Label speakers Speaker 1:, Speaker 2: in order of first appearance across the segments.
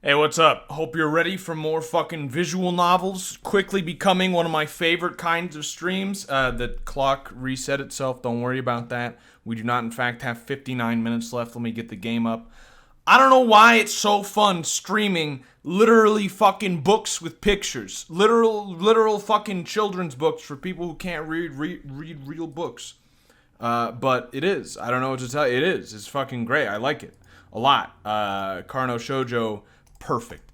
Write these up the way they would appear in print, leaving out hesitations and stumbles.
Speaker 1: Hey, what's up? Hope you're ready for more fucking visual novels. Quickly becoming one of my favorite kinds of streams. The clock reset itself. Don't worry about that. We do not, in fact, have 59 minutes left. Let me get the game up. I don't know why it's so fun streaming literally fucking books with pictures. Literal fucking children's books for people who can't read real books. But it is. I don't know what to tell you. It is. It's fucking great. I like it a lot. No Shoujo. Perfect.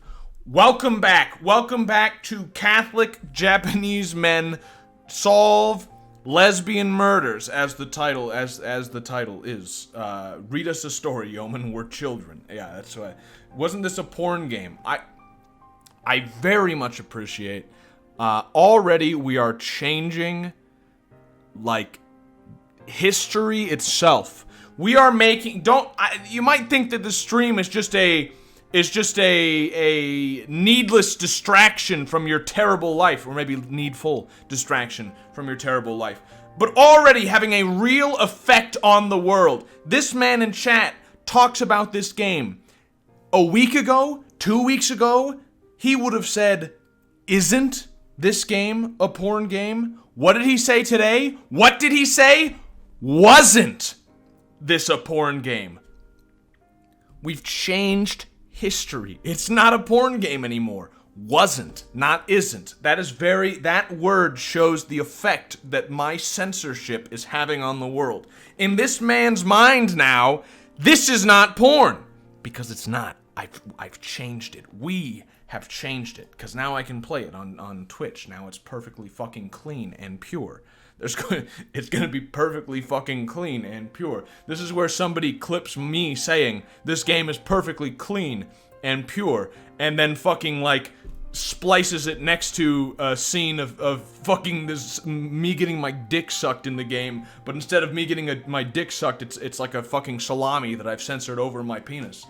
Speaker 1: Welcome back to Catholic Japanese Men Solve Lesbian Murders, as the title is. Read us a story, yeoman. We're children. Yeah, that's why. Wasn't this a porn game? I very much appreciate. Already we are changing, like, history itself. We are making. You might think that the stream is just a needless distraction from your terrible life, or maybe needful distraction from your terrible life, but already having a real effect on the world. This man in chat talks about this game. A week ago, 2 weeks ago, he would have said, "Isn't this game a porn game?" What did he say today? What did he say? Wasn't this a porn game? We've changed history. It's not a porn game anymore. Wasn't, not isn't. That word shows the effect that my censorship is having on the world. In this man's mind now, this is not porn. Because it's not. I've changed it. We have changed it. Because now I can play it on Twitch. Now it's perfectly fucking clean and pure. It's gonna be perfectly fucking clean and pure. This is where somebody clips me saying this game is perfectly clean and pure, and then fucking like splices it next to a scene of fucking me getting my dick sucked in the game, but instead of me getting my dick sucked, it's like a fucking salami that I've censored over my penis.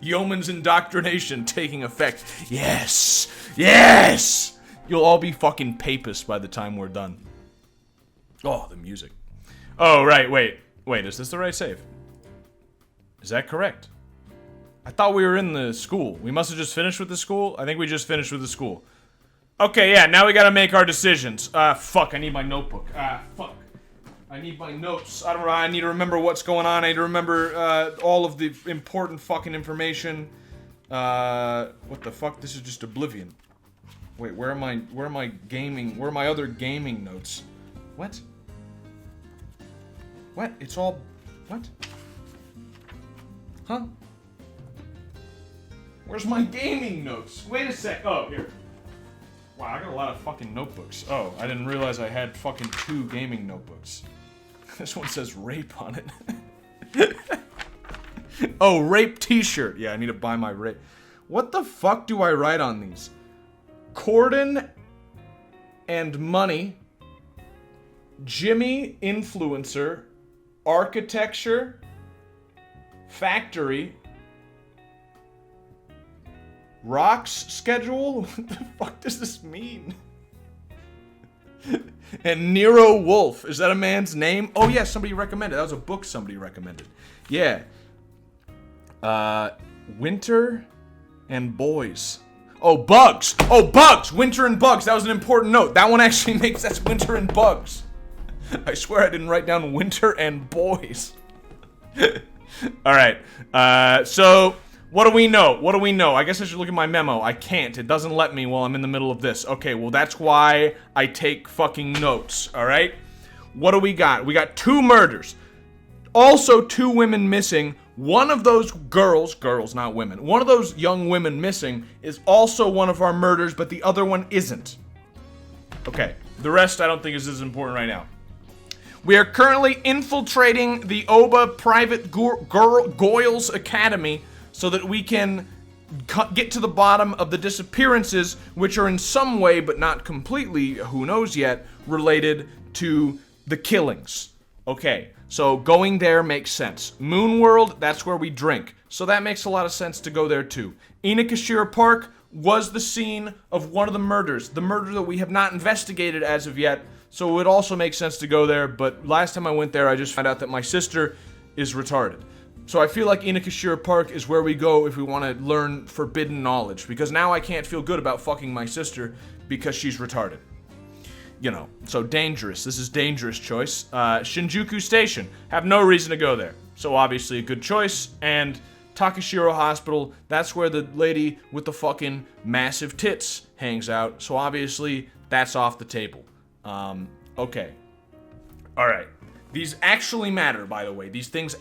Speaker 1: Yeoman's indoctrination taking effect. Yes! Yes! You'll all be fucking papists by the time we're done. Oh, the music. Oh, right, wait, is this the right save? Is that correct? I thought we were in the school. We must have just finished with the school? I think we just finished with the school. Okay, yeah, now we gotta make our decisions. Fuck, I need my notebook. Fuck. I need my notes. I need to remember what's going on. I need to remember, all of the important fucking information. What the fuck? This is just Oblivion. Wait, where are my other gaming notes? What? What? It's all... What? Huh? Where's my gaming notes? Wait a sec. Oh, here. Wow, I got a lot of fucking notebooks. Oh, I didn't realize I had fucking 2 gaming notebooks. This one says rape on it. Oh, rape t-shirt. Yeah, I need to buy my rape. What the fuck do I write on these? Corden and money, Jimmy influencer, architecture, factory, rocks schedule? What the fuck does this mean? And Nero Wolf. Is that a man's name? Oh yeah, somebody recommended. That was a book somebody recommended. Yeah. Winter and boys. Oh, bugs! Oh, bugs! Winter and bugs. That was an important note. That one actually makes sense. Winter and bugs. I swear I didn't write down winter and boys. Alright. So, what do we know? What do we know? I guess I should look at my memo. I can't. It doesn't let me while I'm in the middle of this. Okay, well, that's why I take fucking notes. Alright? What do we got? We got 2 murders. Also, 2 women missing. One of those girls, not women, one of those young women missing is also one of our murders, but the other one isn't. Okay, the rest I don't think is as important right now. We are currently infiltrating the Oba Private Goyles Academy so that we can get to the bottom of the disappearances, which are in some way, but not completely, who knows yet, related to the killings. Okay. So going there makes sense. Moonworld, that's where we drink. So that makes a lot of sense to go there too. Inukashira Park was the scene of one of the murders. The murder that we have not investigated as of yet. So it would also make sense to go there. But last time I went there, I just found out that my sister is retarded. So I feel like Inokashira Park is where we go if we want to learn forbidden knowledge. Because now I can't feel good about fucking my sister because she's retarded. You know, so dangerous. This is dangerous choice. Shinjuku Station. Have no reason to go there. So obviously a good choice. And Takashiro Hospital, that's where the lady with the fucking massive tits hangs out. So obviously that's off the table. Okay. Alright. These actually matter, by the way. These things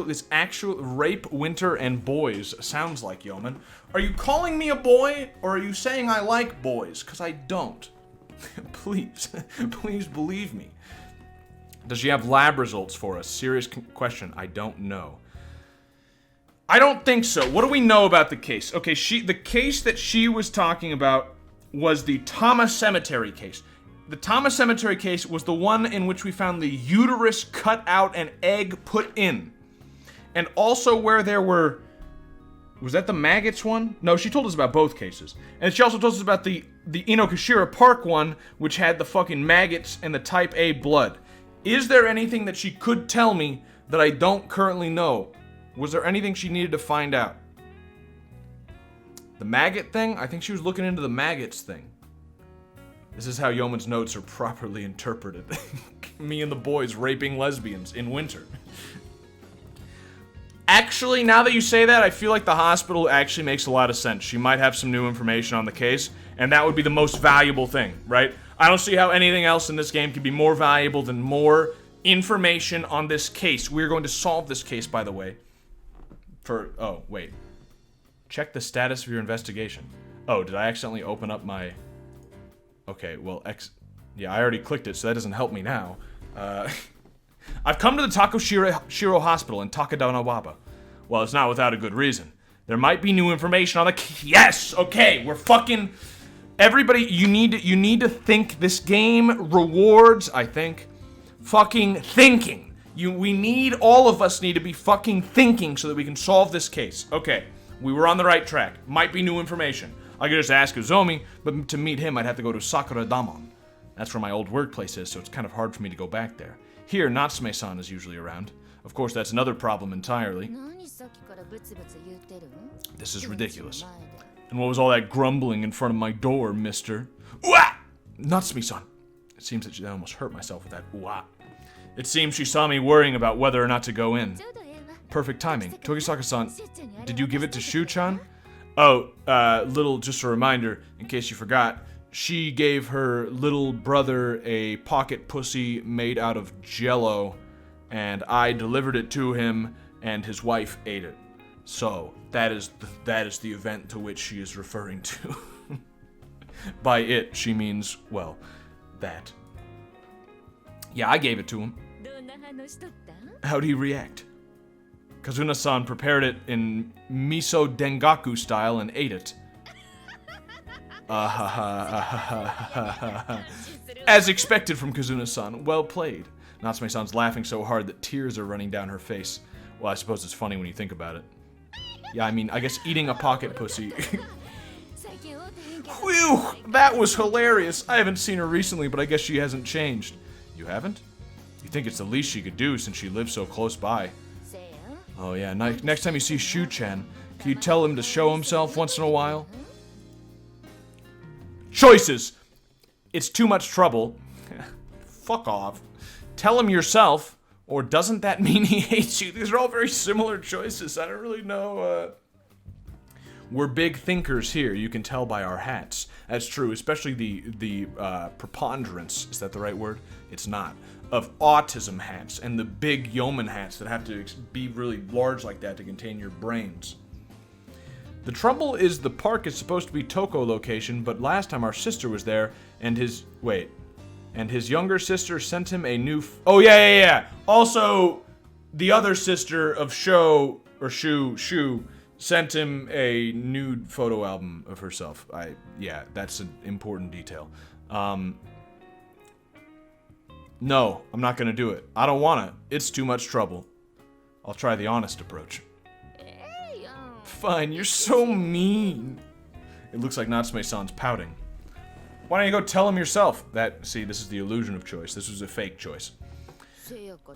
Speaker 1: this actual rape, winter, and boys sounds like, Yeoman. Are you calling me a boy, or are you saying I like boys? Because I don't. Please. Please believe me. Does she have lab results for us? Serious question. I don't know. I don't think so. What do we know about the case? Okay, the case that she was talking about was the Tama Cemetery case. The Tama Cemetery case was the one in which we found the uterus cut out and egg put in. And also where there were... Was that the maggots one? No, she told us about both cases. And she also told us about the Inokashira Park one, which had the fucking maggots and the type A blood. Is there anything that she could tell me that I don't currently know? Was there anything she needed to find out? The maggot thing? I think she was looking into the maggots thing. This is how Yeoman's notes are properly interpreted. Me and the boys raping lesbians in winter. Actually, now that you say that, I feel like the hospital actually makes a lot of sense. She might have some new information on the case, and that would be the most valuable thing, right? I don't see how anything else in this game could be more valuable than more information on this case. We're going to solve this case, by the way. Oh, wait. Check the status of your investigation. Oh, did I accidentally open up my... Okay, well, yeah, I already clicked it, so that doesn't help me now. I've come to the Takashiro Hospital in Takadanawaba. Well, it's not without a good reason. There might be new information on the... Yes! Okay, we're fucking... Everybody, you need to think. This game rewards, I think, fucking thinking. All of us need to be fucking thinking so that we can solve this case. Okay, we were on the right track. Might be new information. I could just ask Uzomi, but to meet him, I'd have to go to Sakura Damon. That's where my old workplace is, so it's kind of hard for me to go back there. Here, Natsume-san is usually around. Of course, that's another problem entirely. This is ridiculous. And what was all that grumbling in front of my door, mister? Ooh-ah! Natsume-san. It seems that I almost hurt myself with that ooh-ah. It seems she saw me worrying about whether or not to go in. Perfect timing. Togisaka-san, did you give it to Shu-chan? Oh, just a reminder, in case you forgot, she gave her little brother a pocket pussy made out of Jell-O, and I delivered it to him, and his wife ate it. So, that is the event to which she is referring to. By it, she means, well, that. Yeah, I gave it to him. How'd he react? Kazuna-san prepared it in miso dengaku style and ate it. As expected from Kazuna-san. Well played. Natsume-san's laughing so hard that tears are running down her face. Well, I suppose it's funny when you think about it. Yeah, I mean, I guess eating a pocket pussy. Whew, that was hilarious. I haven't seen her recently, but I guess she hasn't changed. You haven't? You think it's the least she could do since she lives so close by. Oh yeah, next time you see Shu-chan, can you tell him to show himself once in a while? Choices! It's too much trouble. Fuck off. Tell him yourself, or doesn't that mean he hates you? These are all very similar choices. I don't really know, We're big thinkers here, you can tell by our hats. That's true, especially the preponderance, is that the right word? It's not. Of autism hats and the big yeoman hats that have to be really large like that to contain your brains. The trouble is the park is supposed to be Toko location, but last time our sister was there and his younger sister sent him a new oh yeah. Also, the other sister of Shu sent him a nude photo album of herself. Yeah, that's an important detail. No, I'm not gonna do it. I don't wanna. It's too much trouble. I'll try the honest approach. Fine, you're so mean. It looks like Natsume-san's pouting. Why don't you go tell him yourself? See, this is the illusion of choice. This was a fake choice.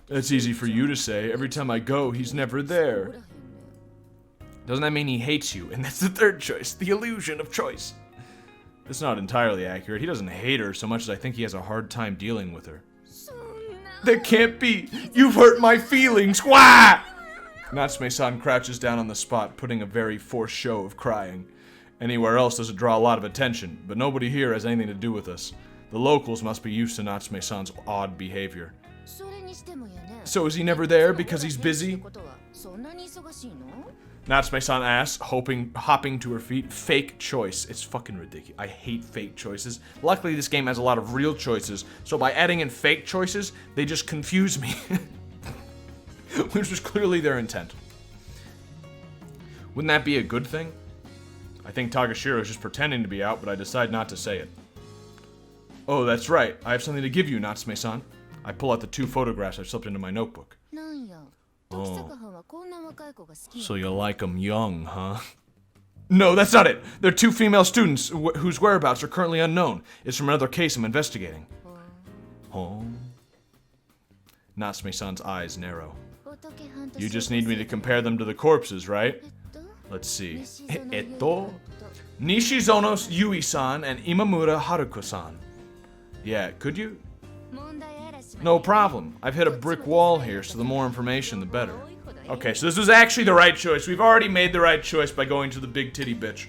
Speaker 1: That's easy for you to say. Every time I go, he's never there. Doesn't that mean he hates you? And that's the third choice, the illusion of choice. That's not entirely accurate. He doesn't hate her so much as I think he has a hard time dealing with her. That can't be! You've hurt my feelings! Wah! Natsume-san crouches down on the spot, putting a very forced show of crying. Anywhere else doesn't draw a lot of attention, but nobody here has anything to do with us. The locals must be used to Natsume-san's odd behavior. So is he never there because he's busy? Natsume-san asks, hopping to her feet. Fake choice. It's fucking ridiculous. I hate fake choices. Luckily, this game has a lot of real choices, so by adding in fake choices, they just confuse me. Which was clearly their intent. Wouldn't that be a good thing? I think Takashiro is just pretending to be out, but I decide not to say it. Oh, that's right. I have something to give you, Natsume-san. I pull out the 2 photographs I've slipped into my notebook. Oh. So you like them young, huh? No, that's not it. They're 2 female students whose whereabouts are currently unknown. It's from another case I'm investigating. Oh. Natsume-san's eyes narrow. You just need me to compare them to the corpses, right? Let's see. Nishizono Yui-san and Imamura Haruko-san. Yeah, could you? No problem. I've hit a brick wall here, so the more information, the better. Okay, so this was actually the right choice. We've already made the right choice by going to the big titty bitch.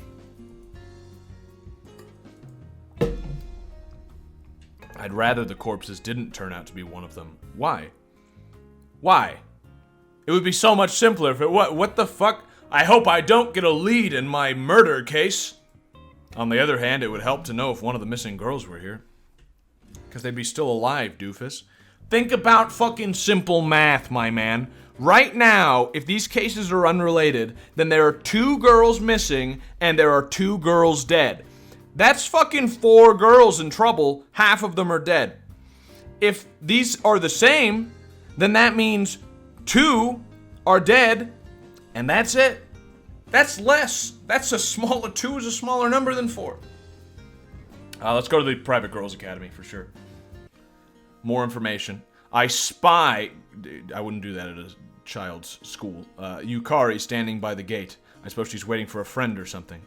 Speaker 1: I'd rather the corpses didn't turn out to be one of them. Why? Why? It would be so much simpler if it... What the fuck? I hope I don't get a lead in my murder case. On the other hand, it would help to know if one of the missing girls were here. Because they'd be still alive, doofus. Think about fucking simple math, my man. Right now, if these cases are unrelated, then there are 2 girls missing and there are 2 girls dead. That's fucking 4 girls in trouble. Half of them are dead. If these are the same, then that means 2 are dead, and that's it. That's less. That's a smaller... 2 is a smaller number than 4. Let's go to the private girls' academy for sure. More information. I spy... I wouldn't do that at a child's school. Yukari standing by the gate. I suppose she's waiting for a friend or something.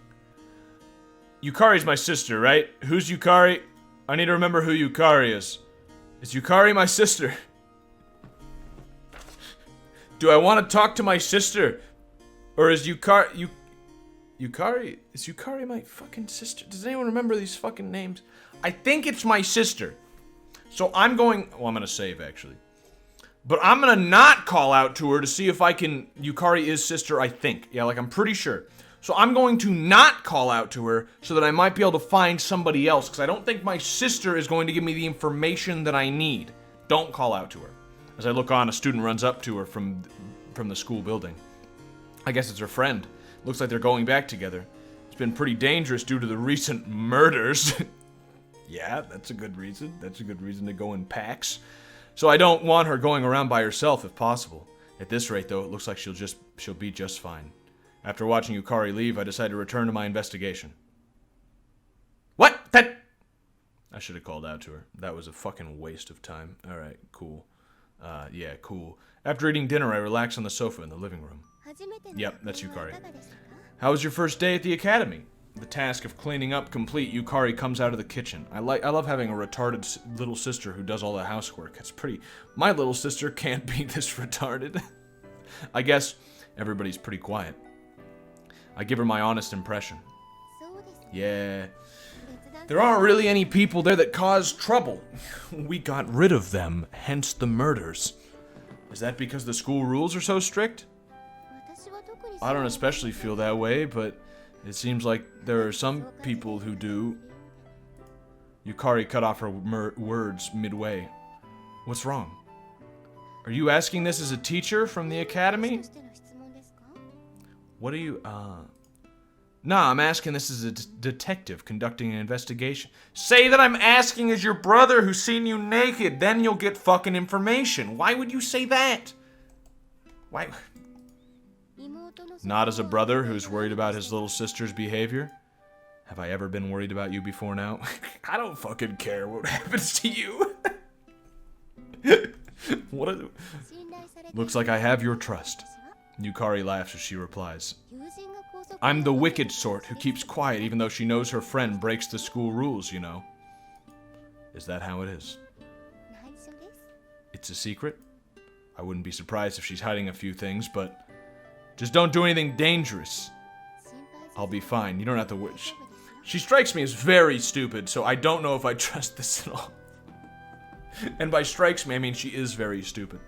Speaker 1: Yukari's my sister, right? Who's Yukari? I need to remember who Yukari is. Is Yukari my sister? Do I want to talk to my sister? Or is Yukari... Yukari? Is Yukari my fucking sister? Does anyone remember these fucking names? I think it's my sister. So I'm going... Well, I'm going to save, actually. But I'm going to not call out to her to see if I can... Yukari is sister, I think. Yeah, like, I'm pretty sure. So I'm going to not call out to her so that I might be able to find somebody else. Because I don't think my sister is going to give me the information that I need. Don't call out to her. As I look on, a student runs up to her from the school building. I guess it's her friend. Looks like they're going back together. It's been pretty dangerous due to the recent murders. Yeah, that's a good reason. That's a good reason to go in packs. So I don't want her going around by herself if possible. At this rate, though, it looks like she'll be just fine. After watching Yukari leave, I decided to return to my investigation. What? I should have called out to her. That was a fucking waste of time. Alright, cool. Yeah, cool. After eating dinner, I relaxed on the sofa in the living room. Yep, that's Yukari. How was your first day at the academy? The task of cleaning up complete, Yukari comes out of the kitchen. I love having a retarded little sister who does all the housework. It's pretty... My little sister can't be this retarded. I guess everybody's pretty quiet. I give her my honest impression. Yeah. There aren't really any people there that cause trouble. We got rid of them, hence the murders. Is that because the school rules are so strict? I don't especially feel that way, but it seems like there are some people who do. Yukari cut off her words midway. What's wrong? Are you asking this as a teacher from the academy? What are you, Nah, I'm asking this as a detective conducting an investigation. Say that I'm asking as your brother who's seen you naked, then you'll get fucking information. Why would you say that? Why? Not as a brother who's worried about his little sister's behavior? Have I ever been worried about you before now? I don't fucking care what happens to you. Looks like I have your trust. Yukari laughs as she replies. I'm the wicked sort who keeps quiet even though she knows her friend breaks the school rules, you know. Is that how it is? It's a secret? I wouldn't be surprised if she's hiding a few things, but just don't do anything dangerous. I'll be fine. You don't have to wish. She strikes me as very stupid, so I don't know if I trust this at all. And by strikes me, I mean she is very stupid.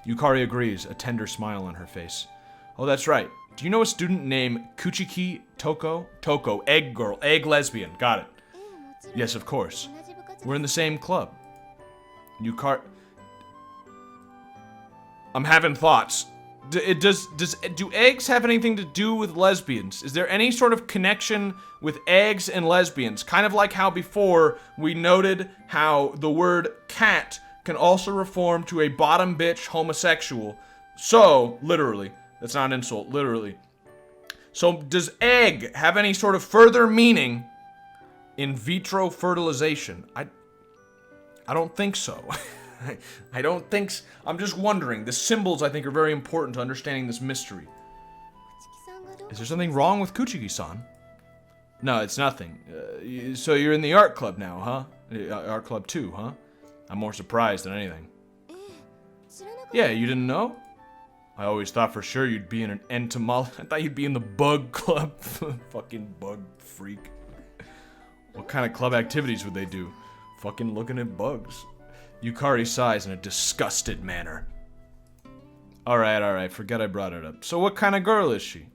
Speaker 1: Yukari agrees, a tender smile on her face. Oh, that's right. Do you know a student named Kuchiki Toko? Toko, egg girl, egg lesbian. Got it. Yes, of course. We're in the same club. Yukari... I'm having thoughts. Do eggs have anything to do with lesbians? Is there any sort of connection with eggs and lesbians? Kind of like how before we noted how the word cat can also reform to a bottom bitch homosexual. So, literally. That's not an insult, literally. So, does egg have any sort of further meaning in vitro fertilization? I don't think so. I don't think so. I'm just wondering. The symbols, I think, are very important to understanding this mystery. Is there something wrong with Kuchiki-san? No, it's nothing. So you're in the art club now, huh? Art club 2, huh? I'm more surprised than anything. Yeah, you didn't know? I always thought for sure you'd be in an entomology. I thought you'd be in the bug club. Fucking bug freak. What kind of club activities would they do? Fucking looking at bugs. Yukari sighs in a disgusted manner. Alright, forget I brought it up. So what kind of girl is she?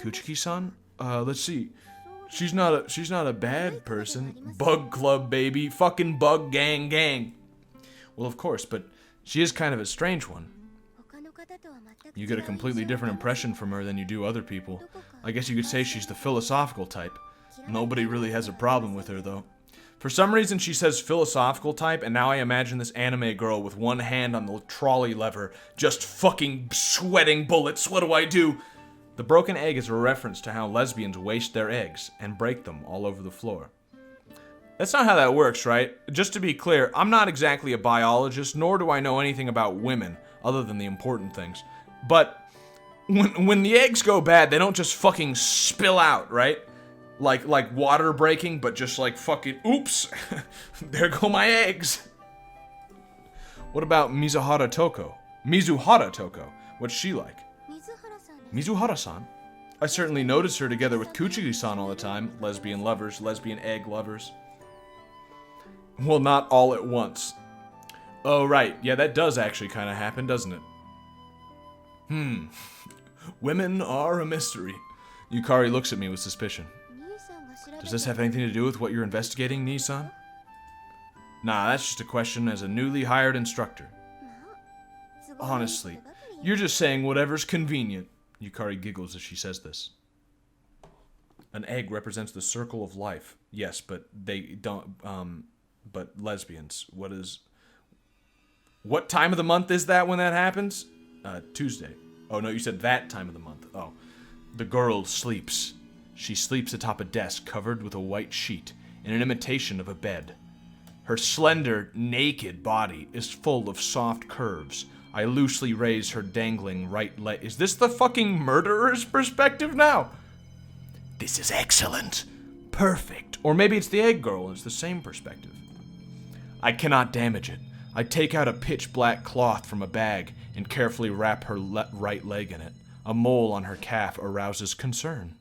Speaker 1: Kuchiki-san? Let's see. She's not a bad person. Bug club, baby. Fucking bug gang. Well, of course, but she is kind of a strange one. You get a completely different impression from her than you do other people. I guess you could say she's the philosophical type. Nobody really has a problem with her, though. For some reason, she says philosophical type, and now I imagine this anime girl with one hand on the trolley lever, just fucking sweating bullets. What do I do? The broken egg is a reference to how lesbians waste their eggs and break them all over the floor. That's not how that works, right? Just to be clear, I'm not exactly a biologist, nor do I know anything about women, other than the important things. But when the eggs go bad, they don't just fucking spill out, right? Like water breaking, but just like fucking, oops, there go my eggs. What about Mizuhara Toko? What's she like? Mizuhara-san? I certainly notice her together with Kuchiki-san all the time. Lesbian lovers, lesbian egg lovers. Well, not all at once. Oh, right. Yeah, that does actually kind of happen, doesn't it? Women are a mystery. Yukari looks at me with suspicion. Does this have anything to do with what you're investigating, Nissan? Nah, that's just a question as a newly hired instructor. Honestly, you're just saying whatever's convenient. Yukari giggles as she says this. An egg represents the circle of life. Yes, but they don't, but lesbians. What time of the month is that when that happens? Tuesday. Oh, no, you said that time of the month. Oh. The girl sleeps. She sleeps atop a desk covered with a white sheet in an imitation of a bed. Her slender, naked body is full of soft curves. I loosely raise her dangling right leg. Is this the fucking murderer's perspective now? This is excellent. Perfect. Or maybe it's the egg girl and it's the same perspective. I cannot damage it. I take out a pitch black cloth from a bag and carefully wrap her right leg in it. A mole on her calf arouses concern.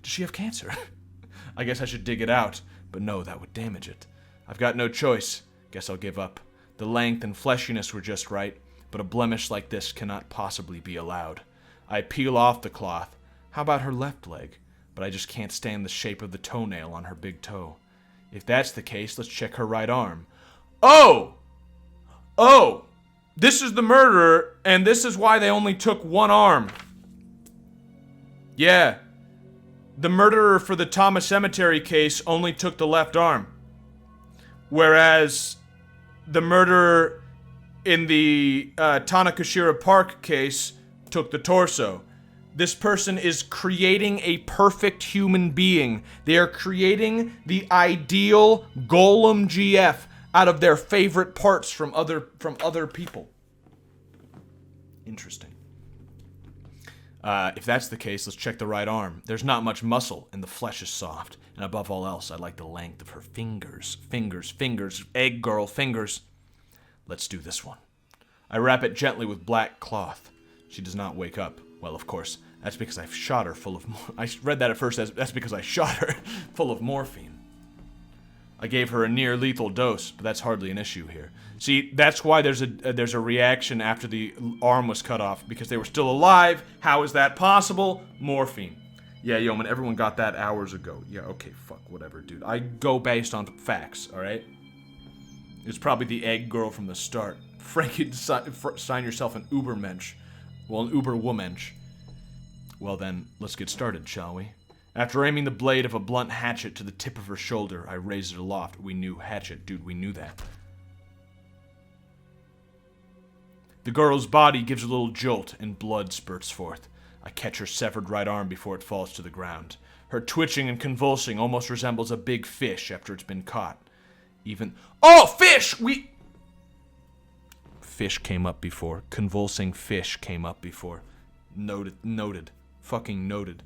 Speaker 1: Does she have cancer? I guess I should dig it out, but no, that would damage it. I've got no choice. Guess I'll give up. The length and fleshiness were just right, but a blemish like this cannot possibly be allowed. I peel off the cloth. How about her left leg? But I just can't stand the shape of the toenail on her big toe. If that's the case, let's check her right arm. Oh! This is the murderer, and this is why they only took one arm. Yeah. The murderer for the Thomas Cemetery case only took the left arm. Whereas the murderer in the Tanakashira Park case took the torso. This person is creating a perfect human being. They are creating the ideal Golem GF. out of their favorite parts from other people. Interesting. If that's the case, let's check the right arm. There's not much muscle, and the flesh is soft. And above all else, I like the length of her fingers. Fingers, egg girl fingers. Let's do this one. I wrap it gently with black cloth. She does not wake up. Well, of course, that's because I've shot her full of... I read that at first as that's because I shot her full of morphine. I gave her a near-lethal dose, but that's hardly an issue here. See, that's why there's a reaction after the arm was cut off, because they were still alive. How is that possible? Morphine. Yeah, yo, man, everyone got that hours ago. Yeah, okay, fuck, whatever, dude. I go based on facts, alright? It's probably the egg girl from the start. Frankie, sign yourself an Ubermensch. Well, an Uberwomensch. Well then, let's get started, shall we? After aiming the blade of a blunt hatchet to the tip of her shoulder, I raised it aloft. We knew hatchet, dude, we knew that. The girl's body gives a little jolt, and blood spurts forth. I catch her severed right arm before it falls to the ground. Her twitching and convulsing almost resembles a big fish after it's been caught. Oh, fish! Fish came up before. Convulsing fish came up before. Noted. Fucking noted.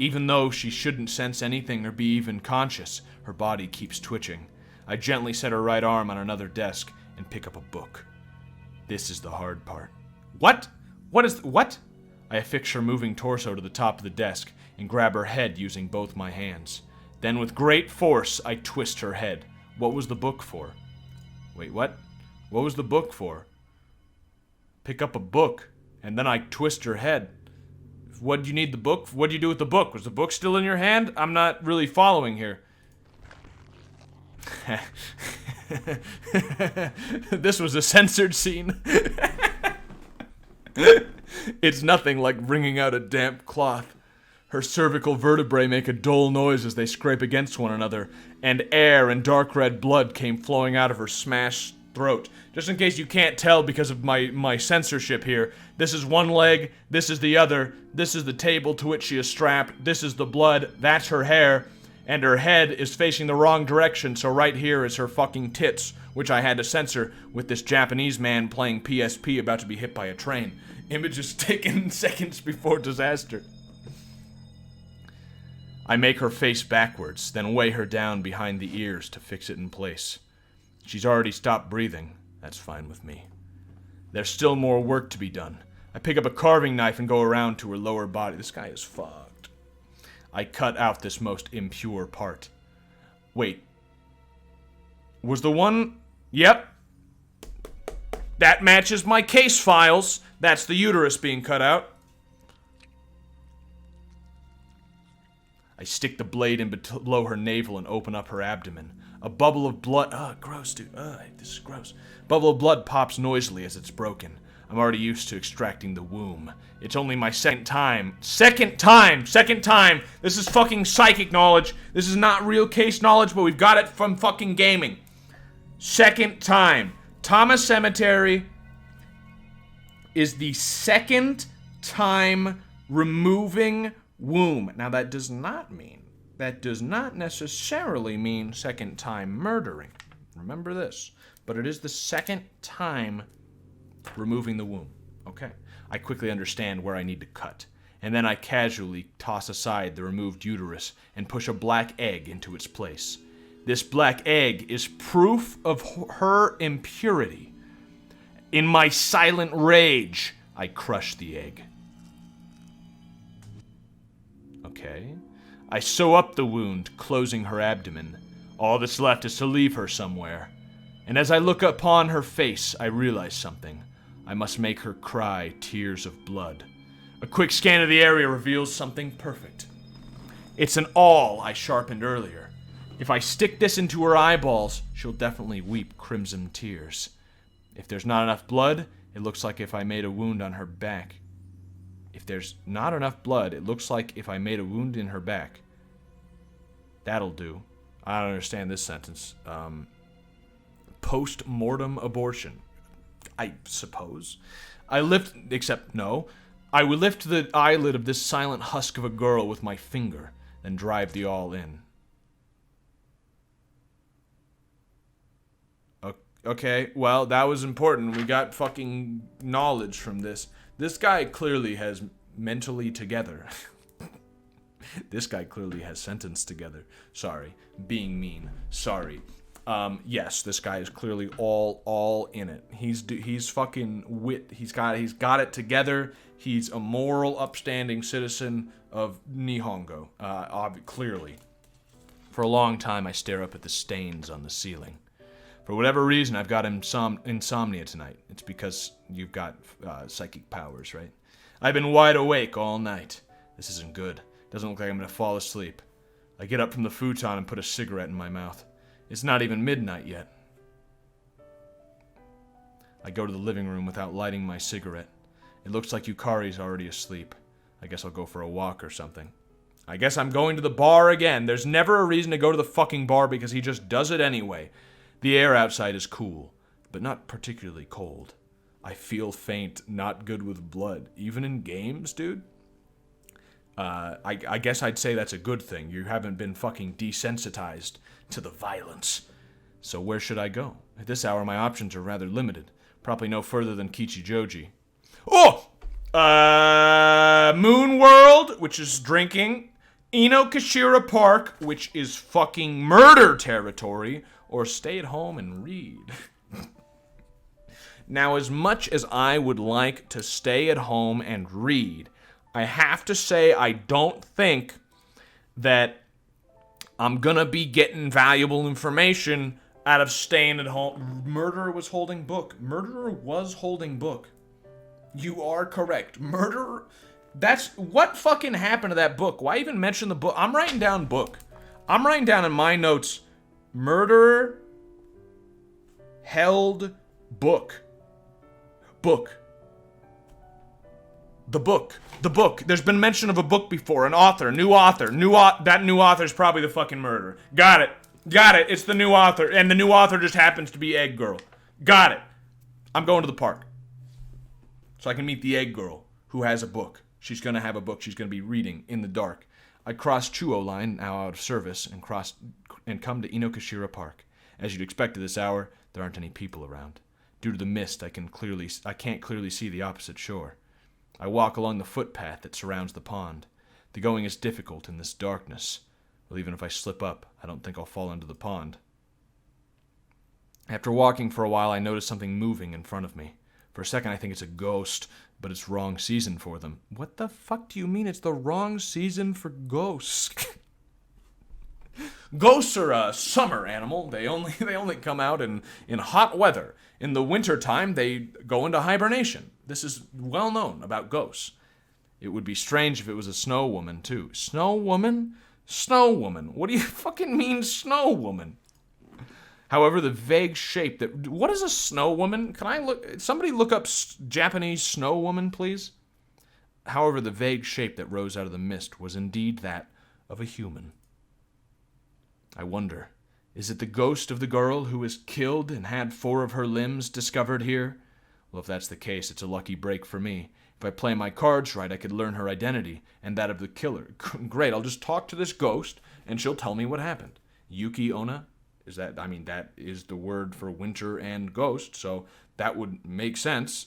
Speaker 1: Even though she shouldn't sense anything or be even conscious, her body keeps twitching. I gently set her right arm on another desk and pick up a book. This is the hard part. What? What? I affix her moving torso to the top of the desk and grab her head using both my hands. Then with great force, I twist her head. What was the book for? Wait, what? What was the book for? Pick up a book, and then I twist her head. What do you need the book? What do you do with the book? Was the book still in your hand? I'm not really following here. This was a censored scene. It's nothing like wringing out a damp cloth. Her cervical vertebrae make a dull noise as they scrape against one another, and air and dark red blood came flowing out of her smashed throat. Just in case you can't tell because of my censorship here, this is one leg, this is the other, this is the table to which she is strapped, this is the blood, that's her hair, and her head is facing the wrong direction, so right here is her fucking tits, which I had to censor with this Japanese man playing PSP about to be hit by a train. Images taken seconds before disaster. I make her face backwards, then weigh her down behind the ears to fix it in place. She's already stopped breathing. That's fine with me. There's still more work to be done. I pick up a carving knife and go around to her lower body. This guy is fucked. I cut out this most impure part. Wait. Was the one... Yep. That matches my case files. That's the uterus being cut out. I stick the blade in below her navel and open up her abdomen. A bubble of blood... gross, dude. This is gross. Bubble of blood pops noisily as it's broken. I'm already used to extracting the womb. It's only my second time. Second time! This is fucking psychic knowledge. This is not real case knowledge, but we've got it from fucking gaming. Second time. Thomas Cemetery is the second time removing womb. Now that does not necessarily mean second time murdering. Remember this. But it is the second time removing the womb. Okay. I quickly understand where I need to cut. And then I casually toss aside the removed uterus and push a black egg into its place. This black egg is proof of her impurity. In my silent rage, I crush the egg. Okay. I sew up the wound, closing her abdomen. All that's left is to leave her somewhere. And as I look upon her face, I realize something. I must make her cry tears of blood. A quick scan of the area reveals something perfect. It's an awl I sharpened earlier. If I stick this into her eyeballs, she'll definitely weep crimson tears. If there's not enough blood, it looks like if I made a wound on her back. If there's not enough blood, it looks like if I made a wound in her back. That'll do. I don't understand this sentence. Post-mortem abortion. I suppose. I would lift the eyelid of this silent husk of a girl with my finger, then drive the awl in. Okay, well, that was important. We got fucking knowledge from this. This guy clearly has mentally together. This guy clearly has sentence together. Sorry. Being mean. Sorry. Yes, this guy is clearly all in it. He's fucking wit. He's got it together. He's a moral, upstanding citizen of Nihongo. Clearly. For a long time, I stare up at the stains on the ceiling. For whatever reason, I've got insomnia tonight. It's because you've got psychic powers, right? I've been wide awake all night. This isn't good. Doesn't look like I'm gonna fall asleep. I get up from the futon and put a cigarette in my mouth. It's not even midnight yet. I go to the living room without lighting my cigarette. It looks like Yukari's already asleep. I guess I'll go for a walk or something. I guess I'm going to the bar again. There's never a reason to go to the fucking bar because he just does it anyway. The air outside is cool, but not particularly cold. I feel faint, not good with blood. Even in games, dude? I guess I'd say that's a good thing. You haven't been fucking desensitized to the violence. So where should I go? At this hour, my options are rather limited. Probably no further than Kichijoji. Oh! Moon World, which is drinking. Inokashira Park, which is fucking murder territory. Or stay at home and read. Now, as much as I would like to stay at home and read, I have to say I don't think that I'm gonna be getting valuable information out of staying at home. Murderer was holding book. Murderer was holding book. You are correct. Murderer... That's... What fucking happened to that book? Why even mention the book? I'm writing down book. I'm writing down in my notes... Murderer held book. Book. The book. The book. There's been mention of a book before. An author. New author. That new author's probably the fucking murderer. Got it. Got it. It's the new author. And the new author just happens to be Egg Girl. Got it. I'm going to the park. So I can meet the Egg Girl, who has a book. She's going to have a book she's going to be reading in the dark. I cross Chuo Line, now out of service, and come to Inokashira Park. As you'd expect at this hour, there aren't any people around. Due to the mist, I can't clearly see the opposite shore. I walk along the footpath that surrounds the pond. The going is difficult in this darkness. Well, even if I slip up, I don't think I'll fall into the pond. After walking for a while, I notice something moving in front of me. For a second, I think it's a ghost, but it's wrong season for them. What the fuck do you mean it's the wrong season for ghosts? Ghosts are a summer animal. They only come out in hot weather. In the wintertime, they go into hibernation. This is well known about ghosts. It would be strange if it was a snow woman, too. Snow woman? Snow woman. What do you fucking mean, snow woman? However, the vague shape that... What is a snow woman? Can I look... Somebody look up Japanese snow woman, please? However, the vague shape that rose out of the mist was indeed that of a human. I wonder, is it the ghost of the girl who was killed and had 4 of her limbs discovered here? Well, if that's the case, it's a lucky break for me. If I play my cards right, I could learn her identity and that of the killer. Great, I'll just talk to this ghost, and she'll tell me what happened. Yuki Onna? That is the word for winter and ghost, so that would make sense.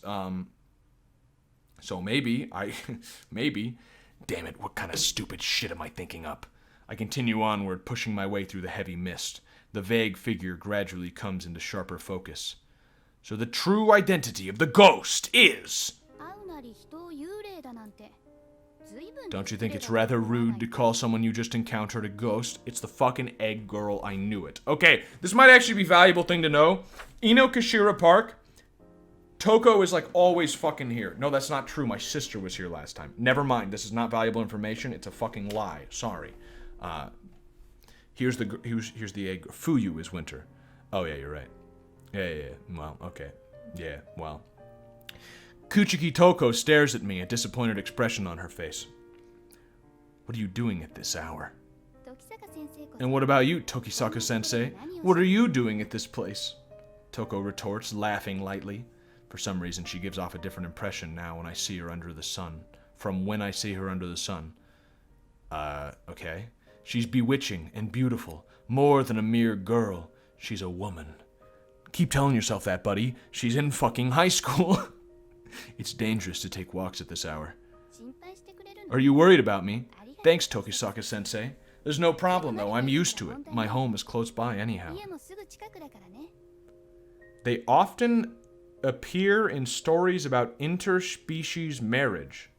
Speaker 1: So maybe, damn it, what kind of stupid shit am I thinking up? I continue onward, pushing my way through the heavy mist. The vague figure gradually comes into sharper focus. So the true identity of the ghost is... Don't you think it's rather rude to call someone you just encountered a ghost? It's the fucking Egg Girl, I knew it. Okay, this might actually be a valuable thing to know. Inokashira Park, Toko is like always fucking here. No, that's not true. My sister was here last time. Never mind, this is not valuable information. It's a fucking lie. Sorry. Here's the egg. Fuyu is winter. Oh yeah, you're right. Yeah. Well, okay. Yeah, well. Kuchiki Toko stares at me, a disappointed expression on her face. What are you doing at this hour? And what about you, Tokisaka-sensei? What are you doing at this place? Toko retorts, laughing lightly. For some reason, she gives off a different impression now when I see her under the sun. From when I see her under the sun. Okay. She's bewitching and beautiful. More than a mere girl. She's a woman. Keep telling yourself that, buddy. She's in fucking high school. It's dangerous to take walks at this hour. Are you worried about me? Thanks, Tokisaka-sensei. There's no problem, though. I'm used to it. My home is close by anyhow. They often appear in stories about interspecies marriage.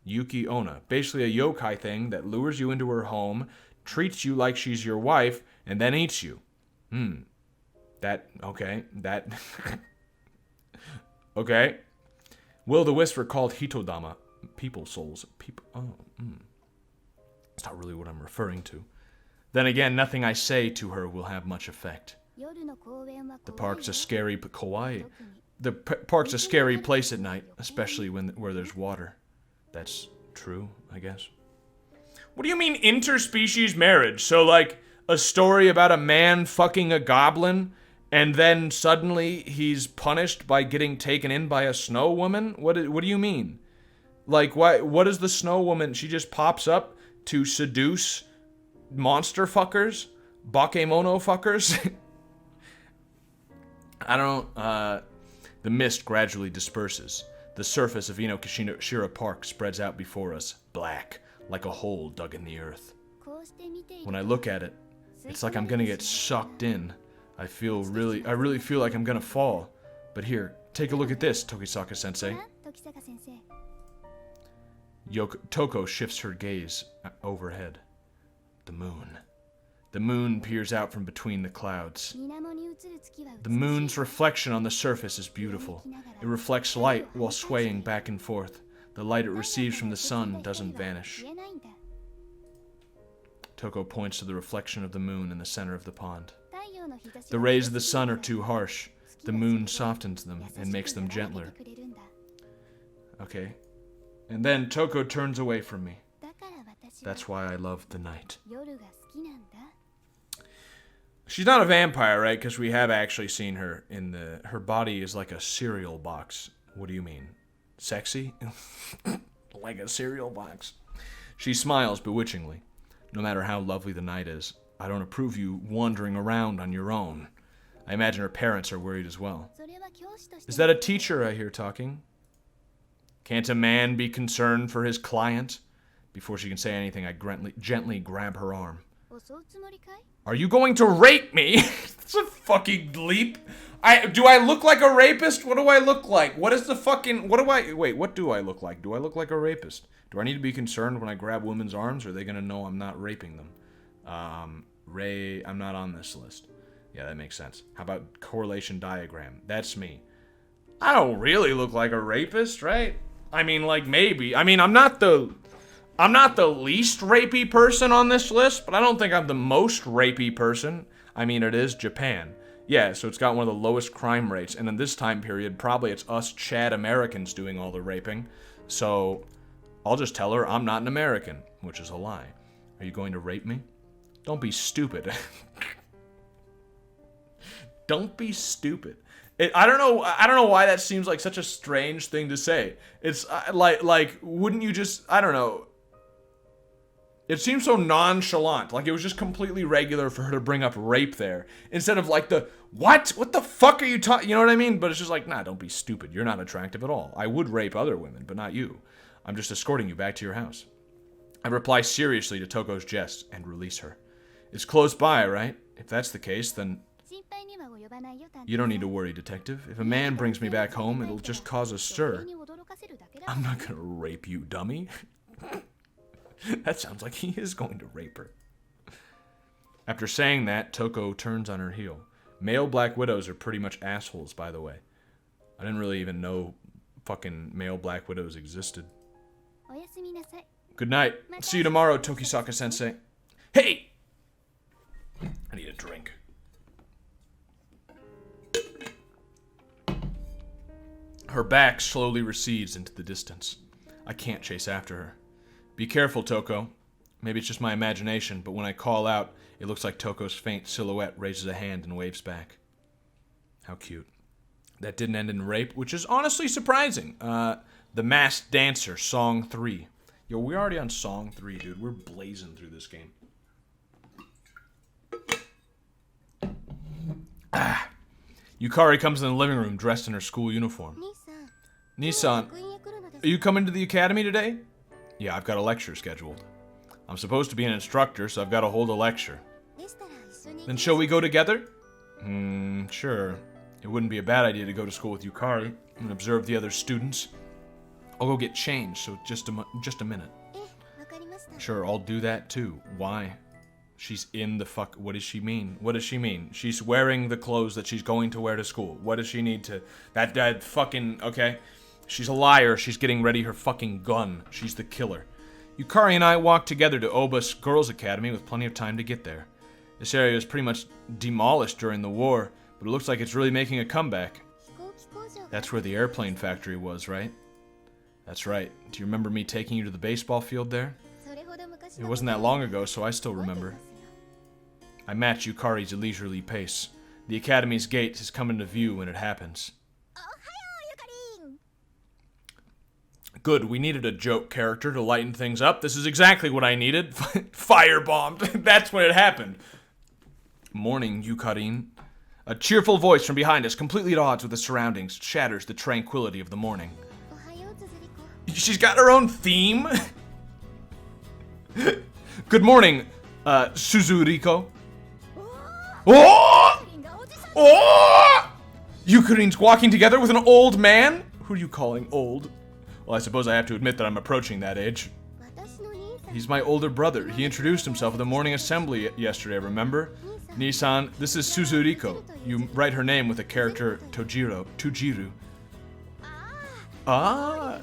Speaker 1: Yuki Onna. Basically a yokai thing that lures you into her home, treats you like she's your wife, and then eats you. Okay. Will-o-the-wisp are called hitodama. People souls. It's not really what I'm referring to. Then again, nothing I say to her will have much effect. The park's a scary park's a scary place at night, especially where there's water. That's true, I guess. What do you mean interspecies marriage? So like a story about a man fucking a goblin and then suddenly he's punished by getting taken in by a snow woman? What do you mean? Like what is the snow woman? She just pops up to seduce monster fuckers? Bakemono fuckers? I don't the mist gradually disperses. The surface of Inokashira Park spreads out before us, black, like a hole dug in the earth. When I look at it, it's like I'm gonna get sucked in. I really feel like I'm gonna fall. But here, take a look at this, Tokisaka-sensei. Toko shifts her gaze overhead. The moon. The moon peers out from between the clouds. The moon's reflection on the surface is beautiful. It reflects light while swaying back and forth. The light it receives from the sun doesn't vanish. Toko points to the reflection of the moon in the center of the pond. The rays of the sun are too harsh. The moon softens them and makes them gentler. Okay. And then Toko turns away from me. That's why I love the night. She's not a vampire, right? Because we have actually seen her in her body is like a cereal box. What do you mean? Sexy? Like a cereal box. She smiles bewitchingly. No matter how lovely the night is, I don't approve you wandering around on your own. I imagine her parents are worried as well. Is that a teacher I hear talking? Can't a man be concerned for his client? Before she can say anything, I gently grab her arm. Are you going to rape me? It's a fucking leap. Do I look like a rapist? What do I look like? What is the fucking... what do I look like? Do I look like a rapist? Do I need to be concerned when I grab women's arms? Or are they going to know I'm not raping them? I'm not on this list. Yeah, that makes sense. How about correlation diagram? That's me. I don't really look like a rapist, right? I mean, like, maybe. I mean, I'm not the least rapey person on this list, but I don't think I'm the most rapey person. I mean, it is Japan. Yeah, so it's got one of the lowest crime rates, and in this time period, probably it's us Chad Americans doing all the raping. So, I'll just tell her I'm not an American, which is a lie. Are you going to rape me? Don't be stupid. Don't be stupid. I don't know why that seems like such a strange thing to say. It's like wouldn't you just, I don't know. It seems so nonchalant, like it was just completely regular for her to bring up rape there, instead of like what the fuck are you talking, you know what I mean? But it's just like, nah, don't be stupid, you're not attractive at all. I would rape other women, but not you. I'm just escorting you back to your house. I reply seriously to Toko's jest and release her. It's close by, right? If that's the case, then... You don't need to worry, detective. If a man brings me back home, it'll just cause a stir. I'm not gonna rape you, dummy. That sounds like he is going to rape her. After saying that, Toko turns on her heel. Male Black Widows are pretty much assholes, by the way. I didn't really even know fucking male Black Widows existed. Good night. See you tomorrow, Tokisaka-sensei. Hey! I need a drink. Her back slowly recedes into the distance. I can't chase after her. Be careful, Toko. Maybe it's just my imagination, but when I call out, it looks like Toko's faint silhouette raises a hand and waves back. How cute. That didn't end in rape, which is honestly surprising. The Masked Dancer, Song 3. Yo, we're already on Song 3, dude. We're blazing through this game. Yukari comes in the living room dressed in her school uniform. Nissan, are you coming to the academy today? Yeah, I've got a lecture scheduled. I'm supposed to be an instructor, so I've got to hold a lecture. Then shall we go together? Sure. It wouldn't be a bad idea to go to school with Yukari and observe the other students. I'll go get changed, so just a minute. Sure, I'll do that too. Why? She's in the fuck. What does she mean? What does she mean? She's wearing the clothes that she's going to wear to school. What does she need to? That fucking. Okay. She's a liar. She's getting ready her fucking gun. She's the killer. Yukari and I walked together to Oba's Girls Academy with plenty of time to get there. This area was pretty much demolished during the war, but it looks like it's really making a comeback. That's where the airplane factory was, right? That's right. Do you remember me taking you to the baseball field there? It wasn't that long ago, so I still remember. I match Yukari's leisurely pace. The academy's gate has come into view when it happens. Good, we needed a joke character to lighten things up. This is exactly what I needed. Firebombed. That's when it happened. Morning, Yukarin. A cheerful voice from behind us, completely at odds with the surroundings, shatters the tranquility of the morning. She's got her own theme? Good morning, Suzuriko. Oh! Oh! Yukarin's walking together with an old man? Who are you calling old? Well, I suppose I have to admit that I'm approaching that age. He's my older brother. He introduced himself at the morning assembly yesterday, remember? Nissan, this is Suzuriko. You write her name with the character Tujiru. Ah.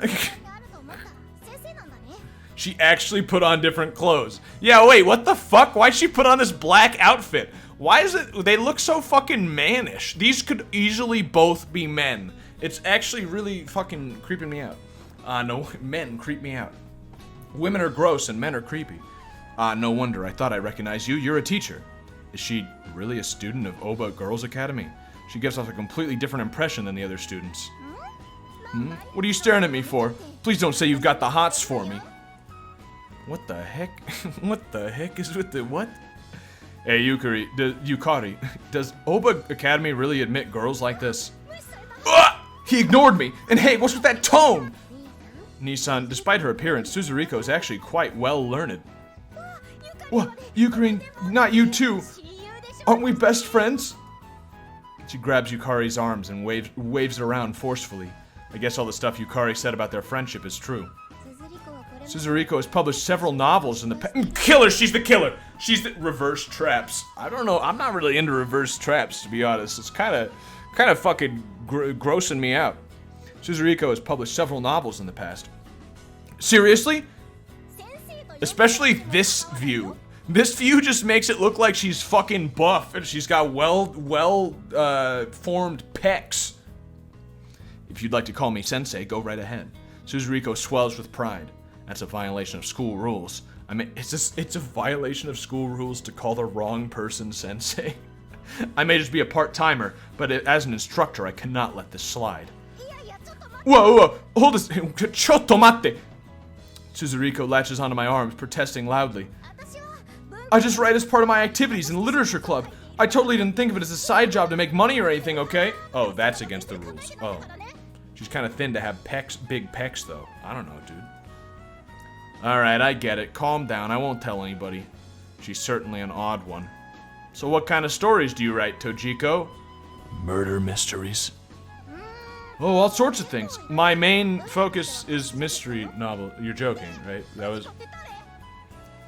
Speaker 1: She actually put on different clothes. Yeah, wait, what the fuck? Why'd she put on this black outfit? Why is it, they look so fucking mannish. These could easily both be men. It's actually really fucking creeping me out. No, men creep me out. Women are gross and men are creepy. No wonder, I thought I recognized you. You're a teacher. Is she really a student of Oba Girls Academy? She gives off a completely different impression than the other students. What are you staring at me for? Please don't say you've got the hots for me. What the heck? What the heck is with the what? Hey, Yukari, does Oba Academy really admit girls like this? He ignored me! And hey, what's with that tone? Nissan, despite her appearance, Suzuriko is actually quite well learned. What? Yukari, not you too! Aren't we best friends? She grabs Yukari's arms and waves it around forcefully. I guess all the stuff Yukari said about their friendship is true. Suzuriko has published several novels in the past. Killer! She's the killer! She's the reverse traps. I don't know. I'm not really into reverse traps, to be honest. It's kind of fucking grossing me out. Suzuriko has published several novels in the past. Seriously? Especially this view. This view just makes it look like she's fucking buff and she's got well formed pecs. If you'd like to call me sensei, go right ahead. Suzuriko swells with pride. That's a violation of school rules. I mean, it's a violation of school rules to call the wrong person sensei. I may just be a part-timer, but as an instructor, I cannot let this slide. Whoa, hold this. Chotto matte. Suzuriko latches onto my arms, protesting loudly. I just write as part of my activities in the literature club. I totally didn't think of it as a side job to make money or anything, okay? Oh, that's against the rules. Oh. She's kind of thin to have pecs, big pecs, though. I don't know, dude. Alright, I get it. Calm down. I won't tell anybody. She's certainly an odd one. So what kind of stories do you write, Tojiko? Murder mysteries. Oh, all sorts of things. My main focus is mystery novel. You're joking, right? That was...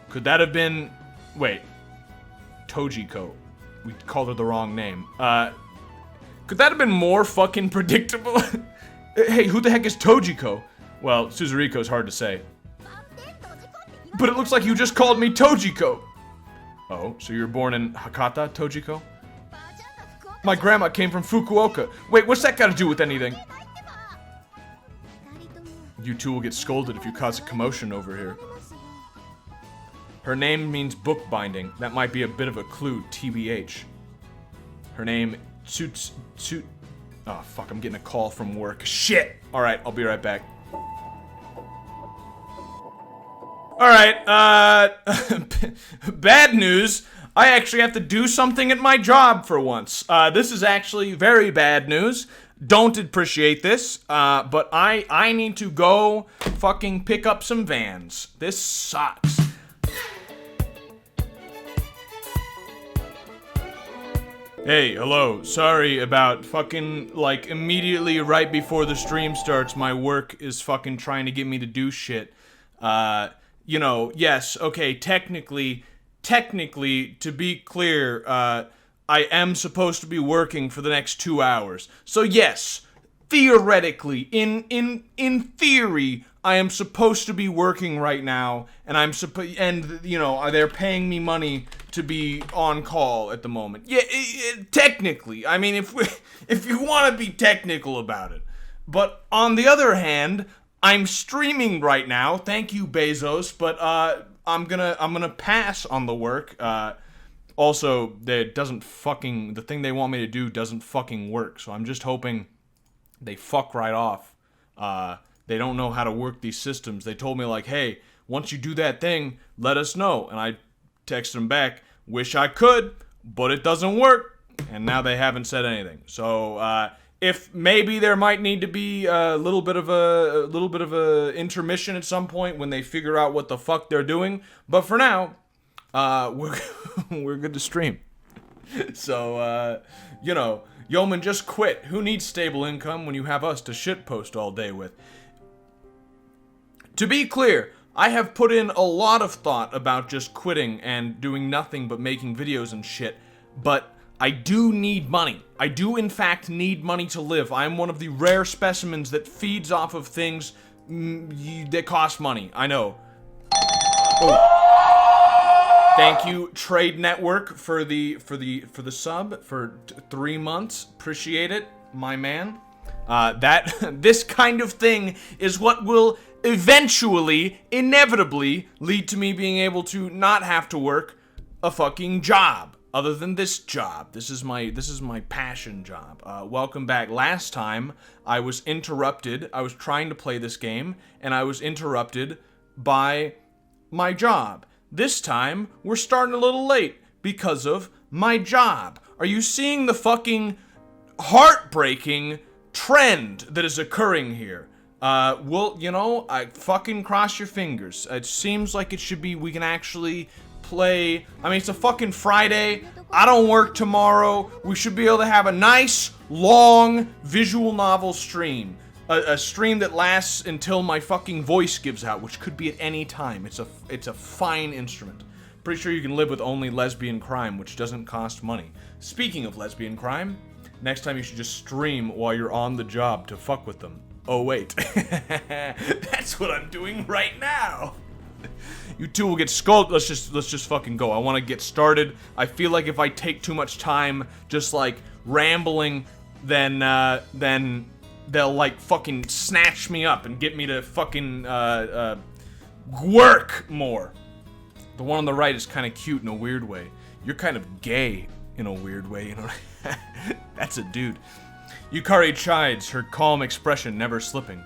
Speaker 1: Could that have been... Wait. Tojiko. We called her the wrong name. Could that have been more fucking predictable? Hey, who the heck is Tojiko? Well, Suzuriko's hard to say. But it looks like you just called me Tojiko. Oh, so you were born in Hakata, Tojiko? My grandma came from Fukuoka. Wait, what's that got to do with anything? You two will get scolded if you cause a commotion over here. Her name means bookbinding. That might be a bit of a clue, TBH. Her name, Oh, fuck, I'm getting a call from work. Shit! Alright, I'll be right back. Alright, bad news. I actually have to do something at my job for once. This is actually very bad news. Don't appreciate this, but I need to go fucking pick up some vans. This sucks. Hey, hello. Sorry about fucking, like, immediately right before the stream starts, my work is fucking trying to get me to do shit. You know, yes, okay, technically, to be clear, I am supposed to be working for the next 2 hours. So yes, theoretically, in theory, I am supposed to be working right now, and you know, they're paying me money to be on call at the moment. Yeah, technically, I mean, if you want to be technical about it. But on the other hand, I'm streaming right now. Thank you, Bezos, but I'm gonna pass on the work. Also, the thing they want me to do doesn't fucking work, so I'm just hoping they fuck right off. They don't know how to work these systems. They told me, like, hey, once you do that thing, let us know. And I texted them back, wish I could, but it doesn't work. And now they haven't said anything. So, if maybe there might need to be a little bit of a intermission at some point when they figure out what the fuck they're doing. But for now, we're good to stream. So, you know, Yeoman, just quit. Who needs stable income when you have us to shitpost all day with? To be clear, I have put in a lot of thought about just quitting and doing nothing but making videos and shit, but I do need money. I do, in fact, need money to live. I'm one of the rare specimens that feeds off of things that cost money. I know. Oh. Thank you, Trade Network, for the sub for 3 months. Appreciate it, my man. This kind of thing is what will eventually, inevitably, lead to me being able to not have to work a fucking job. Other than this job. This is my passion job. Welcome back. Last time, I was interrupted. I was trying to play this game, and I was interrupted by my job. This time, we're starting a little late because of my job. Are you seeing the fucking heartbreaking trend that is occurring here? Well, you know, I fucking cross your fingers. It seems like it should be, we can actually play. I mean, it's a fucking Friday. I don't work tomorrow. We should be able to have a nice, long, visual novel stream. A stream that lasts until my fucking voice gives out, which could be at any time. It's a fine instrument. Pretty sure you can live with only lesbian crime, which doesn't cost money. Speaking of lesbian crime, next time you should just stream while you're on the job to fuck with them. Oh wait, that's what I'm doing right now. You two will get scolded. Let's just fucking go. I want to get started. I feel like if I take too much time just like rambling, then they'll like fucking snatch me up and get me to fucking work more. The one on the right is kind of cute in a weird way. You're kind of gay in a weird way, you know. That's a dude. Yukari chides, her calm expression never slipping.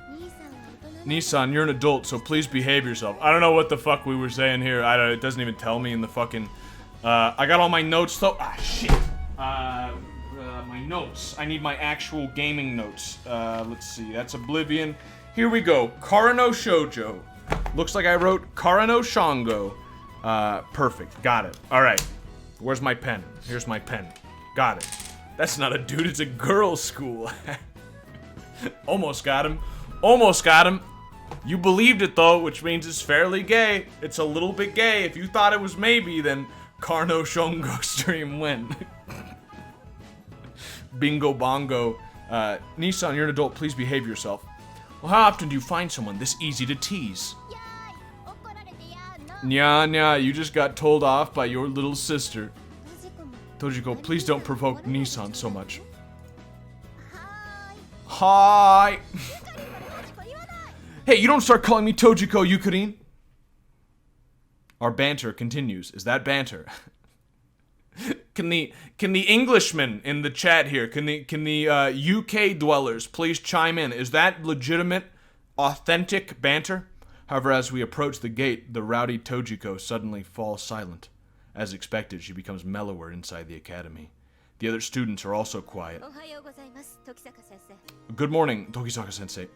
Speaker 1: Nissan, you're an adult, so please behave yourself. I don't know what the fuck we were saying here. It doesn't even tell me in the fucking... I got all my notes, though. Ah, shit. My notes. I need my actual gaming notes. Let's see. That's Oblivion. Here we go. No Shoujo. Looks like I wrote No Shoujo. Perfect. Got it. Alright. Where's my pen? Here's my pen. Got it. That's not a dude, it's a girls' school. Almost got him. Almost got him. You believed it though, which means it's fairly gay. It's a little bit gay. If you thought it was maybe, then No Shoujo stream win. Bingo bongo. Nissan, you're an adult, please behave yourself. Well, how often do you find someone this easy to tease? Nya, you just got told off by your little sister. Tojiko, please don't provoke Nissan so much. Hi. Hey, you don't start calling me Tojiko, Yukarin. Our banter continues. Is that banter? Can the Englishmen in the chat here, can the UK dwellers please chime in? Is that legitimate, authentic banter? However, as we approach the gate, the rowdy Tojiko suddenly falls silent. As expected, she becomes mellower inside the academy. The other students are also quiet. Good morning, Tokisaka-sensei.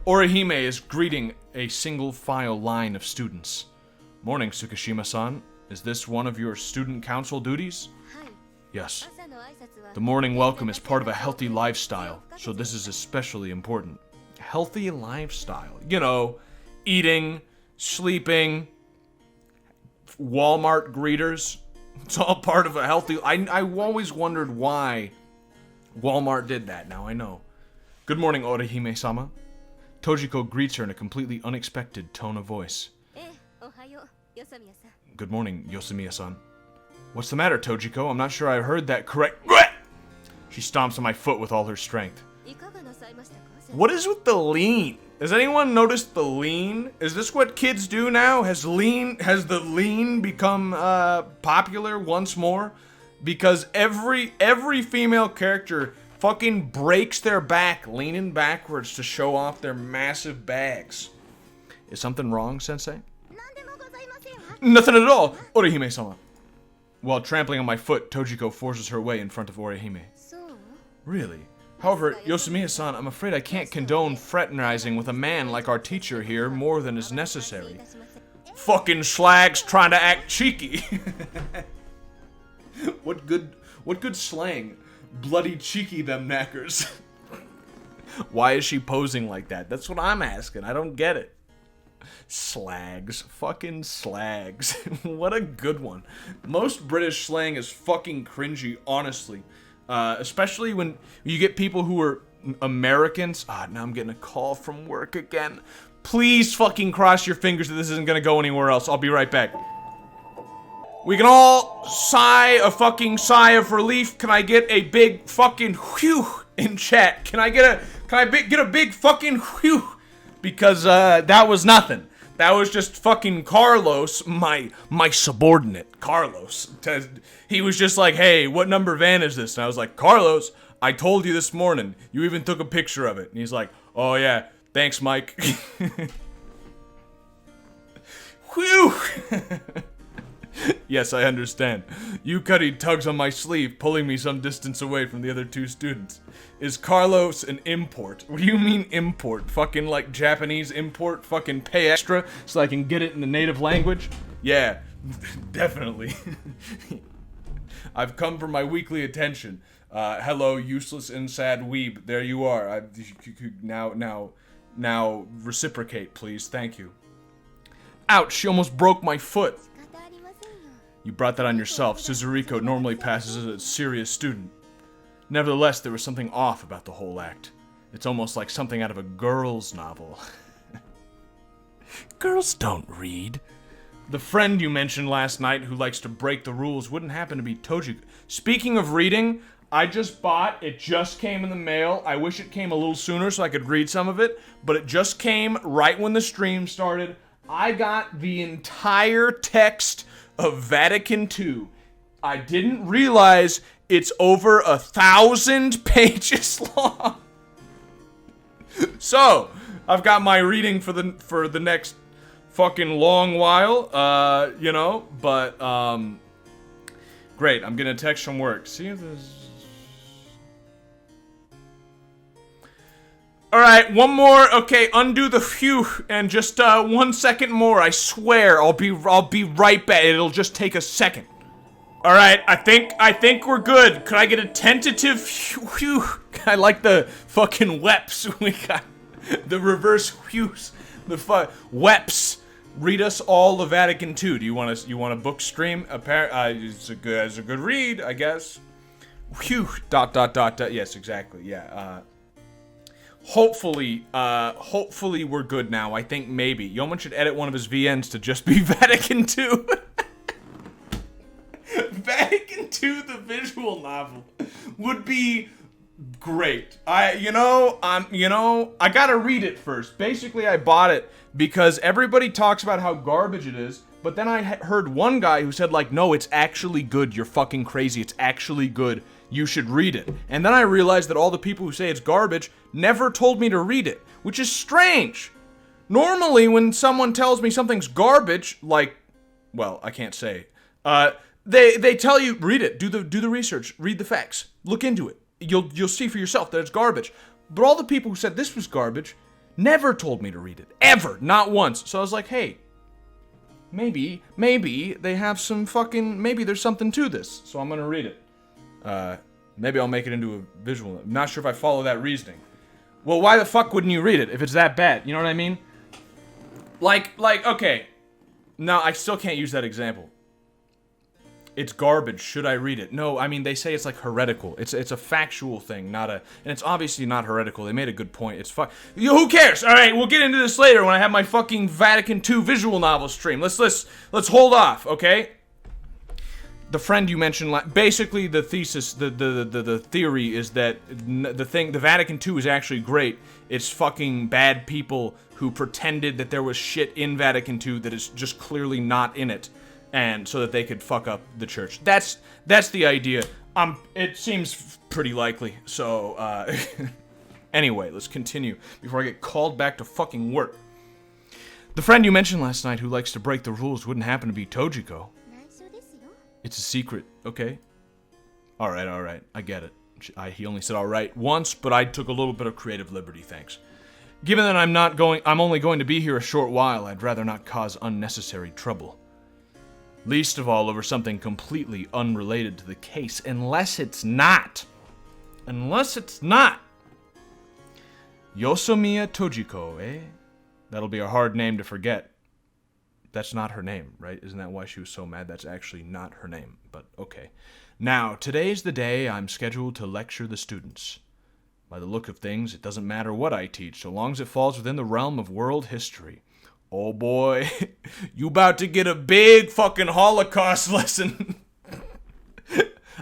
Speaker 1: Orihime is greeting a single-file line of students. Morning, Tsukishima-san. Is this one of your student council duties? Yes. The morning welcome is part of a healthy lifestyle, so this is especially important. Healthy lifestyle. You know, eating, sleeping, Walmart greeters. It's all part of a healthy... I always wondered why Walmart did that. Now I know. Good morning, Orihime-sama. Tojiko greets her in a completely unexpected tone of voice. Good morning, Yosumiya-san. What's the matter, Tojiko? I'm not sure I heard that correct. She stomps on my foot with all her strength. What is with the lean? Has anyone noticed the lean? Is this what kids do now? Has the lean become popular once more? Because every female character fucking breaks their back leaning backwards to show off their massive bags. Is something wrong, Sensei? Nothing at all, Orihime-sama. While trampling on my foot, Tojiko forces her way in front of Orihime. Really? However, Yosumiya-san, I'm afraid I can't condone fraternizing with a man like our teacher here more than is necessary. Fucking slags trying to act cheeky. What good slang. Bloody cheeky them knackers. Why is she posing like that? That's what I'm asking. I don't get it. Slags. Fucking slags. What a good one. Most British slang is fucking cringy, honestly. Especially when you get people who are Americans. Now I'm getting a call from work again. Please fucking cross your fingers that this isn't gonna go anywhere else. I'll be right back. We can all sigh a fucking sigh of relief. Can I get a big fucking whew in chat? Can I get a big fucking whew? Because that was nothing. That was just fucking Carlos, my subordinate, Carlos. He was just like, hey, what number van is this? And I was like, Carlos, I told you this morning. You even took a picture of it. And he's like, oh yeah, thanks, Mike. Whew. Yes, I understand. Yukari tugs on my sleeve, pulling me some distance away from the other two students. Is Carlos an import? What do you mean import? Fucking like Japanese import? Fucking pay extra so I can get it in the native language? Yeah, definitely. I've come for my weekly attention. Hello, useless and sad weeb. There you are. Now reciprocate, please. Thank you. Ouch, she almost broke my foot. You brought that on yourself. Suzuriko normally passes as a serious student. Nevertheless, there was something off about the whole act. It's almost like something out of a girl's novel. Girls don't read. The friend you mentioned last night who likes to break the rules wouldn't happen to be Tojiko. Speaking of reading, I just bought, it just came in the mail. I wish it came a little sooner so I could read some of it, but it just came right when the stream started. I got the entire text of Vatican II. I didn't realize it's over 1,000 pages long. So, I've got my reading for the next fucking long while, you know, but, great, I'm gonna text from work. See if this... Alright, one more, okay, undo the phew, and just, 1 second more, I swear, I'll be right back, it'll just take a second. Alright, I think we're good. Could I get a tentative phew? I like the fucking weps we got. The reverse whews. The weps. Read us all the Vatican II. Do you want a book stream? It's a good read, I guess. Whew. ... Yes, exactly. Yeah. Hopefully we're good now. I think maybe. Yeoman should edit one of his VNs to just be Vatican II. Vatican II, the visual novel, would be great. I gotta read it first. Basically, I bought it because everybody talks about how garbage it is, but then I heard one guy who said, like, no, it's actually good. You're fucking crazy. It's actually good. You should read it. And then I realized that all the people who say it's garbage never told me to read it, which is strange. Normally, when someone tells me something's garbage, like, well, I can't say. They tell you, read it, do the research, read the facts, look into it. You'll see for yourself that it's garbage. But all the people who said this was garbage never told me to read it. Ever. Not once. So I was like, hey, maybe they have some fucking, maybe there's something to this. So I'm gonna read it. Maybe I'll make it into a visual. I'm not sure if I follow that reasoning. Well, why the fuck wouldn't you read it if it's that bad? You know what I mean? Like, okay. No, I still can't use that example. It's garbage. Should I read it? No, I mean, they say it's like heretical. It's a factual thing, not a... And it's obviously not heretical. They made a good point. It's who cares? Alright, we'll get into this later when I have my fucking Vatican II visual novel stream. Let's hold off, okay? The friend you mentioned, basically the thesis, the theory is that the Vatican II is actually great. It's fucking bad people who pretended that there was shit in Vatican II that is just clearly not in it. And so that they could fuck up the church. That's the idea. It seems pretty likely. So, anyway, let's continue before I get called back to fucking work. The friend you mentioned last night who likes to break the rules wouldn't happen to be Tojiko. It's a secret, okay? Alright, I get it. He only said alright once, but I took a little bit of creative liberty, thanks. Given that I'm only going to be here a short while, I'd rather not cause unnecessary trouble. Least of all over something completely unrelated to the case, unless it's not. Yosomiya Tojiko, eh? That'll be a hard name to forget. That's not her name, right? Isn't that why she was so mad? That's actually not her name, but okay. Now, today's the day I'm scheduled to lecture the students. By the look of things, it doesn't matter what I teach, so long as it falls within the realm of world history. Oh boy, you about to get a big fucking Holocaust lesson.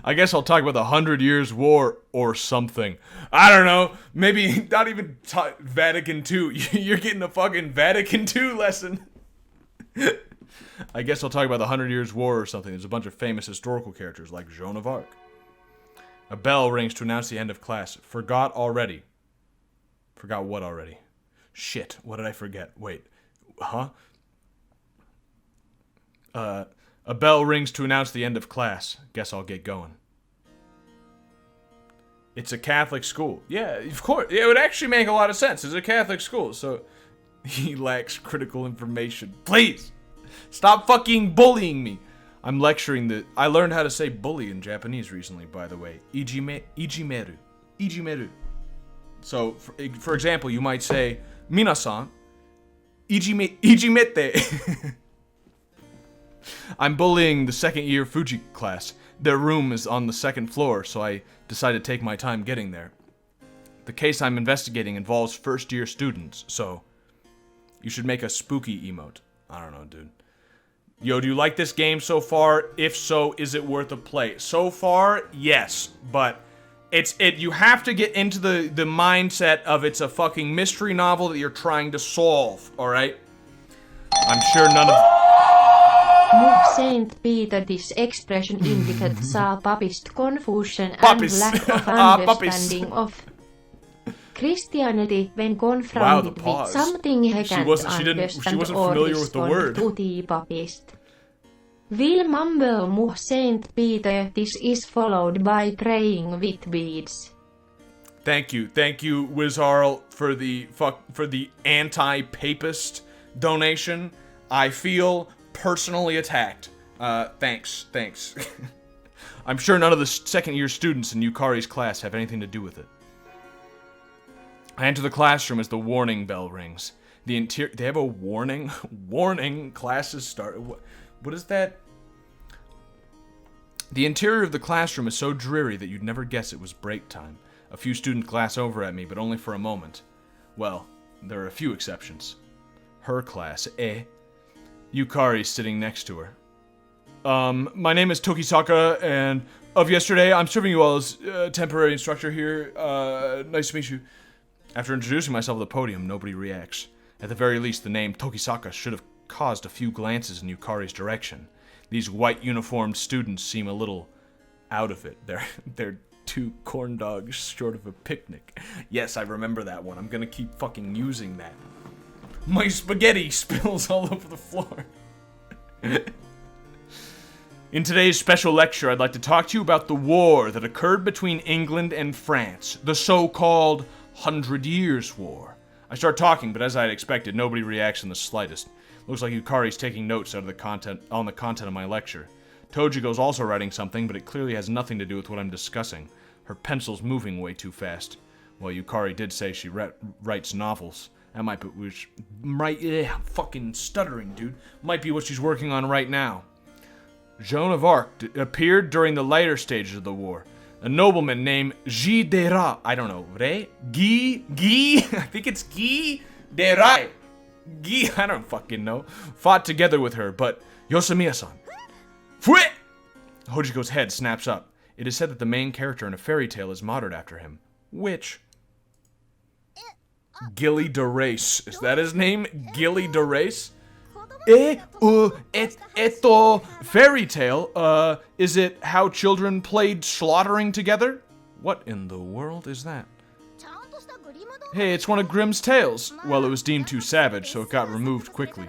Speaker 1: I guess I'll talk about the 100 Years' War or something. I don't know, maybe not even Vatican II. You're getting a fucking Vatican II lesson. I guess I'll talk about the 100 Years' War or something. There's a bunch of famous historical characters like Joan of Arc. A bell rings to announce the end of class. Forgot already. Forgot what already? Shit, what did I forget? Wait. Huh? A bell rings to announce the end of class. Guess I'll get going. It's a Catholic school. Yeah, of course. It would actually make a lot of sense. It's a Catholic school, so... He lacks critical information. Please! Stop fucking bullying me! I'm lecturing I learned how to say bully in Japanese recently, by the way. Ijimeru. So, for example, you might say, Minasan, Ijimete. I'm bullying the second year Fuji class. Their room is on the second floor, so I decided to take my time getting there. The case I'm investigating involves first year students, so you should make a spooky emote. I don't know, dude. Yo, do you like this game so far? If so, is it worth a play? So far, yes, but you have to get into the mindset of it's a fucking mystery novel that you're trying to solve, alright? I'm sure none of...
Speaker 2: Move Saint Peter, this expression indicates a papist confusion and lack of understanding of Christianity when confronted with something he can't understand or respond to the papist. Will mumble Move Saint Peter, this is followed by praying with beads.
Speaker 1: Thank you, Wizarl, for the anti-papist donation. I feel personally attacked. Thanks. I'm sure none of the second year students in Yukari's class have anything to do with it. I enter the classroom as the warning bell rings. They have a warning? Warning, classes start. What is that? The interior of the classroom is so dreary that you'd never guess it was break time. A few students glass over at me, but only for a moment. Well, there are a few exceptions. Her class, Yukari's sitting next to her. My name is Tokisaka, and of yesterday, I'm serving you all as temporary instructor here. Nice to meet you. After introducing myself at the podium, nobody reacts. At the very least, the name Tokisaka should have caused a few glances in Yukari's direction. These white uniformed students seem a little out of it. They're two corn dogs short of a picnic. Yes, I remember that one. I'm gonna keep fucking using that. My spaghetti spills all over the floor. In today's special lecture, I'd like to talk to you about the war that occurred between England and France, the so-called 100 Years' War. I start talking, but as I had expected, nobody reacts in the slightest. Looks like Yukari's taking notes on the content of my lecture. Tojigo's also writing something, but it clearly has nothing to do with what I'm discussing. Her pencil's moving way too fast. Well, Yukari did say she writes novels. That might be fucking stuttering, dude. Might be what she's working on right now. Joan of Arc appeared during the later stages of the war. A nobleman named Guy de Ra, I don't know, Guy, I think it's Guy de Ra. Guy, I don't fucking know, fought together with her, but Yosemiya-san. Fwit! Hojigo's head snaps up. It is said that the main character in a fairy tale is modeled after him. Which? Gilly de Race. Is that his name? Gilly de Race? Fairy tale, is it how children played slaughtering together? What in the world is that? Hey, it's one of Grimm's tales. Well, it was deemed too savage, so it got removed quickly.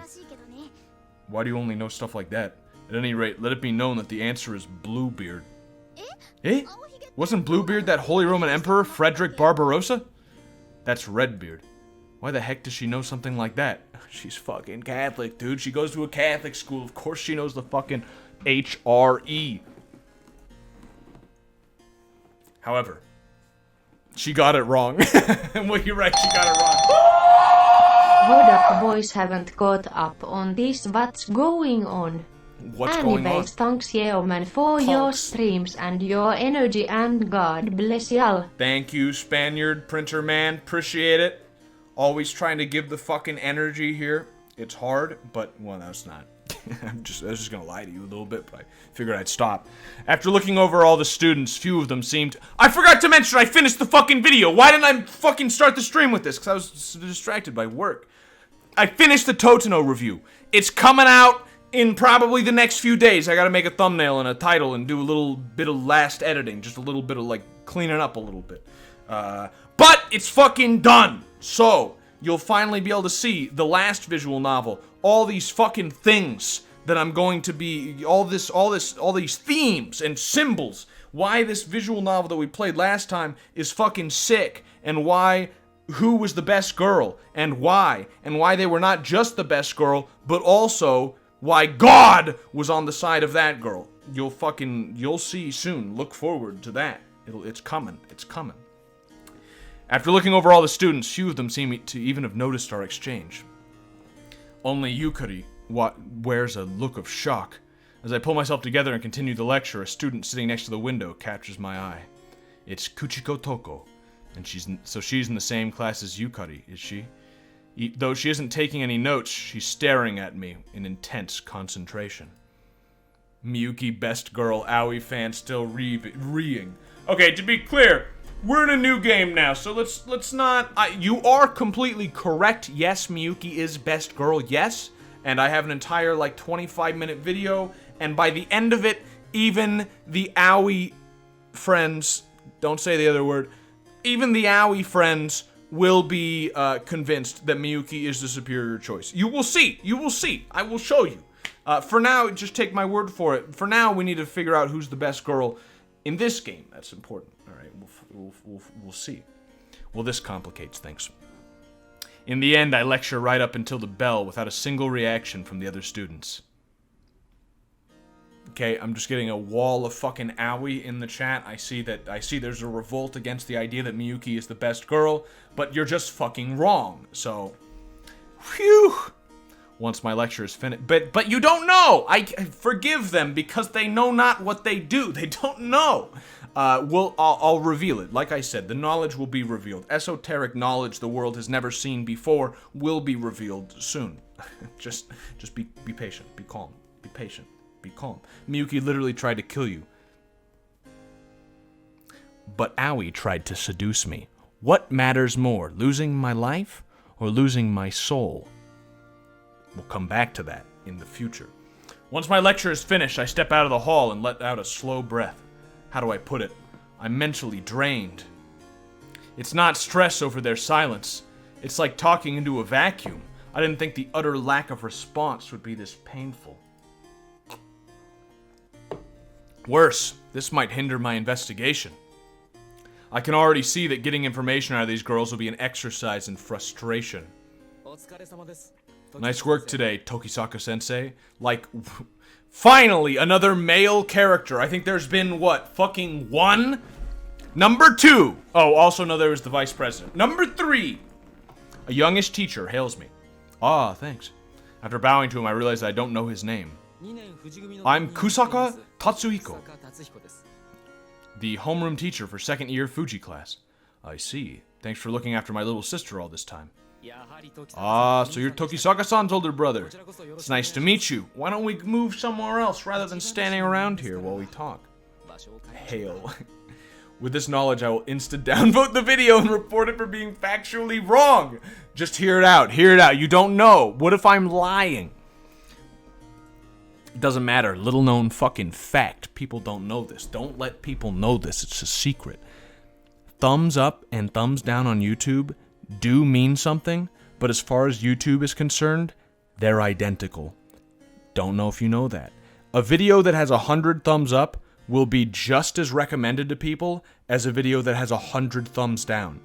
Speaker 1: Why do you only know stuff like that? At any rate, let it be known that the answer is Bluebeard. Eh? Wasn't Bluebeard that Holy Roman Emperor, Frederick Barbarossa? That's Redbeard. Why the heck does she know something like that? She's fucking Catholic, dude. She goes to a Catholic school. Of course she knows the fucking HRE. However, she got it wrong. Well, you're right, she got it wrong.
Speaker 2: Hold up, boys haven't caught up on this. What's going on?
Speaker 1: What's going on?
Speaker 2: Anyways, thanks Yeoman for your streams and your energy, and God bless y'all.
Speaker 1: Thank you, Spaniard Printer Man. Appreciate it. Always trying to give the fucking energy here. It's hard, but, well, no, it's not. I was just gonna lie to you a little bit, but I figured I'd stop. After looking over all the students, few of them seemed... I forgot to mention I finished the fucking video! Why didn't I fucking start the stream with this? Because I was distracted by work. I finished the Totino review. It's coming out in probably the next few days. I gotta make a thumbnail and a title and do a little bit of last editing. Just a little bit of, like, cleaning up a little bit. But it's fucking done! So, you'll finally be able to see the last visual novel. All these fucking things that I'm going to be, all these themes and symbols. Why this visual novel that we played last time is fucking sick, and why, who was the best girl, and why they were not just the best girl, but also why God was on the side of that girl. You'll see soon. Look forward to that. It's coming. It's coming. After looking over all the students, few of them seem to even have noticed our exchange. Only Yukari wears a look of shock. As I pull myself together and continue the lecture, a student sitting next to the window catches my eye. It's Kuchiko Toko, and she's in the same class as Yukari, is she? Though she isn't taking any notes, she's staring at me in intense concentration. Miyuki best girl Aoi fan still reeing. Okay, to be clear, we're in a new game now, so let's not... you are completely correct. Yes, Miyuki is best girl, yes. And I have an entire, like, 25-minute video. And by the end of it, even the Aoi friends... Don't say the other word. Even the Aoi friends will be convinced that Miyuki is the superior choice. You will see. You will see. I will show you. For now, just take my word for it. For now, we need to figure out who's the best girl in this game. That's important. All right, we'll see. Well, this complicates things. In the end, I lecture right up until the bell without a single reaction from the other students. Okay, I'm just getting a wall of fucking Aoi in the chat. I see there's a revolt against the idea that Miyuki is the best girl, but you're just fucking wrong. So, whew. Once my lecture is finished, but you don't know. I forgive them because they know not what they do. They don't know. I'll reveal it. Like I said, the knowledge will be revealed. Esoteric knowledge the world has never seen before will be revealed soon. just be patient. Be calm. Be patient. Be calm. Miyuki literally tried to kill you. But Aoi tried to seduce me. What matters more, losing my life or losing my soul? We'll come back to that in the future. Once my lecture is finished, I step out of the hall and let out a slow breath. How do I put it? I'm mentally drained. It's not stress over their silence. It's like talking into a vacuum. I didn't think the utter lack of response would be this painful. Worse, this might hinder my investigation. I can already see that getting information out of these girls will be an exercise in frustration. Nice work today, Tokisaka-sensei. Like, finally, another male character. I think there's been, what, fucking one? Number 2. Oh, also no, there was the vice president. Number 3. A youngish teacher hails me. Ah, thanks. After bowing to him, I realize I don't know his name. I'm Kusaka Tatsuhiko, the homeroom teacher for 2nd year Fuji class. I see. Thanks for looking after my little sister all this time. Ah, so you're Tokisaka-san's older brother. It's nice to meet you. Why don't we move somewhere else rather than standing around here while we talk? Hail. With this knowledge, I will insta-downvote the video and report it for being factually wrong. Just hear it out. Hear it out. You don't know. What if I'm lying? It doesn't matter. Little known fucking fact. People don't know this. Don't let people know this. It's a secret. Thumbs up and thumbs down on YouTube do mean something, but as far as YouTube is concerned, they're identical. Don't know if you know that. A video that has 100 thumbs up will be just as recommended to people as a video that has 100 thumbs down.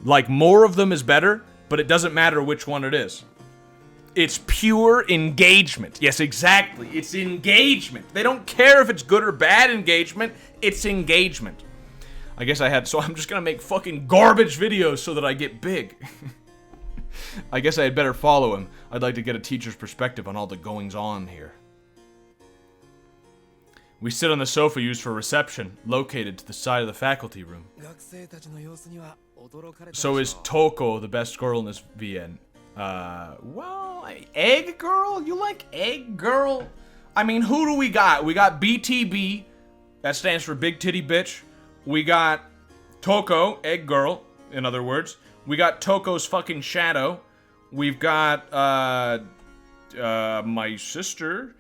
Speaker 1: Like, more of them is better, but it doesn't matter which one it is. It's pure engagement. Yes, exactly. It's engagement. They don't care if it's good or bad engagement. It's engagement. I guess so I'm just gonna make fucking garbage videos so that I get big. I guess I had better follow him. I'd like to get a teacher's perspective on all the goings-on here. We sit on the sofa used for reception, located to the side of the faculty room. So is Toko the best girl in this VN? Well, egg girl? You like egg girl? I mean, who do we got? We got BTB, that stands for big titty bitch. We got Toko, egg girl, in other words. We got Toko's fucking shadow. We've got, my sister.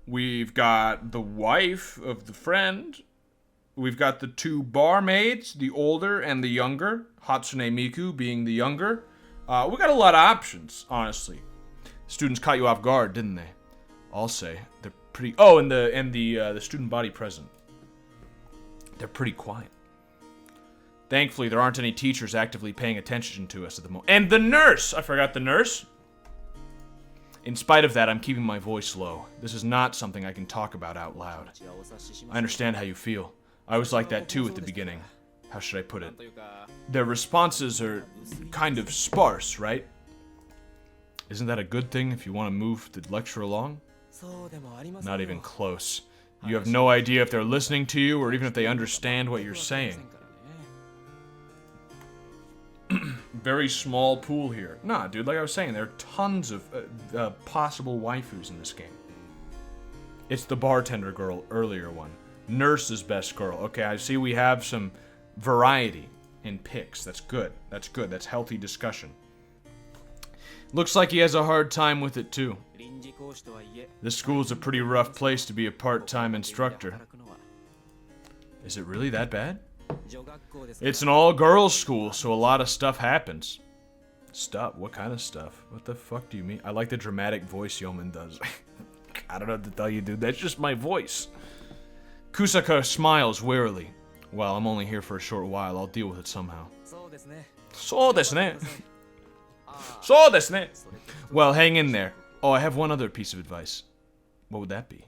Speaker 1: We've got the wife of the friend. We've got the 2 barmaids, the older and the younger. Hatsune Miku being the younger. We got a lot of options, honestly. Students caught you off guard, didn't they? I'll say they're pretty. Oh, and the student body present. They're pretty quiet. Thankfully, there aren't any teachers actively paying attention to us at the moment. And the nurse! I forgot the nurse. In spite of that, I'm keeping my voice low. This is not something I can talk about out loud. I understand how you feel. I was like that too at the beginning. How should I put it? Their responses are kind of sparse, right? Isn't that a good thing if you want to move the lecture along? Not even close. You have no idea if they're listening to you or even if they understand what you're saying. Very small pool here. Nah, dude, like I was saying, there are tons of possible waifus in this game. It's the bartender girl, earlier one. Nurse's best girl. Okay, I see we have some variety in picks. That's good. That's good. That's healthy discussion. Looks like he has a hard time with it, too. This school's a pretty rough place to be a part-time instructor. Is it really that bad? It's an all-girls school, so a lot of stuff happens. Stuff? What kind of stuff? What the fuck do you mean? I like the dramatic voice Yeoman does. I don't know what to tell you, dude. That's just my voice. Kusaka smiles wearily. Well, I'm only here for a short while. I'll deal with it somehow. So desu ne. So desu ne. Well, hang in there. Oh, I have one other piece of advice. What would that be?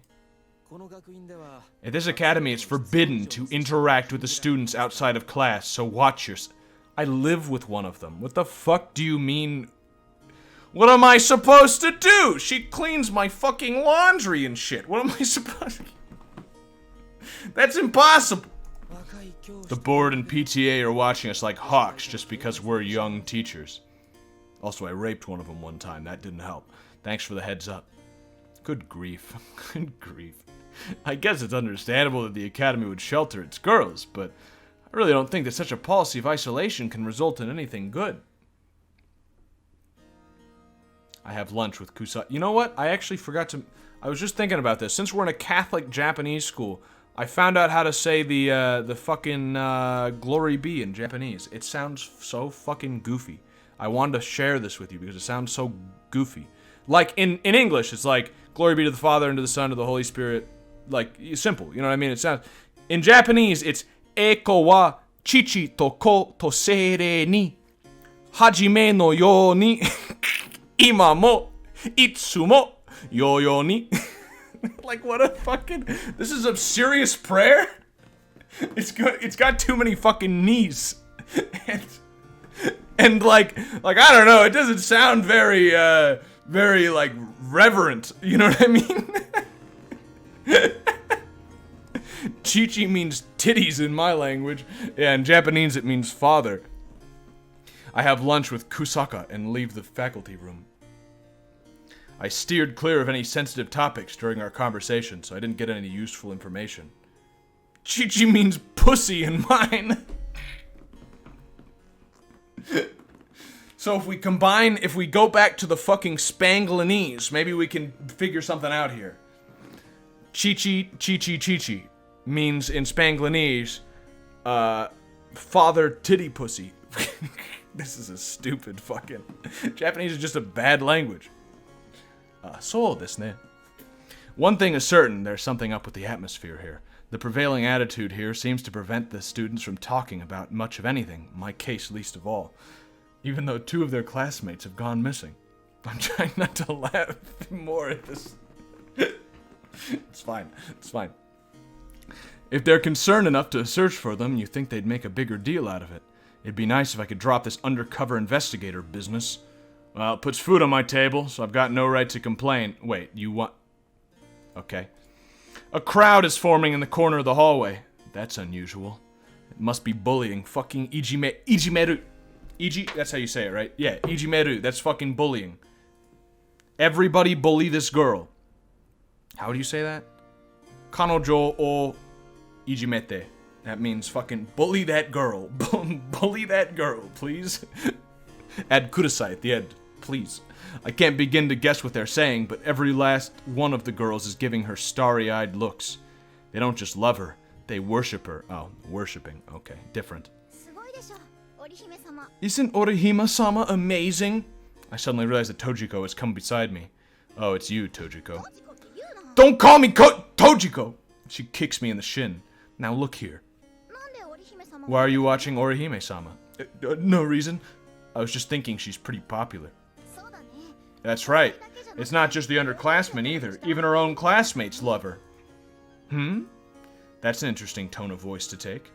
Speaker 1: At this academy, it's forbidden to interact with the students outside of class, so watch yourself. I live with one of them. What the fuck do you mean? What am I supposed to do? She cleans my fucking laundry and shit. What am I supposed to do? That's impossible. The board and PTA are watching us like hawks just because we're young teachers. Also, I raped one of them one time. That didn't help. Thanks for the heads up. Good grief. Good grief. I guess it's understandable that the academy would shelter its girls, but I really don't think that such a policy of isolation can result in anything good. I have lunch with Kusa. You know what? I actually forgot to... I was just thinking about this. Since we're in a Catholic Japanese school, I found out how to say the fucking glory be in Japanese. It sounds so fucking goofy. I wanted to share this with you because it sounds so goofy. Like, in English, it's like, glory be to the Father, and to the Son, and to the Holy Spirit. like, simple. You know what I mean? It sounds... In Japanese, it's Eko wa chichi to ko to seire ni hajime no yo ni ima mo itsumo yo yo ni. Like, what a fucking... This is a serious prayer? It's got too many fucking knees. And like, I don't know, it doesn't sound very, very, like, reverent. You know what I mean? Chichi means titties in my language. Yeah, in Japanese it means father. I have lunch with Kusaka and leave the faculty room. I steered clear of any sensitive topics during our conversation, so I didn't get any useful information. Chichi means pussy in mine. So if we go back to the fucking Spanglish, maybe we can figure something out here. Chichi means in Spanglish, father titty pussy. This is a stupid fucking... Japanese is just a bad language. So desu ne. One thing is certain, there's something up with the atmosphere here. The prevailing attitude here seems to prevent the students from talking about much of anything, my case least of all. Even though 2 of their classmates have gone missing. I'm trying not to laugh more at this. It's fine. If they're concerned enough to search for them, you think they'd make a bigger deal out of it. It'd be nice if I could drop this undercover investigator business. Well, it puts food on my table, so I've got no right to complain. Wait, you want... Okay. A crowd is forming in the corner of the hallway. That's unusual. It must be bullying. Fucking ijimeru. That's how you say it, right? Yeah, ijimeru. That's fucking bullying. Everybody bully this girl. How do you say that? Kanojo o ijimete. That means fucking bully that girl. Bully that girl, please. Add kudasai at the end, please. I can't begin to guess what they're saying, but every last one of the girls is giving her starry-eyed looks. They don't just love her, they worship her. Oh, worshipping. Okay, different. Isn't Orihime-sama amazing? I suddenly realized that Tojiko has come beside me. Oh, it's you, Tojiko. Don't call me Tojiko! She kicks me in the shin. Now look here. Why are you watching Orihime-sama? No reason. I was just thinking she's pretty popular. That's right. It's not just the underclassmen either. Even her own classmates love her. That's an interesting tone of voice to take.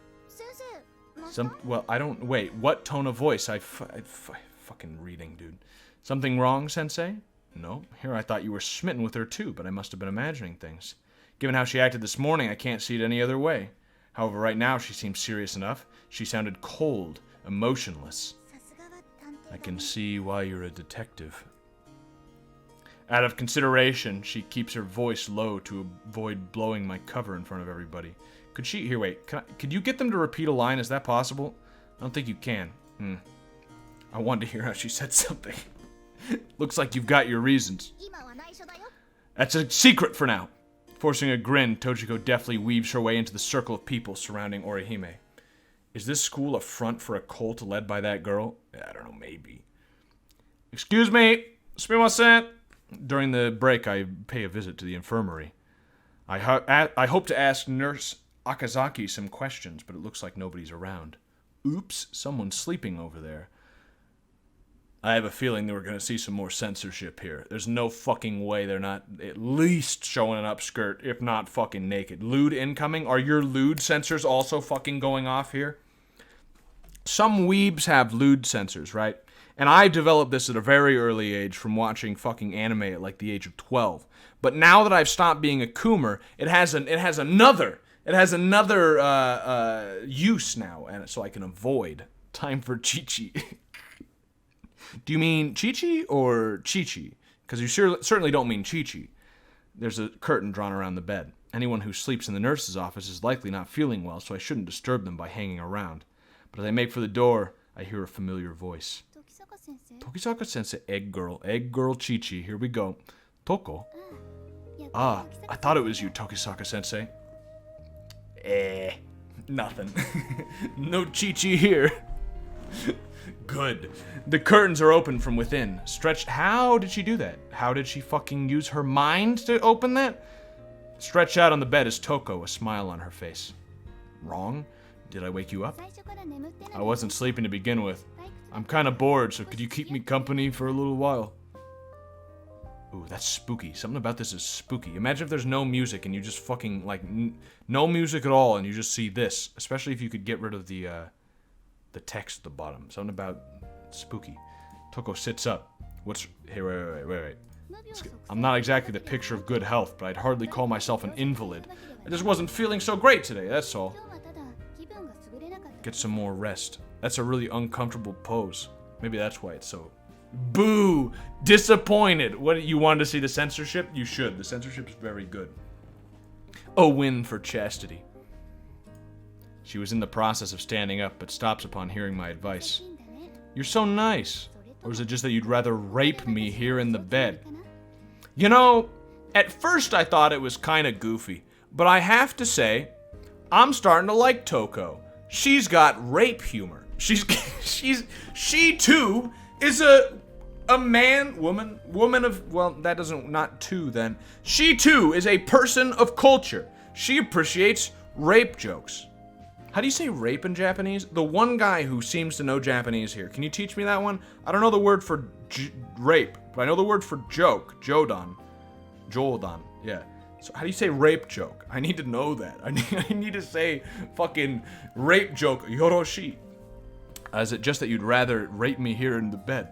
Speaker 1: Well, I don't... Wait, what tone of voice? Fucking reading, dude. Something wrong, Sensei? No. Here I thought you were smitten with her too, but I must have been imagining things. Given how she acted this morning, I can't see it any other way. However, right now she seems serious enough. She sounded cold, emotionless. I can see why you're a detective. Out of consideration, she keeps her voice low to avoid blowing my cover in front of everybody. Could she... Here, wait. Could you get them to repeat a line? Is that possible? I don't think you can. I wanted to hear how she said something. Looks like you've got your reasons. That's a secret for now. Forcing a grin, Tojiko deftly weaves her way into the circle of people surrounding Orihime. Is this school a front for a cult led by that girl? I don't know, maybe. Excuse me, sumimasen. During the break, I pay a visit to the infirmary. I hope to ask Nurse Akazaki some questions, but it looks like nobody's around. Oops, someone's sleeping over there. I have a feeling that we're going to see some more censorship here. There's no fucking way they're not at least showing an upskirt, if not fucking naked. Lewd incoming? Are your lewd censors also fucking going off here? Some weebs have lewd censors, right? And I developed this at a very early age from watching fucking anime at like the age of 12. But now that I've stopped being a coomer, it has another use now, and so I can avoid. Time for Chi-Chi. Do you mean Chi-Chi or Chi-Chi? Because you certainly don't mean Chi-Chi. There's a curtain drawn around the bed. Anyone who sleeps in the nurse's office is likely not feeling well, so I shouldn't disturb them by hanging around. But as I make for the door, I hear a familiar voice. Tokisaka-sensei, egg girl Chi-Chi, here we go. Toko? Ah, I thought it was you, Tokisaka-sensei. Nothing. No Chi-Chi here. Good. The curtains are open from within. Stretched. How did she do that? How did she fucking use her mind to open that? Stretched out on the bed is Toko, a smile on her face. Wrong? Did I wake you up? I wasn't sleeping to begin with. I'm kind of bored, so could you keep me company for a little while? Ooh, that's spooky. Something about this is spooky. Imagine if there's no music and you just fucking, like, no music at all and you just see this. Especially if you could get rid of the text at the bottom. Something about spooky. Toko sits up. Hey, wait. I'm not exactly the picture of good health, but I'd hardly call myself an invalid. I just wasn't feeling so great today, that's all. Get some more rest. That's a really uncomfortable pose. Maybe that's why it's so... Boo! Disappointed! What, you wanted to see the censorship? You should. The censorship's very good. A win for chastity. She was in the process of standing up, but stops upon hearing my advice. You're so nice. Or is it just that you'd rather rape me here in the bed? You know, at first I thought it was kind of goofy, but I have to say, I'm starting to like Toko. She's got rape humor. She too is a woman of, well, that doesn't, not two then. She too is a person of culture. She appreciates rape jokes. How do you say rape in Japanese? The one guy who seems to know Japanese here. Can you teach me that one? I don't know the word for rape, but I know the word for joke. Jodan. Yeah. So how do you say rape joke? I need to know that. I need to say fucking rape joke. Yoroshi. Is it just that you'd rather rape me here in the bed?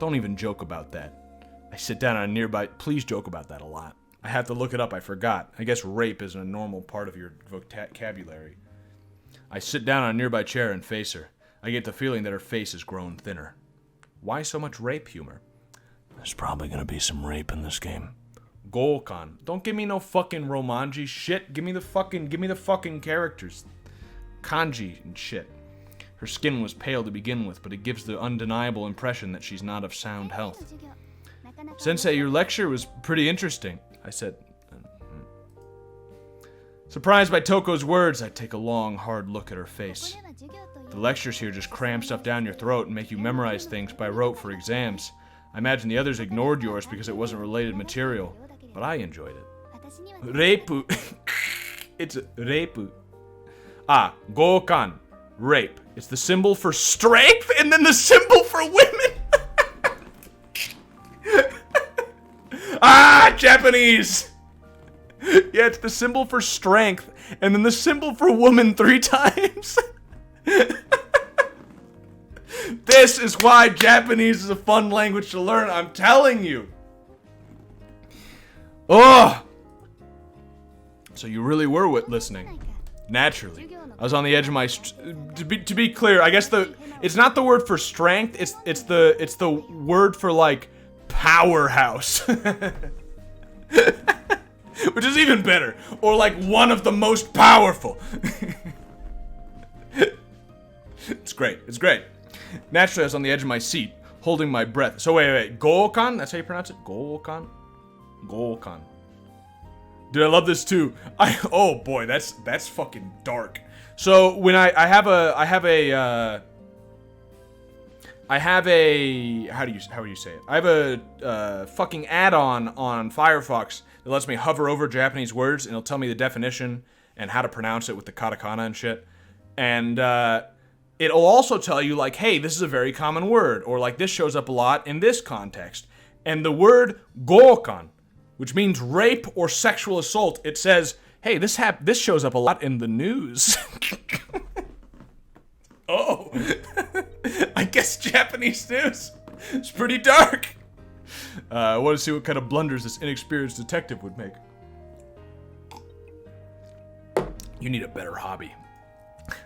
Speaker 1: Don't even joke about that. I sit down on a nearby... Please joke about that a lot. I have to look it up. I forgot. I guess rape isn't a normal part of your vocabulary. I sit down on a nearby chair and face her. I get the feeling that her face has grown thinner. Why so much rape humor? There's probably gonna be some rape in this game. Golkan. Don't give me no fucking romanji shit. Give me the fucking characters. Kanji and shit. Her skin was pale to begin with, but it gives the undeniable impression that she's not of sound health. Sensei, your lecture was pretty interesting, I said. Surprised by Toko's words, I take a long, hard look at her face. The lectures here just cram stuff down your throat and make you memorize things by rote for exams. I imagine the others ignored yours because it wasn't related material, but I enjoyed it. Reipu. It's reipu. Ah, gokan. Rape. It's the symbol for strength and then the symbol for women. Ah, Japanese. Yeah, it's the symbol for strength and then the symbol for woman 3 times. This is why Japanese is a fun language to learn, I'm telling you. Oh. So you really were listening. Naturally. I was on the edge of my... To be clear, I guess it's not the word for strength, it's the word for, like, powerhouse. Which is even better. Or, like, one of the most powerful. It's great. It's great. Naturally, I was on the edge of my seat, holding my breath. So wait. Golkan? That's how you pronounce it? Golkan? Golkan. Dude, I love this too. Oh boy, that's fucking dark. So when I have a how do you say it? I have a fucking add-on on Firefox that lets me hover over Japanese words and it'll tell me the definition and how to pronounce it with the katakana and shit. And it'll also tell you like, hey, this is a very common word, or like this shows up a lot in this context. And the word gokan, which means rape or sexual assault, it says, hey, this shows up a lot in the news. Oh, I guess Japanese news is pretty dark. I want to see what kind of blunders this inexperienced detective would make. You need a better hobby.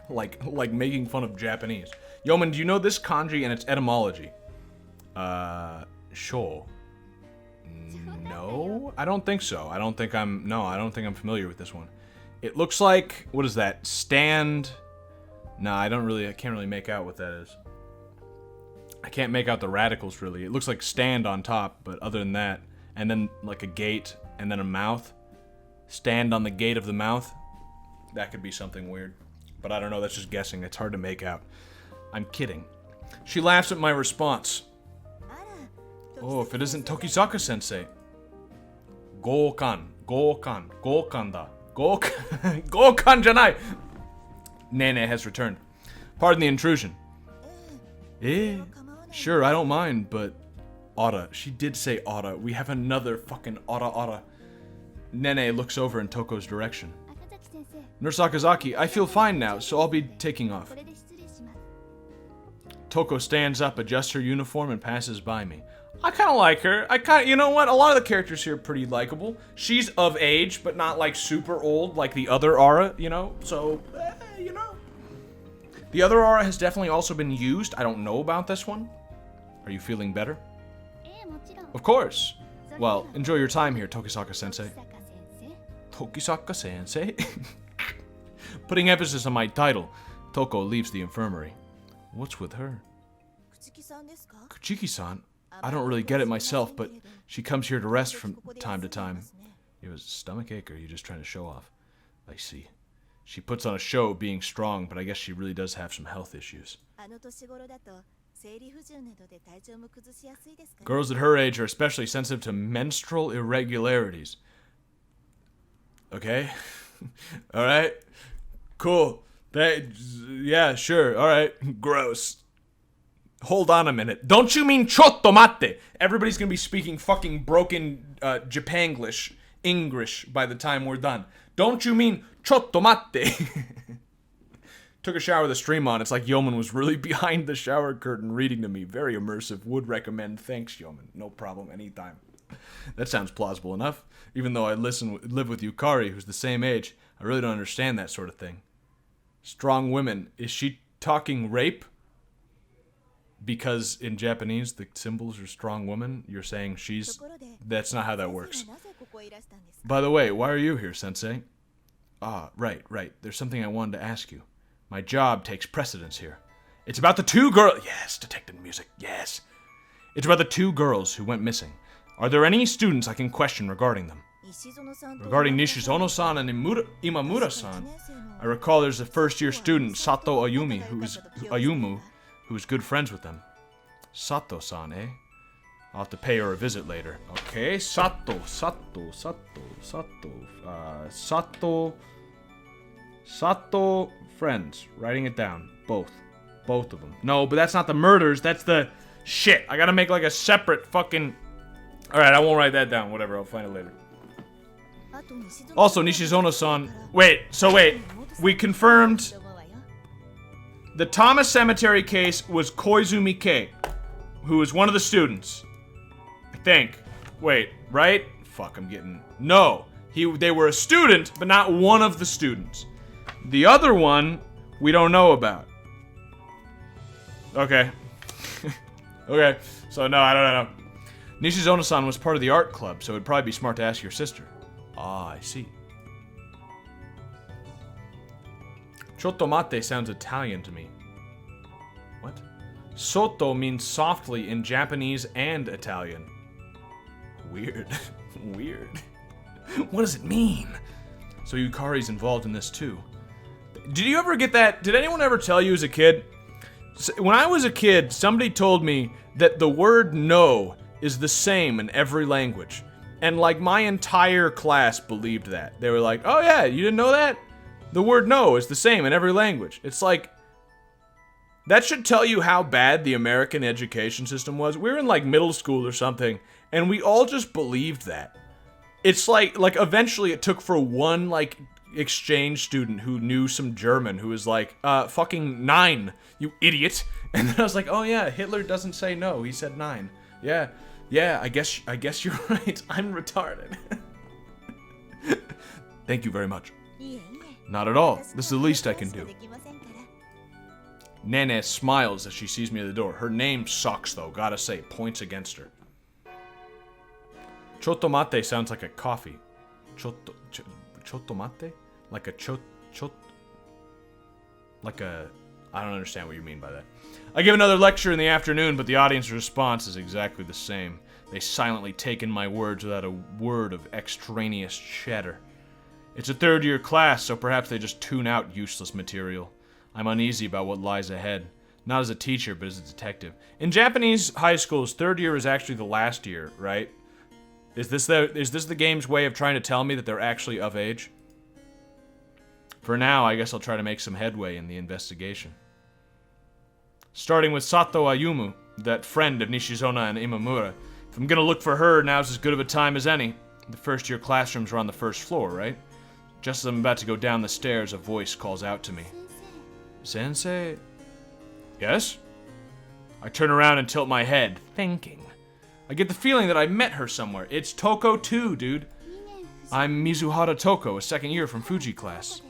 Speaker 1: Like making fun of Japanese. Yeoman, do you know this kanji and its etymology? Sure. No, I don't think so. I don't think I'm familiar with this one. It looks like, what is that? Stand. Nah, I can't really make out what that is. I can't make out the radicals really. It looks like stand on top, but other than that, and then like a gate, and then a mouth. Stand on the gate of the mouth. That could be something weird. But I don't know, that's just guessing. It's hard to make out. I'm kidding. She laughs at my response. Oh, if it isn't Tokisaka-sensei. Gokan. Gokan. Gokanda. Gokan janai. Nene has returned. Pardon the intrusion. Sure, I don't mind, but... Ora. She did say Ora. We have another fucking Ora. Nene looks over in Toko's direction. Nurse Akazaki, I feel fine now, so I'll be taking off. Toko stands up, adjusts her uniform, and passes by me. I kind of like her. You know what? A lot of the characters here are pretty likable. She's of age, but not like super old like the other Aura, you know? So, you know. The other Aura has definitely also been used. I don't know about this one. Are you feeling better? Of course. Well, enjoy your time here, Tokisaka-sensei. Tokisaka-sensei? Putting emphasis on my title, Toko leaves the infirmary. What's with her? Kuchiki-san? I don't really get it myself, but she comes here to rest from time to time. You have a stomach ache, or are you just trying to show off? I see. She puts on a show of being strong, but I guess she really does have some health issues. Girls at her age are especially sensitive to menstrual irregularities. Okay? Alright? Cool. Yeah, sure. Alright. Gross. Hold on a minute. Don't you mean chotto matte? Everybody's gonna be speaking fucking broken Japanglish, English by the time we're done. Don't you mean chotto matte? Took a shower with a stream on. It's like Yeoman was really behind the shower curtain reading to me. Very immersive. Would recommend. Thanks, Yeoman. No problem. Anytime. That sounds plausible enough. Even though I live with Yukari, who's the same age, I really don't understand that sort of thing. Strong women. Is she talking rape? Because in Japanese, the symbols are strong woman. You're saying she's... That's not how that works. By the way, why are you here, Sensei? Ah, right. There's something I wanted to ask you. My job takes precedence here. It's about the two girls... Yes, detective music, yes. It's about the two girls who went missing. Are there any students I can question regarding them? Regarding Nishizono-san and Imamura-san, I recall there's a first-year student, Sato Ayumu, who's good friends with them. Sato-san, eh? I'll have to pay her a visit later. Okay, Sato, friends. Writing it down. Both of them. No, but that's not the murders, that's the... Shit, I gotta make like a separate fucking... Alright, I won't write that down, whatever, I'll find it later. Also, Nishizono-san... Wait, we confirmed... The Thomas Cemetery case was Koizumi Kei, who was one of the students. I think. Wait, right? Fuck, I'm getting... No, they were a student, but not one of the students. The other one, we don't know about. Okay. Okay, so no, I don't know. Nishizono-san was part of the art club, so it'd probably be smart to ask your sister. Ah, I see. Chottomate sounds Italian to me. What? Sotto means softly in Japanese and Italian. Weird. Weird. What does it mean? So Yukari's involved in this too. Did you ever get that? Did anyone ever tell you as a kid? When I was a kid, somebody told me that the word no is the same in every language. And like my entire class believed that. They were like, oh yeah, you didn't know that? The word no is the same in every language. It's like, that should tell you how bad the American education system was. We were in like middle school or something, and we all just believed that. It's like eventually it took for one like exchange student who knew some German who was like, fucking 9, you idiot. And then I was like, oh yeah, Hitler doesn't say no, he said 9. Yeah, I guess you're right, I'm retarded. Thank you very much. Not at all, this is the least I can do. Nene smiles as she sees me at the door. Her name sucks though, gotta say, points against her. Chottomate sounds like a coffee. Chottomate? Like a I don't understand what you mean by that. I give another lecture in the afternoon, but the audience response is exactly the same. They silently take in my words without a word of extraneous chatter. It's a third-year class, so perhaps they just tune out useless material. I'm uneasy about what lies ahead. Not as a teacher, but as a detective. In Japanese high schools, third year is actually the last year, right? Is this the game's way of trying to tell me that they're actually of age? For now, I guess I'll try to make some headway in the investigation. Starting with Sato Ayumu, that friend of Nishizona and Imamura. If I'm gonna look for her, now's as good of a time as any. The first year classrooms are on the first floor, right? Just as I'm about to go down the stairs, a voice calls out to me. Sensei? Yes? I turn around and tilt my head, thinking. I get the feeling that I met her somewhere. It's Toko too, dude. I'm Mizuhara Toko, a second year from Fuji class.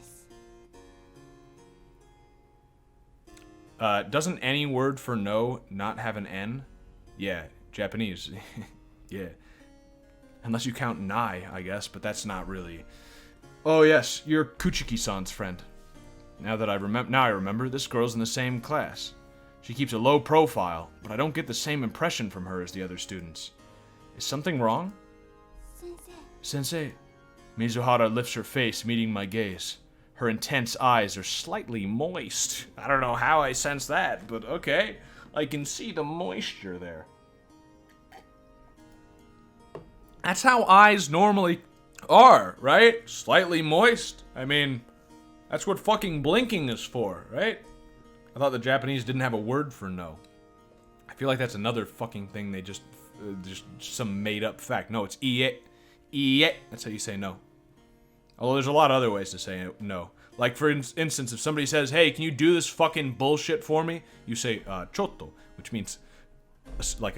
Speaker 1: Doesn't any word for no not have an N? Yeah, Japanese. Yeah. Unless you count nai, I guess, but that's not really... Oh yes, you're Kuchiki-san's friend. Now I remember, this girl's in the same class. She keeps a low profile, but I don't get the same impression from her as the other students. Is something wrong? Sensei. Mizuhara lifts her face, meeting my gaze. Her intense eyes are slightly moist. I don't know how I sense that, but okay. I can see the moisture there. That's how eyes normally are, right? Slightly moist. I mean, that's what fucking blinking is for, right? I thought the Japanese didn't have a word for no. I feel like that's another fucking thing they just some made up fact. No, it's iie. Iie. That's how you say no. Although there's a lot of other ways to say no. Like, for instance, if somebody says, hey, can you do this fucking bullshit for me? You say, chotto, which means, it's like,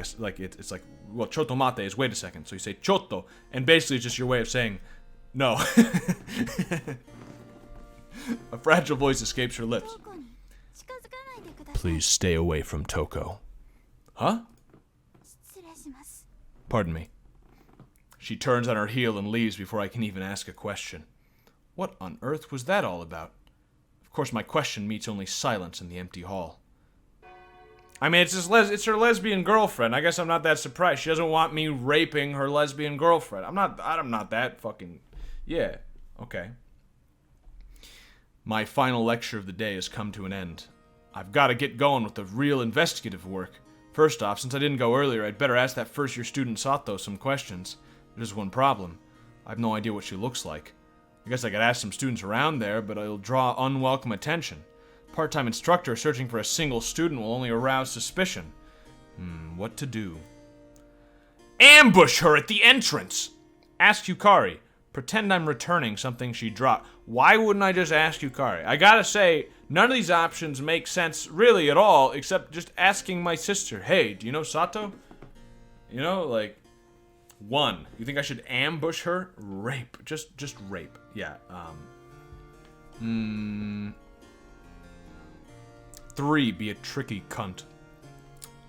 Speaker 1: well, chotto mate is wait a second. So you say chotto, and basically it's just your way of saying no. A fragile voice escapes her lips. Please stay away from Toko. Huh? Pardon me. She turns on her heel and leaves before I can even ask a question. What on earth was that all about? Of course, my question meets only silence in the empty hall. I mean, it's her lesbian girlfriend. I guess I'm not that surprised. She doesn't want me raping her lesbian girlfriend. I'm not that fucking... Yeah, okay. My final lecture of the day has come to an end. I've got to get going with the real investigative work. First off, since I didn't go earlier, I'd better ask that first-year student Sato some questions. There's one problem. I have no idea what she looks like. I guess I could ask some students around there, but it'll draw unwelcome attention. Part-time instructor searching for a single student will only arouse suspicion. What to do? Ambush her at the entrance! Ask Yukari. Pretend I'm returning something she dropped. Why wouldn't I just ask Yukari? I gotta say, none of these options make sense really at all, except just asking my sister, hey, do you know Sato? You know, like... 1. You think I should ambush her? Rape. Just rape. Yeah. 3. Be a tricky cunt.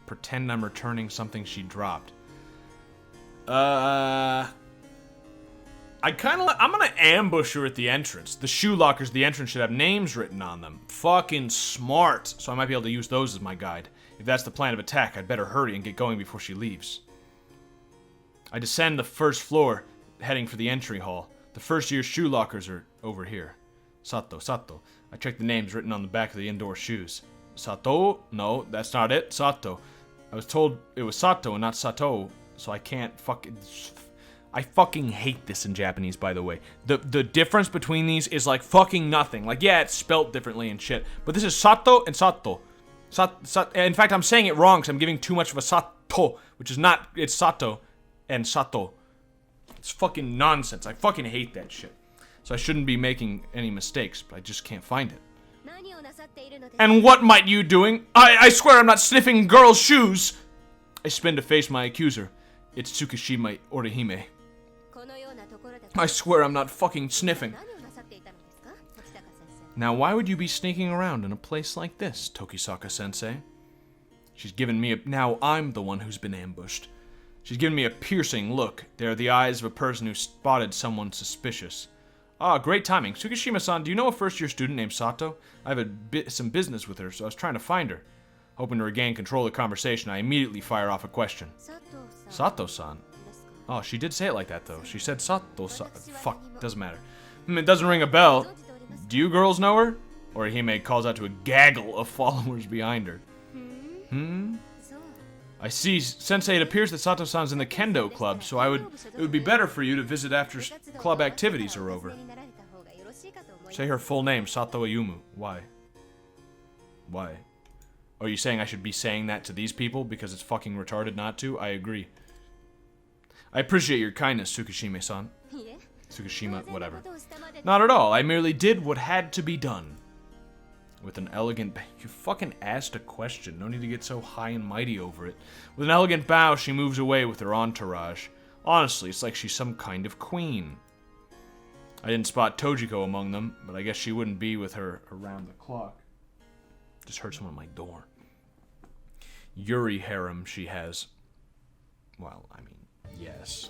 Speaker 1: Pretend I'm returning something she dropped. I'm gonna ambush her at the entrance. The shoe lockers at the entrance should have names written on them. Fucking smart. So I might be able to use those as my guide. If that's the plan of attack, I'd better hurry and get going before she leaves. I descend the first floor, heading for the entry hall. The first year shoe lockers are over here. Sato. I check the names written on the back of the indoor shoes. Sato? No, that's not it. Sato. I was told it was Sato and not Sato, so I can't fucking... I fucking hate this in Japanese, by the way. The difference between these is like fucking nothing. Like, yeah, it's spelt differently and shit. But this is Sato and Sato. In fact, I'm saying it wrong because I'm giving too much of a Sato, which is not... It's Sato and Sato. It's fucking nonsense. I fucking hate that shit. So I shouldn't be making any mistakes, but I just can't find it. And what might you doing? I swear I'm not sniffing girls' shoes! I spin to face my accuser. It's Tsukishima Orihime. I swear I'm not fucking sniffing. Now why would you be sneaking around in a place like this, Tokisaka-sensei? She's given me a... Now I'm the one who's been ambushed. She's given me a piercing look. They are the eyes of a person who spotted someone suspicious. Ah, great timing. Tsukishima-san, do you know a first-year student named Sato? I have some business with her, so I was trying to find her. Hoping to regain control of the conversation, I immediately fire off a question. Sato-san? Oh, she did say it like that, though. She said Sato-san. Fuck, doesn't matter. It doesn't ring a bell. Do you girls know her? Orihime calls out to a gaggle of followers behind her. I see, Sensei, it appears that Sato-san's in the Kendo club, so it would be better for you to visit after club activities are over. Say her full name, Sato Ayumu. Why? Why? Are you saying I should be saying that to these people because it's fucking retarded not to? I agree. I appreciate your kindness, Tsukishima-san. Tsukishima, whatever. Not at all. I merely did what had to be done. With an elegant... You fucking asked a question. No need to get so high and mighty over it. With an elegant bow, she moves away with her entourage. Honestly, it's like she's some kind of queen. I didn't spot Tojiko among them, but I guess she wouldn't be with her around the clock. Just heard someone at my door. Yuri harem she has. Well, I mean, yes.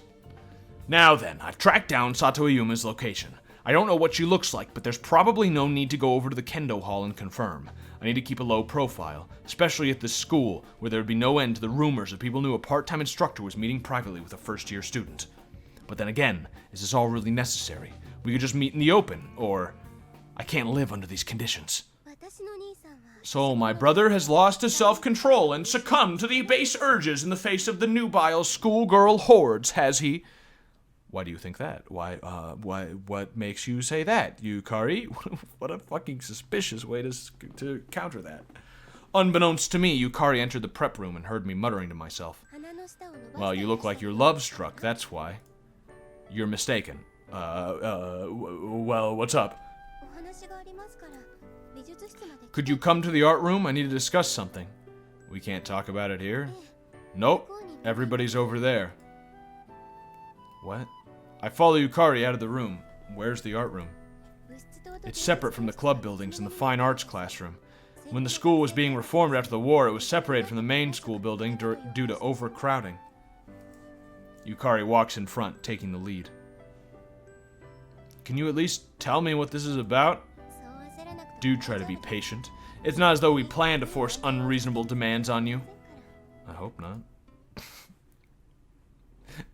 Speaker 1: Now then, I've tracked down Sato Ayuma's location. I don't know what she looks like, but there's probably no need to go over to the Kendo Hall and confirm. I need to keep a low profile, especially at this school, where there would be no end to the rumors that people knew a part-time instructor was meeting privately with a first-year student. But then again, is this all really necessary? We could just meet in the open, or... I can't live under these conditions. So, my brother has lost his self-control and succumbed to the base urges in the face of the nubile schoolgirl hordes, has he? Why do you think that? What makes you say that, Yukari? What a fucking suspicious way to counter that. Unbeknownst to me, Yukari entered the prep room and heard me muttering to myself. Well, you look like you're love-struck, that's why. You're mistaken. Well, what's up? Could you come to the art room? I need to discuss something. We can't talk about it here. Nope, everybody's over there. What? I follow Yukari out of the room. Where's the art room? It's separate from the club buildings and the fine arts classroom. When the school was being reformed after the war, it was separated from the main school building due to overcrowding. Yukari walks in front, taking the lead. Can you at least tell me what this is about? Do try to be patient. It's not as though we plan to force unreasonable demands on you. I hope not.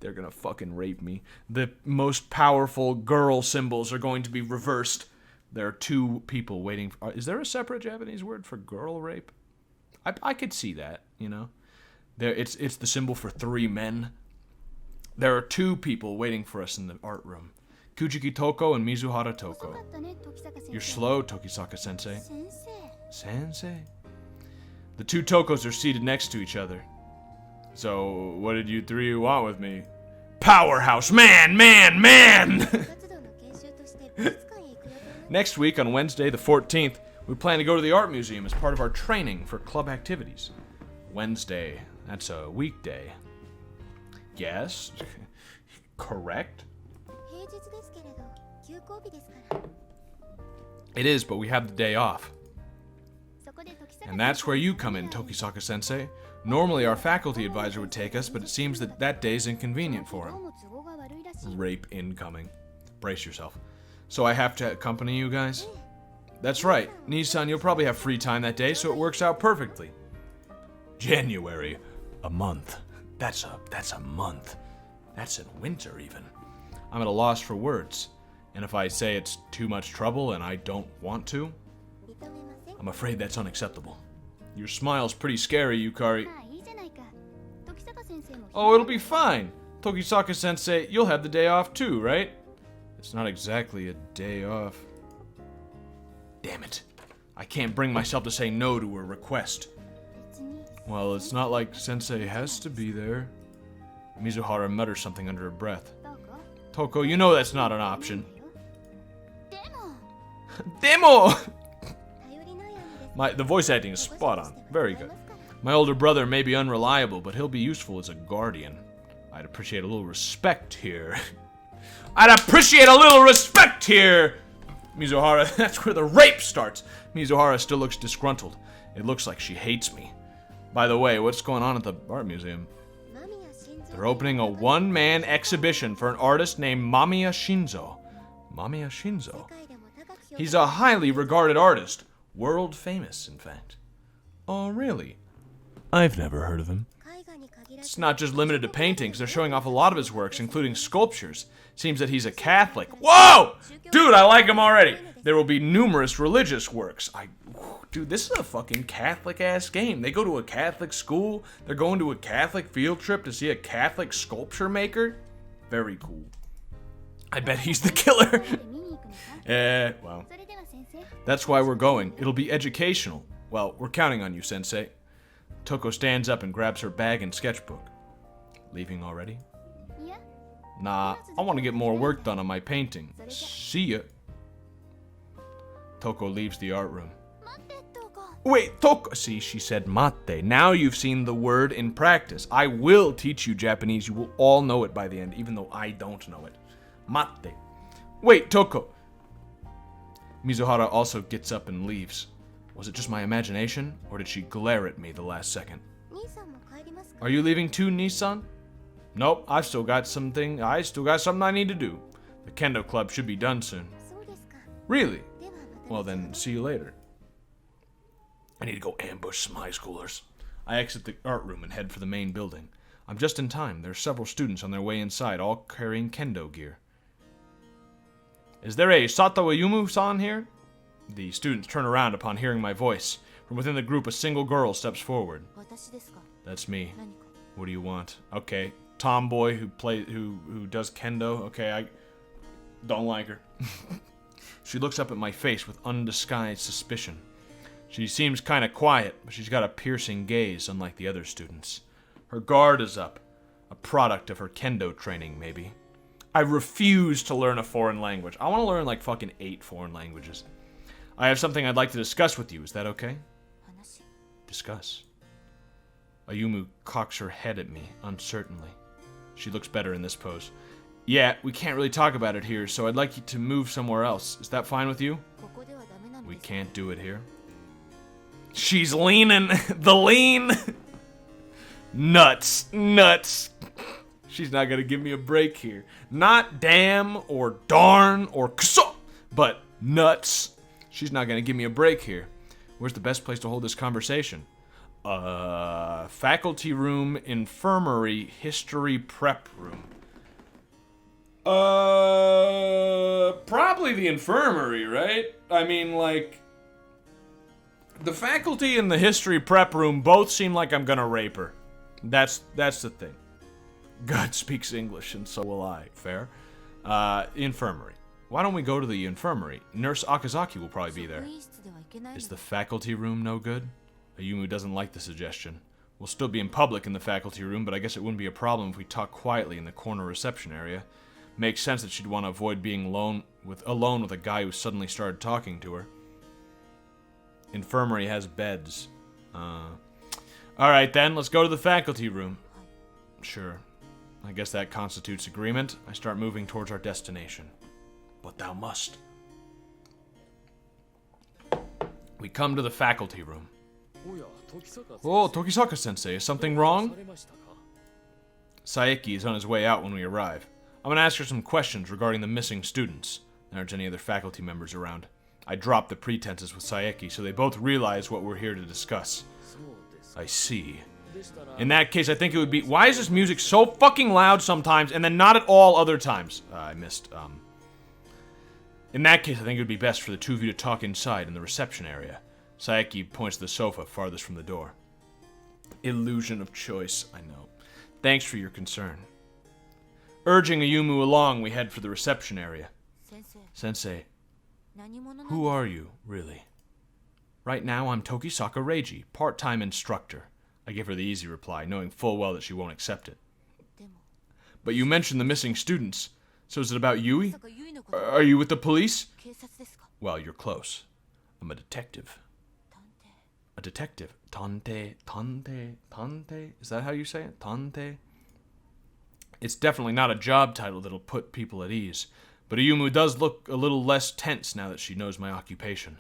Speaker 1: They're gonna fucking rape me. The most powerful girl symbols are going to be reversed. There are two people waiting. Is there a separate Japanese word for girl rape? I could see that, you know. It's the symbol for three men. There are two people waiting for us in the art room. Kujiki Toko and Mizuhara Toko. You're slow, Tokisaka-sensei. Sensei? The two Tokos are seated next to each other. So, what did you three want with me? Powerhouse! Man! Next week, on Wednesday the 14th, we plan to go to the art museum as part of our training for club activities. Wednesday, that's a weekday. Yes? Correct? It is, but we have the day off. And that's where you come in, Tokisaka-sensei. Normally our faculty advisor would take us, but it seems that day's inconvenient for him. Rape incoming. Brace yourself. So I have to accompany you guys? That's right. Nissan, you'll probably have free time that day, so it works out perfectly. January. A month. That's a month. That's in winter, even. I'm at a loss for words. And if I say it's too much trouble and I don't want to, I'm afraid that's unacceptable. Your smile's pretty scary, Yukari. Oh, it'll be fine. Tokisaka-sensei, you'll have the day off too, right? It's not exactly a day off. Damn it. I can't bring myself to say no to her request. Well, it's not like Sensei has to be there. Mizuhara mutters something under her breath. Toko, you know that's not an option. Demo! The voice acting is spot on. Very good. My older brother may be unreliable, but he'll be useful as a guardian. I'd appreciate a little respect here. I'd appreciate a little respect here! Mizuhara, that's where the rape starts. Mizuhara still looks disgruntled. It looks like she hates me. By the way, what's going on at the art museum? They're opening a one-man exhibition for an artist named Mamiya Shinzo. Mamiya Shinzo? He's a highly regarded artist. World famous, in fact. Oh, really? I've never heard of him. It's not just limited to paintings. They're showing off a lot of his works, including sculptures. Seems that he's a Catholic. Whoa! Dude, I like him already. There will be numerous religious works. Dude, this is a fucking Catholic-ass game. They go to a Catholic school. They're going to a Catholic field trip to see a Catholic sculpture maker. Very cool. I bet he's the killer. Well. That's why we're going. It'll be educational. Well, we're counting on you, Sensei. Toko stands up and grabs her bag and sketchbook. Leaving already? Nah, I want to get more work done on my painting. See ya. Toko leaves the art room. Wait, Toko! See, she said mate. Now you've seen the word in practice. I will teach you Japanese. You will all know it by the end, even though I don't know it. Mate. Wait, Toko! Mizuhara also gets up and leaves. Was it just my imagination, or did she glare at me the last second? Are you leaving too, Nissan? Nope, I've still got something I need to do. The kendo club should be done soon. Really? Well then, see you later. I need to go ambush some high schoolers. I exit the art room and head for the main building. I'm just in time. There are several students on their way inside, all carrying kendo gear. Is there a Sato Ayumu-san here? The students turn around upon hearing my voice. From within the group, a single girl steps forward. That's me. What do you want? Okay, tomboy who does kendo. Okay, I don't like her. She looks up at my face with undisguised suspicion. She seems kind of quiet, but she's got a piercing gaze, unlike the other students. Her guard is up. A product of her kendo training, maybe. I refuse to learn a foreign language. I want to learn like fucking 8 foreign languages. I have something I'd like to discuss with you. Is that okay? Discuss. Ayumu cocks her head at me, uncertainly. She looks better in this pose. Yeah, we can't really talk about it here, so I'd like you to move somewhere else. Is that fine with you? We can't do it here. She's leaning. The lean. Nuts. Nuts. She's not gonna give me a break here. Not damn or darn or kso, but nuts. She's not gonna give me a break here. Where's the best place to hold this conversation? Faculty room, infirmary, history prep room. Probably the infirmary, right? I mean, like, the faculty and the history prep room both seem like I'm gonna rape her. That's the thing. God speaks English, and so will I. Fair? Infirmary. Why don't we go to the infirmary? Nurse Akazaki will probably be there. Is the faculty room no good? Ayumu doesn't like the suggestion. We'll still be in public in the faculty room, but I guess it wouldn't be a problem if we talk quietly in the corner reception area. Makes sense that she'd want to avoid being alone with a guy who suddenly started talking to her. Infirmary has beds. Alright then, let's go to the faculty room. Sure. I guess that constitutes agreement. I start moving towards our destination. But thou must. We come to the faculty room. Oh, Tokisaka-sensei, is something wrong? Saeki is on his way out when we arrive. I'm gonna ask her some questions regarding the missing students. There aren't any other faculty members around. I drop the pretenses with Saeki so they both realize what we're here to discuss. I see. In that case, I think it would be... Why is this music so fucking loud sometimes and then not at all other times? I missed, In that case, I think it would be best for the two of you to talk inside in the reception area. Saeki points to the sofa farthest from the door. Illusion of choice, I know. Thanks for your concern. Urging Ayumu along, we head for the reception area. Sensei, who are you, really? Right now, I'm Tokisaka Reiji, part-time instructor. I give her the easy reply, knowing full well that she won't accept it. But you mentioned the missing students. So is it about Yui? Are you with the police? Well, you're close. I'm a detective. A detective. Tante. Is that how you say it? Tante? It's definitely not a job title that'll put people at ease. But Ayumu does look a little less tense now that she knows my occupation.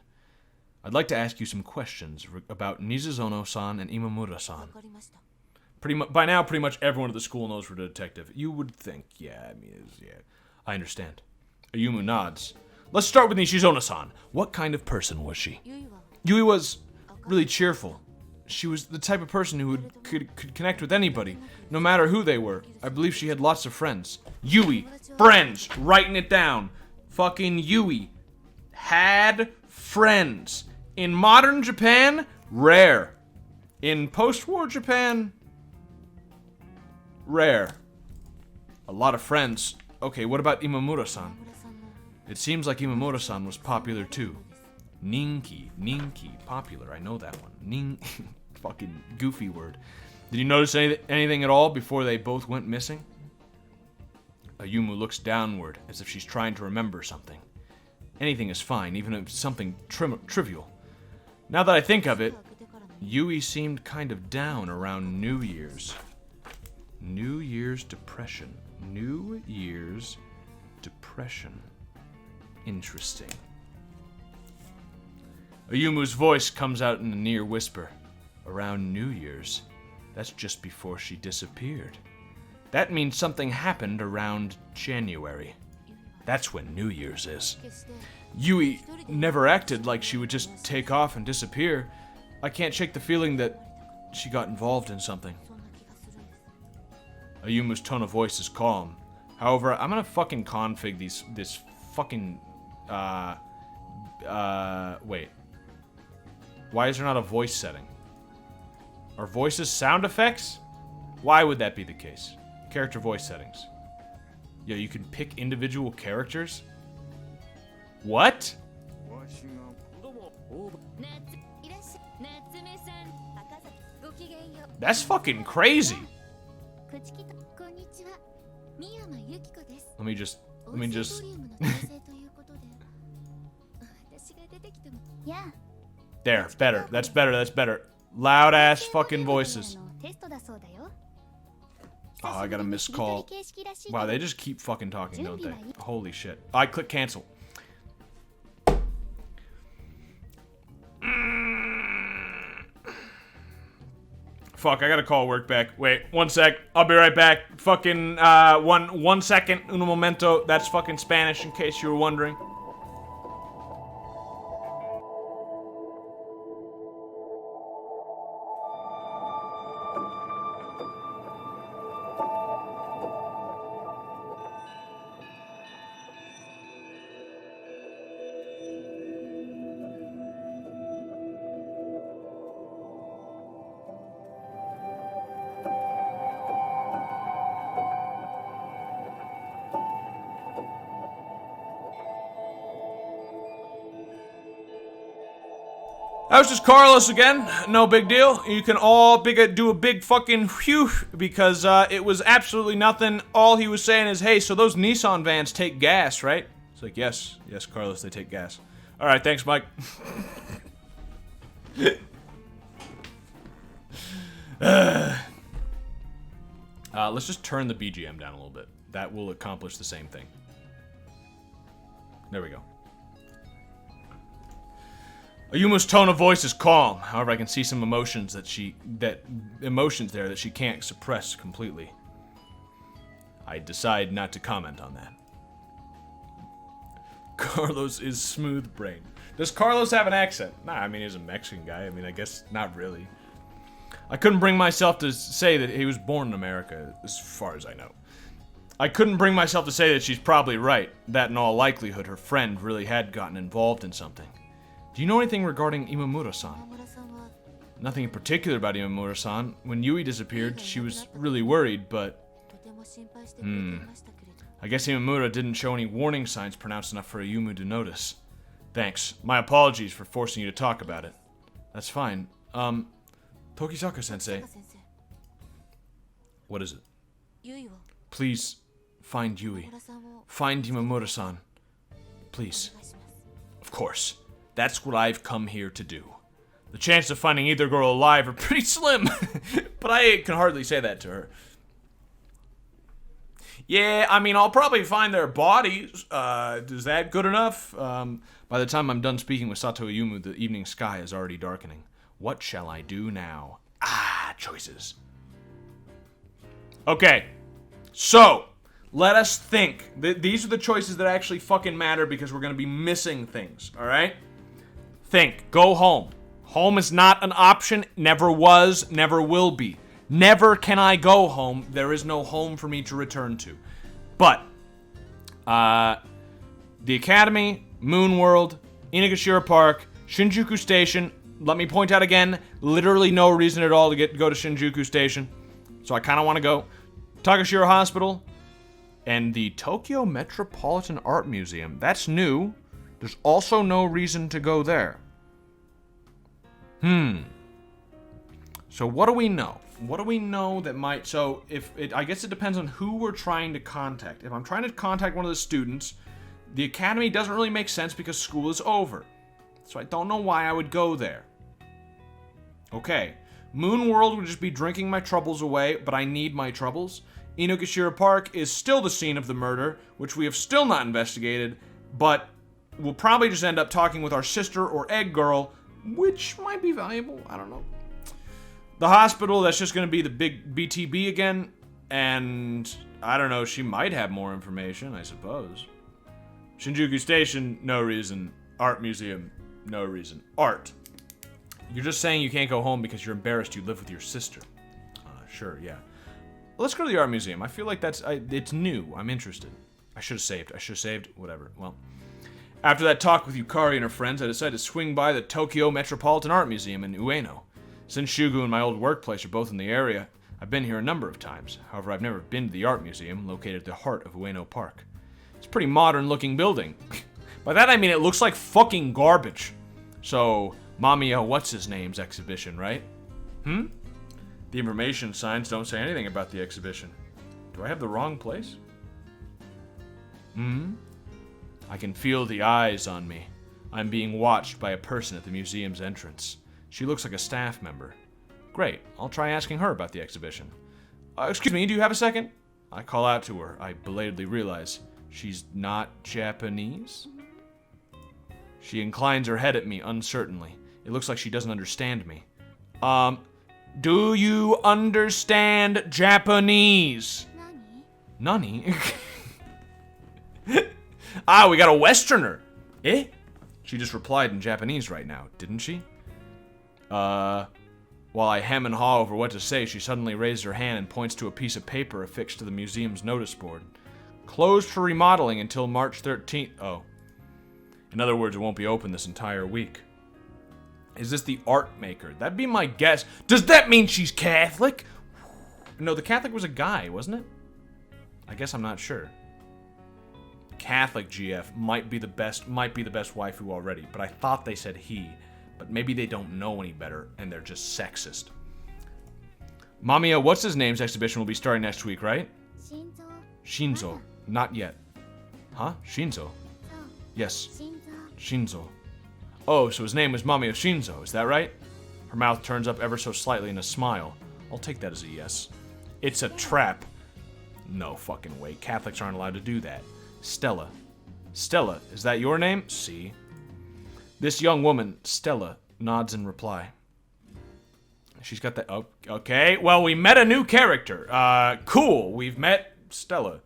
Speaker 1: I'd like to ask you some questions about Nizuzono-san and Imamura-san. By now, pretty much everyone at the school knows we're a detective. You would think, yeah. I understand. Ayumu nods. Let's start with Nishizono-san. What kind of person was she? Yui was really cheerful. She was the type of person who could connect with anybody, no matter who they were. I believe she had lots of friends. Yui, friends, writing it down. Fucking Yui had friends. In modern Japan, rare. In post-war Japan, rare. A lot of friends. Okay, what about Imamura-san? It seems like Imamura-san was popular too. Ninki, popular. I know that one. Fucking goofy word. Did you notice anything at all before they both went missing? Ayumu looks downward as if she's trying to remember something. Anything is fine, even if it's something trivial. Now that I think of it, Yui seemed kind of down around New Year's. New Year's depression. New Year's depression. Interesting. Ayumu's voice comes out in a near whisper. Around New Year's. That's just before she disappeared. That means something happened around January. That's when New Year's is. Yui never acted like she would just take off and disappear. I can't shake the feeling that she got involved in something. Ayumu's tone of voice is calm. However, I'm gonna fucking config this fucking, wait. Why is there not a voice setting? Are voices sound effects? Why would that be the case? Character voice settings. Yeah, you can pick individual characters? What? That's fucking crazy. Let me just There, better. That's better. Loud ass fucking voices. Oh, I got a missed call. Wow, they just keep fucking talking, don't they? Holy shit. I click cancel. Fuck, I gotta call work back. Wait, 1 sec. I'll be right back. Fucking, one second. Un momento. That's fucking Spanish, in case you were wondering. That was just Carlos again. No big deal. You can all do a big fucking phew because it was absolutely nothing. All he was saying is, hey, so those Nissan vans take gas, right? It's like, yes, Carlos, they take gas. All right, thanks, Mike. Let's just turn the BGM down a little bit. That will accomplish the same thing. There we go. Ayumu's tone of voice is calm. However, I can see some emotions emotions there that she can't suppress completely. I decide not to comment on that. Carlos is smooth-brained. Does Carlos have an accent? Nah, I mean, he's a Mexican guy. I mean, I guess not really. I couldn't bring myself to say that he was born in America, as far as I know. I couldn't bring myself to say that she's probably right, that in all likelihood her friend really had gotten involved in something. Do you know anything regarding Imamura-san? Nothing in particular about Imamura-san. When Yui disappeared, she was really worried, but... I guess Imamura didn't show any warning signs pronounced enough for Ayumu to notice. Thanks. My apologies for forcing you to talk about it. That's fine. Tokisaka-sensei. What is it? Please, find Yui. Find Imamura-san. Please. Of course. That's what I've come here to do. The chances of finding either girl alive are pretty slim, but I can hardly say that to her. Yeah, I mean, I'll probably find their bodies. Is that good enough? By the time I'm done speaking with Sato Ayumu, the evening sky is already darkening. What shall I do now? Choices. Okay, so let us think. These are the choices that actually fucking matter because we're going to be missing things, all right? Think. Go home. Home is not an option. Never was. Never will be. Never can I go home. There is no home for me to return to. But, the Academy, Moon World, Inagashira Park, Shinjuku Station, let me point out again, literally no reason at all to go to Shinjuku Station. So I kind of want to go. Takashiro Hospital and the Tokyo Metropolitan Art Museum. That's new. There's also no reason to go there. So what do we know? What do we know that might... So, I guess it depends on who we're trying to contact. If I'm trying to contact one of the students, the academy doesn't really make sense because school is over. So I don't know why I would go there. Okay. Moon World would just be drinking my troubles away, but I need my troubles. Inokashira Park is still the scene of the murder, which we have still not investigated, but we'll probably just end up talking with our sister or egg girl, which might be valuable. I don't know. The hospital, that's just going to be the big BTB again, and I don't know, she might have more information, I suppose. Shinjuku Station, no reason. Art Museum, no reason. Art. You're just saying you can't go home because you're embarrassed you live with your sister. Sure, yeah. Let's go to the Art Museum. I feel like it's new. I'm interested. I should have saved. Whatever. Well, after that talk with Yukari and her friends, I decided to swing by the Tokyo Metropolitan Art Museum in Ueno. Since Shugu and my old workplace are both in the area, I've been here a number of times. However, I've never been to the art museum, located at the heart of Ueno Park. It's a pretty modern-looking building. By that I mean it looks like fucking garbage. So, Mamiya What's-His-Name's exhibition, right? The information signs don't say anything about the exhibition. Do I have the wrong place? I can feel the eyes on me. I'm being watched by a person at the museum's entrance. She looks like a staff member. Great, I'll try asking her about the exhibition. Excuse me, do you have a second? I call out to her. I belatedly realize she's not Japanese. She inclines her head at me uncertainly. It looks like she doesn't understand me. Do you understand Japanese? Nani? We got a Westerner. Eh? She just replied in Japanese right now, didn't she? While I hem and haw over what to say, she suddenly raised her hand and points to a piece of paper affixed to the museum's notice board. Closed for remodeling until March 13th. Oh. In other words, it won't be open this entire week. Is this the art maker? That'd be my guess. Does that mean she's Catholic? No, the Catholic was a guy, wasn't it? I guess I'm not sure. Catholic GF might be the best waifu already, but I thought they said he. But maybe they don't know any better, and they're just sexist. Mamiya What's-His-Name's exhibition will be starting next week, right? Shinzo. Not yet. Huh? Shinzo? Yes. Shinzo. Oh, so his name was Mamiya Shinzo, is that right? Her mouth turns up ever so slightly in a smile. I'll take that as a yes. It's a trap. No fucking way. Catholics aren't allowed to do that. Stella. Stella, is that your name? See. This young woman, Stella, nods in reply. She's got that... Oh, okay, well, we met a new character. Cool, we've met Stella.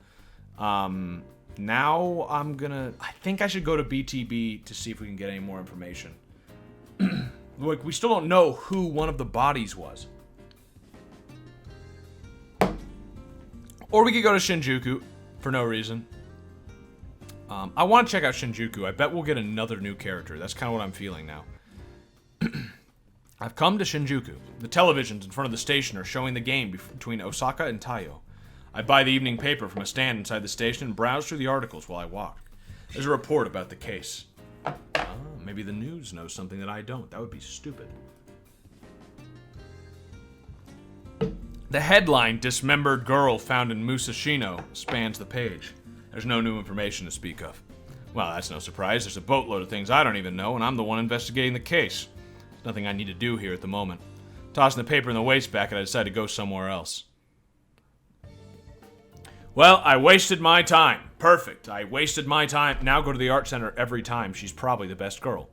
Speaker 1: Now I'm gonna... I think I should go to BTB to see if we can get any more information. Like, we still don't know who one of the bodies was. Or we could go to Shinjuku for no reason. I want to check out Shinjuku. I bet we'll get another new character. That's kind of what I'm feeling now. I've come to Shinjuku. The televisions in front of the station are showing the game between Osaka and Taiyo. I buy the evening paper from a stand inside the station and browse through the articles while I walk. There's a report about the case. Maybe the news knows something that I don't. That would be stupid. The headline, "Dismembered Girl Found in Musashino," spans the page. There's no new information to speak of. Well, that's no surprise. There's a boatload of things I don't even know, and I'm the one investigating the case. There's nothing I need to do here at the moment. Tossing the paper in the wastebasket, I decide to go somewhere else. Well, I wasted my time. Perfect. I wasted my time. Now go to the art center every time. She's probably the best girl.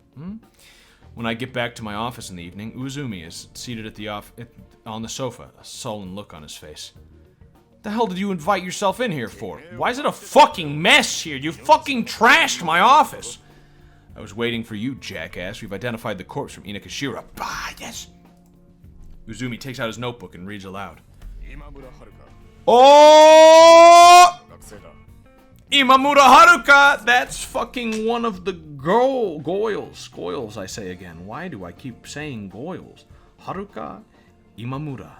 Speaker 1: When I get back to my office in the evening, Uzumi is seated on the sofa, a sullen look on his face. What the hell did you invite yourself in here for? Why is it a fucking mess here? You fucking trashed my office. I was waiting for you, jackass. We've identified the corpse from Inokashira. Bah, yes. Uzumi takes out his notebook and reads aloud. Oh! Imamura Haruka! That's fucking one of the Goyles. Goyles, I say again. Why do I keep saying Goyles? Haruka Imamura.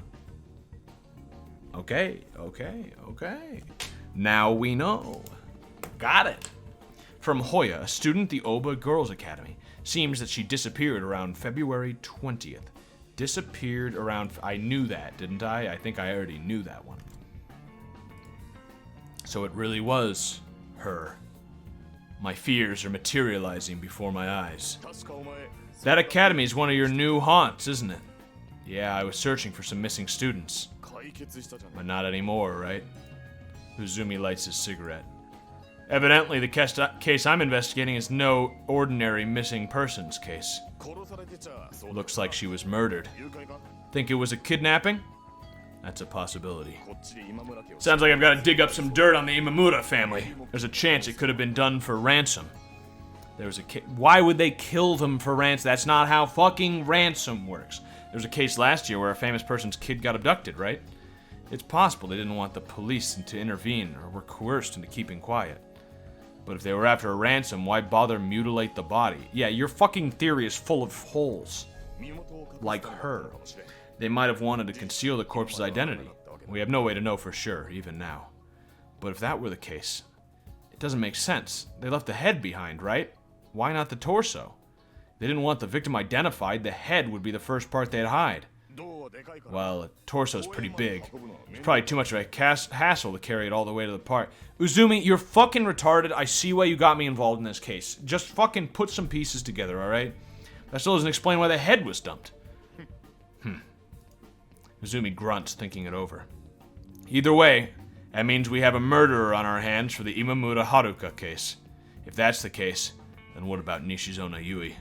Speaker 1: Okay. Now we know. Got it. From Hoya, a student at the Oba Girls Academy. Seems that she disappeared around February 20th. Disappeared around... I knew that, didn't I? I think I already knew that one. So it really was her. My fears are materializing before my eyes. That academy is one of your new haunts, isn't it? Yeah, I was searching for some missing students. But not anymore, right? Uzumi lights his cigarette. Evidently, the case I'm investigating is no ordinary missing persons case. Looks like she was murdered. Think it was a kidnapping? That's a possibility. Sounds like I've got to dig up some dirt on the Imamura family. There's a chance it could have been done for ransom. Why would they kill them for ransom? That's not how fucking ransom works. There was a case last year where a famous person's kid got abducted, right? It's possible they didn't want the police to intervene or were coerced into keeping quiet. But if they were after a ransom, why bother mutilate the body? Yeah, your fucking theory is full of holes. Like her. They might have wanted to conceal the corpse's identity. We have no way to know for sure, even now. But if that were the case, it doesn't make sense. They left the head behind, right? Why not the torso? They didn't want the victim identified, the head would be the first part they'd hide. Well, the torso's pretty big. It's probably too much of a hassle to carry it all the way to the part. Uzumi, you're fucking retarded. I see why you got me involved in this case. Just fucking put some pieces together, alright? That still doesn't explain why the head was dumped. Uzumi grunts, thinking it over. Either way, that means we have a murderer on our hands for the Imamura Haruka case. If that's the case, then what about Nishizona Yui?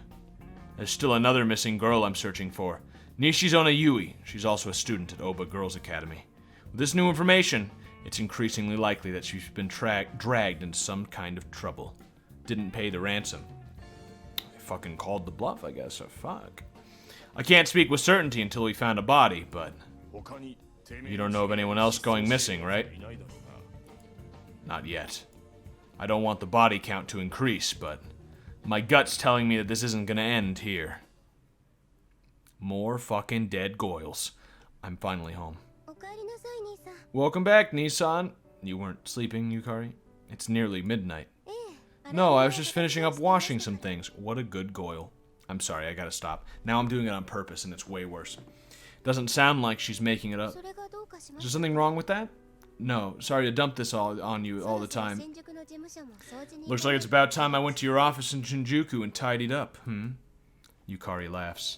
Speaker 1: There's still another missing girl I'm searching for. Nishizona Yui. She's also a student at Oba Girls Academy. With this new information, it's increasingly likely that she's been dragged into some kind of trouble. Didn't pay the ransom. I fucking called the bluff, I guess. Oh, fuck. I can't speak with certainty until we found a body, but... You don't know of anyone else going missing, right? Not yet. I don't want the body count to increase, but... My gut's telling me that this isn't gonna end here. More fucking dead Goyles. I'm finally home. Welcome back, Nissan. You weren't sleeping, Yukari? It's nearly midnight. No, I was just finishing up washing some things. What a good Goyle. I'm sorry, I gotta stop. Now I'm doing it on purpose, and it's way worse. Doesn't sound like she's making it up. Is there something wrong with that? No, sorry to dump this all on you all the time. Looks like it's about time I went to your office in Shinjuku and tidied up, Yukari laughs.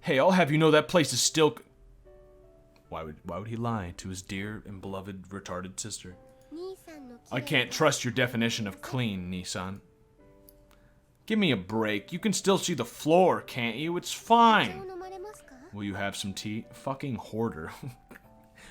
Speaker 1: Hey, I'll have you know that place is still... Why would he lie to his dear and beloved retarded sister? I can't trust your definition of clean, Nissan. Give me a break. You can still see the floor, can't you? It's fine. Will you have some tea? Fucking hoarder.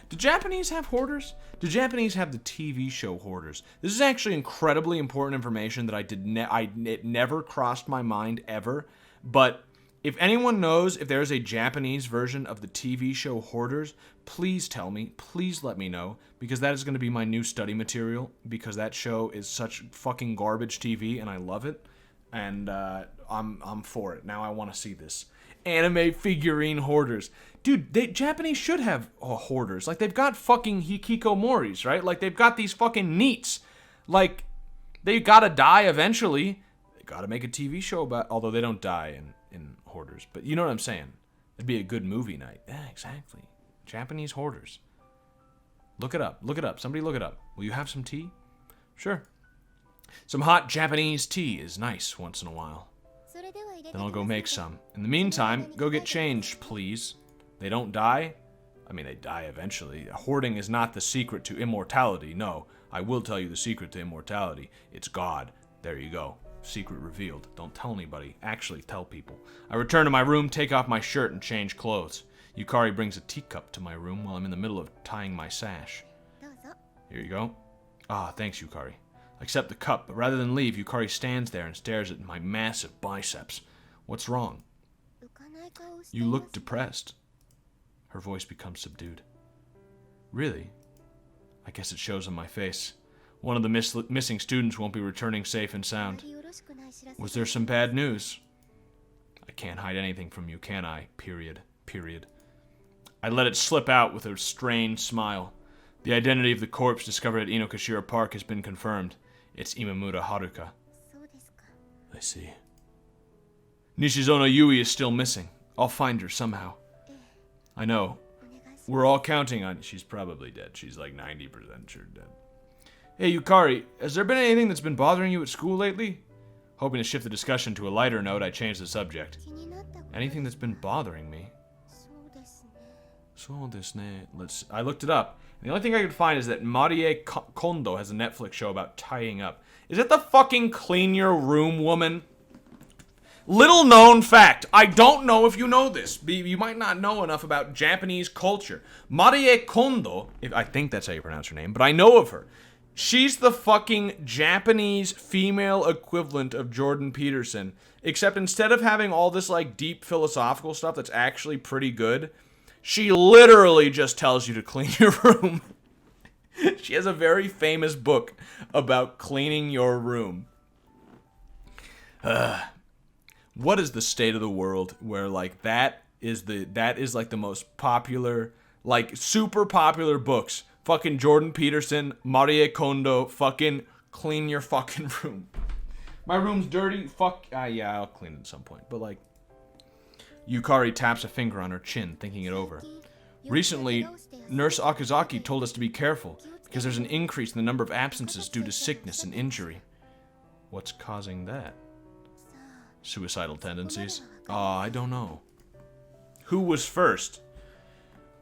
Speaker 1: Do Japanese have hoarders? Do Japanese have the TV show Hoarders? This is actually incredibly important information that it never crossed my mind ever. But if anyone knows if there's a Japanese version of the TV show Hoarders, please tell me. Please let me know, because that is going to be my new study material, because that show is such fucking garbage TV and I love it. And I'm for it. Now I want to see this. Anime figurine hoarders. Dude, Japanese should have hoarders. Like, they've got fucking hikikomoris, right? Like, they've got these fucking neats. Like, they gotta die eventually. They gotta make a TV show about... Although they don't die in hoarders. But you know what I'm saying. It'd be a good movie night. Yeah, exactly. Japanese hoarders. Look it up. Look it up. Somebody look it up. Will you have some tea? Sure. Some hot Japanese tea is nice once in a while. Then I'll go make some. In the meantime, go get changed, please. They don't die? I mean, they die eventually. Hoarding is not the secret to immortality. No, I will tell you the secret to immortality. It's God. There you go. Secret revealed. Don't tell anybody. Actually, tell people. I return to my room, take off my shirt, and change clothes. Yukari brings a teacup to my room while I'm in the middle of tying my sash. Here you go. Ah, thanks, Yukari. I accept the cup, but rather than leave, Yukari stands there and stares at my massive biceps. What's wrong? You look depressed. Her voice becomes subdued. Really? I guess it shows on my face. One of the missing students won't be returning safe and sound. Was there some bad news? I can't hide anything from you, can I? Period. I let it slip out with a strained smile. The identity of the corpse discovered at Inokashira Park has been confirmed. It's Imamura Haruka. I see. Nishizona Yui is still missing. I'll find her somehow. I know. We're all counting on... She's probably dead. She's like 90% sure dead. Hey, Yukari, has there been anything that's been bothering you at school lately? Hoping to shift the discussion to a lighter note, I changed the subject. Anything that's been bothering me? I looked it up. And the only thing I could find is that Marie Kondo has a Netflix show about tying up. Is it the fucking clean your room woman? Little known fact. I don't know if you know this. You might not know enough about Japanese culture. Marie Kondo, I think that's how you pronounce her name, but I know of her. She's the fucking Japanese female equivalent of Jordan Peterson, except instead of having all this like deep philosophical stuff that's actually pretty good, she literally just tells you to clean your room. She has a very famous book about cleaning your room. What is the state of the world where like that is like the most popular, like super popular books? Fucking Jordan Peterson, Marie Kondo, fucking clean your fucking room. My room's dirty. Yeah, I'll clean it at some point. But like, Yukari taps a finger on her chin, thinking it over. Recently, Nurse Akazaki told us to be careful because there's an increase in the number of absences due to sickness and injury. What's causing that? Suicidal tendencies? I don't know. Who was first?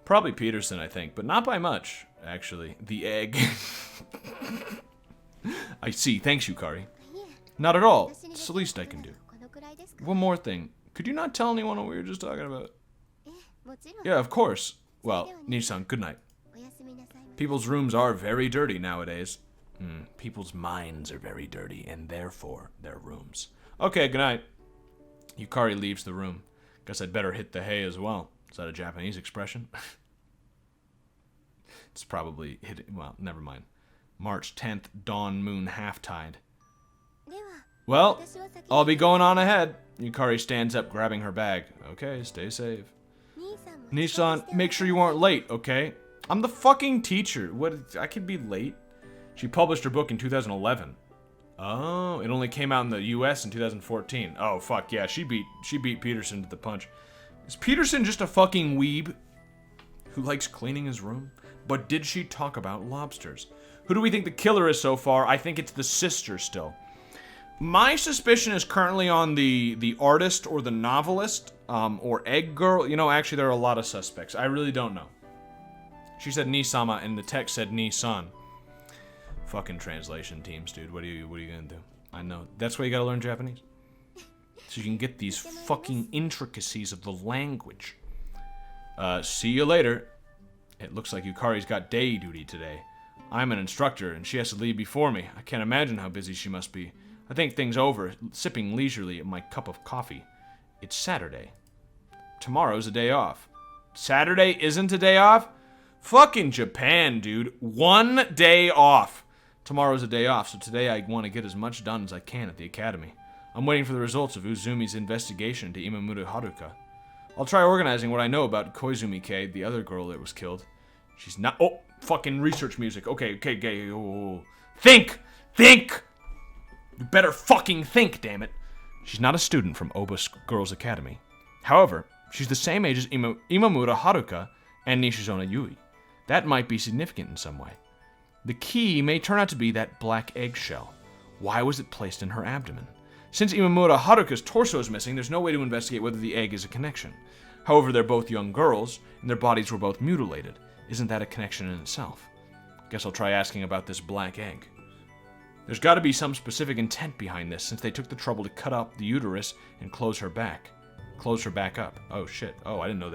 Speaker 1: Probably Peterson, I think, but not by much, actually. The egg. I see. Thanks, Yukari. Not at all. It's the least I can do. One more thing. Could you not tell anyone what we were just talking about? Yeah, of course. Well, Nissan, good night. People's rooms are very dirty nowadays. People's minds are very dirty, and therefore, their rooms. Okay, good night. Yukari leaves the room. Guess I'd better hit the hay as well. Is that a Japanese expression? It's probably well, never mind. March 10th, dawn moon half-tide. Well, I'll be going on ahead. Yukari stands up, grabbing her bag. Okay, stay safe. Nissan, make sure you aren't late, okay? I'm the fucking teacher. What? I could be late? She published her book in 2011. Oh, it only came out in the US in 2014. Oh, fuck yeah, she beat Peterson to the punch. Is Peterson just a fucking weeb who likes cleaning his room? But did she talk about lobsters? Who do we think the killer is so far? I think it's the sister still. My suspicion is currently on the artist or the novelist, or egg girl. You know, actually there are a lot of suspects. I really don't know. She said Nisama and the text said Nisan. Fucking translation teams, dude. What are you gonna do? I know. That's why you gotta learn Japanese. So you can get these fucking intricacies of the language. See you later. It looks like Yukari's got day duty today. I'm an instructor, and she has to leave before me. I can't imagine how busy she must be. I think things over, sipping leisurely at my cup of coffee. It's Saturday. Tomorrow's a day off. Saturday isn't a day off? Fucking Japan, dude. 1 day off. Tomorrow's a day off, so today I want to get as much done as I can at the academy. I'm waiting for the results of Uzumi's investigation into Imamura Haruka. I'll try organizing what I know about Koizumi-kei, the other girl that was killed. She's not... Oh, fucking research music. Okay, gay. Oh. Think! You better fucking think, damn it. She's not a student from Oba Girls Academy. However, she's the same age as Imamura Haruka and Nishizona Yui. That might be significant in some way. The key may turn out to be that black eggshell. Why was it placed in her abdomen? Since Imamura Haruka's torso is missing, there's no way to investigate whether the egg is a connection. However, they're both young girls, and their bodies were both mutilated. Isn't that a connection in itself? Guess I'll try asking about this black egg. There's got to be some specific intent behind this, since they took the trouble to cut up the uterus and close her back up. Oh shit. I didn't know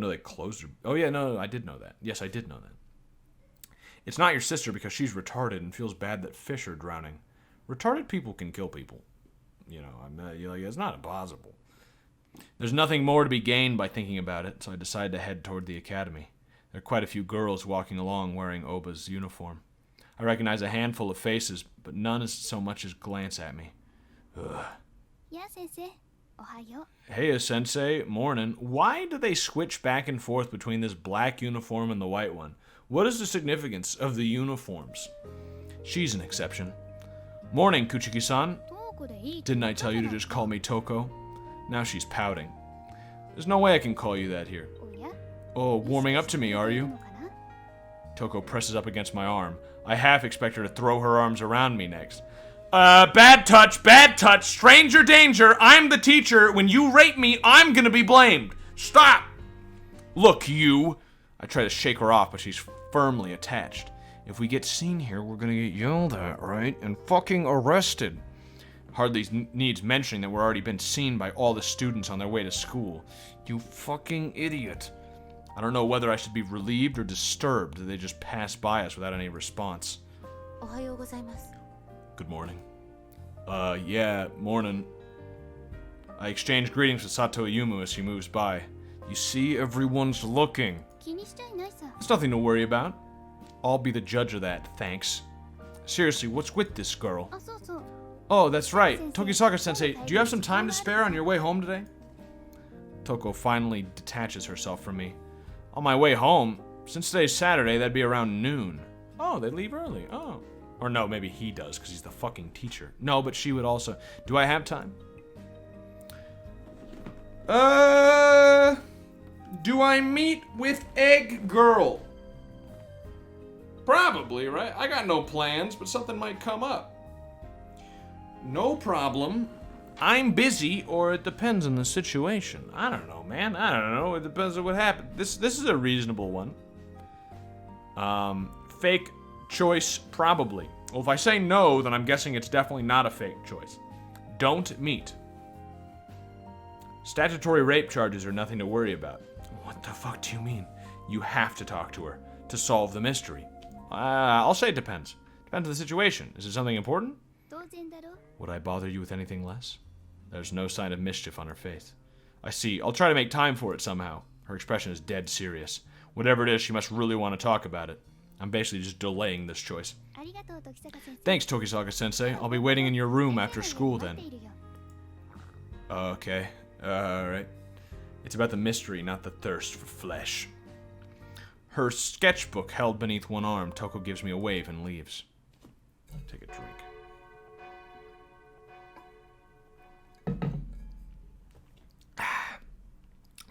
Speaker 1: they closed her. Oh yeah, no, I did know that. Yes, I did know that. It's not your sister because she's retarded and feels bad that fish are drowning. Retarded people can kill people. You know, it's not impossible. There's nothing more to be gained by thinking about it, so I decided to head toward the academy. There are quite a few girls walking along wearing Oba's uniform. I recognize a handful of faces, but none as so much as glance at me. Ugh.
Speaker 3: Yeah, sensei. Ohayo.
Speaker 1: Hey, sensei. Morning. Why do they switch back and forth between this black uniform and the white one? What is the significance of the uniforms? She's an exception. Morning, Kuchiki-san. Didn't I tell you to just call me Toko? Now she's pouting. There's no way I can call you that here. Oh, warming up to me, are you? Toko presses up against my arm. I half expect her to throw her arms around me next. Bad touch, stranger danger, I'm the teacher. When you rape me, I'm gonna be blamed. Stop! Look, you. I try to shake her off, but she's firmly attached. If we get seen here, we're gonna get yelled at, right? And fucking arrested. Hardly needs mentioning that we're already been seen by all the students on their way to school. You fucking idiot. I don't know whether I should be relieved or disturbed that they just passed by us without any response.
Speaker 3: Ohayou gozaimasu.
Speaker 1: Good morning. Yeah, morning. I exchange greetings with Sato Ayumu as she moves by. You see, everyone's looking. It's nothing to worry about. I'll be the judge of that, thanks. Seriously, what's with this girl? Oh, that's right. Tokisaka-sensei, do you have some time to spare on your way home today? Toko finally detaches herself from me. On my way home? Since today's Saturday, that'd be around noon. Oh, they leave early. Oh. Or no, maybe he does, because he's the fucking teacher. No, but she would also... Do I have time? Do I meet with Egg Girl? Probably, right? I got no plans, but something might come up. No problem. I'm busy, or it depends on the situation. I don't know, man. I don't know. It depends on what happened. This is a reasonable one. Fake choice, probably. Well, if I say no, then I'm guessing it's definitely not a fake choice. Don't meet. Statutory rape charges are nothing to worry about. What the fuck do you mean? You have to talk to her to solve the mystery. I'll say it depends. Depends on the situation. Is it something important? Would I bother you with anything less? There's no sign of mischief on her face. I see. I'll try to make time for it somehow. Her expression is dead serious. Whatever it is, she must really want to talk about it. I'm basically just delaying this choice. Thanks, Tokisaka-sensei. I'll be waiting in your room after school then. Okay. Alright. It's about the mystery, not the thirst for flesh. Her sketchbook held beneath one arm, Toko gives me a wave and leaves. Take a drink.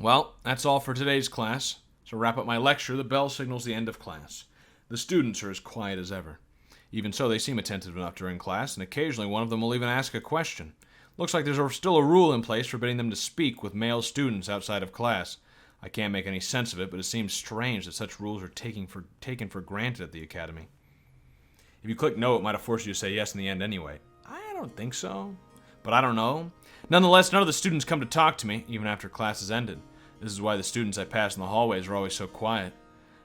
Speaker 1: Well, that's all for today's class. To wrap up my lecture, the bell signals the end of class. The students are as quiet as ever. Even so, they seem attentive enough during class, and occasionally one of them will even ask a question. Looks like there's still a rule in place forbidding them to speak with male students outside of class. I can't make any sense of it, but it seems strange that such rules are taken for granted at the academy. If you click no, it might have forced you to say yes in the end anyway. I don't think so, but I don't know. Nonetheless, none of the students come to talk to me, even after class has ended. This is why the students I pass in the hallways are always so quiet.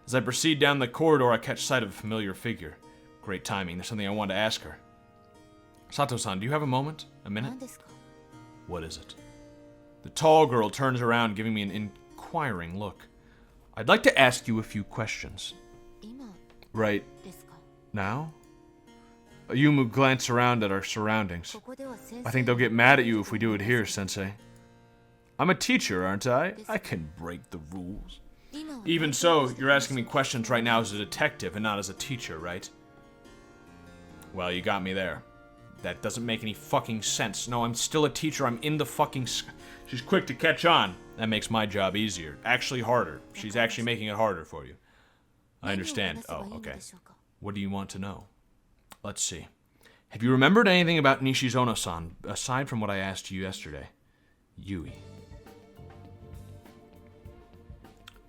Speaker 1: As I proceed down the corridor, I catch sight of a familiar figure. Great timing. There's something I want to ask her. Sato-san, do you have a moment? A minute? What is it? The tall girl turns around, giving me an inquiring look. I'd like to ask you a few questions. Right now? Ayumu glanced around at our surroundings. I think they'll get mad at you if we do it here, Sensei. I'm a teacher, aren't I? I can break the rules. Even so, you're asking me questions right now as a detective and not as a teacher, right? Well, you got me there. That doesn't make any fucking sense. No, I'm still a teacher. I'm in the fucking... She's quick to catch on. That makes my job easier. Actually harder. She's actually making it harder for you. I understand. Oh, okay. What do you want to know? Let's see. Have you remembered anything about Nishizono-san, aside from what I asked you yesterday? Yui.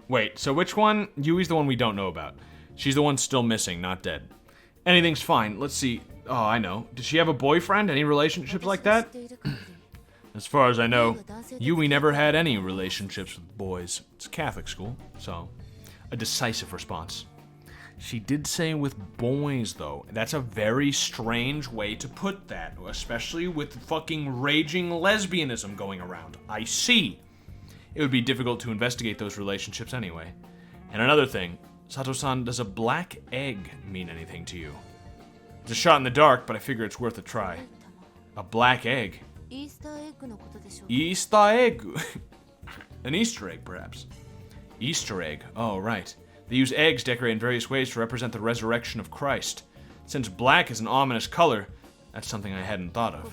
Speaker 1: Wait, so which one? Yui's the one we don't know about. She's the one still missing, not dead. Anything's fine. Let's see. Oh, I know. Did she have a boyfriend? Any relationships like that? As far as I know, Yui never had any relationships with boys. It's a Catholic school, so a decisive response. She did say with boys, though. That's a very strange way to put that, especially with fucking raging lesbianism going around. I see. It would be difficult to investigate those relationships anyway. And another thing, Sato-san, does a black egg mean anything to you? It's a shot in the dark, but I figure it's worth a try. A black egg. Easter egg. An Easter egg, perhaps. Easter egg. Oh, right. They use eggs decorated in various ways to represent the resurrection of Christ. Since black is an ominous color, that's something I hadn't thought of.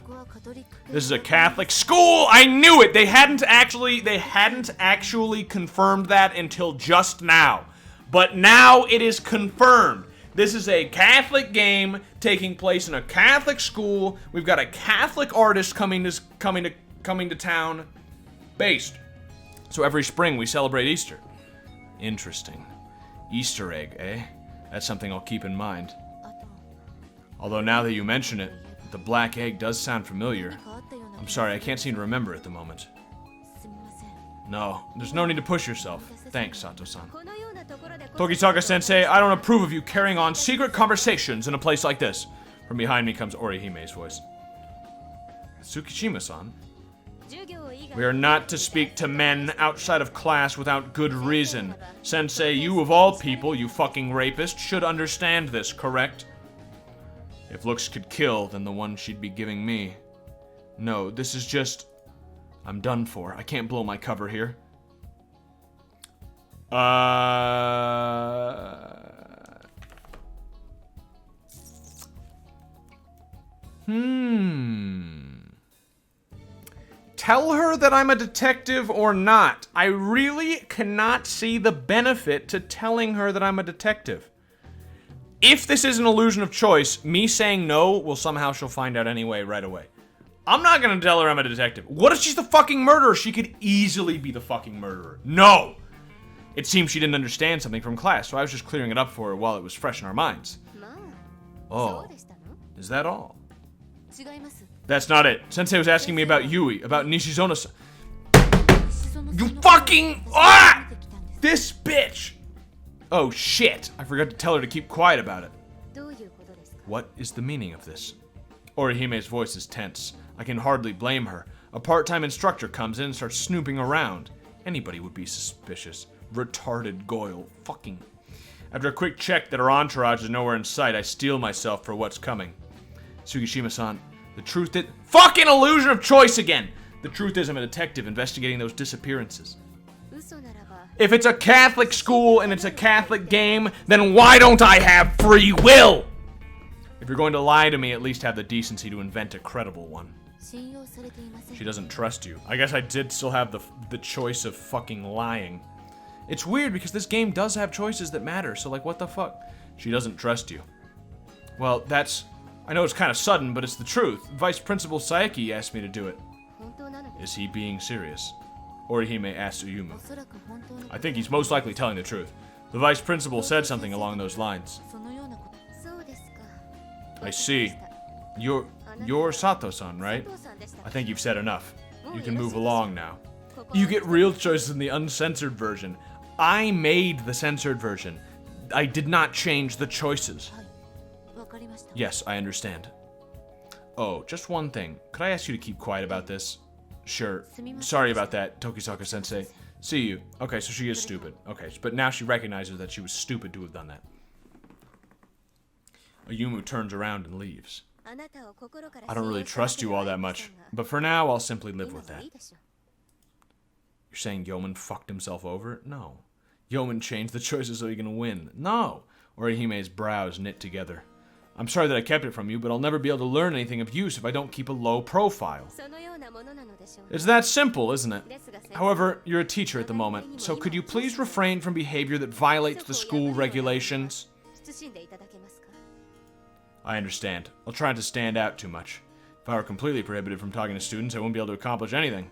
Speaker 1: This is a Catholic school! I knew it! They hadn't actually confirmed that until just now. But now it is confirmed. This is a Catholic game taking place in a Catholic school. We've got a Catholic artist coming to town. Based. So every spring we celebrate Easter. Interesting. Easter egg, eh? That's something I'll keep in mind. Although now that you mention it, the black egg does sound familiar. I'm sorry, I can't seem to remember at the moment. No, there's no need to push yourself. Thanks, Sato-san. Tokitaka-sensei, I don't approve of you carrying on secret conversations in a place like this. From behind me comes Orihime's voice. Tsukishima-san? We are not to speak to men outside of class without good reason. Sensei, you of all people, you fucking rapist, should understand this, correct? If looks could kill, then the one she'd be giving me. No, this is just... I'm done for. I can't blow my cover here. Tell her that I'm a detective or not. I really cannot see the benefit to telling her that I'm a detective. If this is an illusion of choice, me saying no will somehow she'll find out anyway right away. I'm not gonna tell her I'm a detective. What if she's the fucking murderer? She could easily be the fucking murderer. No! It seems she didn't understand something from class, so I was just clearing it up for her while it was fresh in our minds. Oh. Is that all? That's not it. Sensei was asking me about Yui, about Nishizona-san. You fucking... Ah! This bitch! Oh shit, I forgot to tell her to keep quiet about it. What is the meaning of this? Orihime's voice is tense. I can hardly blame her. A part-time instructor comes in and starts snooping around. Anybody would be suspicious. Retarded Goyle. Fucking... After a quick check that her entourage is nowhere in sight, I steel myself for what's coming. Tsukishima-san, the truth is... Fucking illusion of choice again! The truth is I'm a detective investigating those disappearances. If it's a Catholic school and it's a Catholic game, then why don't I have free will? If you're going to lie to me, at least have the decency to invent a credible one. She doesn't trust you. I guess I did still have the choice of fucking lying. It's weird because this game does have choices that matter, so like what the fuck? She doesn't trust you. Well, that's... I know it's kind of sudden, but it's the truth. Vice Principal Saeki asked me to do it. Is he being serious? Orihime asked Uyumu. I think he's most likely telling the truth. The Vice Principal said something along those lines. I see. You're Sato-san, right? I think you've said enough. You can move along now. You get real choices in the uncensored version. I made the censored version. I did not change the choices. Yes, I understand. Oh, just one thing. Could I ask you to keep quiet about this? Sure. Sorry about that, Tokisaka-sensei. See you. Okay, so she is stupid. Okay, but now she recognizes that she was stupid to have done that. Ayumu turns around and leaves. I don't really trust you all that much, but for now, I'll simply live with that. You're saying Yeoman fucked himself over? No. Yeoman changed the choices so he can win. No. Orihime's brows knit together. I'm sorry that I kept it from you, but I'll never be able to learn anything of use if I don't keep a low profile. It's that simple, isn't it? However, you're a teacher at the moment, so could you please refrain from behavior that violates the school regulations? I understand. I'll try not to stand out too much. If I were completely prohibited from talking to students, I wouldn't be able to accomplish anything.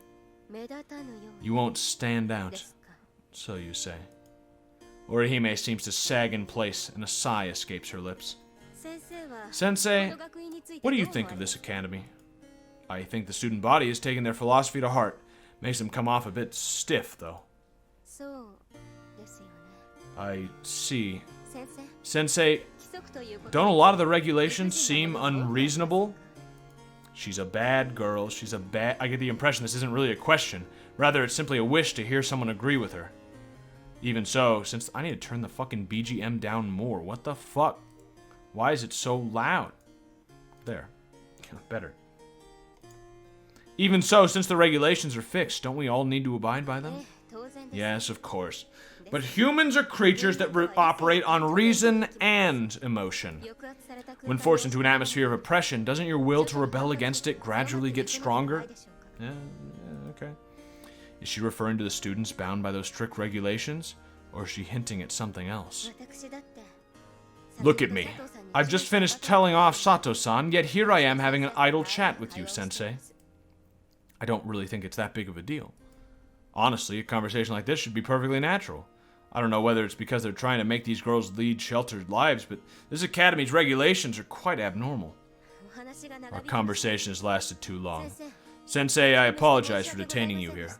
Speaker 1: You won't stand out, so you say. Orihime seems to sag in place, and a sigh escapes her lips. Sensei, what do you think of this academy? I think the student body has taken their philosophy to heart. Makes them come off a bit stiff, though. I see. Sensei, don't a lot of the regulations seem unreasonable? She's a bad girl. I get the impression this isn't really a question. Rather, it's simply a wish to hear someone agree with her. Even so, I need to turn the fucking BGM down more. What the fuck? Why is it so loud? There. Better. Even so, since the regulations are fixed, don't we all need to abide by them? Yes, of course. But humans are creatures that operate on reason and emotion. When forced into an atmosphere of oppression, doesn't your will to rebel against it gradually get stronger? Yeah, okay. Is she referring to the students bound by those strict regulations? Or is she hinting at something else? Look at me. I've just finished telling off Sato-san, yet here I am having an idle chat with you, Sensei. I don't really think it's that big of a deal. Honestly, a conversation like this should be perfectly natural. I don't know whether it's because they're trying to make these girls lead sheltered lives, but this academy's regulations are quite abnormal. Our conversation has lasted too long. Sensei, I apologize for detaining you here.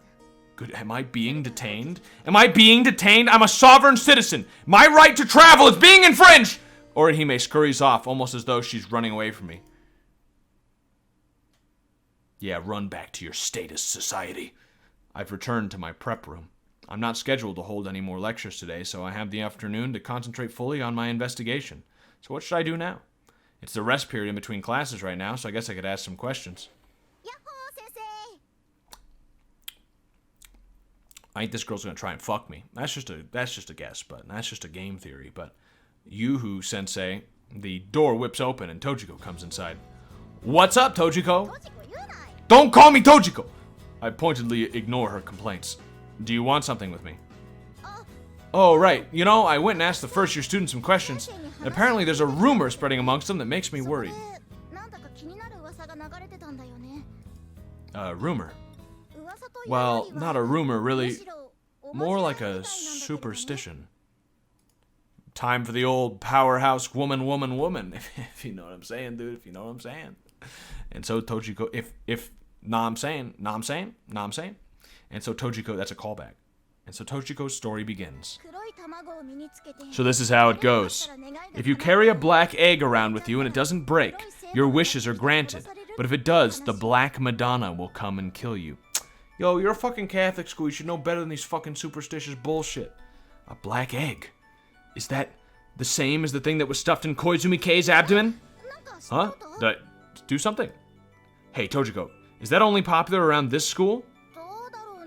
Speaker 1: Good, am I being detained? Am I being detained? I'm a sovereign citizen. My right to travel is being infringed! Orihime scurries off, almost as though she's running away from me. Yeah, run back to your status society. I've returned to my prep room. I'm not scheduled to hold any more lectures today, so I have the afternoon to concentrate fully on my investigation. So what should I do now? It's the rest period in between classes right now, so I guess I could ask some questions. I think this girl's gonna try and fuck me. That's just a guess, but that's just a game theory. But Yuhu Sensei, the door whips open and Tojiko comes inside. What's up, Tojiko? Don't call me Tojiko! I pointedly ignore her complaints. Do you want something with me? Oh, right. You know, I went and asked the first-year students some questions, and apparently there's a rumor spreading amongst them that makes me worried. Rumor? Well, not a rumor, really. More like a superstition. Time for the old powerhouse woman, if you know what I'm saying, dude, if you know what I'm saying. And so Tojiko, I'm saying. And so Tojiko, that's a callback. And so Tojiko's story begins. So this is how it goes. If you carry a black egg around with you and it doesn't break, your wishes are granted. But if it does, the Black Madonna will come and kill you. Yo, you're a fucking Catholic school. You should know better than these fucking superstitious bullshit. A black egg. Is that the same as the thing that was stuffed in Koizumi Kei's abdomen? Huh? Did I do something? Hey, Tojiko, is that only popular around this school?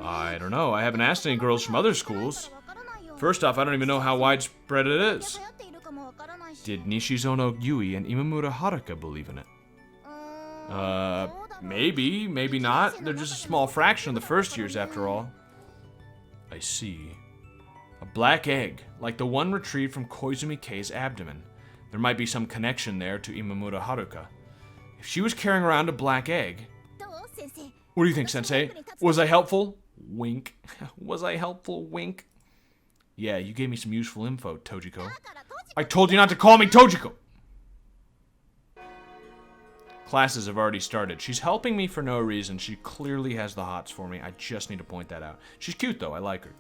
Speaker 1: I don't know. I haven't asked any girls from other schools. First off, I don't even know how widespread it is. Did Nishizono Yui and Imamura Haruka believe in it? Maybe, maybe not. They're just a small fraction of the first years, after all. I see. A black egg, like the one retrieved from Koizumi Kei's abdomen. There might be some connection there to Imamura Haruka. If she was carrying around a black egg... What do you think, Sensei? Was I helpful? Wink. Was I helpful? Wink. Yeah, you gave me some useful info, Tojiko. I told you not to call me Tojiko! Classes have already started. She's helping me for no reason. She clearly has the hots for me. I just need to point that out. She's cute, though. I like her.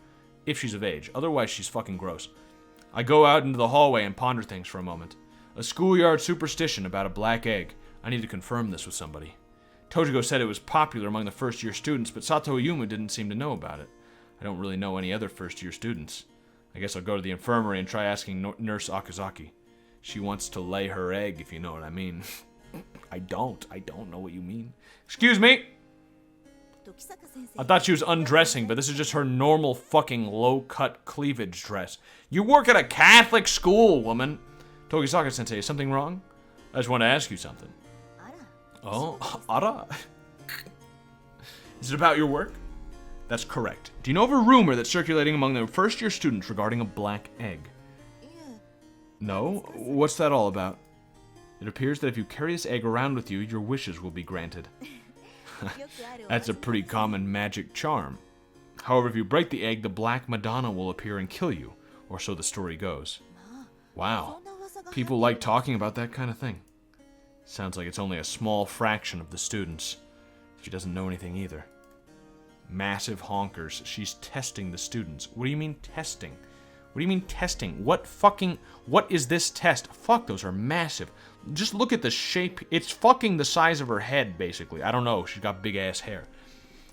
Speaker 1: If she's of age. Otherwise, she's fucking gross. I go out into the hallway and ponder things for a moment. A schoolyard superstition about a black egg. I need to confirm this with somebody. Tojiko said it was popular among the first-year students, but Sato Yumu didn't seem to know about it. I don't really know any other first-year students. I guess I'll go to the infirmary and try asking Nurse Akazaki. She wants to lay her egg, if you know what I mean. I don't know what you mean. Excuse me! I thought she was undressing, but this is just her normal fucking low-cut cleavage dress. You work at a Catholic school, woman! Togisaka-sensei, is something wrong? I just want to ask you something. Oh, ara? Is it about your work? That's correct. Do you know of a rumor that's circulating among the first-year students regarding a black egg? No? What's that all about? It appears that if you carry this egg around with you, your wishes will be granted. That's a pretty common magic charm. However, if you break the egg, the Black Madonna will appear and kill you, or so the story goes. Wow. People like talking about that kind of thing. Sounds like it's only a small fraction of the students. She doesn't know anything either. Massive honkers. She's testing the students. What do you mean testing? What do you mean testing? What is this test? Fuck, those are massive. Just look at the shape. It's fucking the size of her head, basically. I don't know. She's got big-ass hair.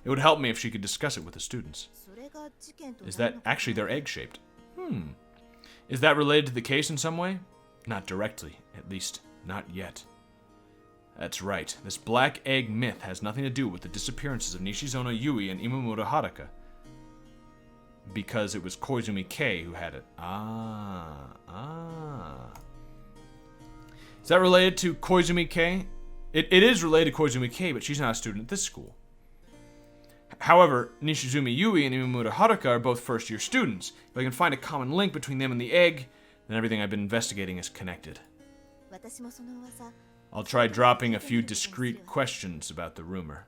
Speaker 1: It would help me if she could discuss it with the students. Is that... Actually, they're egg-shaped. Is that related to the case in some way? Not directly. At least, not yet. That's right. This black egg myth has nothing to do with the disappearances of Nishizono Yui and Imamura Haruka. Because it was Koizumi Kei who had it. Is that related to Koizumi Kei? It is related to Koizumi Kei, but she's not a student at this school. However, Nishizumi Yui and Imamura Haruka are both first-year students. If I can find a common link between them and the egg, then everything I've been investigating is connected. I'll try dropping a few discreet questions about the rumor.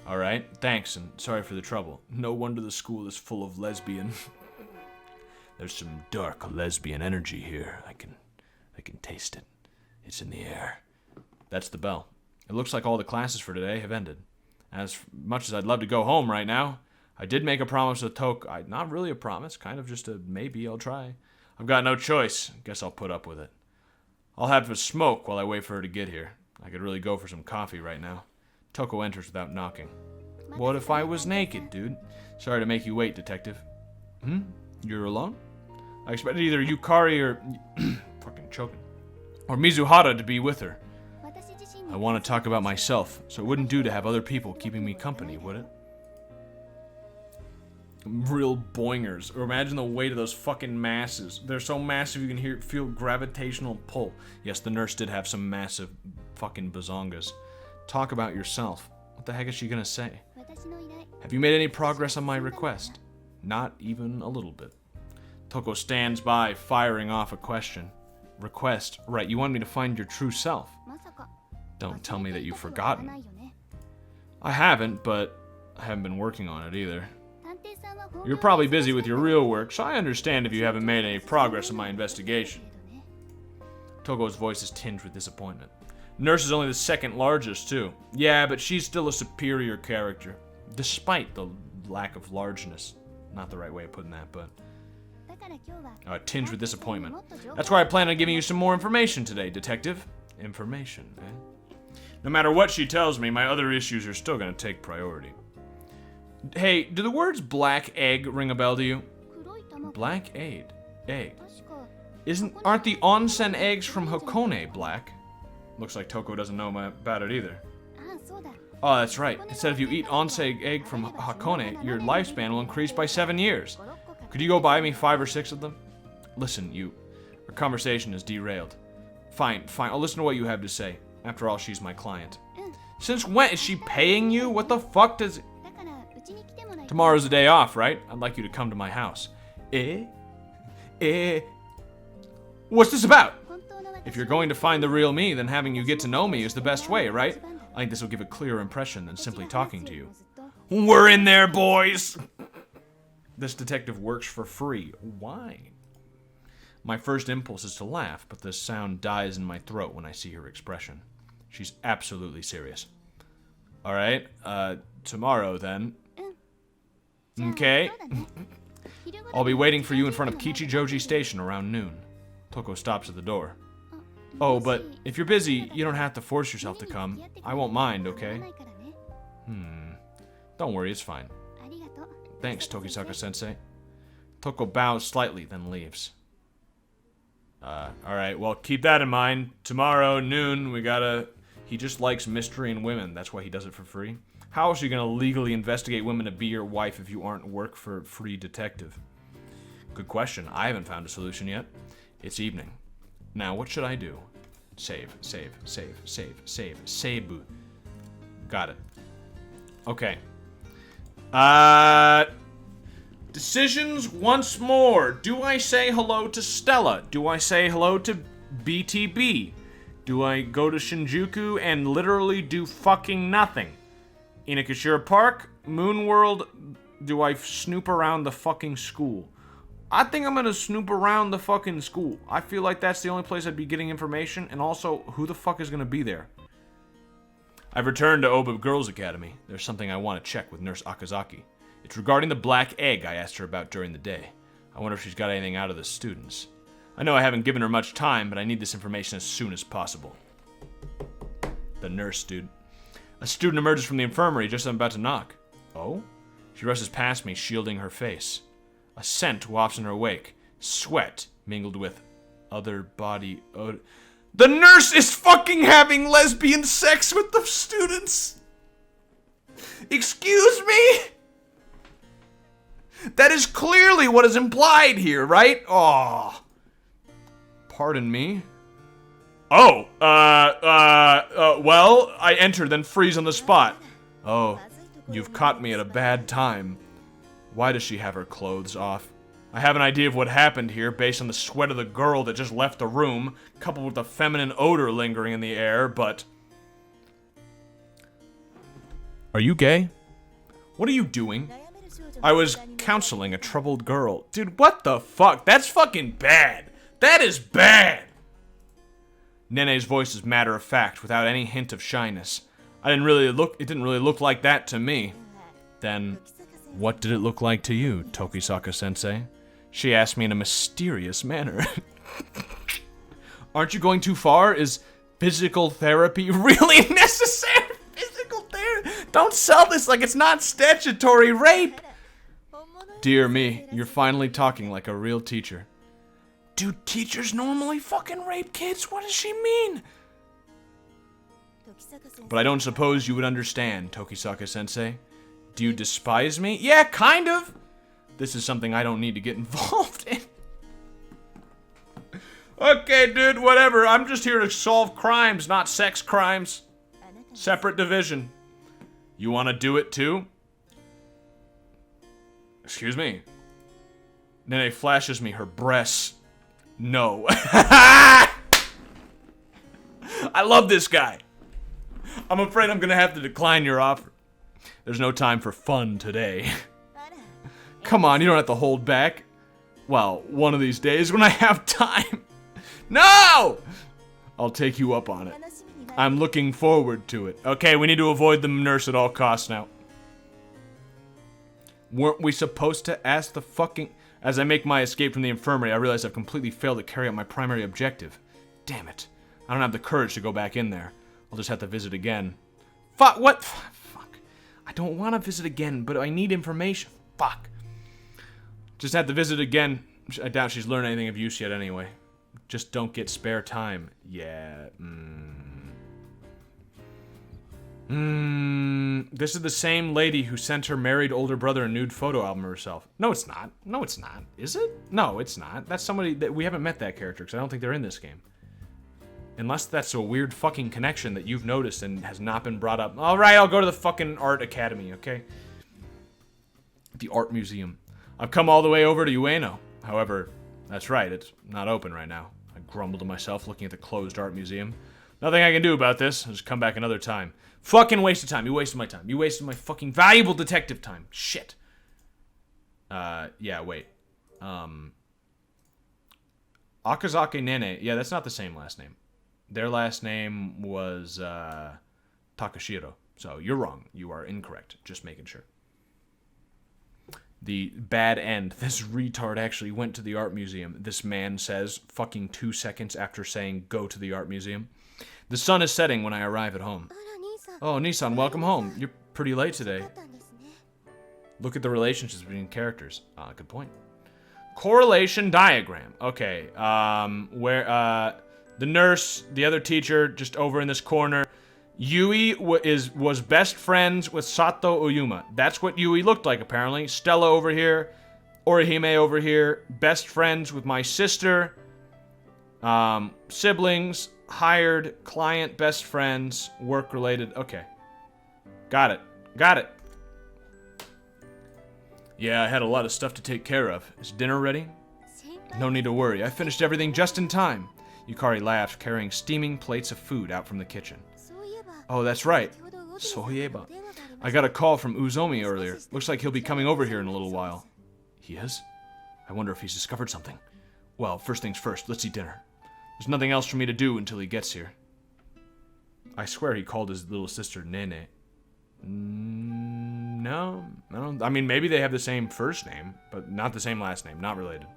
Speaker 1: Alright, thanks, and sorry for the trouble. No wonder the school is full of lesbian. There's some dark lesbian energy here. I can taste it. It's in the air. That's the bell. It looks like all the classes for today have ended. As much as I'd love to go home right now, I did make a promise with Toko. Not really a promise, kind of just a maybe I'll try. I've got no choice. Guess I'll put up with it. I'll have a smoke while I wait for her to get here. I could really go for some coffee right now. Toko enters without knocking. What if I was naked, dude? Sorry to make you wait, detective. You're alone? I expected either Yukari or... fucking choking. Or Mizuhara to be with her. I want to talk about myself, so it wouldn't do to have other people keeping me company, would it? Real boingers. Or imagine the weight of those fucking masses. They're so massive you can feel gravitational pull. Yes, the nurse did have some massive fucking bazongas. Talk about yourself. What the heck is she gonna say? Have you made any progress on my request? Not even a little bit. Toko stands by, firing off a question. Request? Right, you want me to find your true self. Don't tell me that you've forgotten. I haven't, but I haven't been working on it either. You're probably busy with your real work, so I understand if you haven't made any progress in my investigation. Toko's voice is tinged with disappointment. Nurse is only the second largest, too. Yeah, but she's still a superior character, despite the lack of largeness. Not the right way of putting that, but... tinged with disappointment. That's why I plan on giving you some more information today, detective. Information, eh? No matter what she tells me, my other issues are still gonna take priority. Hey, do the words black egg ring a bell to you? Black egg. Aren't the onsen eggs from Hakone black? Looks like Toko doesn't know about it either. Oh, that's right. It said if you eat onsen egg from Hakone, your lifespan will increase by 7 years. Could you go buy me 5 or 6 of them? Listen, our conversation is derailed. Fine, I'll listen to what you have to say. After all, she's my client. Since when? Is she paying you? What the fuck does... Tomorrow's the day off, right? I'd like you to come to my house. What's this about? If you're going to find the real me, then having you get to know me is the best way, right? I think this will give a clearer impression than simply talking to you. We're in there, boys! This detective works for free. Why? My first impulse is to laugh, but the sound dies in my throat when I see her expression. She's absolutely serious. Alright, tomorrow then. Okay. I'll be waiting for you in front of Kichijoji Station around noon. Toko stops at the door. Oh, but if you're busy, you don't have to force yourself to come. I won't mind, okay? Don't worry, it's fine. Thanks, Tokisaka-sensei. Toko bows slightly, then leaves. Alright, well, keep that in mind. Tomorrow, noon, we gotta... He just likes mystery and women. That's why he does it for free. How else are you gonna legally investigate women to be your wife if you aren't work for a free detective? Good question. I haven't found a solution yet. It's evening. Now, what should I do? Save. Got it. Okay. Decisions once more. Do I say hello to Stella? Do I say hello to BTB? Do I go to Shinjuku and literally do fucking nothing? Inokashira Park? Moonworld? Do I snoop around the fucking school? I think I'm gonna snoop around the fucking school. I feel like that's the only place I'd be getting information, and also, who the fuck is gonna be there? I've returned to Oba Girls Academy. There's something I want to check with Nurse Akazaki. It's regarding the black egg I asked her about during the day. I wonder if she's got anything out of the students. I know I haven't given her much time, but I need this information as soon as possible. The nurse, dude. A student emerges from the infirmary just as I'm about to knock. Oh? She rushes past me, shielding her face. A scent wafts in her wake. Sweat mingled with other body odor. The nurse is fucking having lesbian sex with the students. Excuse me? That is clearly what is implied here, right? Oh. Pardon me? Oh, well, I enter, then freeze on the spot. Oh, you've caught me at a bad time. Why does she have her clothes off? I have an idea of what happened here based on the sweat of the girl that just left the room, coupled with the feminine odor lingering in the air, but... Are you gay? What are you doing? I was counseling a troubled girl. Dude, what the fuck? That's fucking bad. That is bad. Nene's voice is matter of fact, without any hint of shyness. It didn't really look like that to me. Then, what did it look like to you, Tokisaka-sensei? She asked me in a mysterious manner. Aren't you going too far? Is physical therapy really necessary? Physical therapy? Don't sell this like it's not statutory rape! Dear me, you're finally talking like a real teacher. Do teachers normally fucking rape kids? What does she mean? But I don't suppose you would understand, Tokisaka-sensei. Do you despise me? Yeah, kind of. This is something I don't need to get involved in. Okay, dude, whatever. I'm just here to solve crimes, not sex crimes. Separate division. You want to do it too? Excuse me. Nene flashes me her breasts. No. I love this guy. I'm afraid I'm gonna have to decline your offer. There's no time for fun today. Come on, you don't have to hold back. Well, one of these days when I have time. No! I'll take you up on it. I'm looking forward to it. Okay, we need to avoid the nurse at all costs now. Weren't we supposed to ask the fucking... As I make my escape from the infirmary, I realize I've completely failed to carry out my primary objective. Damn it. I don't have the courage to go back in there. I'll just have to visit again. Fuck, what? Fuck. I don't want to visit again, but I need information. Fuck. Just have to visit again. I doubt she's learned anything of use yet anyway. Just don't get spare time. Yeah, This is the same lady who sent her married older brother a nude photo album of herself. No, it's not. No, it's not. Is it? No, it's not. That's somebody that we haven't met that character because I don't think they're in this game. Unless that's a weird fucking connection that you've noticed and has not been brought up. Alright, I'll go to the fucking art academy, okay? The art museum. I've come all the way over to Ueno. However, that's right, it's not open right now. I grumbled to myself looking at the closed art museum. Nothing I can do about this. I'll just come back another time. Fucking waste of time. You wasted my time. You wasted my fucking valuable detective time. Shit. Yeah, wait. Akazake Nene. Yeah, that's not the same last name. Their last name was, Takashiro. So, you're wrong. You are incorrect. Just making sure. The bad end. This retard actually went to the art museum. This man says, fucking 2 seconds after saying, go to the art museum. The sun is setting when I arrive at home. Oh, Nissan, welcome home. You're pretty late today. Look at the relationships between characters. Good point. Correlation diagram. Okay, where, the nurse, the other teacher, just over in this corner. Yui was best friends with Sato Oyuma. That's what Yui looked like, apparently. Stella over here. Orihime over here. Best friends with my sister. Siblings. Hired, client, best friends, work-related. Okay. Got it. Got it. Yeah, I had a lot of stuff to take care of. Is dinner ready? No need to worry. I finished everything just in time. Yukari laughed, carrying steaming plates of food out from the kitchen. Oh, that's right. Soieba. I got a call from Uzomi earlier. Looks like he'll be coming over here in a little while. He is? I wonder if he's discovered something. Well, first things first, let's eat dinner. There's nothing else for me to do until he gets here. I swear he called his little sister Nene. No, I don't. I mean, maybe they have the same first name, but not the same last name. Not related.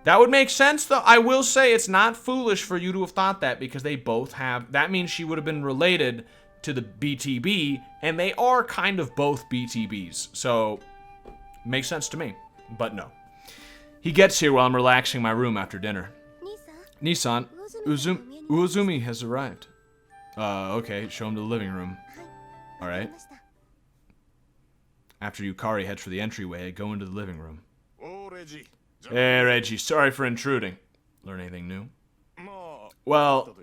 Speaker 1: That would make sense, though. I will say it's not foolish for you to have thought that because they both have. That means she would have been related to the BTB, and they are kind of both BTBs. So, makes sense to me, but no. He gets here while I'm relaxing in my room after dinner. Nissan, Uozumi has arrived. Okay, show him to the living room. Alright. After Yukari heads for the entryway, I go into the living room. Hey, Reggie, sorry for intruding. Learn anything new? Well,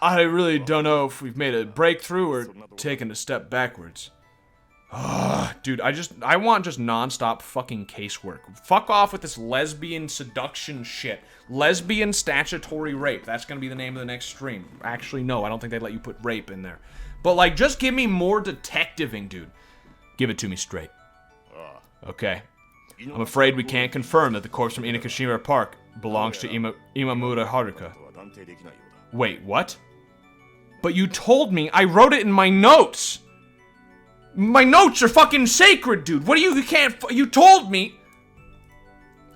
Speaker 1: I really don't know if we've made a breakthrough or taken a step backwards. Dude, I want just non-stop fucking casework. Fuck off with this lesbian seduction shit. Lesbian statutory rape. That's gonna be the name of the next stream. Actually, no, I don't think they'd let you put rape in there. But, like, just give me more detectiving, dude. Give it to me straight. Okay. I'm afraid we can't confirm that the corpse from Inokashima Park belongs to Imamura Haruka. Wait, what? But you told me, I wrote it in my notes! My notes are fucking sacred, dude! What do you can't, you told me!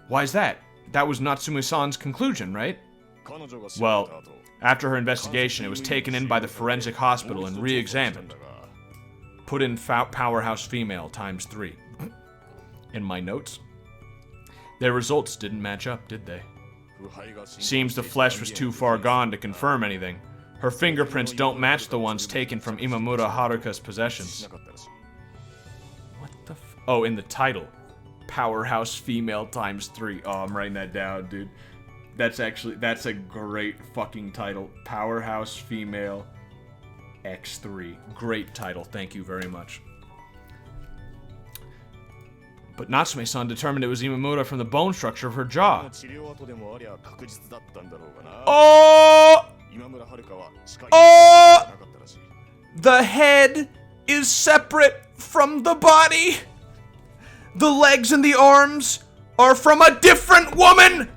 Speaker 1: Why is that? That was Natsume-san's conclusion, right? Well, after her investigation, it was taken in by the forensic hospital and re-examined. Put in powerhouse female ×3. In my notes. Their results didn't match up, did they? Seems the flesh was too far gone to confirm anything. Her fingerprints don't match the ones taken from Imamura Haruka's possessions. What the f- Oh, in the title. Powerhouse female ×3. Oh, I'm writing that down, dude. That's a great fucking title. Powerhouse female X3. Great title, thank you very much. But Natsume-san determined it was Imamura from the bone structure of her jaw. Oh! Oh! The head is separate from the body. The legs and the arms are from a different woman.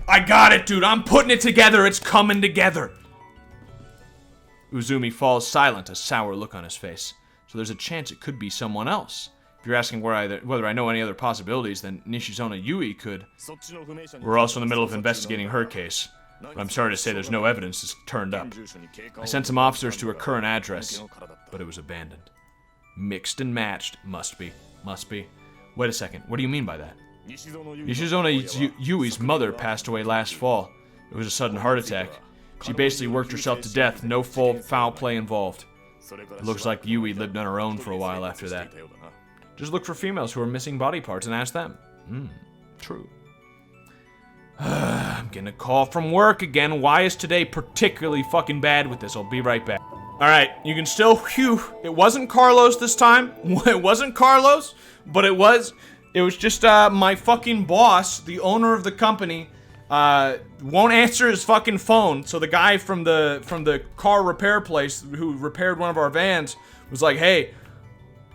Speaker 1: I got it, dude. I'm putting it together. It's coming together. Uzumi falls silent, a sour look on his face. So there's a chance it could be someone else. If you're asking whether I know any other possibilities, then Nishizona Yui could. We're also in the middle of investigating her case. But I'm sorry to say there's no evidence that's turned up. I sent some officers to her current address, but it was abandoned. Mixed and matched. Must be. Must be. Wait a second. What do you mean by that? Nishizona Yui's mother passed away last fall. It was a sudden heart attack. She basically worked herself to death, no foul play involved. It looks like Yui lived on her own for a while after that. Just look for females who are missing body parts and ask them. True. I'm getting a call from work again. Why is today particularly fucking bad with this? I'll be right back. Alright, you can still, whew, it wasn't Carlos this time. It wasn't Carlos, but it was just my fucking boss, the owner of the company, won't answer his fucking phone. So the guy from the car repair place who repaired one of our vans was like, hey,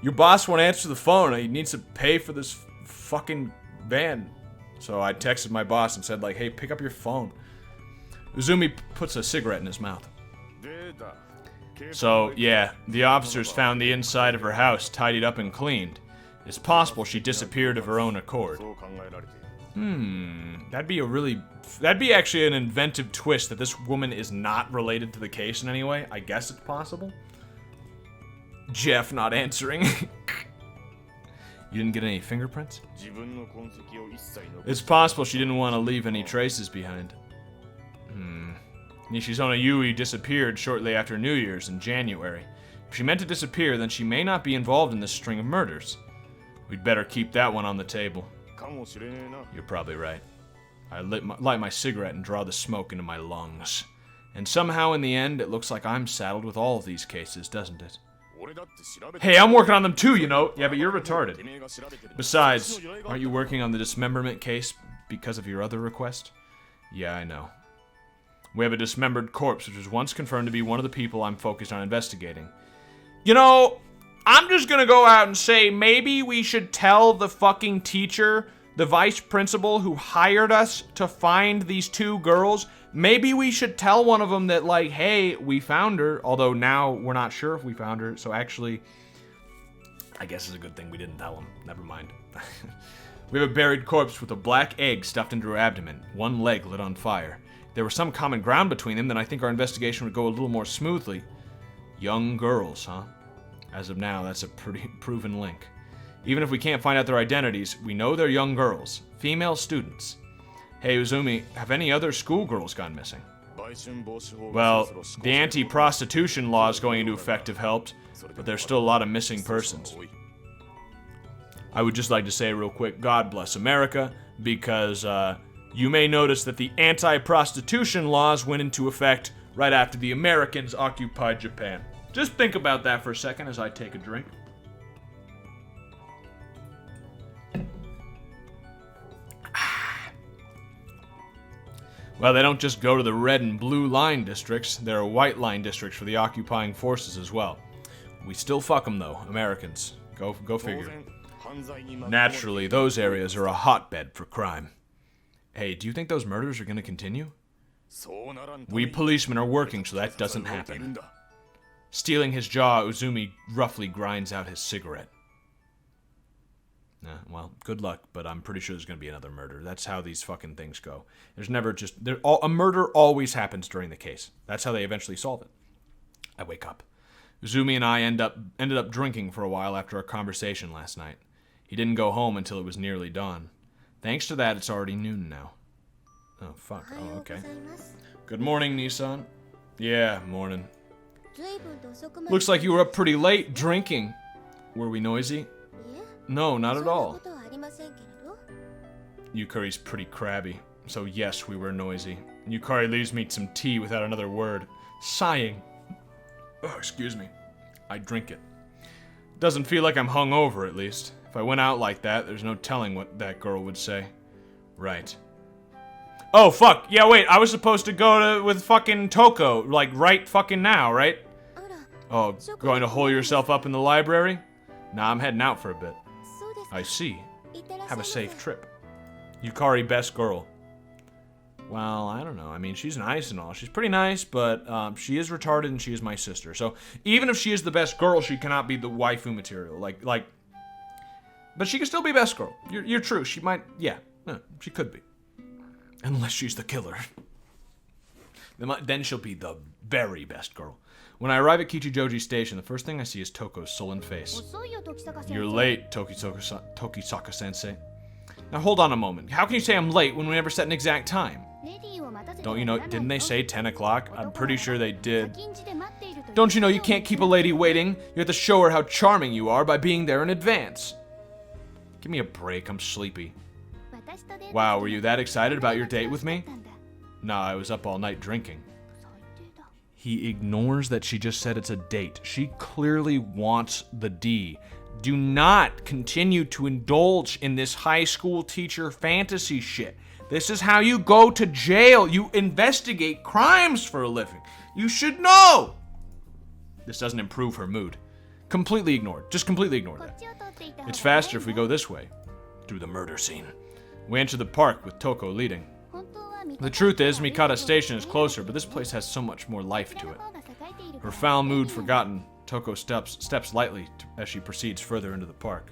Speaker 1: your boss won't answer the phone. He needs to pay for this fucking van. So I texted my boss and said, like, hey, pick up your phone. Uzumi puts a cigarette in his mouth. So, yeah, the officers found the inside of her house tidied up and cleaned. It's possible she disappeared of her own accord. That'd be actually an inventive twist that this woman is not related to the case in any way. I guess it's possible. Jeff not answering. You didn't get any fingerprints? It's possible she didn't want to leave any traces behind. Nishizona Yui disappeared shortly after New Year's in January. If she meant to disappear, then she may not be involved in this string of murders. We'd better keep that one on the table. You're probably right. I light my cigarette and draw the smoke into my lungs. And somehow in the end, it looks like I'm saddled with all of these cases, doesn't it? Hey, I'm working on them too, you know. Yeah, but you're retarded. Besides, aren't you working on the dismemberment case because of your other request? Yeah, I know. We have a dismembered corpse, which was once confirmed to be one of the people I'm focused on investigating. You know, I'm just gonna go out and say maybe we should tell the fucking teacher, the vice principal who hired us to find these two girls, maybe we should tell one of them that, like, hey, we found her, although now we're not sure if we found her, so actually, I guess it's a good thing we didn't tell them. Never mind. We have a buried corpse with a black egg stuffed into her abdomen, one leg lit on fire. If there was some common ground between them, then I think our investigation would go a little more smoothly. Young girls, huh? As of now, that's a pretty proven link. Even if we can't find out their identities, we know they're young girls, female students. Hey, Uzumi, have any other schoolgirls gone missing? Well, the anti-prostitution law is going into effect have helped, but there's still a lot of missing persons. I would just like to say real quick, God bless America, because you may notice that the anti-prostitution laws went into effect right after the Americans occupied Japan. Just think about that for a second as I take a drink. Well, they don't just go to the red and blue line districts, there are white line districts for the occupying forces as well. We still fuck them though, Americans. Go figure. Naturally, those areas are a hotbed for crime. Hey, do you think those murders are gonna continue? We policemen are working so that doesn't happen. Stealing his jaw, Uzumi roughly grinds out his cigarette. Well, good luck, but I'm pretty sure there's going to be another murder. That's how these fucking things go. There's never just... a murder always happens during the case. That's how they eventually solve it. I wake up. Uzumi and I ended up drinking for a while after our conversation last night. He didn't go home until it was nearly dawn. Thanks to that, it's already noon now. Oh, fuck. Oh, okay. Good morning, Nissan. Yeah, morning. Looks like you were up pretty late drinking. Were we noisy? No, not at all. Yukari's pretty crabby, so yes, we were noisy. Yukari leaves me some tea without another word, sighing. Oh, excuse me. I drink it. Doesn't feel like I'm hungover, at least. If I went out like that, there's no telling what that girl would say. Right. Oh, fuck. Yeah, wait, I was supposed to go with fucking Toko, like, right fucking now, right? Oh, going to hole yourself up in the library? Nah, I'm heading out for a bit. I see. Have a safe trip. Yukari, best girl. Well, I don't know. I mean, she's nice and all. She's pretty nice, but she is retarded and she is my sister. So even if she is the best girl, she cannot be the waifu material. But she can still be best girl. You're true. She might, yeah, she could be. Unless she's the killer. Then she'll be the very best girl. When I arrive at Kichijoji Station, the first thing I see is Toko's sullen face. You're late, Tokisaka-sensei. Now hold on a moment. How can you say I'm late when we never set an exact time? Don't you know, didn't they say 10 o'clock? I'm pretty sure they did. Don't you know you can't keep a lady waiting? You have to show her how charming you are by being there in advance. Give me a break, I'm sleepy. Wow, were you that excited about your date with me? Nah, I was up all night drinking. He ignores that she just said it's a date. She clearly wants the D. Do not continue to indulge in this high school teacher fantasy shit. This is how you go to jail. You investigate crimes for a living. You should know. This doesn't improve her mood. Completely ignored. Just completely ignore that. It's faster if we go this way, through the murder scene. We enter the park with Toko leading. The truth is, Mikata Station is closer, but this place has so much more life to it. Her foul mood forgotten, Toko steps lightly as she proceeds further into the park.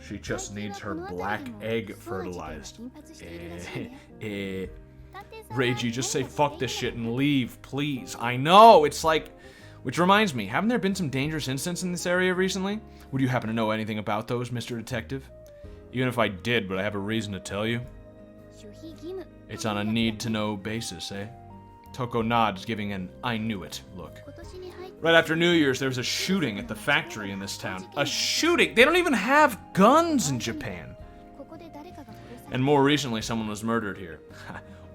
Speaker 1: She just needs her black egg fertilized. Reiji, just say fuck this shit and leave, please. I know, it's like... Which reminds me, haven't there been some dangerous incidents in this area recently? Would you happen to know anything about those, Mr. Detective? Even if I did, would I have a reason to tell you? It's on a need-to-know basis, eh? Toko nods, giving an I knew it look. Right after New Year's, there was a shooting at the factory in this town. A shooting? They don't even have guns in Japan. And more recently, someone was murdered here.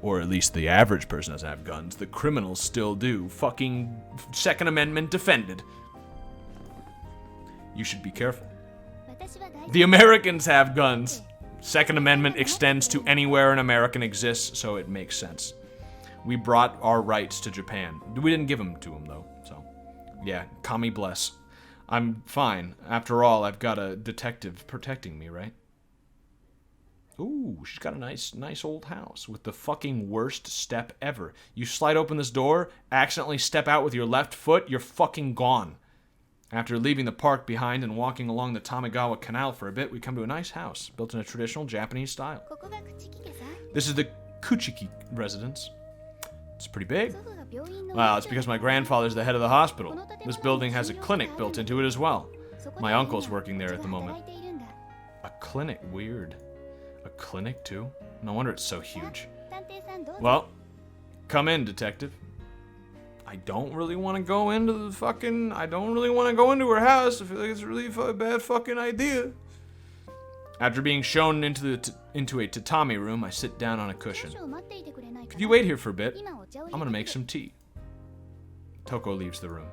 Speaker 1: Or at least the average person doesn't have guns. The criminals still do. Fucking Second Amendment defended. You should be careful. The Americans have guns. Second Amendment extends to anywhere an American exists, so it makes sense. We brought our rights to Japan. We didn't give them to them, though, so... Yeah, kami bless. I'm fine. After all, I've got a detective protecting me, right? Ooh, she's got a nice old house with the fucking worst step ever. You slide open this door, accidentally step out with your left foot, you're fucking gone. After leaving the park behind and walking along the Tamigawa Canal for a bit, we come to a nice house, built in a traditional Japanese style. This is the Kuchiki residence. It's pretty big. Well, it's because my grandfather's the head of the hospital. This building has a clinic built into it as well. My uncle's working there at the moment. A clinic? Weird. A clinic, too? No wonder it's so huge. Well, Come in, detective. I don't really want to go into the fucking... I don't really want to go into her house. I feel like it's a really bad fucking idea. After being shown into a tatami room, I sit down on a cushion. Could you wait here for a bit? I'm gonna make some tea. Toko leaves the room.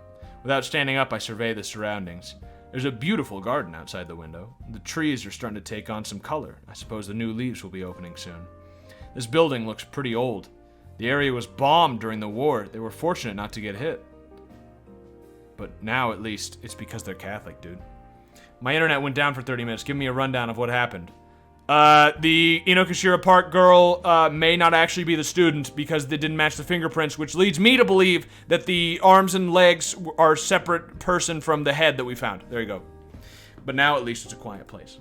Speaker 1: Without standing up, I survey the surroundings. There's a beautiful garden outside the window. The trees are starting to take on some color. I suppose the new leaves will be opening soon. This building looks pretty old. The area was bombed during the war. They were fortunate not to get hit. But now, at least, it's because they're Catholic, dude. My internet went down for 30 minutes. Give me a rundown of what happened. The Inokashira Park girl may not actually be the student because they didn't match the fingerprints, which leads me to believe that the arms and legs are a separate person from the head that we found. There you go. But now, at least, it's a quiet place.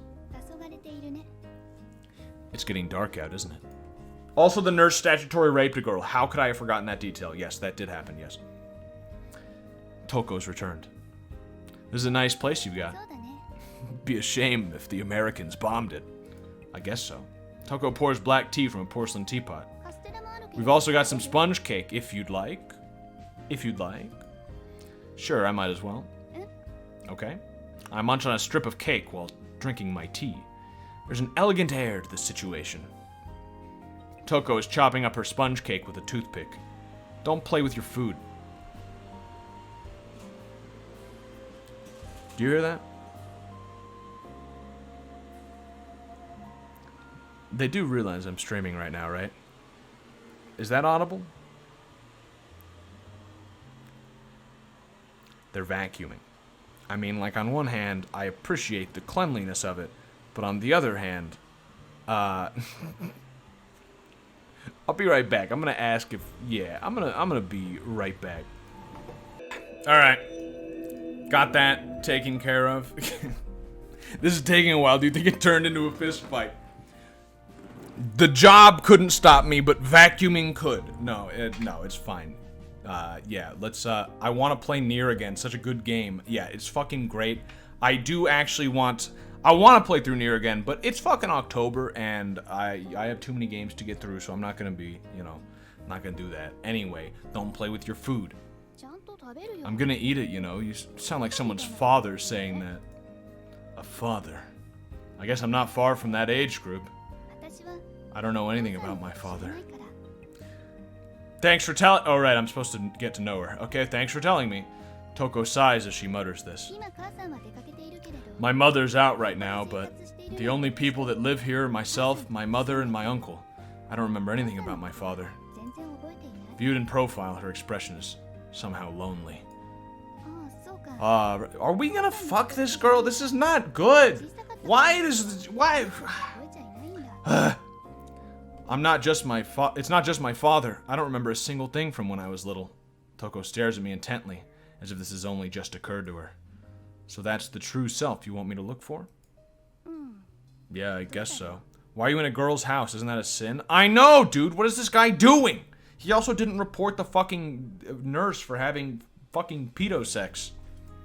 Speaker 1: It's getting dark out, isn't it? Also, the nurse statutory raped a girl. How could I have forgotten that detail? Yes, that did happen, yes. Toko's returned. This is a nice place you've got. Be a shame if the Americans bombed it. I guess so. Toko pours black tea from a porcelain teapot. We've also got some sponge cake, if you'd like. If you'd like. Sure, I might as well. Okay. I munch on a strip of cake while drinking my tea. There's an elegant air to this situation. Toko is chopping up her sponge cake with a toothpick. Don't play with your food. Do you hear that? They do realize I'm streaming right now, right? Is that audible? They're vacuuming. I mean, like, on one hand, I appreciate the cleanliness of it, but on the other hand, I'll be right back. I'm gonna ask if, yeah, I'm gonna be right back. All right, got that taken care of. This is taking a while. Do you think it turned into a fist fight? The job couldn't stop me, but vacuuming could. No, it's fine. Yeah, let's, I want to play Nier again. Such a good game. Yeah, it's fucking great. I do actually want to play through Nier again, but it's fucking October, and I have too many games to get through, so I'm not gonna be, not gonna do that. Anyway, don't play with your food. I'm gonna eat it, You sound like someone's father saying that. A father. I guess I'm not far from that age group. I don't know anything about my father. Thanks for telling- Oh, right, I'm supposed to get to know her. Okay, thanks for telling me. Toko sighs as she mutters this. My mother's out right now, but the only people that live here are myself, my mother, and my uncle. I don't remember anything about my father. Viewed in profile, her expression is somehow lonely. Are we gonna fuck this girl? This is not good. Why? It's not just my father. I don't remember a single thing from when I was little. Toko stares at me intently, as if this has only just occurred to her. So that's the true self you want me to look for? Yeah, I guess so. Why are you in a girl's house? Isn't that a sin? I know, dude! What is this guy doing? He also didn't report the fucking nurse for having fucking pedo sex.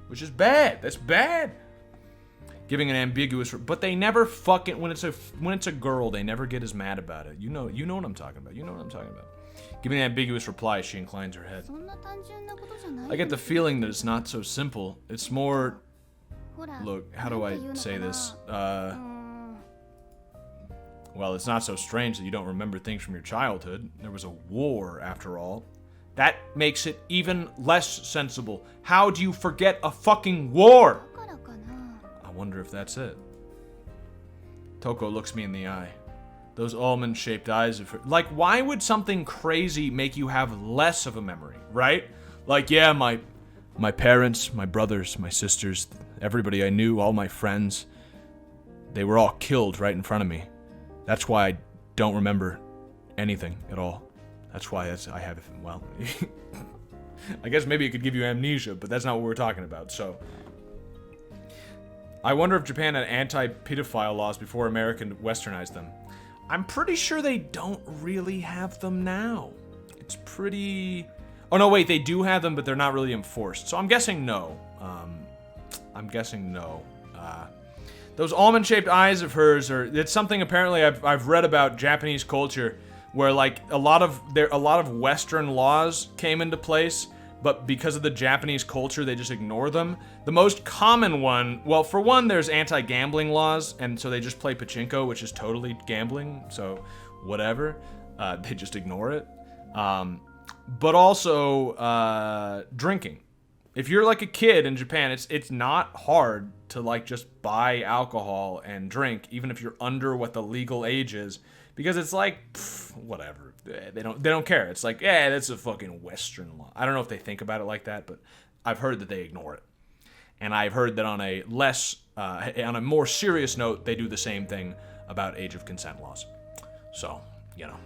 Speaker 1: Which is bad. That's bad. Giving an ambiguous, but they never fucking, when it's a girl, they never get as mad about it. You know what I'm talking about. Giving an ambiguous reply, she inclines her head. I get the feeling that it's not so simple. It's more, look, how do I say this? Well, it's not so strange that you don't remember things from your childhood. There was a war, after all. That makes it even less sensible. How do you forget a fucking war? I wonder if that's it. Toko looks me in the eye. Those almond-shaped eyes of her. Like, why would something crazy make you have less of a memory, right? Like, yeah, my parents, my brothers, my sisters, everybody I knew, all my friends, they were all killed right in front of me. That's why I don't remember anything at all. That's why I have, well, I guess maybe it could give you amnesia, but that's not what we're talking about, so. I wonder if Japan had anti-pedophile laws before America westernized them. I'm pretty sure they don't really have them now. It's pretty... Oh, no, wait, they do have them, but they're not really enforced. So I'm guessing no. Those almond-shaped eyes of hers are... It's something apparently I've read about Japanese culture where like a lot of Western laws came into place, but because of the Japanese culture, they just ignore them. The most common one, well, for one, there's anti-gambling laws, and so they just play pachinko, which is totally gambling, so whatever. They just ignore it. But also drinking. If you're like a kid in Japan, it's not hard to like just buy alcohol and drink, even if you're under what the legal age is, because it's like whatever. They don't care. It's like, yeah, that's a fucking Western law. I don't know if they think about it like that, but I've heard that they ignore it. And I've heard that on a more serious note, they do the same thing about age of consent laws. So, you know,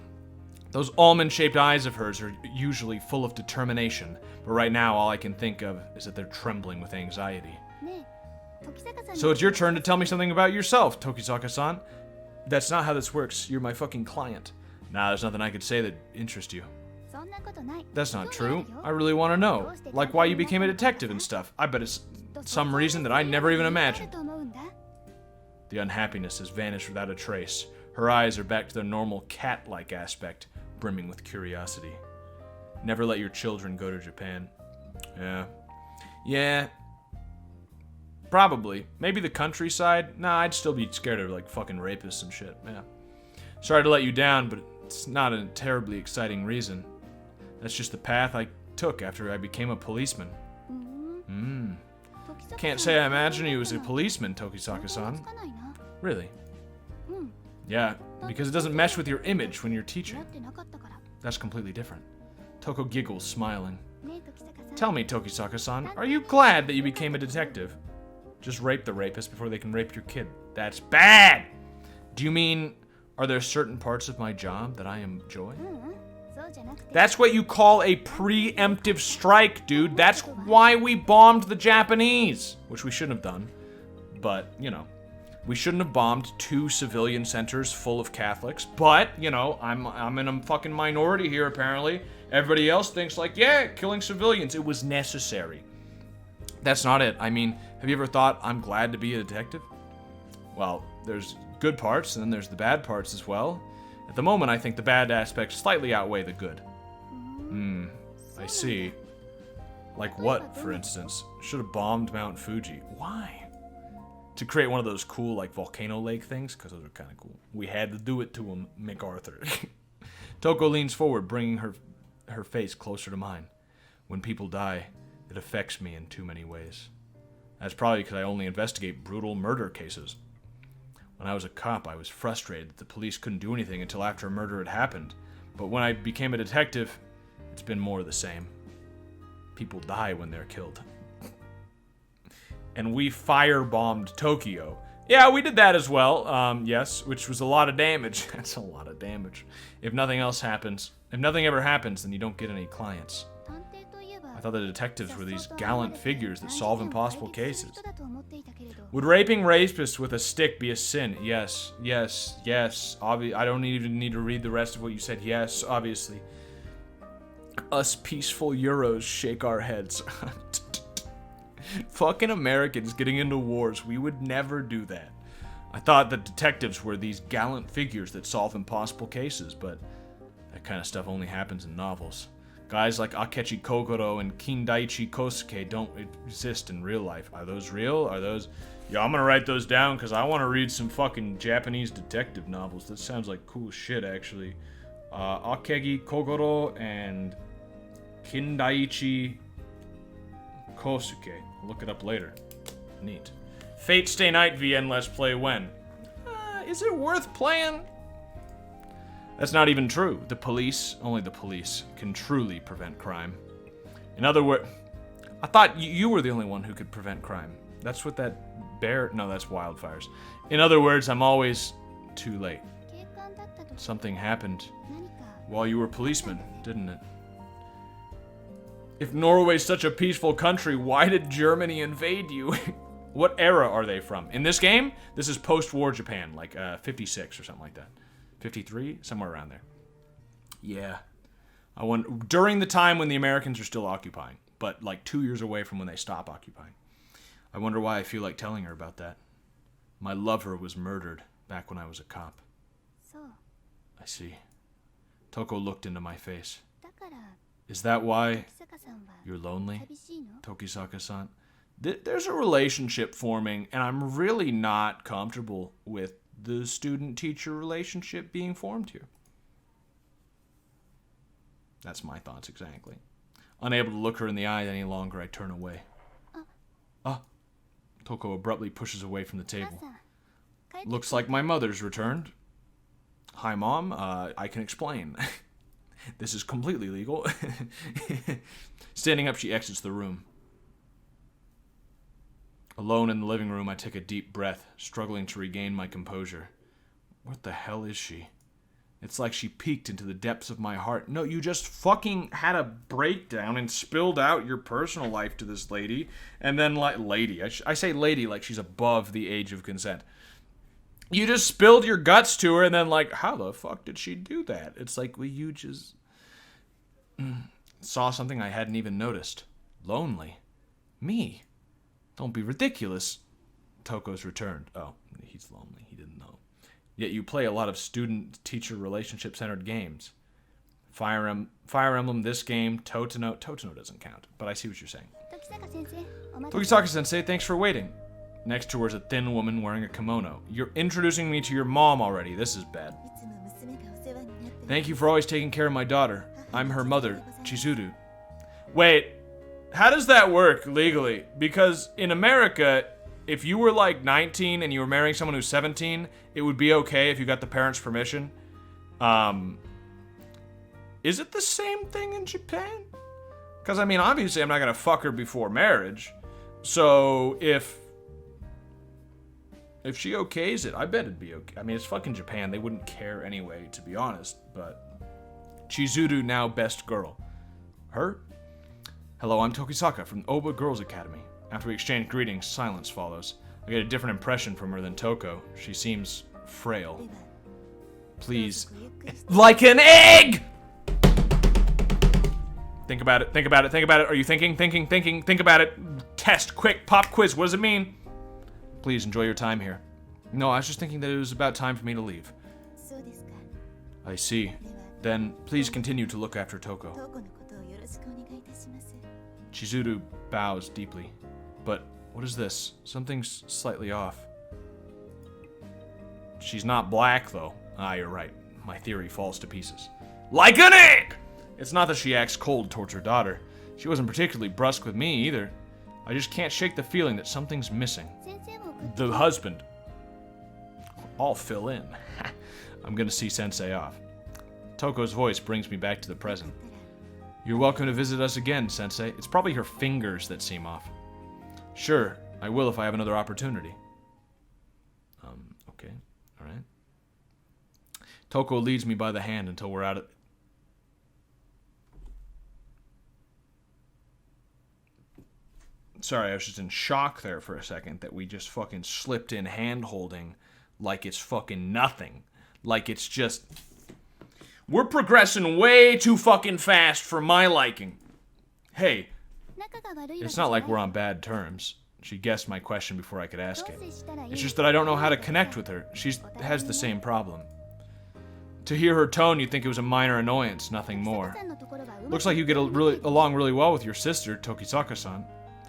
Speaker 1: those almond-shaped eyes of hers are usually full of determination, but right now all I can think of is that they're trembling with anxiety. So it's your turn to tell me something about yourself, Tokisaka-san. That's not how this works. You're my fucking client. Nah, there's nothing I could say that interests you. That's not true. I really want to know. Like why you became a detective and stuff. I bet it's some reason that I never even imagined. The unhappiness has vanished without a trace. Her eyes are back to their normal cat-like aspect, brimming with curiosity. Never let your children go to Japan. Yeah. Probably. Maybe the countryside? Nah, I'd still be scared of like fucking rapists and shit. Yeah. Sorry to let you down, but it's not a terribly exciting reason. That's just the path I took after I became a policeman. Can't say I imagine you as a policeman, Tokisaka-san. Really? Yeah, because it doesn't mesh with your image when you're teaching. That's completely different. Toko giggles, smiling. Tell me, Tokisaka-san, are you glad that you became a detective? Just rape the rapist before they can rape your kid. That's bad! Do you mean, are there certain parts of my job that I enjoy? That's what you call a preemptive strike, dude. That's why we bombed the Japanese. Which we shouldn't have done. But, you know. We shouldn't have bombed 2 civilian centers full of Catholics. But, you know, I'm in a fucking minority here, apparently. Everybody else thinks like, yeah, killing civilians. It was necessary. That's not it. I mean, have you ever thought, I'm glad to be a detective? Well, there's good parts, and then there's the bad parts as well. At the moment, I think the bad aspects slightly outweigh the good. I see. Like what, for instance? Should have bombed Mount Fuji. Why? To create one of those cool, like, volcano lake things? Because those are kind of cool. We had to do it to him, MacArthur. Toko leans forward, bringing her face closer to mine. When people die, it affects me in too many ways. That's probably because I only investigate brutal murder cases. When I was a cop, I was frustrated that the police couldn't do anything until after a murder had happened. But when I became a detective, it's been more of the same. People die when they're killed. And we firebombed Tokyo. Yeah, we did that as well, yes, which was a lot of damage. That's a lot of damage. If nothing else happens, if nothing ever happens, then you don't get any clients. I thought the detectives were these gallant figures that solve impossible cases. Would raping rapists with a stick be a sin? Yes. I don't even need to read the rest of what you said. Yes, obviously. Us peaceful Euros shake our heads. Fucking Americans getting into wars. We would never do that. I thought that detectives were these gallant figures that solve impossible cases, but that kind of stuff only happens in novels. Guys like Akechi Kokoro and Kindaichi Kosuke don't exist in real life. Are those real? Are those... Yeah, I'm gonna write those down because I want to read some fucking Japanese detective novels. That sounds like cool shit, actually. Akechi Kokoro and Kindaichi Kosuke. I'll look it up later. Neat. Fate Stay Night VN Let's Play when? Is it worth playing? That's not even true. The police, only the police, can truly prevent crime. In other words, I thought you were the only one who could prevent crime. That's what that bear... No, that's wildfires. In other words, I'm always too late. Something happened while you were policeman, didn't it? If Norway's such a peaceful country, why did Germany invade you? What era are they from? In this game, this is post-war Japan, like 56 or something like that. 53? Somewhere around there. Yeah. During the time when the Americans are still occupying, but like 2 years away from when they stop occupying. I wonder why I feel like telling her about that. My lover was murdered back when I was a cop. I see. Toko looked into my face. Is that why you're lonely, Tokisaka-san? There's a relationship forming, and I'm really not comfortable with the student-teacher relationship being formed here. That's my thoughts exactly. Unable to look her in the eye any longer, I turn away. Toko abruptly pushes away from the table. Looks like my mother's returned. Hi, Mom. I can explain. This is completely legal. Standing up, she exits the room. Alone in the living room, I take a deep breath, struggling to regain my composure. What the hell is she? It's like she peeked into the depths of my heart. No, you just fucking had a breakdown and spilled out your personal life to this lady. And then, lady. I say lady like she's above the age of consent. You just spilled your guts to her and then, how the fuck did she do that? It's like, well, you just saw something I hadn't even noticed. Lonely. Me. Don't be ridiculous. Toko's returned. Oh, he's lonely. He didn't know. Yet you play a lot of student-teacher relationship-centered games. Fire Emblem, this game, Totino. Totino doesn't count, but I see what you're saying. Tokisaka-sensei, thanks for waiting. Next to her is a thin woman wearing a kimono. You're introducing me to your mom already. This is bad. Thank you for always taking care of my daughter. I'm her mother, Chizuru. Wait, how does that work legally? Because in America, if you were 19 and you were marrying someone who's 17, it would be okay if you got the parents' permission. Is it the same thing in Japan? Because, obviously I'm not going to fuck her before marriage. So if she okays it, I bet it'd be okay. It's fucking Japan. They wouldn't care anyway, to be honest. But Chizuru, now best girl. Her? Hello, I'm Tokisaka from Oba Girls Academy. After we exchange greetings, silence follows. I get a different impression from her than Toko. She seems frail. Please. Like an egg! Think about it, think about it, think about it. Are you thinking? Think about it. Test, quick, pop quiz. What does it mean? Please enjoy your time here. No, I was just thinking that it was about time for me to leave. I see. Then, please continue to look after Toko. Chizuru bows deeply. But, what is this? Something's slightly off. She's not black, though. Ah, you're right. My theory falls to pieces. Like an egg! It's not that she acts cold towards her daughter. She wasn't particularly brusque with me, either. I just can't shake the feeling that something's missing. The husband. I'll fill in. I'm gonna see Sensei off. Toko's voice brings me back to the present. You're welcome to visit us again, Sensei. It's probably her fingers that seem off. Sure, I will if I have another opportunity. Okay, alright. Toko leads me by the hand until we're out of... Sorry, I was just in shock there for a second that we just fucking slipped in hand-holding like it's fucking nothing. Like it's just... We're progressing way too fucking fast for my liking. Hey, it's not like we're on bad terms. She guessed my question before I could ask it. It's just that I don't know how to connect with her. She has the same problem. To hear her tone, you'd think it was a minor annoyance, nothing more. Looks like you get along really well with your sister, Tokisaka-san.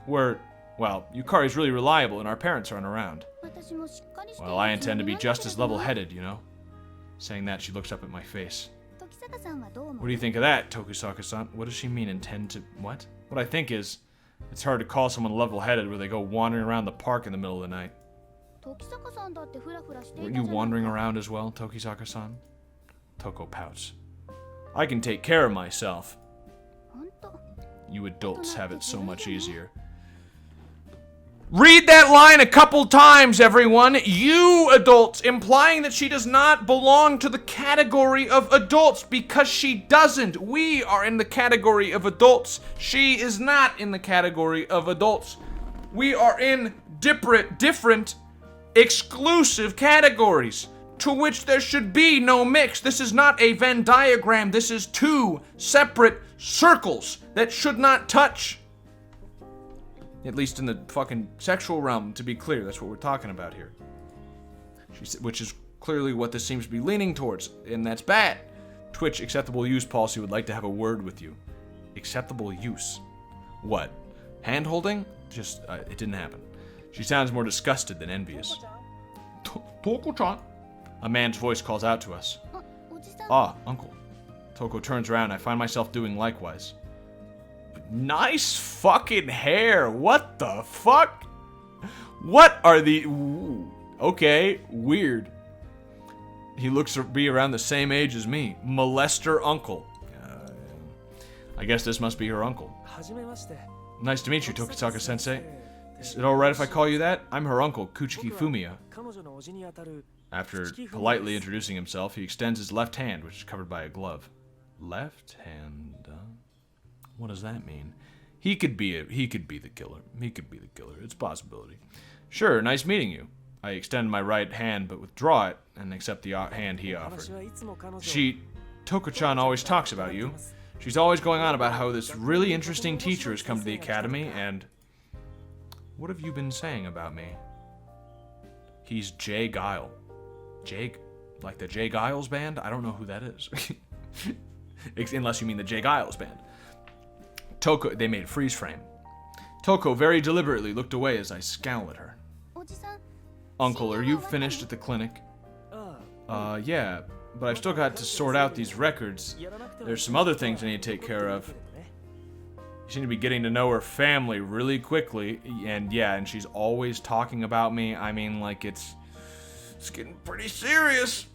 Speaker 1: Well, Yukari's really reliable and our parents aren't around. Well, I intend to be just as level-headed, you know? Saying that, she looks up at my face. What do you think of that, Tokisaka-san? What does she mean, intend to... What? What I think is, it's hard to call someone level-headed where they go wandering around the park in the middle of the night. Weren't you wandering around as well, Tokisaka-san? Toko pouts. I can take care of myself. You adults have it so much easier. Read that line a couple times, everyone. You adults, implying that she does not belong to the category of adults because she doesn't. We are in the category of adults. She is not in the category of adults. We are in different, exclusive categories to which there should be no mix. This is not a Venn diagram. This is two separate circles that should not touch. At least in the fucking sexual realm, to be clear. That's what we're talking about here. Which is clearly what this seems to be leaning towards, and that's bad. Twitch acceptable use policy would like to have a word with you. Acceptable use? What? Hand holding? Just, it didn't happen. She sounds more disgusted than envious. Toko-chan? A man's voice calls out to us. Ah, uncle. Toko turns around. I find myself doing likewise. Nice fucking hair. What the fuck? What are the... Ooh, okay, weird. He looks to be around the same age as me. Molester uncle. I guess this must be her uncle. Nice to meet you, Tokisaka-sensei. Is it alright if I call you that? I'm her uncle, Kuchiki Fumiya. After politely introducing himself, he extends his left hand, which is covered by a glove. Left hand? What does that mean? He could be the killer. He could be the killer. It's a possibility. Sure, nice meeting you. I extend my right hand, but withdraw it and accept the hand he offered. Toko-chan always talks about you. She's always going on about how this really interesting teacher has come to the academy, and... What have you been saying about me? He's Jay Guile. Like the Jay Giles band? I don't know who that is. Unless you mean the Jay Giles band. Toko, they made a freeze frame. Toko very deliberately looked away as I scowled at her. Uncle, are you finished at the clinic? Yeah, but I've still got to sort out these records. There's some other things I need to take care of. You seem to be getting to know her family really quickly, and yeah, and she's always talking about me. I mean, like, it's getting pretty serious.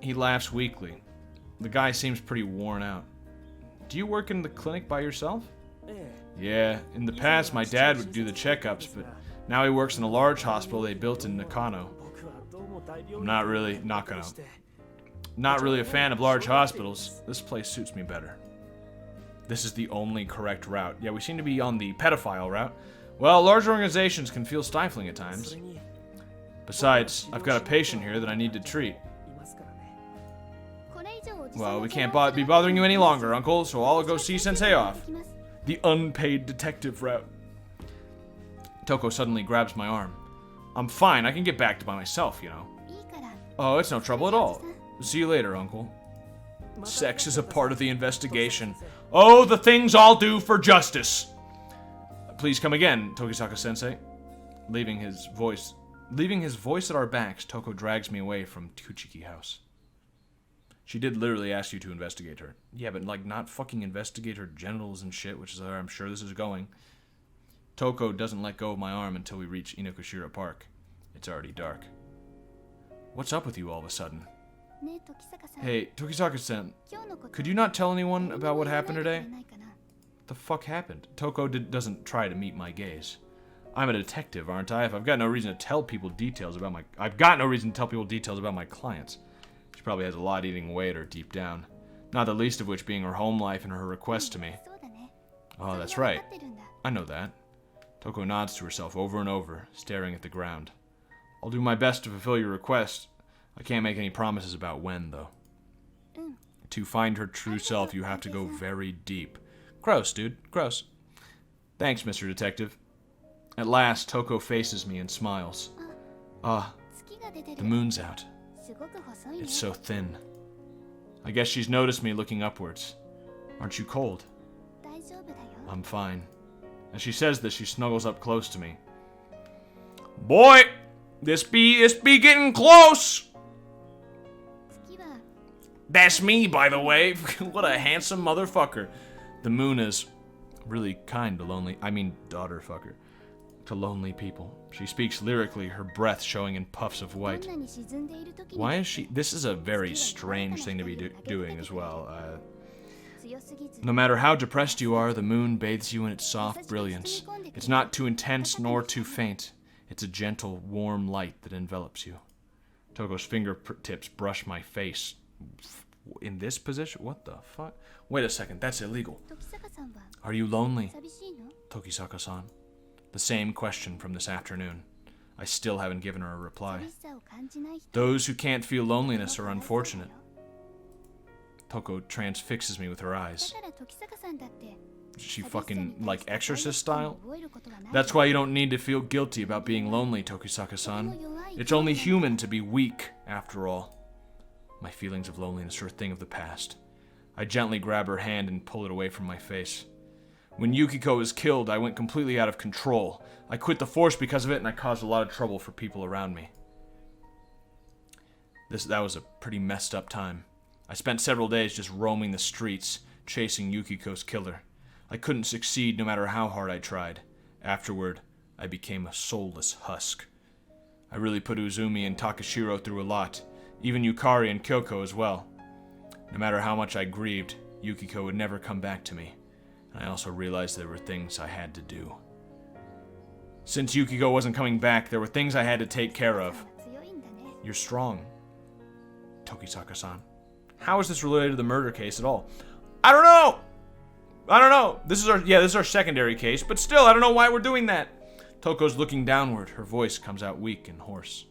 Speaker 1: He laughs weakly. The guy seems pretty worn out. Do you work in the clinic by yourself? Yeah, in the past my dad would do the checkups, but now he works in a large hospital they built in Nakano. I'm not really a fan of large hospitals. This place suits me better. This is the only correct route. Yeah, we seem to be on the pedophile route. Well, large organizations can feel stifling at times. Besides, I've got a patient here that I need to treat. Well, we can't be bothering you any longer, Uncle, so I'll go see Sensei off. The unpaid detective route. Toko suddenly grabs my arm. I'm fine, I can get back to by myself, you know. Oh, it's no trouble at all. See you later, Uncle. Sex is a part of the investigation. Oh, the things I'll do for justice! Please come again, Tokisaka-sensei. Leaving his voice at our backs, Toko drags me away from Kuchiki House. She did literally ask you to investigate her. Yeah, but like not fucking investigate her genitals and shit, which is where I'm sure this is going. Toko doesn't let go of my arm until we reach Inokashira Park. It's already dark. What's up with you all of a sudden? Hey, Tokisaka-san, could you not tell anyone about what happened today? What the fuck happened? Toko doesn't try to meet my gaze. I'm a detective, aren't I? If I've got no reason to tell people details about my... I've got no reason to tell people details about my clients. She probably has a lot eating away at her deep down. Not the least of which being her home life and her request to me. Oh, that's right. I know that. Toko nods to herself over and over, staring at the ground. I'll do my best to fulfill your request. I can't make any promises about when, though. To find her true self, you have to go very deep. Gross, dude. Gross. Thanks, Mr. Detective. At last, Toko faces me and smiles. Ah, the moon's out. It's so thin. I guess she's noticed me looking upwards. Aren't you cold? I'm fine. As she says this, she snuggles up close to me. Boy! This be getting close! That's me, by the way. What a handsome motherfucker. The moon is really kind to daughter-fucker. To lonely people. She speaks lyrically, her breath showing in puffs of white. Why is she... This is a very strange thing to be doing as well. No matter how depressed you are, the moon bathes you in its soft brilliance. It's not too intense nor too faint. It's a gentle, warm light that envelops you. Toko's fingertips brush my face. In this position? What the fuck? Wait a second, that's illegal. Are you lonely, Tokisaka-san? The same question from this afternoon. I still haven't given her a reply. Those who can't feel loneliness are unfortunate. Toko transfixes me with her eyes. She fucking, like, Exorcist style? That's why you don't need to feel guilty about being lonely, Tokisaka-san. It's only human to be weak, after all. My feelings of loneliness are a thing of the past. I gently grab her hand and pull it away from my face. When Yukiko was killed, I went completely out of control. I quit the force because of it, and I caused a lot of trouble for people around me. That was a pretty messed up time. I spent several days just roaming the streets, chasing Yukiko's killer. I couldn't succeed no matter how hard I tried. Afterward, I became a soulless husk. I really put Uzumi and Takashiro through a lot, even Yukari and Kyoko as well. No matter how much I grieved, Yukiko would never come back to me, and I also realized there were things I had to do. Since Yukiko wasn't coming back, there were things I had to take care of. You're strong, Tokisaka-san. How is this related to the murder case at all? I don't know! This is our secondary case, but still, I don't know why we're doing that. Toko's looking downward. Her voice comes out weak and hoarse.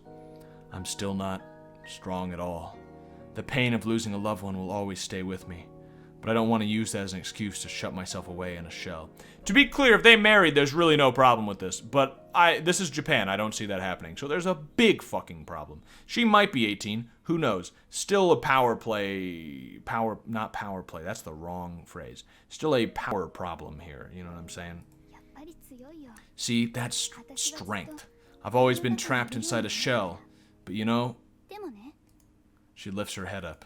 Speaker 1: I'm still not strong at all. The pain of losing a loved one will always stay with me, but I don't want to use that as an excuse to shut myself away in a shell. To be clear, if they married, there's really no problem with this, but this is Japan. I don't see that happening, so there's a big fucking problem. She might be 18. Who knows? Still a not power play. That's the wrong phrase. Still a power problem here. You know what I'm saying? See, that's strength. I've always been trapped inside a shell, but you know... She lifts her head up.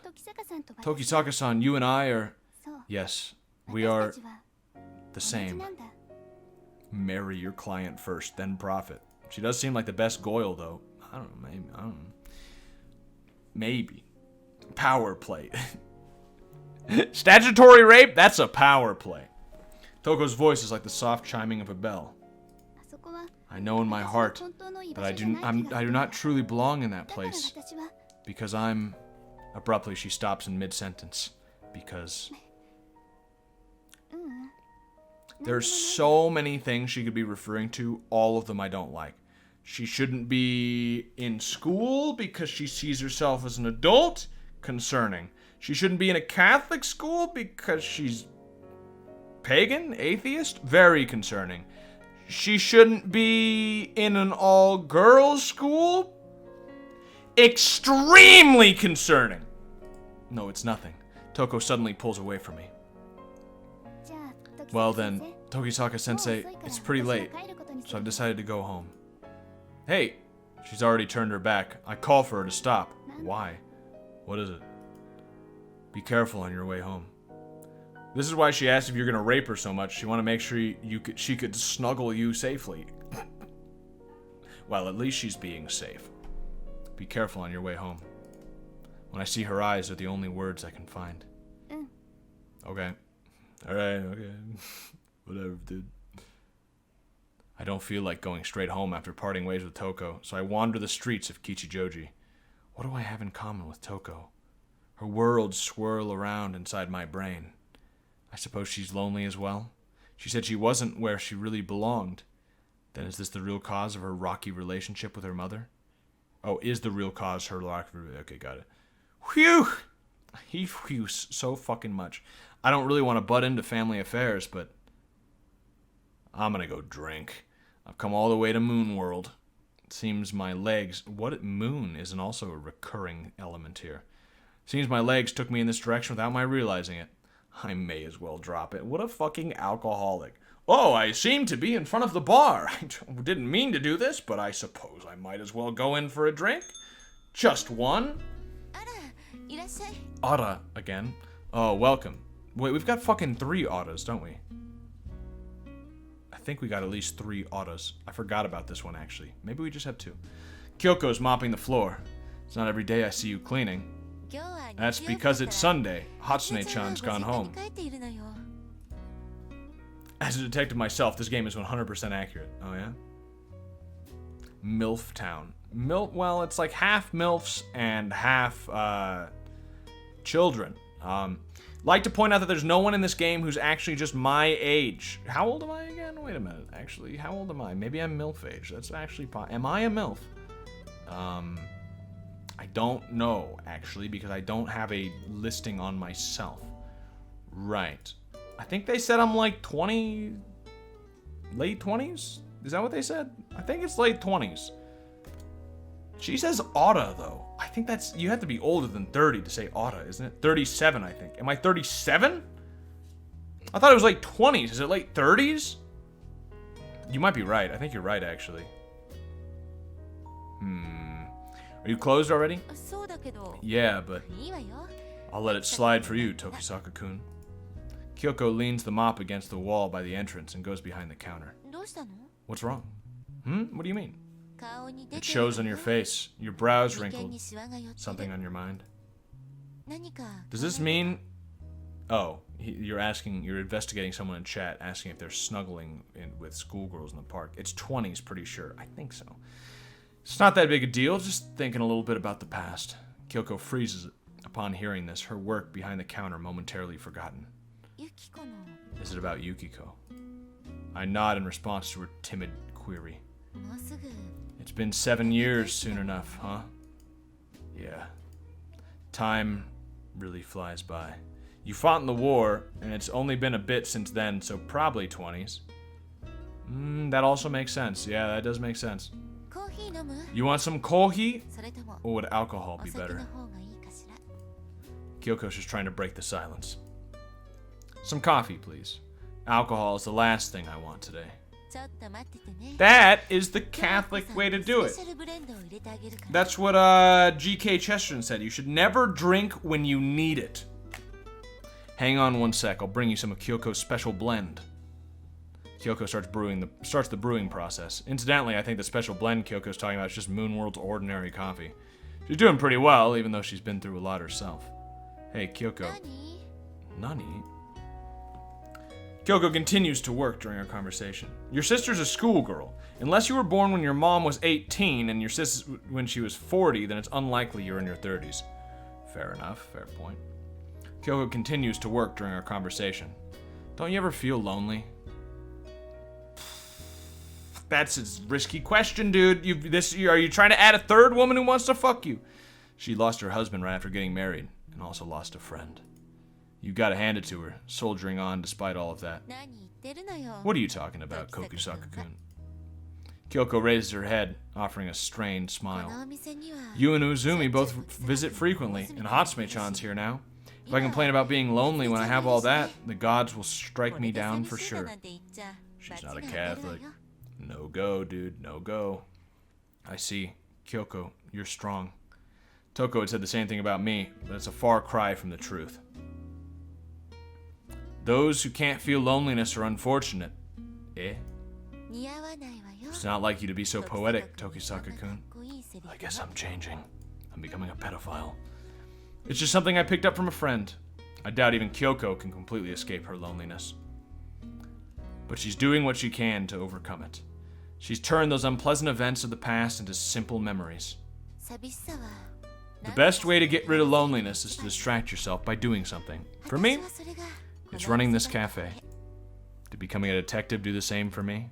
Speaker 1: Tokisaka-san, you and I are... Yes, we are the same. Marry your client first, then profit. She does seem like the best Goyle, though. I don't know, maybe. Power play. Statutory rape? That's a power play. Toko's voice is like the soft chiming of a bell. I know in my heart that I do not truly belong in that place. Because I'm... Abruptly, she stops in mid-sentence. Because... There's so many things she could be referring to, all of them I don't like. She shouldn't be in school because she sees herself as an adult? Concerning. She shouldn't be in a Catholic school because she's pagan? Atheist? Very concerning. She shouldn't be in an all-girls school? Extremely concerning. No, it's nothing. Toko suddenly pulls away from me. Well then, Tokisaka-sensei, it's pretty late, so I've decided to go home. Hey! She's already turned her back. I call for her to stop. Why? What is it? Be careful on your way home. This is why she asked if you're gonna rape her so much. She wanted to make sure she could snuggle you safely. Well, at least she's being safe. Be careful on your way home. When I see her eyes, they're the only words I can find. Okay. Alright, okay. Whatever, dude. I don't feel like going straight home after parting ways with Toko, so I wander the streets of Kichijoji. What do I have in common with Toko? Her worlds swirl around inside my brain. I suppose she's lonely as well? She said she wasn't where she really belonged. Then is this the real cause of her rocky relationship with her mother? Oh, is the real cause her rocky... Okay, got it. Whew! He whews so fucking much. I don't really want to butt into family affairs, but... I'm gonna go drink. I've come all the way to Moon World. It seems my legs... Moon isn't also a recurring element here. Seems my legs took me in this direction without my realizing it. I may as well drop it. What a fucking alcoholic. Oh, I seem to be in front of the bar. I didn't mean to do this, but I suppose I might as well go in for a drink. Just one. Ara again. Oh, welcome. Wait, we've got fucking 3 Aras, don't we? I think we got at least 3 Aras. I forgot about this one, actually. Maybe we just have 2. Kyoko's mopping the floor. It's not every day I see you cleaning. That's because it's Sunday. Hatsune-chan's gone home. As a detective myself, this game is 100% accurate. Oh, yeah? MILF Town. Well, it's like half MILFs and half, children. Like to point out that there's no one in this game who's actually just my age. How old am I again? Wait a minute. Actually, how old am I? Maybe I'm MILF age. That's actually... Am I a MILF? I don't know, actually, because I don't have a listing on myself. Right. I think they said I'm like 20... Late 20s? Is that what they said? I think it's late 20s. She says Aura, though. I think that's, you have to be older than 30 to say Ota, isn't it? 37, I think. Am I 37? I thought it was late 20s. Is it late 30s? You might be right. I think you're right, actually. Are you closed already? Yeah, but I'll let it slide for you, Tokisaka-kun. Kyoko leans the mop against the wall by the entrance and goes behind the counter. What's wrong? What do you mean? It shows on your face. Your brows wrinkled. Something on your mind? Does this mean... Oh, you're investigating someone in chat, asking if they're snuggling with schoolgirls in the park. It's 20s, pretty sure. I think so. It's not that big a deal, just thinking a little bit about the past. Kyoko freezes upon hearing this, her work behind the counter momentarily forgotten. Is it about Yukiko? I nod in response to her timid query. It's been 7 years soon enough, huh? Yeah. Time really flies by. You fought in the war, and it's only been a bit since then, so probably 20s. That also makes sense. Yeah, that does make sense. You want some kohi? Or would alcohol be better? Kyoko's just trying to break the silence. Some coffee, please. Alcohol is the last thing I want today. That is the Catholic way to do it. That's what G.K. Chesterton said. You should never drink when you need it. Hang on one sec. I'll bring you some of Kyoko's special blend. Kyoko starts the brewing process. Incidentally, I think the special blend Kyoko's talking about is just Moonworld's ordinary coffee. She's doing pretty well, even though she's been through a lot herself. Hey, Kyoko. Nani? Kyoko continues to work during our conversation. Your sister's a schoolgirl. Unless you were born when your mom was 18 and your sister when she was 40, then it's unlikely you're in your 30s. Fair enough, fair point. Kyoko continues to work during our conversation. Don't you ever feel lonely? That's a risky question, dude. Are you trying to add a third woman who wants to fuck you? She lost her husband right after getting married, and also lost a friend. You gotta hand it to her, soldiering on despite all of that. What are you talking about, Kokusaka-kun? Kyoko raises her head, offering a strained smile. You and Uzumi both visit frequently, and Hatsume-chan's here now. If I complain about being lonely when I have all that, the gods will strike me down for sure. She's not a Catholic. No go, dude, no go. I see. Kyoko, you're strong. Toko had said the same thing about me, but it's a far cry from the truth. Those who can't feel loneliness are unfortunate. Eh? It's not like you to be so poetic, Tokisaka-kun. I guess I'm changing. I'm becoming a pedophile. It's just something I picked up from a friend. I doubt even Kyoko can completely escape her loneliness. But she's doing what she can to overcome it. She's turned those unpleasant events of the past into simple memories. The best way to get rid of loneliness is to distract yourself by doing something. For me, it's running this cafe. Did becoming a detective do the same for me?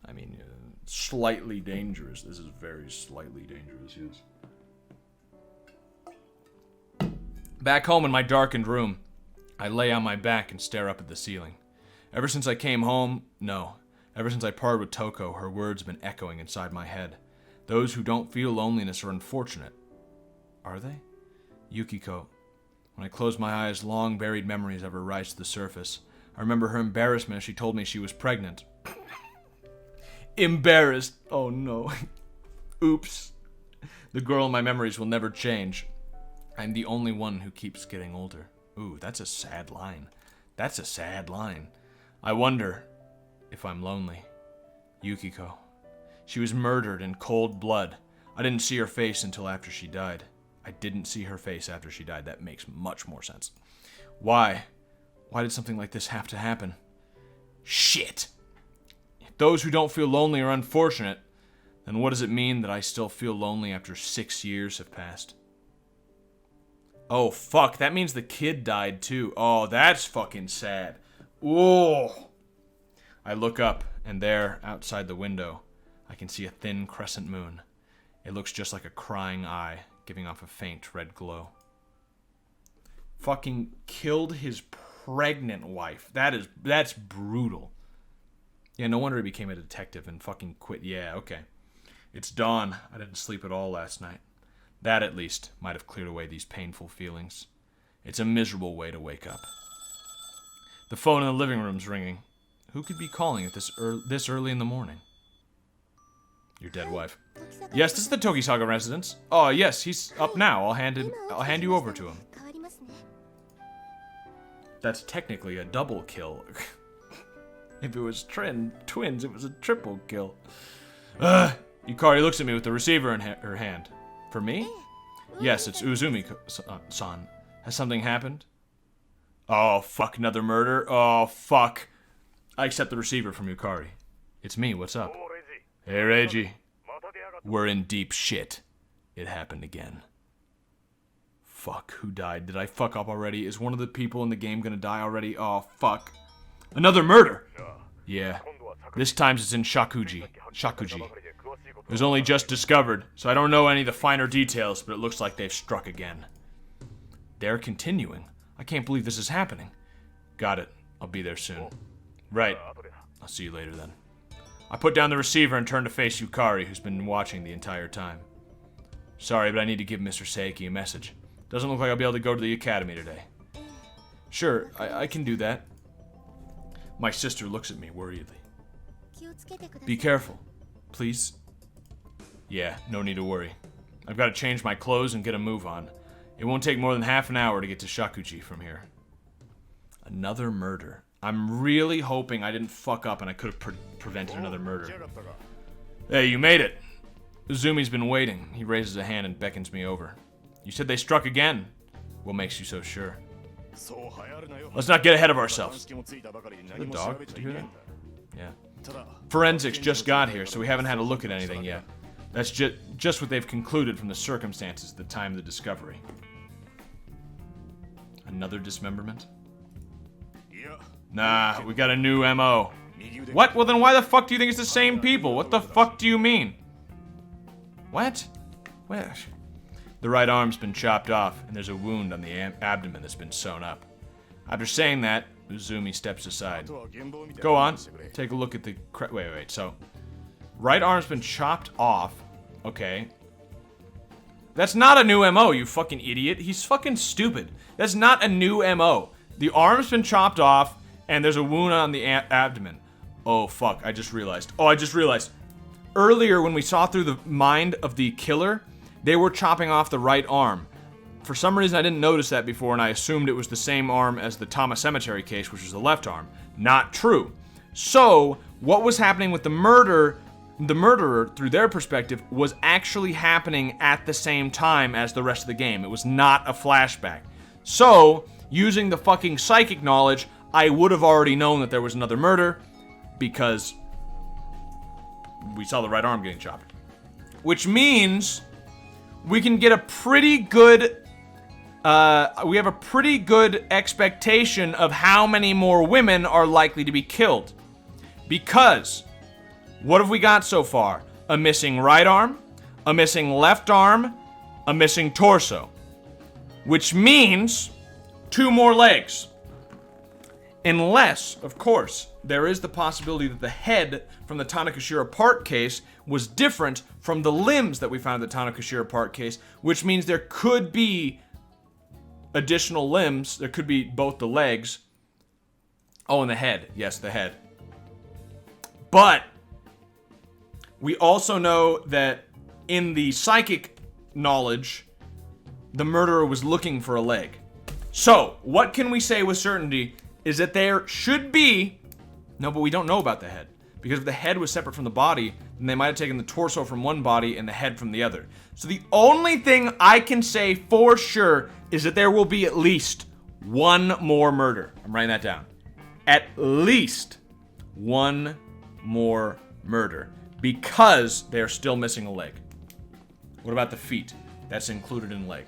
Speaker 1: I mean, slightly dangerous. This is very slightly dangerous, yes. Back home in my darkened room, I lay on my back and stare up at the ceiling. Ever since I came home, ever since I parted with Toko, her words have been echoing inside my head. Those who don't feel loneliness are unfortunate. Are they? Yukiko. When I close my eyes, long buried memories of her rise to the surface. I remember her embarrassment as she told me she was pregnant. Embarrassed. Oh no. Oops. The girl in my memories will never change. I'm the only one who keeps getting older. Ooh, that's a sad line. That's a sad line. I wonder if I'm lonely. Yukiko. She was murdered in cold blood. I didn't see her face until after she died. I didn't see her face after she died. That makes much more sense. Why? Why did something like this have to happen? Shit! If those who don't feel lonely are unfortunate, then what does it mean that I still feel lonely after 6 years have passed? Oh, fuck. That means the kid died, too. Oh, that's fucking sad. Oh. I look up, and there, outside the window, I can see a thin crescent moon. It looks just like a crying eye, giving off a faint red glow. Fucking killed his pregnant wife. That's brutal. Yeah, no wonder he became a detective and fucking quit. Yeah, okay. It's dawn. I didn't sleep at all last night. That, at least, might have cleared away these painful feelings. It's a miserable way to wake up. The phone in the living room's ringing. Who could be calling at this early in the morning? Your dead wife. Yes, this is the Tokisaga residence. Oh, yes, he's up now. I'll hand you over to him. That's technically a double kill. If it was twins, it was a triple kill. Yukari looks at me with the receiver in her hand. For me? Yes, it's Uzumi-san. Has something happened? Oh, fuck, another murder? Oh, fuck. I accept the receiver from Yukari. It's me, what's up? Hey, Reiji. We're in deep shit. It happened again. Fuck, who died? Did I fuck up already? Is one of the people in the game gonna die already? Oh, fuck. Another murder! Yeah. This time it's in Shakuji. It was only just discovered, so I don't know any of the finer details, but it looks like they've struck again. They're continuing. I can't believe this is happening. Got it. I'll be there soon. Right. I'll see you later then. I put down the receiver and turned to face Yukari, who's been watching the entire time. Sorry, but I need to give Mr. Seiki a message. Doesn't look like I'll be able to go to the academy today. Sure, I can do that. My sister looks at me worriedly. Be careful, please. Yeah, no need to worry. I've got to change my clothes and get a move on. It won't take more than half an hour to get to Shakuji from here. Another murder. I'm really hoping I didn't fuck up and I could have prevented another murder. Hey, you made it. Uzumi's been waiting. He raises a hand and beckons me over. You said they struck again. What makes you so sure? Let's not get ahead of ourselves. Is that a dog? Did you hear that? Yeah. Forensics just got here, so we haven't had a look at anything yet. That's just what they've concluded from the circumstances at the time of the discovery. Another dismemberment? Nah, we got a new MO. What? Well then why the fuck do you think it's the same people? What the fuck do you mean? What? Where? The right arm's been chopped off, and there's a wound on the abdomen that's been sewn up. After saying that, Uzumi steps aside. Go on, take a look at the... Wait, so... Right arm's been chopped off. Okay. That's not a new MO, you fucking idiot. He's fucking stupid. That's not a new MO. The arm's been chopped off, and there's a wound on the abdomen. Oh, fuck, I just realized. Earlier, when we saw through the mind of the killer, they were chopping off the right arm. For some reason, I didn't notice that before, and I assumed it was the same arm as the Tama Cemetery case, which was the left arm. Not true. So, what was happening with the murderer, through their perspective, was actually happening at the same time as the rest of the game. It was not a flashback. So, using the fucking psychic knowledge, I would have already known that there was another murder, because we saw the right arm getting chopped. Which means we can get a pretty good, we have a pretty good expectation of how many more women are likely to be killed. Because, what have we got so far? A missing right arm, a missing left arm, a missing torso. Which means 2 more legs. Unless, of course, there is the possibility that the head from the Tanakashira Park case was different from the limbs that we found in the Tanakashira Park case, which means there could be additional limbs. There could be both the legs. Oh, and the head. Yes, the head. But we also know that in the psychic knowledge, the murderer was looking for a leg. So, what can we say with certainty is that there should be... No, but we don't know about the head. Because if the head was separate from the body, then they might have taken the torso from one body and the head from the other. So the only thing I can say for sure is that there will be at least 1 more murder. I'm writing that down. At least 1 more murder. Because they are still missing a leg. What about the feet? That's included in leg.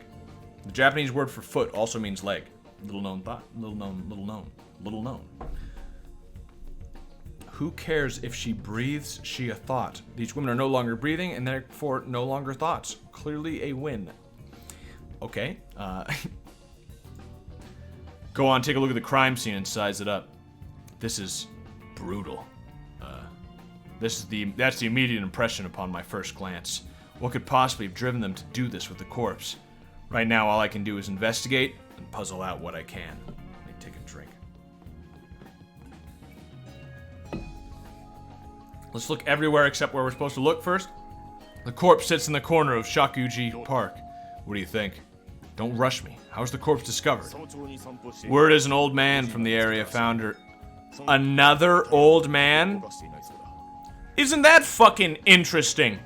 Speaker 1: The Japanese word for foot also means leg. Little known. Who cares if she breathes? She a thought. These women are no longer breathing and therefore no longer thoughts. Clearly a win. Okay. Go on, take a look at the crime scene and size it up. This is brutal. That's the immediate impression upon my first glance. What could possibly have driven them to do this with the corpse? Right now, all I can do is investigate and puzzle out what I can. Let me take a drink. Let's look everywhere except where we're supposed to look first. The corpse sits in the corner of Shakuji Park. What do you think? Don't rush me. How was the corpse discovered? Word is an old man from the area found her. Another old man? Isn't that fucking interesting?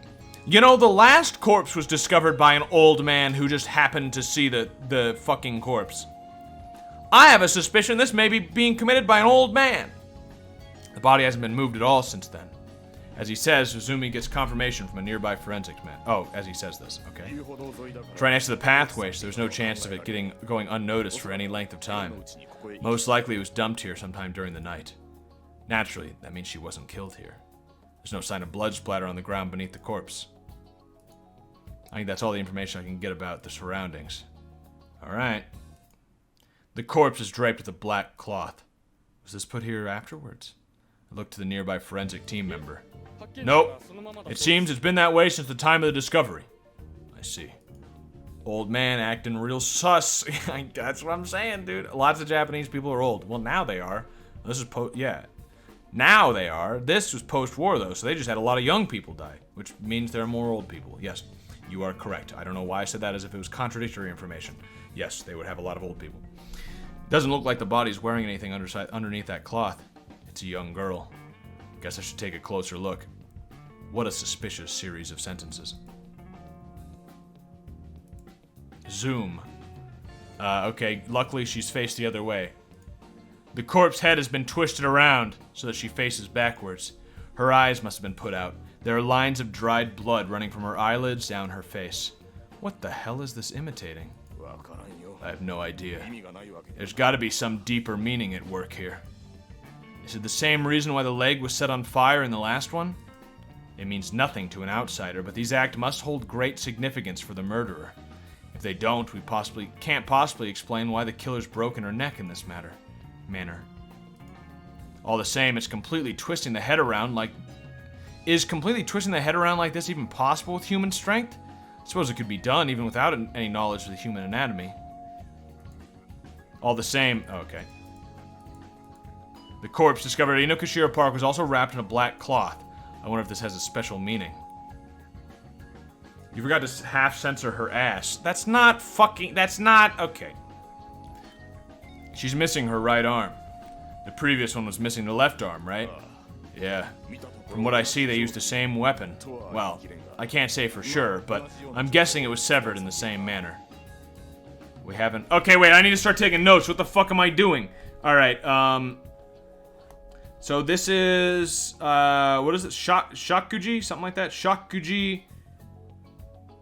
Speaker 1: You know, the last corpse was discovered by an old man who just happened to see the fucking corpse. I have a suspicion this may be being committed by an old man. The body hasn't been moved at all since then. As he says, Uzumi gets confirmation from a nearby forensics man. Oh, as he says this, okay. It's right next to the pathway, so there's no chance of it going unnoticed for any length of time. Most likely it was dumped here sometime during the night. Naturally, that means she wasn't killed here. There's no sign of blood splatter on the ground beneath the corpse. I think that's all the information I can get about the surroundings. Alright. The corpse is draped with a black cloth. Was this put here afterwards? I looked to the nearby forensic team member. Nope. It seems it's been that way since the time of the discovery. I see. Old man acting real sus. That's what I'm saying, dude. Lots of Japanese people are old. Well, now they are. This is yeah. Now they are. This was post-war, though, so they just had a lot of young people die, which means there are more old people. Yes, you are correct. I don't know why I said that as if it was contradictory information. Yes, they would have a lot of old people. Doesn't look like the body's wearing anything underneath that cloth. It's a young girl. Guess I should take a closer look. What a suspicious series of sentences. Zoom. Okay, luckily she's faced the other way. The corpse head has been twisted around so that she faces backwards. Her eyes must have been put out. There are lines of dried blood running from her eyelids down her face. What the hell is this imitating? I have no idea. There's got to be some deeper meaning at work here. Is it the same reason why the leg was set on fire in the last one? It means nothing to an outsider, but these acts must hold great significance for the murderer. If they don't, we can't possibly explain why the killer's broken her neck in this manner. All the same, it's completely twisting the head around like... Is completely twisting the head around like this even possible with human strength? I suppose it could be done even without any knowledge of the human anatomy. All the same... Okay. The corpse discovered at Inokashira Park was also wrapped in a black cloth. I wonder if this has a special meaning. You forgot to half censor her ass. That's not fucking... That's not... Okay. She's missing her right arm. The previous one was missing the left arm, right? Yeah. From what I see, they used the same weapon. Well, I can't say for sure, but I'm guessing it was severed in the same manner. We haven't... Okay, wait, I need to start taking notes. What the fuck am I doing? Alright, so this is, what is it? Shakuji? Something like that? Shakuji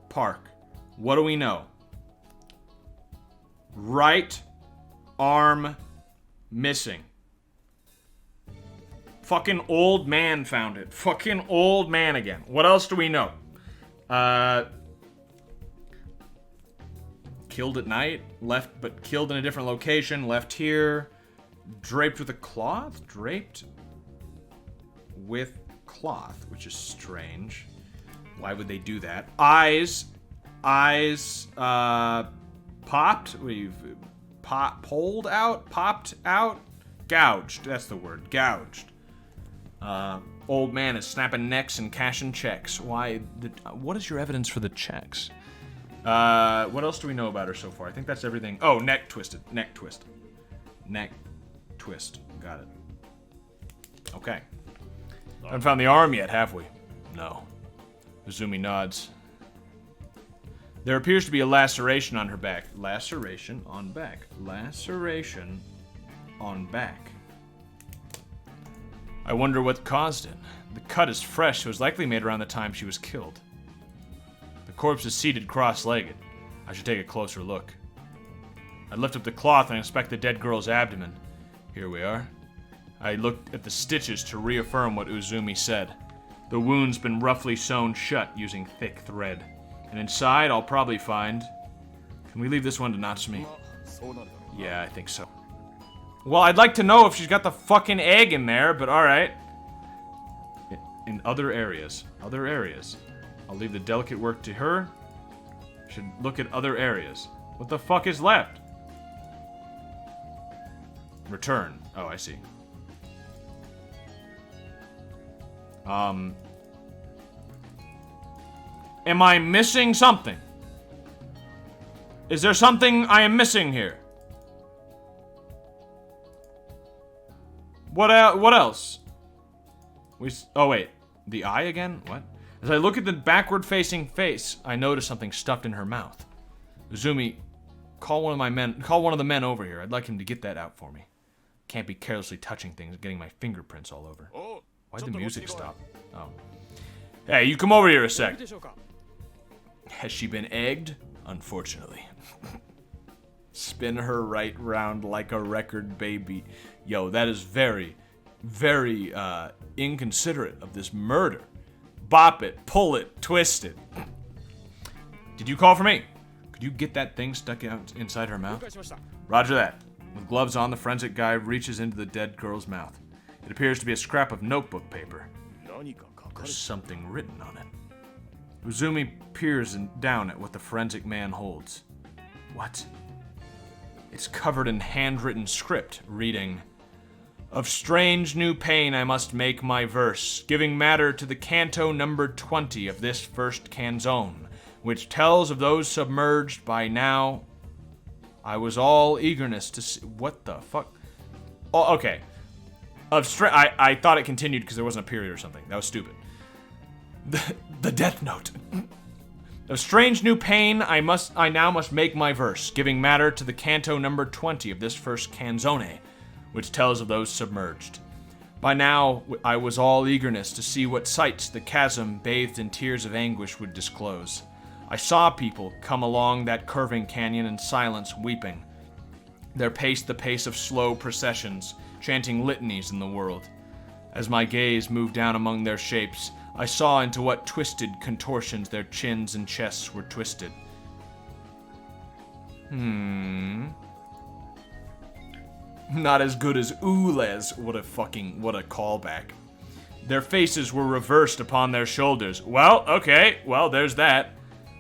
Speaker 1: Park. What do we know? Right arm missing. Fucking old man found it. Fucking old man again. What else do we know? Killed at night. Left, but killed in a different location. Left here. Draped with a cloth? Draped with cloth, which is strange. Why would they do that? Eyes, popped? Pulled out? Popped out? Gouged, that's the word, gouged. Old man is snapping necks and cashing checks. Why? What is your evidence for the checks? What else do we know about her so far? I think that's everything. Oh, neck twisted. Neck twist. Neck twist. Got it. Okay. Haven't found the arm yet, have we? No. Uzumi nods. There appears to be a laceration on her back. Laceration on back. Laceration on back. I wonder what caused it. The cut is fresh, so it was likely made around the time she was killed. The corpse is seated cross-legged. I should take a closer look. I lift up the cloth and inspect the dead girl's abdomen. Here we are. I looked at the stitches to reaffirm what Uzumi said. The wound's been roughly sewn shut using thick thread. And inside, I'll probably find... Can we leave this one to Natsumi? Yeah, I think so. Well, I'd like to know if she's got the fucking egg in there, but alright. In other areas. Other areas. I'll leave the delicate work to her. Should look at other areas. What the fuck is left? Return. Oh, I see. Am I missing something? Is there something I am missing here? What else? Oh wait, the eye again? What? As I look at the backward-facing face, I notice something stuffed in her mouth. Uzumi, call one of the men over here. I'd like him to get that out for me. Can't be carelessly touching things and getting my fingerprints all over. Why'd the music stop? Oh. Hey, you come over here a sec. Has she been egged? Unfortunately. Spin her right round like a record, baby. Yo, that is very, very inconsiderate of this murder. Bop it, pull it, twist it. Did you call for me? Could you get that thing stuck out inside her mouth? Roger that. With gloves on, the forensic guy reaches into the dead girl's mouth. It appears to be a scrap of notebook paper. There's something written on it. Uzumi peers down at what the forensic man holds. What? It's covered in handwritten script, reading, "Of strange new pain I must make my verse, giving matter to the canto number 20 of this first canzone, which tells of those submerged by now. I was all eagerness to see..." What the fuck? Oh, okay. I thought it continued because there wasn't a period or something. That was stupid. The death note. Of strange new pain, I now must make my verse, giving matter to the canto number 20 of this first canzone, which tells of those submerged. By now, I was all eagerness to see what sights the chasm bathed in tears of anguish would disclose. I saw people come along that curving canyon in silence, weeping. Their pace the pace of slow processions, chanting litanies in the world. As my gaze moved down among their shapes, I saw into what twisted contortions their chins and chests were twisted. Not as good as Ules. What a callback. Their faces were reversed upon their shoulders. Well, okay, well, there's that.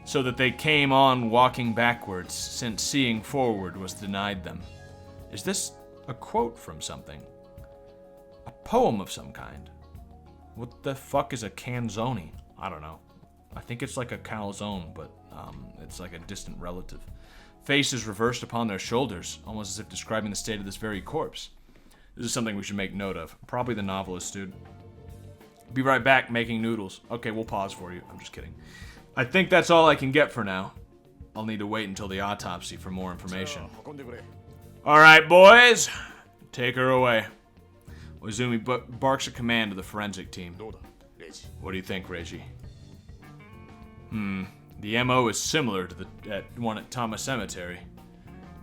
Speaker 1: So that they came on walking backwards, since seeing forward was denied them. Is this a quote from something? A poem of some kind? What the fuck is a canzone? I don't know. I think it's like a calzone, but it's like a distant relative. Faces reversed upon their shoulders, almost as if describing the state of this very corpse. This is something we should make note of. Probably the novelist, dude. Be right back, making noodles. Okay, we'll pause for you. I'm just kidding. I think that's all I can get for now. I'll need to wait until the autopsy for more information. Alright, boys. Take her away. Uzumi barks a command to the forensic team. What do you think, Reiji? The MO is similar to the one at Tama Cemetery.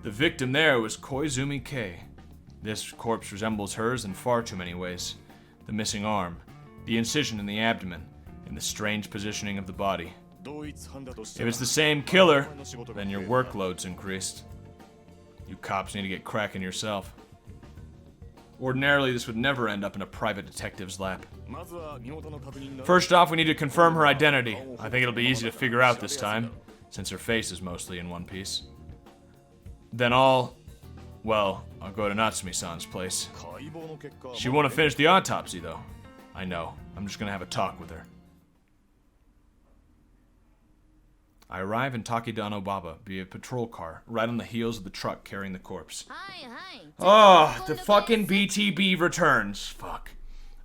Speaker 1: The victim there was Koizumi Kei. This corpse resembles hers in far too many ways. The missing arm, the incision in the abdomen, and the strange positioning of the body. If it's the same killer, then your workload's increased. You cops need to get cracking yourself. Ordinarily, this would never end up in a private detective's lap. First off, we need to confirm her identity. I think it'll be easy to figure out this time, since her face is mostly in one piece. Then I'll go to Natsumi-san's place. She won't have finished the autopsy, though. I know. I'm just gonna have a talk with her. I arrive in Takidanobaba via patrol car, right on the heels of the truck carrying the corpse. Oh, the fucking BTB returns. Fuck.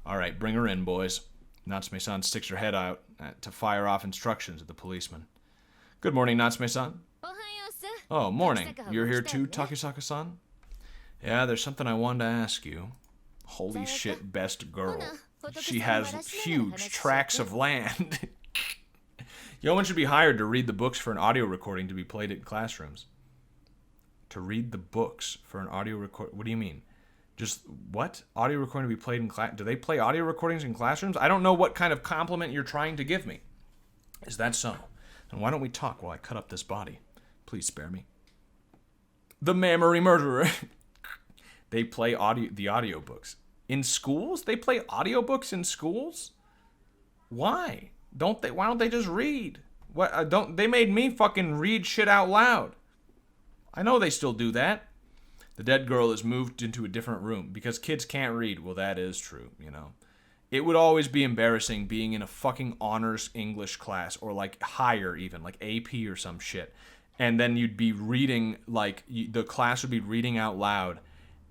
Speaker 1: Alright, bring her in, boys. Natsume-san sticks her head out to fire off instructions at the policeman. Good morning, Natsume-san. Oh, morning. You're here too, Takisaka-san? Yeah, there's something I wanted to ask you. Holy shit, best girl. She has huge tracts of land. Yeoman should be hired to read the books for an audio recording to be played in classrooms. To read the books for an audio record... What do you mean? Just, what? Audio recording to be played in class... Do they play audio recordings in classrooms? I don't know what kind of compliment you're trying to give me. Is that so? Then why don't we talk while I cut up this body? Please spare me. The Mammary Murderer. They play the audiobooks. In schools? They play audiobooks in schools? Why? Don't they? Why don't they just read? What? Don't they made me fucking read shit out loud? I know they still do that. The dead girl is moved into a different room because kids can't read. Well, that is true, you know. It would always be embarrassing being in a fucking honors English class or like higher even, like AP or some shit. And then you'd be reading, like, the class would be reading out loud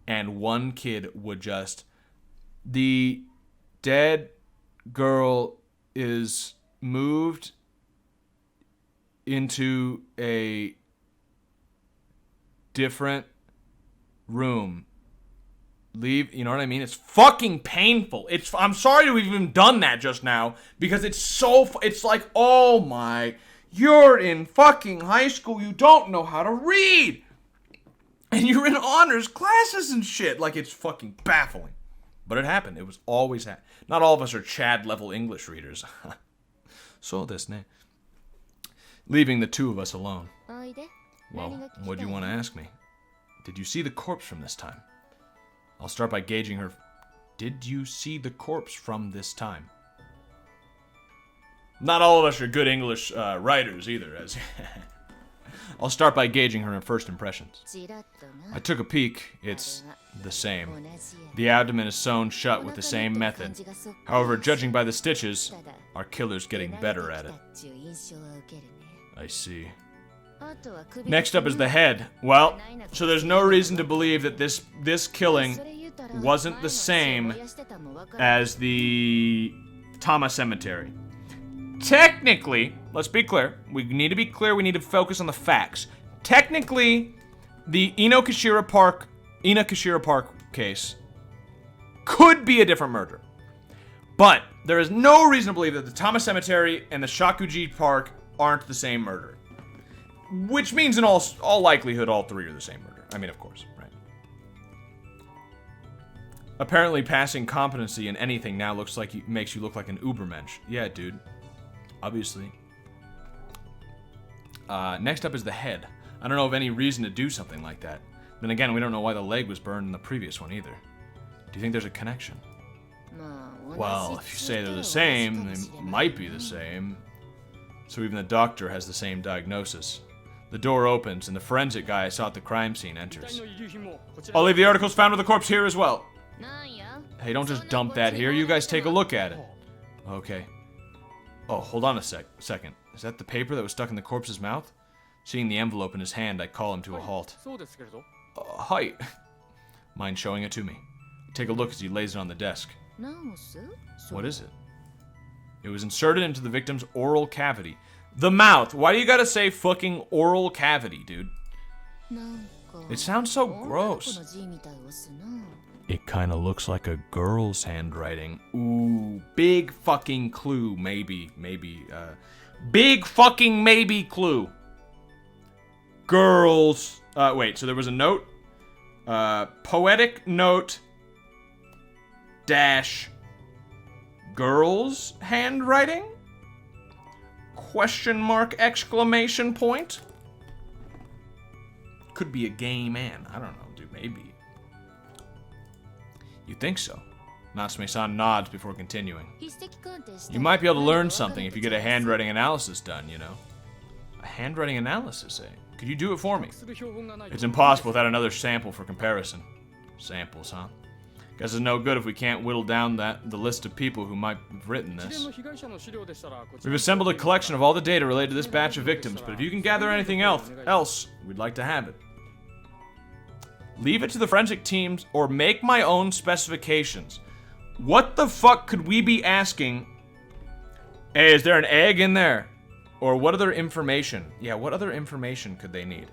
Speaker 1: and one kid would just, the dead girl is moved into a different room. Leave, you know what I mean? It's fucking painful. I'm sorry to have even done that just now because it's like, oh my, you're in fucking high school, you don't know how to read. And you're in honors classes and shit. Like, it's fucking baffling. But it happened. It was always happening. Not all of us are Chad level English readers. So this name. Leaving the two of us alone. Well, what do you want to ask me? Did you see the corpse from this time? I'll start by gauging her. Did you see the corpse from this time? Not all of us are good English writers either. As I'll start by gauging her first impressions. I took a peek. It's the same. The abdomen is sewn shut with the same method. However, judging by the stitches, our killer's getting better at it. I see. Next up is the head. Well, so there's no reason to believe that this killing wasn't the same as the Tama Cemetery. Technically, let's be clear. We need to be clear. We need to focus on the facts. Technically, the Inokashira Park case could be a different murder. But there is no reason to believe that the Tama Cemetery and the Shakuji Park aren't the same murder. Which means in all likelihood, all three are the same murder. I mean, of course, right? Apparently, passing competency in anything now makes you look like an Ubermensch. Yeah, dude. Obviously. Next up is the head. I don't know of any reason to do something like that. Then again, we don't know why the leg was burned in the previous one either. Do you think there's a connection? Well, if you say they're the same, they might be the same. So even the doctor has the same diagnosis. The door opens, and the forensic guy I saw at the crime scene enters. I'll leave the articles found with the corpse here as well. Hey, don't just dump that here. You guys take a look at it. Okay. Oh, hold on a second. Is that the paper that was stuck in the corpse's mouth? Seeing the envelope in his hand, I call him to a halt. Hi. Mind showing it to me? Take a look as he lays it on the desk. What is it? It was inserted into the victim's oral cavity. The mouth. Why do you gotta say fucking oral cavity, dude? It sounds so gross. It kinda looks like a girl's handwriting. Ooh, big fucking clue, maybe. Big fucking maybe clue. Girls. Wait, so there was a note. Poetic note. Dash. Girls' handwriting? Question mark, exclamation point? Could be a gay man. I don't know, dude, maybe. You think so? Natsume-san nods before continuing. You might be able to learn something if you get a handwriting analysis done, you know? A handwriting analysis, eh? Could you do it for me? It's impossible without another sample for comparison. Samples, huh? Guess it's no good if we can't whittle down the list of people who might have written this. We've assembled a collection of all the data related to this batch of victims, but if you can gather anything else, we'd like to have it. Leave it to the forensic teams or make my own specifications. What the fuck could we be asking? Hey, is there an egg in there? Or what other information? Yeah, what other information could they need?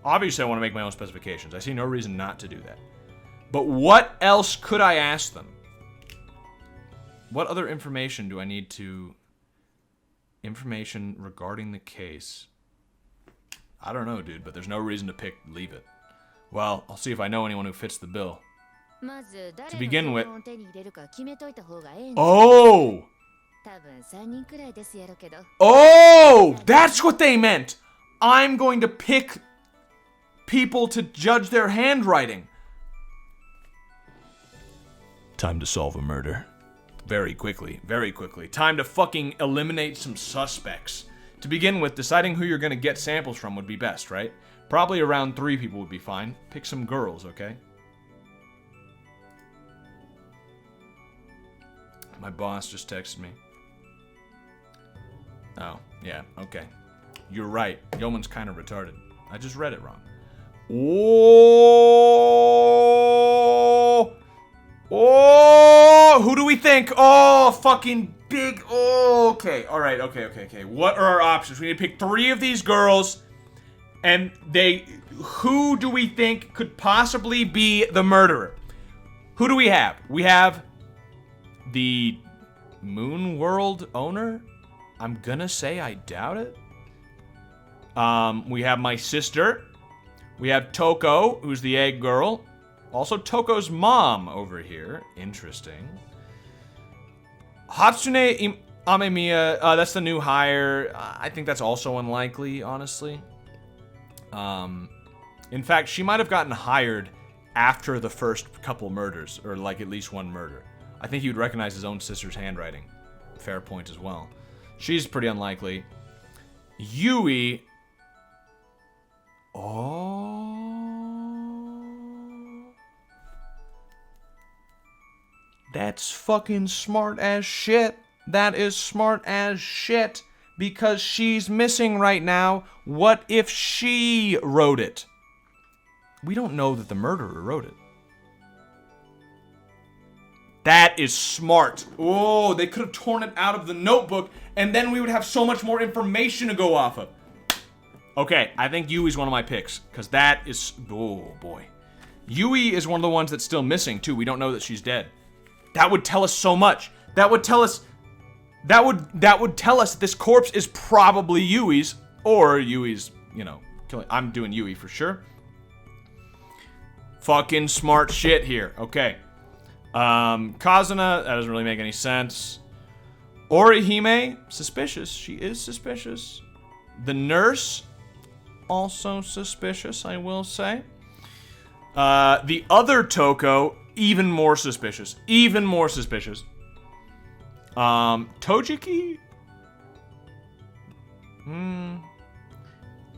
Speaker 1: Obviously, I want to make my own specifications. I see no reason not to do that. But what else could I ask them? What other information do I need to... Information regarding the case. I don't know, dude, but there's no reason to leave it. Well, I'll see if I know anyone who fits the bill. To begin with... Oh! Oh! That's what they meant! I'm going to pick people to judge their handwriting. Time to solve a murder. very quickly. Very quickly. Time to fucking eliminate some suspects. To begin with, deciding who you're gonna get samples from would be best, right? Probably around 3 people would be fine. Pick some girls, okay? My boss just texted me. Oh, yeah, okay. You're right. Yeoman's kind of retarded. I just read it wrong. Oh! Oh! Who do we think? Oh, fucking big. Oh, okay. All right, okay. What are our options? We need to pick 3 of these girls. And who do we think could possibly be the murderer? Who do we have? We have the Moon World owner? I'm gonna say I doubt it. We have my sister. We have Toko, who's the egg girl. Also Toko's mom over here. Interesting. Hatsune Amemiya, that's the new hire. I think that's also unlikely, honestly. In fact, she might have gotten hired after the first couple murders, or like at least one murder. I think he would recognize his own sister's handwriting. Fair point as well. She's pretty unlikely. Yui. Oh. That's fucking smart as shit. That is smart as shit. Because she's missing right now. What if she wrote it? We don't know that the murderer wrote it. That is smart. Oh, they could have torn it out of the notebook, and then we would have so much more information to go off of. Okay, I think Yui's one of my picks, because that is... Oh, boy. Yui is one of the ones that's still missing, too. We don't know that she's dead. That would tell us so much. That would tell us... That would tell us this corpse is probably Yui's, or Yui's, you know, killing... I'm doing Yui for sure. Fucking smart shit here. Okay. Kazuna, that doesn't really make any sense. Orihime, suspicious. She is suspicious. The nurse, also suspicious, I will say. The other Toko, even more suspicious. Even more suspicious. Tojiki?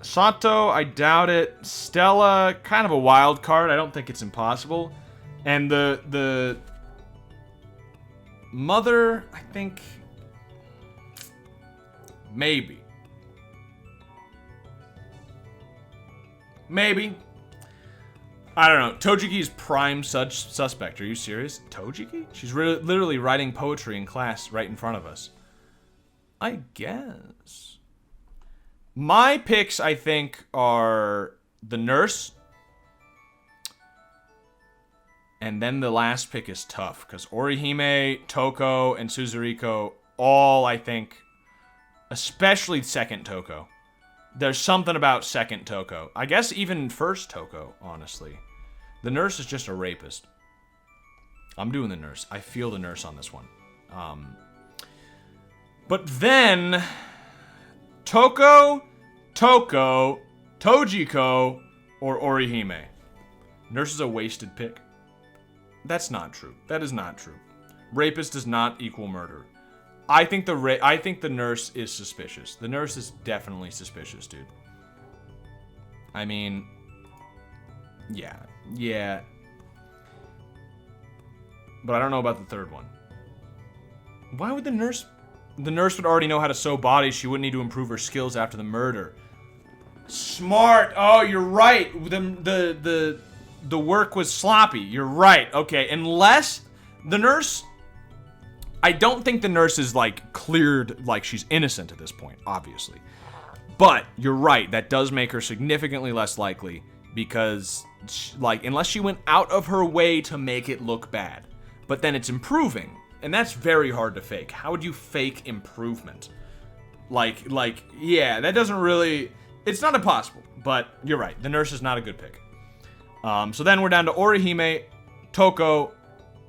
Speaker 1: Sato, I doubt it. Stella, kind of a wild card. I don't think it's impossible. And the mother, I think, maybe. Maybe. I don't know. Tojiki's prime suspect. Are you serious? Tojiki? She's literally writing poetry in class right in front of us. I guess. My picks, I think, are the nurse. And then the last pick is tough, because Orihime, Toko, and Suzuriko all, I think, especially second Toko. There's something about second Toko. I guess even first Toko, honestly. The nurse is just a rapist. I'm doing the nurse. I feel the nurse on this one. But then... Toko, Tojiko, or Orihime. Nurse is a wasted pick. That's not true. That is not true. Rapist does not equal murder. I think the nurse is suspicious. The nurse is definitely suspicious, dude. I mean, yeah. But I don't know about the third one. Why would the nurse would already know how to sew bodies. She wouldn't need to improve her skills after the murder. Smart. Oh, you're right. The work was sloppy. You're right. Okay, unless the nurse... I don't think the nurse is, like, cleared, like, she's innocent at this point, obviously. But, you're right, that does make her significantly less likely, because, like, unless she went out of her way to make it look bad. But then it's improving, and that's very hard to fake. How would you fake improvement? Like, yeah, that doesn't really... It's not impossible, but you're right, the nurse is not a good pick. So then we're down to Orihime, Toko,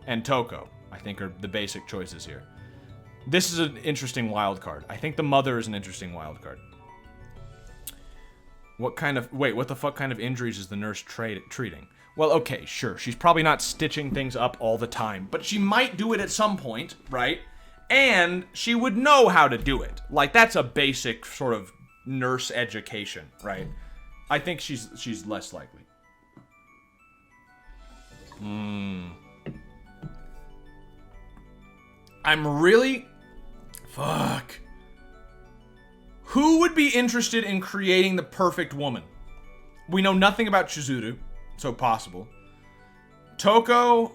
Speaker 1: and Toko. I think are the basic choices here. This is an interesting wild card. I think the mother is an interesting wild card. What the fuck kind of injuries is the nurse treating? Well, okay, sure. She's probably not stitching things up all the time, but she might do it at some point, right? And she would know how to do it. Like, that's a basic sort of nurse education, right? I think she's less likely. I'm really... Fuck. Who would be interested in creating the perfect woman? We know nothing about Chizuru, so possible. Toko...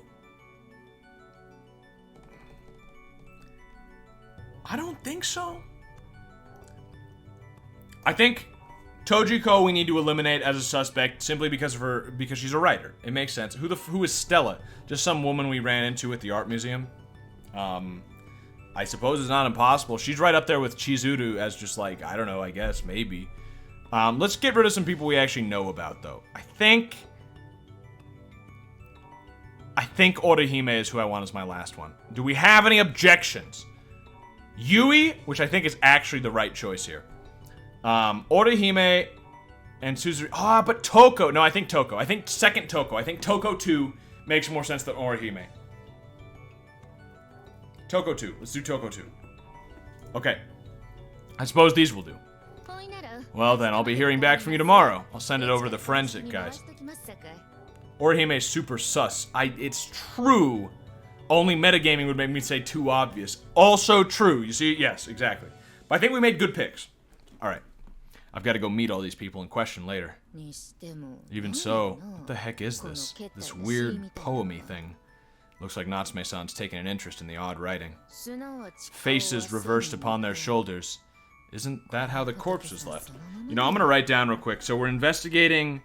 Speaker 1: I don't think so. I think Tojiko we need to eliminate as a suspect simply because she's a writer. It makes sense. Who is Stella? Just some woman we ran into at the art museum. I suppose it's not impossible. She's right up there with Chizuru as just like, I don't know, I guess, maybe. Let's get rid of some people we actually know about, though. I think Orihime is who I want as my last one. Do we have any objections? Yui, which I think is actually the right choice here. Orihime and Suzuri. But Toko. No, I think Toko. I think second Toko. I think Toko 2 makes more sense than Orihime. Toko 2. Let's do Toko 2. Okay. I suppose these will do. Well then, I'll be hearing back from you tomorrow. I'll send it over to the forensic guys. Orihime is super sus. It's true. Only metagaming would make me say too obvious. Also true. You see? Yes, exactly. But I think we made good picks. Alright. I've got to go meet all these people in question later. Even so, what the heck is this? This weird poem-y thing. Looks like Natsume-san's taking an interest in the odd writing. Faces reversed upon their shoulders. Isn't that how the corpse was left? You know, I'm gonna write down real quick. So we're investigating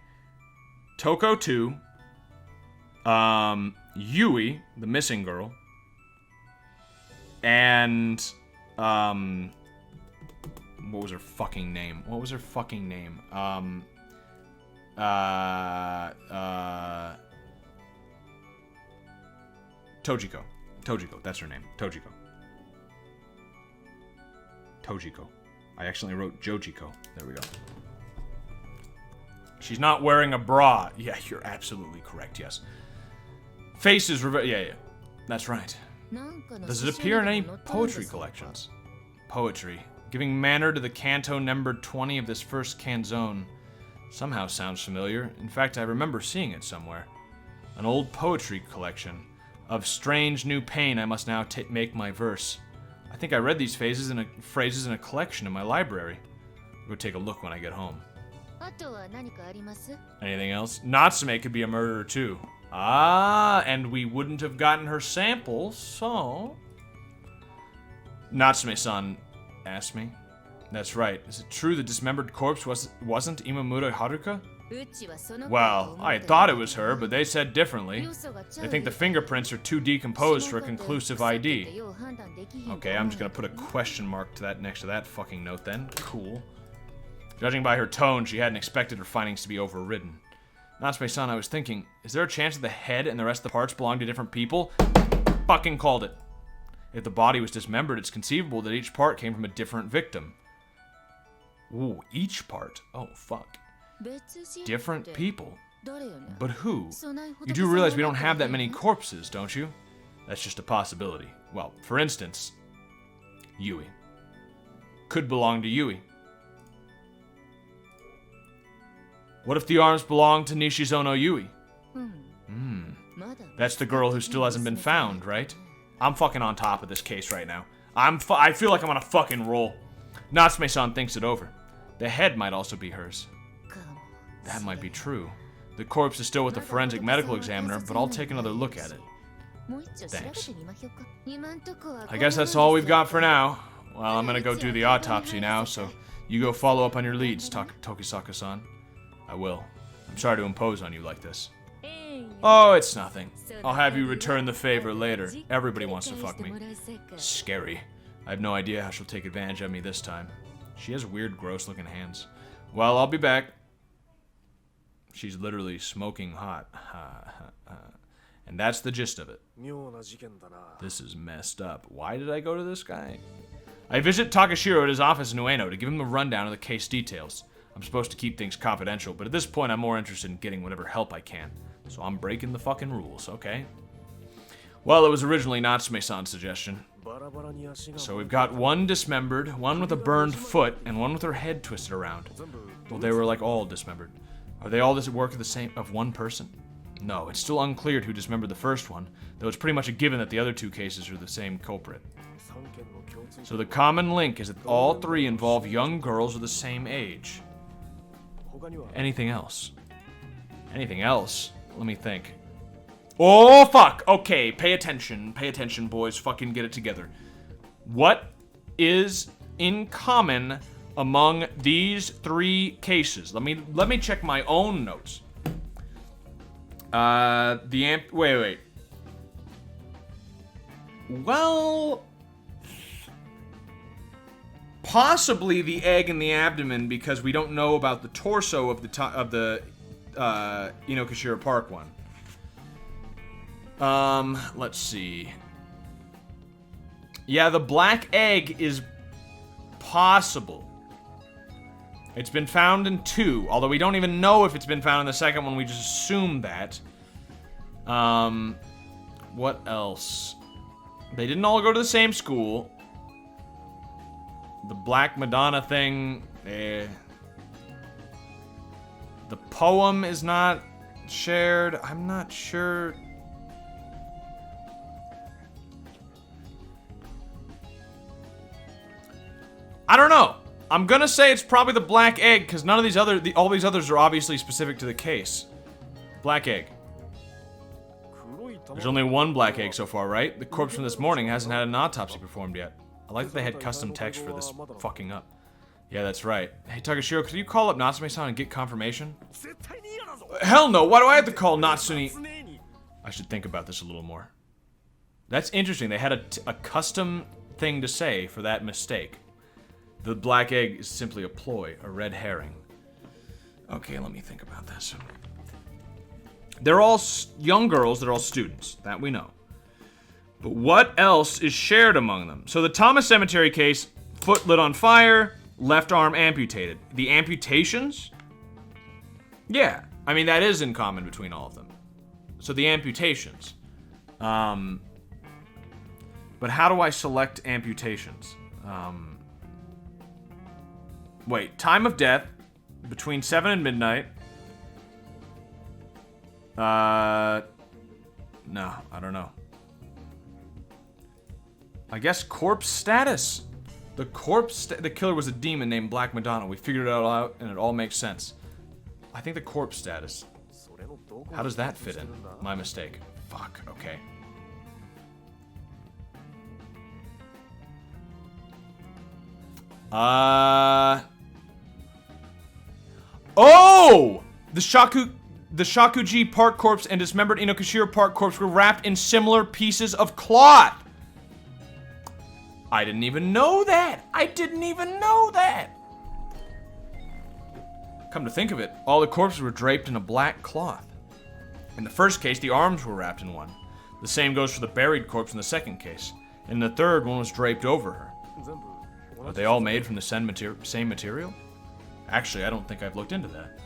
Speaker 1: Toko 2, Yui, the missing girl, and what was her fucking name? Tojiko. Tojiko, that's her name. Tojiko. I accidentally wrote Jojiko. There we go. She's not wearing a bra. Yeah, you're absolutely correct, yes. Faces yeah. That's right. Does it appear in any poetry collections? Poetry. Giving manner to the canto number 20 of this first canzone. Somehow sounds familiar. In fact, I remember seeing it somewhere. An old poetry collection. Of strange new pain I must now make my verse. I think I read these phrases in a collection in my library. I'll go take a look when I get home. Anything else? Natsume could be a murderer too. And we wouldn't have gotten her sample, so... Natsume-san asked me. That's right. Is it true the dismembered corpse wasn't Imamura Haruka? Well, I thought it was her, but they said differently. They think the fingerprints are too decomposed for a conclusive ID. Okay, I'm just gonna put a question mark to that next to that fucking note then. Cool. Judging by her tone, she hadn't expected her findings to be overridden. Natsume-san, I was thinking, is there a chance that the head and the rest of the parts belong to different people? Fucking called it. If the body was dismembered, it's conceivable that each part came from a different victim. Ooh, each part? Oh, fuck. Different people? But who? You do realize we don't have that many corpses, don't you? That's just a possibility. Well, for instance, Yui. Could belong to Yui. What if the arms belong to Nishizono Yui? That's the girl who still hasn't been found, right? I'm fucking on top of this case right now. I feel like I'm on a fucking roll. Natsume-san thinks it over. The head might also be hers. That might be true. The corpse is still with the forensic medical examiner, but I'll take another look at it. Thanks. I guess that's all we've got for now. Well, I'm gonna go do the autopsy now, so you go follow up on your leads, Tokisaka-san. I will. I'm sorry to impose on you like this. Oh, it's nothing. I'll have you return the favor later. Everybody wants to fuck me. Scary. I have no idea how she'll take advantage of me this time. She has weird, gross-looking hands. Well, I'll be back. She's literally smoking hot. And that's the gist of it. This is messed up. Why did I go to this guy? I visit Takashiro at his office in Ueno to give him a rundown of the case details. I'm supposed to keep things confidential, but at this point I'm more interested in getting whatever help I can. So I'm breaking the fucking rules, okay? Well, it was originally Natsume-san's suggestion. So we've got one dismembered, one with a burned foot, and one with her head twisted around. Well, they were like all dismembered. Are they all this work of one person? No, it's still unclear who dismembered the first one, though it's pretty much a given that the other two cases are the same culprit. So the common link is that all three involve young girls of the same age. Anything else? Anything else? Let me think. Oh, fuck! Okay, pay attention. Pay attention, boys. Fucking get it together. What is in common among these three cases? Let me check my own notes. Wait. Well, possibly the egg in the abdomen, because we don't know about the torso of the Inokashira Park one. Let's see. Yeah, the black egg is possible. It's been found in 2, although we don't even know if it's been found in the second one, we just assume that. What else? They didn't all go to the same school. The Black Madonna thing, The poem is not shared. I'm not sure. I don't know. I'm gonna say it's probably the black egg, because none of these all these others are obviously specific to the case. Black egg. There's only one black egg so far, right? The corpse from this morning hasn't had an autopsy performed yet. I like that they had custom text for this fucking up. Yeah, that's right. Hey, Takashiro, could you call up Natsume-san and get confirmation? Hell no, why do I have to call Natsune? I should think about this a little more. That's interesting, they had a custom thing to say for that mistake. The black egg is simply a ploy, a red herring. Okay, let me think about this. They're all young girls, they're all students, that we know. But what else is shared among them? So the Thomas Cemetery case, foot lit on fire, left arm amputated. The amputations? Yeah, I mean that is in common between all of them. So the amputations. But how do I select amputations? Wait, time of death, between 7 and midnight. No, I don't know. I guess corpse status. The killer was a demon named Black Madonna. We figured it all out, and it all makes sense. I think the corpse status. How does that fit in? My mistake. Fuck, okay. Oh! The Shakuji Park corpse and dismembered Inokashira Park corpse were wrapped in similar pieces of cloth. I didn't even know that. I didn't even know that. Come to think of it, all the corpses were draped in a black cloth. In the first case, the arms were wrapped in one. The same goes for the buried corpse in the second case. In the third, one was draped over her. Are they all made from the same material? Actually, I don't think I've looked into that.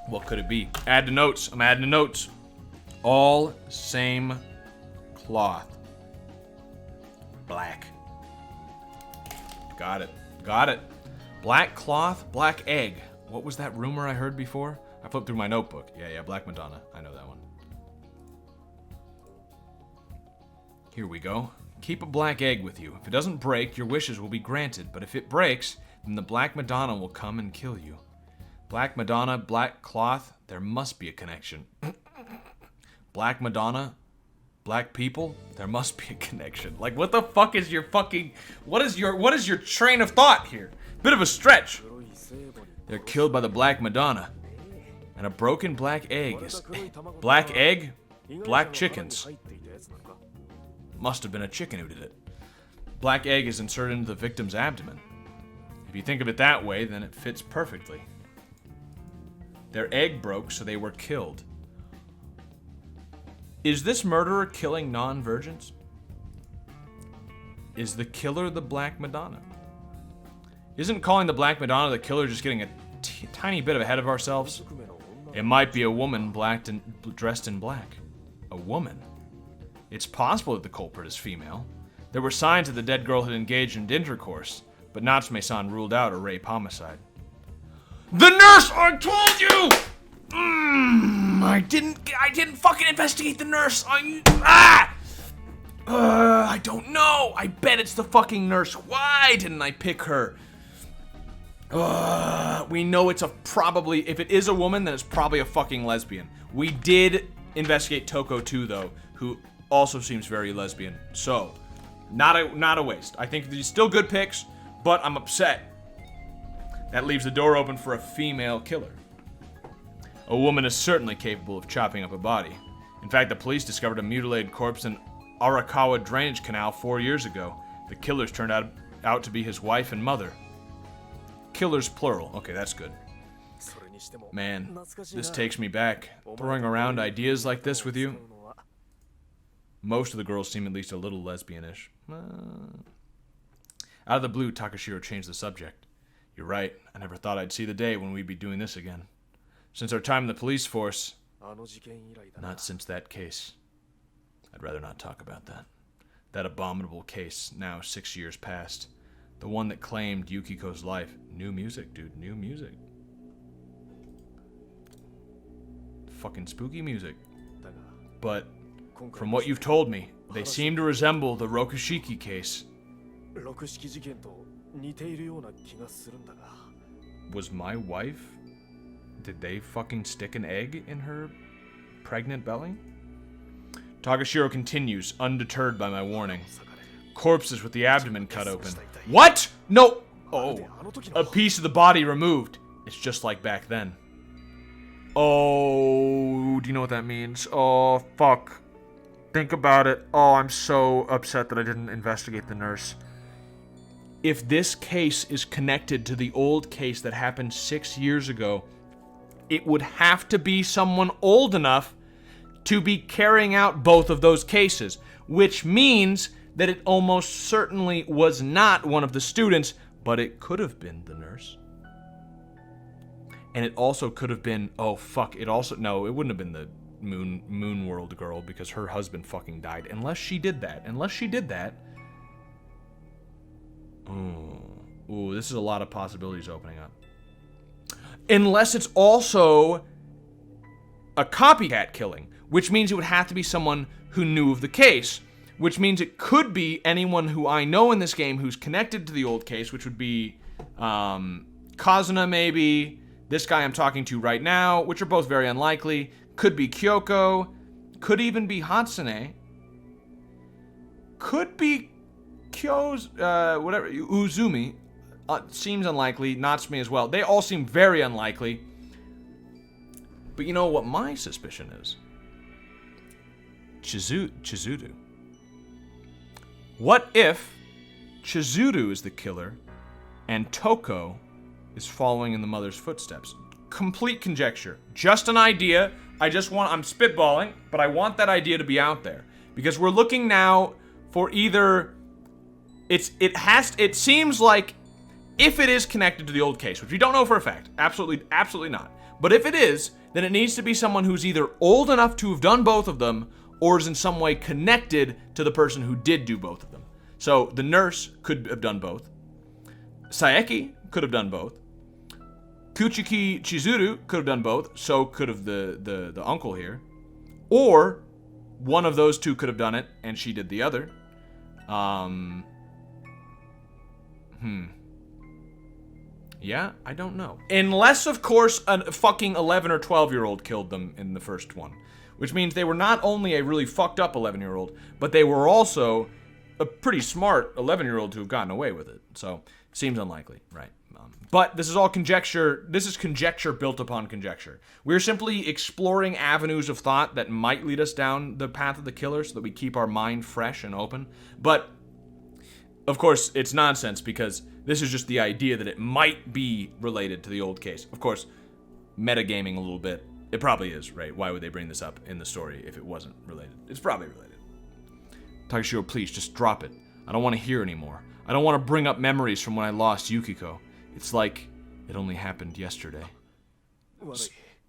Speaker 1: What could it be? Add to notes. I'm adding to notes. All same cloth. Black. Got it. Got it. Black cloth, black egg. What was that rumor I heard before? I flipped through my notebook. Yeah, Black Madonna. I know that one. Here we go. Keep a black egg with you. If it doesn't break, your wishes will be granted. But if it breaks, then the Black Madonna will come and kill you. Black Madonna, black cloth, there must be a connection. Black Madonna, black people, there must be a connection. Like, what the fuck is your fucking... What is your train of thought here? Bit of a stretch. They're killed by the Black Madonna. And a broken black egg is... Black egg? Black chickens. Must have been a chicken who did it. Black egg is inserted into the victim's abdomen. If you think of it that way, then it fits perfectly. Their egg broke, so they were killed. Is this murderer killing non-virgins? Is the killer the Black Madonna? Isn't calling the Black Madonna the killer just getting a tiny bit ahead of ourselves? It might be a woman dressed in black. A woman? It's possible that the culprit is female. There were signs that the dead girl had engaged in intercourse, but Natsume-san ruled out a rape homicide. The nurse! I told you! I didn't fucking investigate the nurse. I don't know. I bet it's the fucking nurse. Why didn't I pick her? We know it's probably, if it is a woman, then it's probably a fucking lesbian. We did investigate Toko too, though, who also seems very lesbian. So, not a waste. I think these still good picks, but I'm upset. That leaves the door open for a female killer. A woman is certainly capable of chopping up a body. In fact, the police discovered a mutilated corpse in Arakawa drainage canal 4 years ago. The killers turned out to be his wife and mother. Killers plural. Okay, that's good. Man, this takes me back. Throwing around ideas like this with you. Most of the girls seem at least a little lesbianish. Out of the blue, Takashiro changed the subject. You're right. I never thought I'd see the day when we'd be doing this again. Since our time in the police force, not since that case. I'd rather not talk about that. That abominable case, now 6 years past. The one that claimed Yukiko's life. New music, dude. New music. Fucking spooky music. But, from what you've told me, they seem to resemble the Rokushiki case. Was my wife? Did they fucking stick an egg in her pregnant belly? Takashiro continues, undeterred by my warning. Corpses with the abdomen cut open. What? No! Oh, a piece of the body removed. It's just like back then. Oh, do you know what that means? Oh, fuck. Think about it. Oh, I'm so upset that I didn't investigate the nurse. If this case is connected to the old case that happened 6 years ago, it would have to be someone old enough to be carrying out both of those cases, which means that it almost certainly was not one of the students, but it could have been the nurse. And it also could have been, oh fuck, it wouldn't have been the Moon World girl because her husband fucking died. Unless she did that. Ooh, this is a lot of possibilities opening up. Unless it's also a copycat killing, which means it would have to be someone who knew of the case, which means it could be anyone who I know in this game who's connected to the old case, which would be Kazuna maybe, this guy I'm talking to right now, which are both very unlikely, could be Kyoko, could even be Hatsune, could be Uzumi, seems unlikely, Natsume as well. They all seem very unlikely. But you know what my suspicion is? Chizuru. What if Chizuru is the killer and Toko is following in the mother's footsteps? Complete conjecture. Just an idea. I'm spitballing, but I want that idea to be out there. Because we're looking now for either it seems like if it is connected to the old case, which we don't know for a fact, absolutely not. But if it is, then it needs to be someone who's either old enough to have done both of them or is in some way connected to the person who did do both of them. So the nurse could have done both. Saeki could have done both. Kuchiki Chizuru could have done both, so could have the uncle here. Or one of those two could have done it and she did the other. Yeah, I don't know. Unless, of course, a fucking 11 or 12-year-old killed them in the first one. Which means they were not only a really fucked up 11-year-old, but they were also a pretty smart 11-year-old to have gotten away with it. So, seems unlikely, right? But this is all conjecture. This is conjecture built upon conjecture. We're simply exploring avenues of thought that might lead us down the path of the killer so that we keep our mind fresh and open. But, of course, it's nonsense because this is just the idea that it might be related to the old case. Of course, metagaming a little bit. It probably is, right? Why would they bring this up in the story if it wasn't related? It's probably related. Takashiro, please, just drop it. I don't want to hear anymore. I don't want to bring up memories from when I lost Yukiko. It's like it only happened yesterday.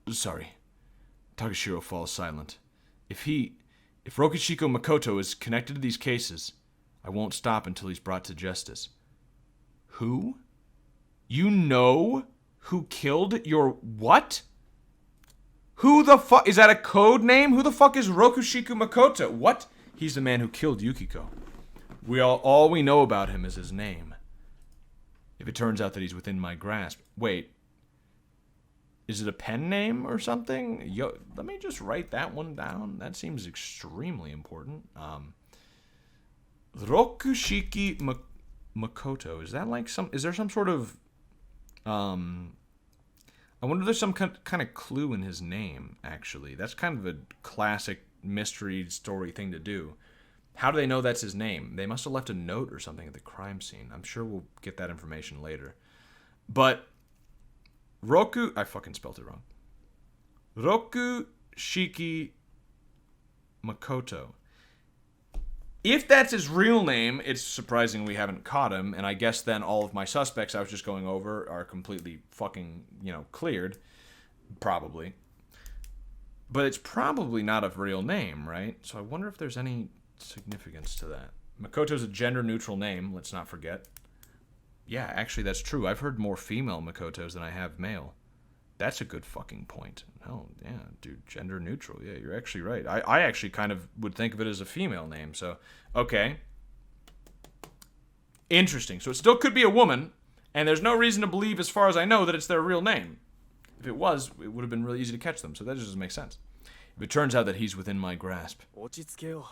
Speaker 1: Sorry. Takashiro falls silent. If Rokushiko Makoto is connected to these cases, I won't stop until he's brought to justice. Who? You know who killed your what? Who the fuck? Is that a code name? Who the fuck is Rokushiko Makoto? What? He's the man who killed Yukiko. All we know about him is his name. If it turns out that he's within my grasp. Wait. Is it a pen name or something? Yo, let me just write that one down. That seems extremely important. Rokushiki Makoto. Is that like is there some sort of, I wonder if there's some kind of clue in his name, actually. That's kind of a classic mystery story thing to do. How do they know that's his name? They must have left a note or something at the crime scene. I'm sure we'll get that information later. But I fucking spelled it wrong. Rokushiki Makoto. If that's his real name, it's surprising we haven't caught him, and I guess then all of my suspects I was just going over are completely fucking, cleared. Probably. But it's probably not a real name, right? So I wonder if there's any significance to that. Makoto's a gender-neutral name, let's not forget. Yeah, actually, that's true. I've heard more female Makotos than I have male. That's a good fucking point. Oh, yeah, dude, gender neutral. Yeah, you're actually right. I actually kind of would think of it as a female name, so, okay. Interesting. So it still could be a woman, and there's no reason to believe, as far as I know, that it's their real name. If it was, it would have been really easy to catch them, so that just doesn't make sense. If it turns out that he's within my grasp.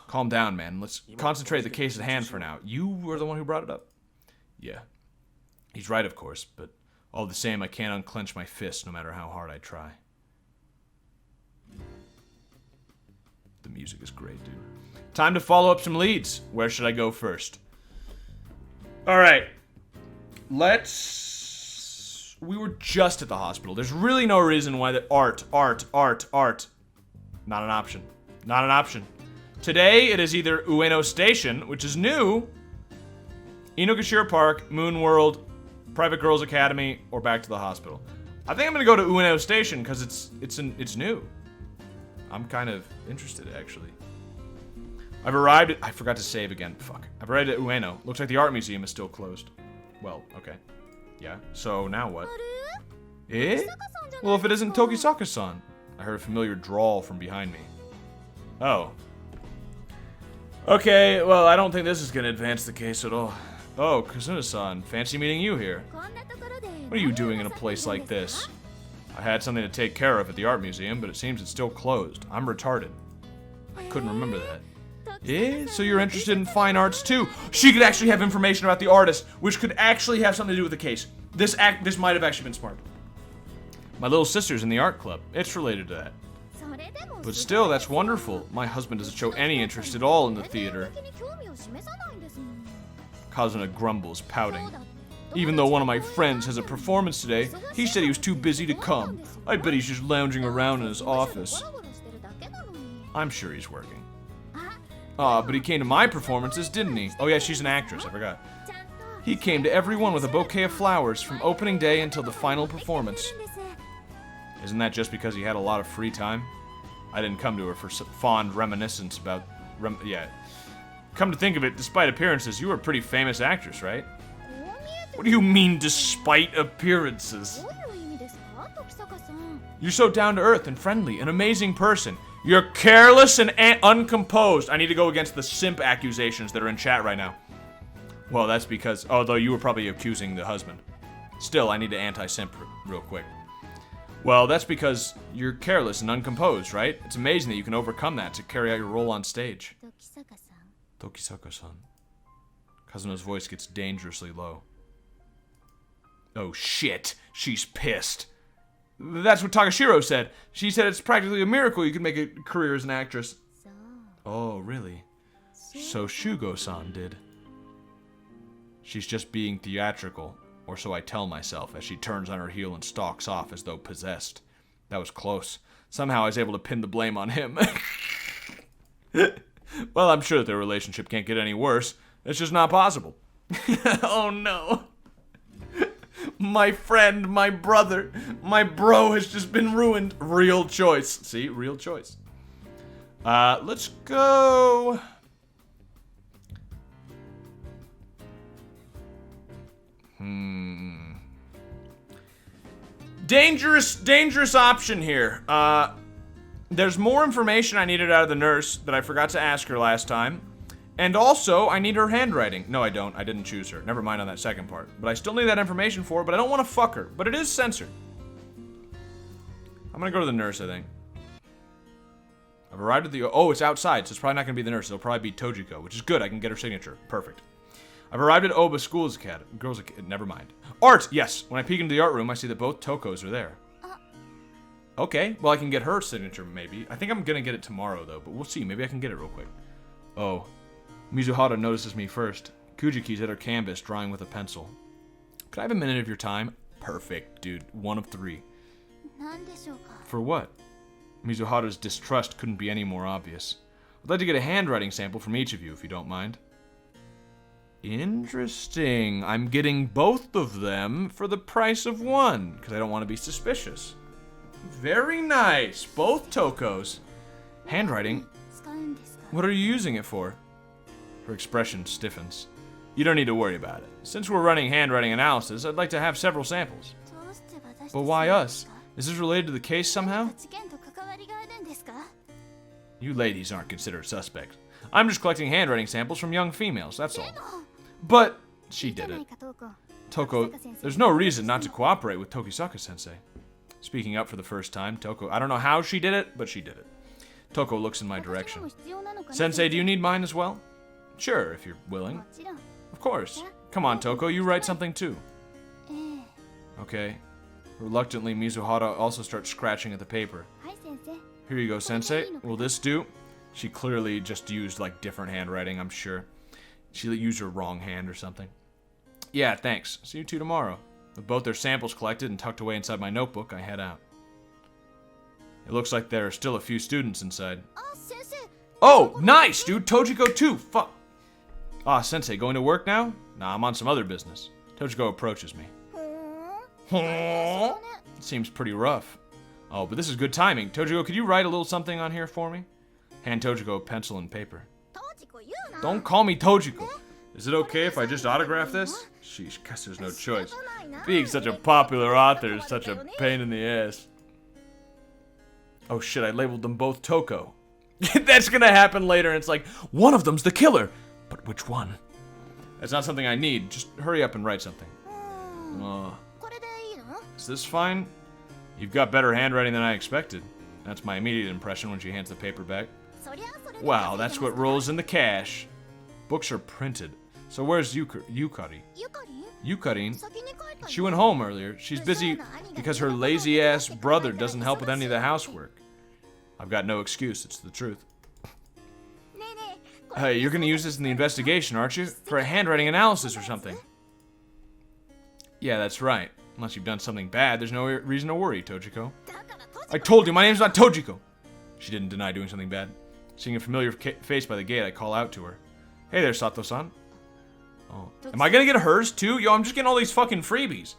Speaker 1: Calm down, man. Let's concentrate the case at hand for now. You were the one who brought it up. Yeah. He's right, of course, but all the same, I can't unclench my fist no matter how hard I try. The music is great, dude. Time to follow up some leads. Where should I go first? Alright. We were just at the hospital. There's really no reason why the art. Not an option. Not an option. Today, it is either Ueno Station, which is new, Inokashira Park, Moon World, Private Girls Academy, or back to the hospital. I think I'm gonna go to Ueno Station because it's new. I'm kind of interested, actually. I've arrived at... I forgot to save again. Fuck. I've arrived at Ueno. Looks like the art museum is still closed. Well, okay. Yeah, so now what? Eh? Well, if it isn't Tokisaka-san. I heard a familiar drawl from behind me. Oh. Okay, well, I don't think this is gonna advance the case at all. Oh, Kazuna-san, fancy meeting you here. What are you doing in a place like this? I had something to take care of at the art museum, but it seems it's still closed. I'm retarded. I couldn't remember that. Eh? So you're interested in fine arts too? She could actually have information about the artist, which could actually have something to do with the case. This might have actually been smart. My little sister's in the art club. It's related to that. But still, that's wonderful. My husband doesn't show any interest at all in the theater. Kazuna grumbles, pouting. Even though one of my friends has a performance today, he said he was too busy to come. I bet he's just lounging around in his office. I'm sure he's working. Ah, but he came to my performances, didn't he? Oh yeah, she's an actress, I forgot. He came to every one with a bouquet of flowers from opening day until the final performance. Isn't that just because he had a lot of free time? I didn't come to her for fond reminiscence about... yeah. Come to think of it, despite appearances, you were a pretty famous actress, right? What do you mean, despite appearances? You're so down-to-earth and friendly, an amazing person. You're careless and uncomposed. I need to go against the simp accusations that are in chat right now. Well, that's because... although you were probably accusing the husband. Still, I need to anti-simp real quick. Well, that's because you're careless and uncomposed, right? It's amazing that you can overcome that to carry out your role on stage. Tokisaka-san. Kazuna's voice gets dangerously low. Oh shit, she's pissed. That's what Takashiro said. She said it's practically a miracle you can make a career as an actress. Oh, really? So Shugo-san did. She's just being theatrical. Or so I tell myself, as she turns on her heel and stalks off as though possessed. That was close. Somehow I was able to pin the blame on him. Well, I'm sure that their relationship can't get any worse. It's just not possible. Oh no. My friend, my brother, my bro has just been ruined. Real choice. See? Real choice. Let's go... Dangerous option here. There's more information I needed out of the nurse that I forgot to ask her last time. And also, I need her handwriting. No, I don't. I didn't choose her. Never mind on that second part. But I still need that information for her, but I don't want to fuck her. But it is censored. I'm gonna go to the nurse, I think. I've arrived at the... Oh, it's outside, so it's probably not gonna be the nurse. It'll probably be Tojiko, which is good. I can get her signature. Perfect. I've arrived at Oba School's Academy. Girls Academy. Never mind. Art! Yes! When I peek into the art room, I see that both Tokos are there. Okay, well, I can get her signature, maybe. I think I'm gonna get it tomorrow, though, but we'll see. Maybe I can get it real quick. Oh. Mizuhara notices me first. Kujiki's at her canvas, drawing with a pencil. Could I have a minute of your time? Perfect, dude. 1 of 3. For what? Mizuhara's distrust couldn't be any more obvious. I'd like to get a handwriting sample from each of you, if you don't mind. Interesting. I'm getting both of them for the price of 1, because I don't want to be suspicious. Very nice. Both Tokos. Handwriting? What are you using it for? Her expression stiffens. You don't need to worry about it. Since we're running handwriting analysis, I'd like to have several samples. But why us? Is this related to the case somehow? You ladies aren't considered suspects. I'm just collecting handwriting samples from young females, that's all. But she did it. Toko, there's no reason not to cooperate with Tokisaka-sensei. Speaking up for the first time, Toko, I don't know how she did it, but she did it. Toko looks in my direction. Sensei, do you need mine as well? Sure, if you're willing. Of course. Come on, Toko, you write something too. Okay. Reluctantly, Mizuhara also starts scratching at the paper. Here you go, Sensei. Will this do? She clearly just used, like, different handwriting, I'm sure. She used her wrong hand or something. Yeah, thanks. See you two tomorrow. With both their samples collected and tucked away inside my notebook, I head out. It looks like there are still a few students inside. Oh, nice, dude! Tojiko too! Fuck! Ah, Sensei, going to work now? Nah, I'm on some other business. Tojiko approaches me. Seems pretty rough. Oh, but this is good timing. Tojiko, could you write a little something on here for me? Hand Tojiko a pencil and paper. Don't call me Tojiko. Is it okay if I just autograph this? Sheesh, guess there's no choice. Being such a popular author is such a pain in the ass. Oh shit, I labeled them both Toko. That's gonna happen later, and it's like, one of them's the killer. But which one? That's not something I need. Just hurry up and write something. Is this fine? You've got better handwriting than I expected. That's my immediate impression when she hands the paper back. Wow, that's what rolls in the cash. Books are printed. So where's Yukari? Yukarin? She went home earlier. She's busy because her lazy-ass brother doesn't help with any of the housework. I've got no excuse, it's the truth. Hey, you're gonna use this in the investigation, aren't you? For a handwriting analysis or something. Yeah, that's right. Unless you've done something bad, there's no reason to worry, Tojiko. I told you, my name's not Tojiko! She didn't deny doing something bad. Seeing a familiar face by the gate, I call out to her. Hey there, Sato-san. Oh. Am I gonna get hers too? Yo, I'm just getting all these fucking freebies.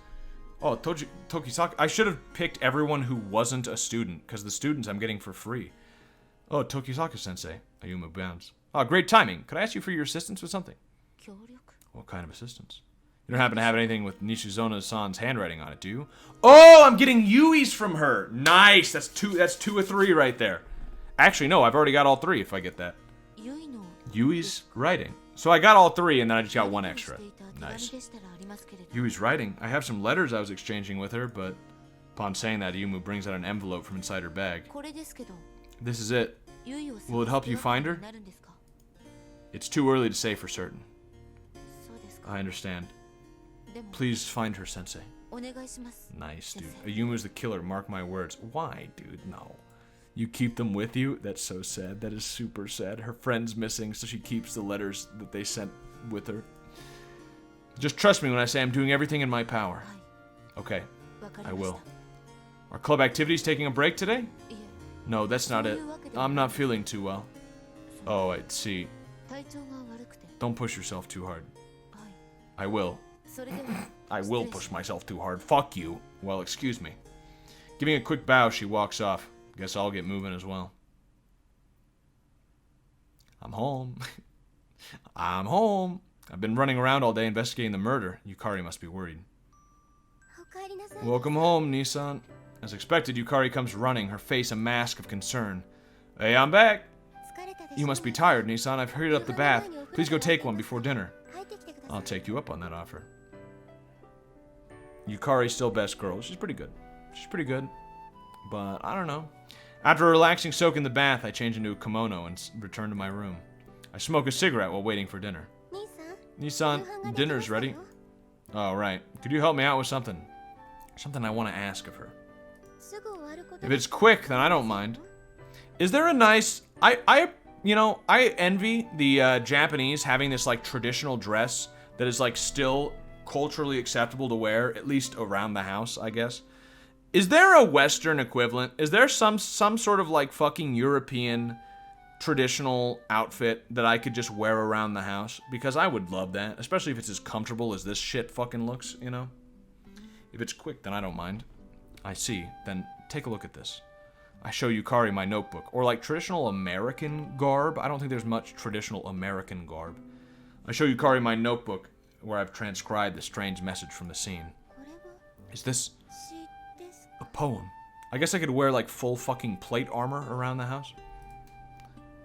Speaker 1: Oh, Tokisaka. I should have picked everyone who wasn't a student, because the students I'm getting for free. Oh, Tokisaka-sensei. Ayuma bounds. Oh, great timing. Could I ask you for your assistance with something? What kind of assistance? You don't happen to have anything with Nishizona-san's handwriting on it, do you? Oh, I'm getting Yui's from her. Nice. That's two of 3 right there. Actually, no, I've already got all 3 if I get that. Yui's writing. So I got all 3 and then I just got 1 extra. Nice. Yui's writing. I have some letters I was exchanging with her, but upon saying that, Yumu brings out an envelope from inside her bag. This is it. Will it help you find her? It's too early to say for certain. I understand. Please find her, Sensei. Nice, dude. Ayumu's the killer, mark my words. Why, dude? No. You keep them with you? That's so sad. That is super sad. Her friend's missing, so she keeps the letters that they sent with her. Just trust me when I say I'm doing everything in my power. Okay, I will. Are club activities taking a break today? No, that's not it. I'm not feeling too well. Oh, I see. Don't push yourself too hard. I will. I will push myself too hard. Fuck you. Well, excuse me. Giving a quick bow, she walks off. Guess I'll get moving as well. I'm home. I'm home. I've been running around all day investigating the murder. Yukari must be worried. Welcome home, Nissan. As expected, Yukari comes running, her face a mask of concern. Hey, I'm back. You must be tired, Nissan. I've hurried up the bath. Please go take one before dinner. I'll take you up on that offer. Yukari's still best girl. She's pretty good. She's pretty good. But, I don't know. After a relaxing soak in the bath, I change into a kimono and return to my room. I smoke a cigarette while waiting for dinner. Nissan, dinner's ready. Oh, right. Could you help me out with something? Something I want to ask of her. If it's quick, then I don't mind. Is there a nice... I envy the Japanese having this, like, traditional dress that is, like, still culturally acceptable to wear, at least around the house, I guess. Is there a Western equivalent? Is there some sort of, like, fucking European traditional outfit that I could just wear around the house? Because I would love that, especially if it's as comfortable as this shit fucking looks, you know? If it's quick, then I don't mind. I see. Then take a look at this. I show Yukari my notebook. Or like traditional American garb. I don't think there's much traditional American garb. I show Yukari my notebook where I've transcribed the strange message from the scene. Is this a poem? I guess I could wear like full fucking plate armor around the house.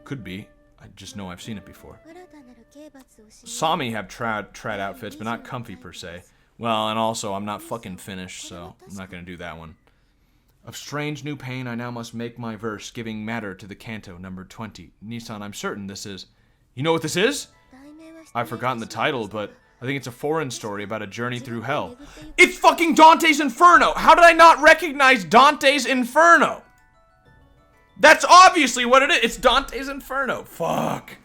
Speaker 1: Could be. I just know I've seen it before. Sami have trad outfits, but not comfy per se. Well, and also, I'm not fucking Finnish, so I'm not gonna do that one. Of strange new pain, I now must make my verse, giving matter to the canto, number 20. Nissan, I'm certain this is... You know what this is? I've forgotten the title, but I think it's a foreign story about a journey through hell. It's fucking Dante's Inferno! How did I not recognize Dante's Inferno? That's obviously what it is! It's Dante's Inferno! Fuck.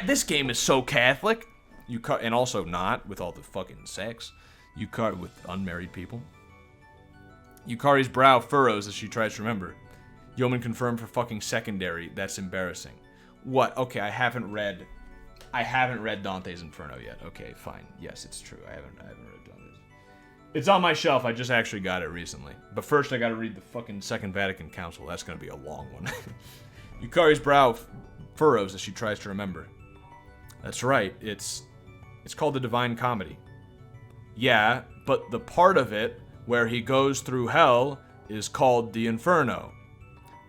Speaker 1: This game is so Catholic. And also not, with all the fucking sex. Yukari with unmarried people. Yukari's brow furrows as she tries to remember. Yeoman confirmed for fucking secondary. That's embarrassing. What? Okay, I haven't read Dante's Inferno yet. Okay, fine. Yes, it's true. I haven't read Dante's. It's on my shelf. I just actually got it recently. But first I gotta read the fucking Second Vatican Council. That's gonna be a long one. Yukari's brow furrows as she tries to remember. That's right. It's called the Divine Comedy. Yeah, but the part of it where he goes through hell is called the Inferno.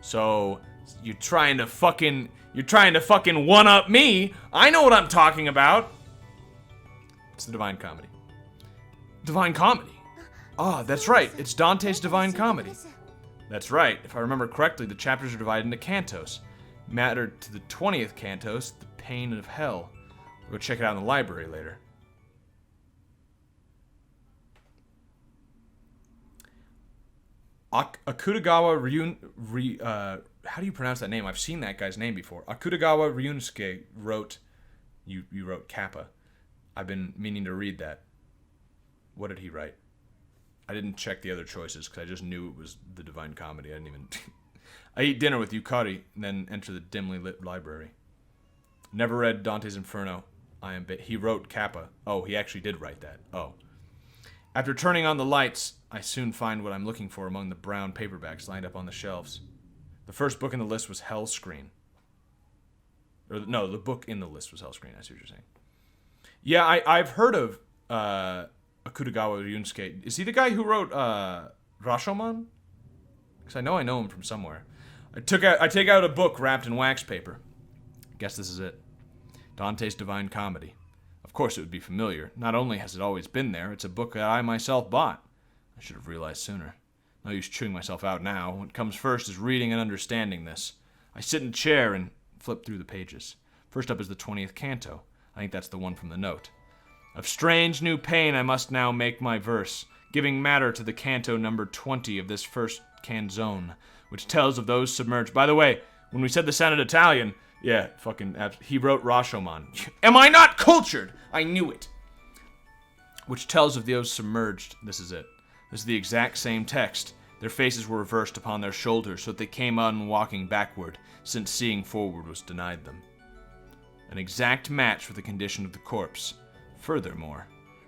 Speaker 1: So, you're trying to fucking one-up me. I know what I'm talking about. It's the Divine Comedy. Divine Comedy? Ah, that's right. It's Dante's Divine Comedy. That's right. If I remember correctly, the chapters are divided into cantos. Matter to the 20th cantos, the pain of hell. We'll go check it out in the library later. Akutagawa how do you pronounce that name? I've seen that guy's name before. Akutagawa Ryunosuke wrote... You wrote Kappa. I've been meaning to read that. What did he write? I didn't check the other choices because I just knew it was the Divine Comedy. I didn't even... I eat dinner with Yukari and then enter the dimly lit library. Never read Dante's Inferno. He wrote Kappa. Oh, he actually did write that. Oh. After turning on the lights, I soon find what I'm looking for among the brown paperbacks lined up on the shelves. The first book in the list was Hellscreen. Or, no, the book in the list was Hellscreen. I see what you're saying. Yeah, I've heard of Akutagawa Ryunosuke. Is he the guy who wrote Rashomon? Because I know him from somewhere. I take out a book wrapped in wax paper. Guess this is it. Dante's Divine Comedy. Of course it would be familiar. Not only has it always been there, it's a book that I myself bought. I should have realized sooner. No use chewing myself out now. What comes first is reading and understanding this. I sit in a chair and flip through the pages. First up is the 20th canto. I think that's the one from the note. Of strange new pain I must now make my verse, giving matter to the canto number 20 of this first canzone, which tells of those submerged. By the way, when we said this sounded Italian, yeah, he wrote Rashomon. Am I not cultured? I knew it. Which tells of those submerged. This is it. This is the exact same text. Their faces were reversed upon their shoulders, so that they came on walking backward, since seeing forward was denied them. An exact match for the condition of the corpse. Furthermore,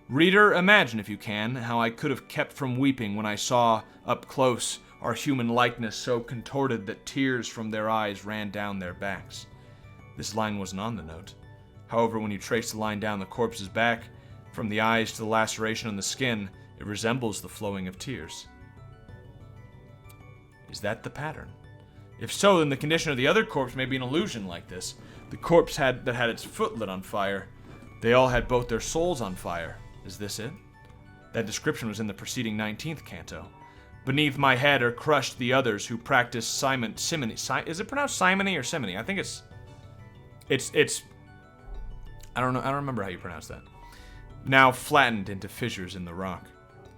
Speaker 1: Reader, imagine, if you can, how I could have kept from weeping when I saw, up close, our human likeness so contorted that tears from their eyes ran down their backs. This line wasn't on the note. However, when you trace the line down the corpse's back, from the eyes to the laceration on the skin, it resembles the flowing of tears. Is that the pattern? If so, then the condition of the other corpse may be an illusion like this. The corpse that had its foot lit on fire, they all had both their souls on fire. Is this it? That description was in the preceding 19th canto. Beneath my head are crushed the others who practice simony. Is it pronounced simony or simony? I think it's I don't know. I don't remember how you pronounce that. Now flattened into fissures in the rock.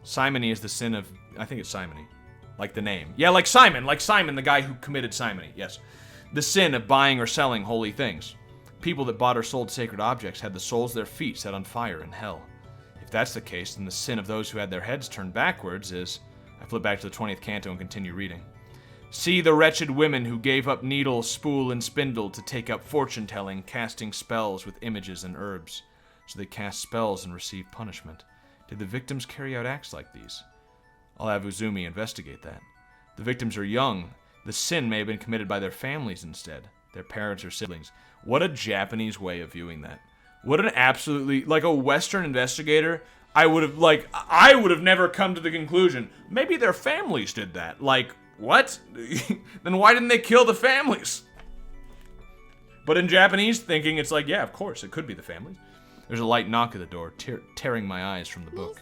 Speaker 1: Simony is the sin of, I think it's simony. Like the name. Yeah, like Simon, the guy who committed simony. Yes. The sin of buying or selling holy things. People that bought or sold sacred objects had the soles of their feet set on fire in hell. If that's the case, then the sin of those who had their heads turned backwards is... I flip back to the 20th canto and continue reading. See the wretched women who gave up needle, spool, and spindle to take up fortune-telling, casting spells with images and herbs. So they cast spells and receive punishment. Did the victims carry out acts like these? I'll have Uzumi investigate that. The victims are young. The sin may have been committed by their families instead. Their parents or siblings. What a Japanese way of viewing that. What an absolutely... Like a Western investigator, I would have never come to the conclusion. Maybe their families did that. Like, what? Then why didn't they kill the families? But in Japanese thinking, it's like, yeah, of course, it could be the families. There's a light knock at the door, tearing my eyes from the book.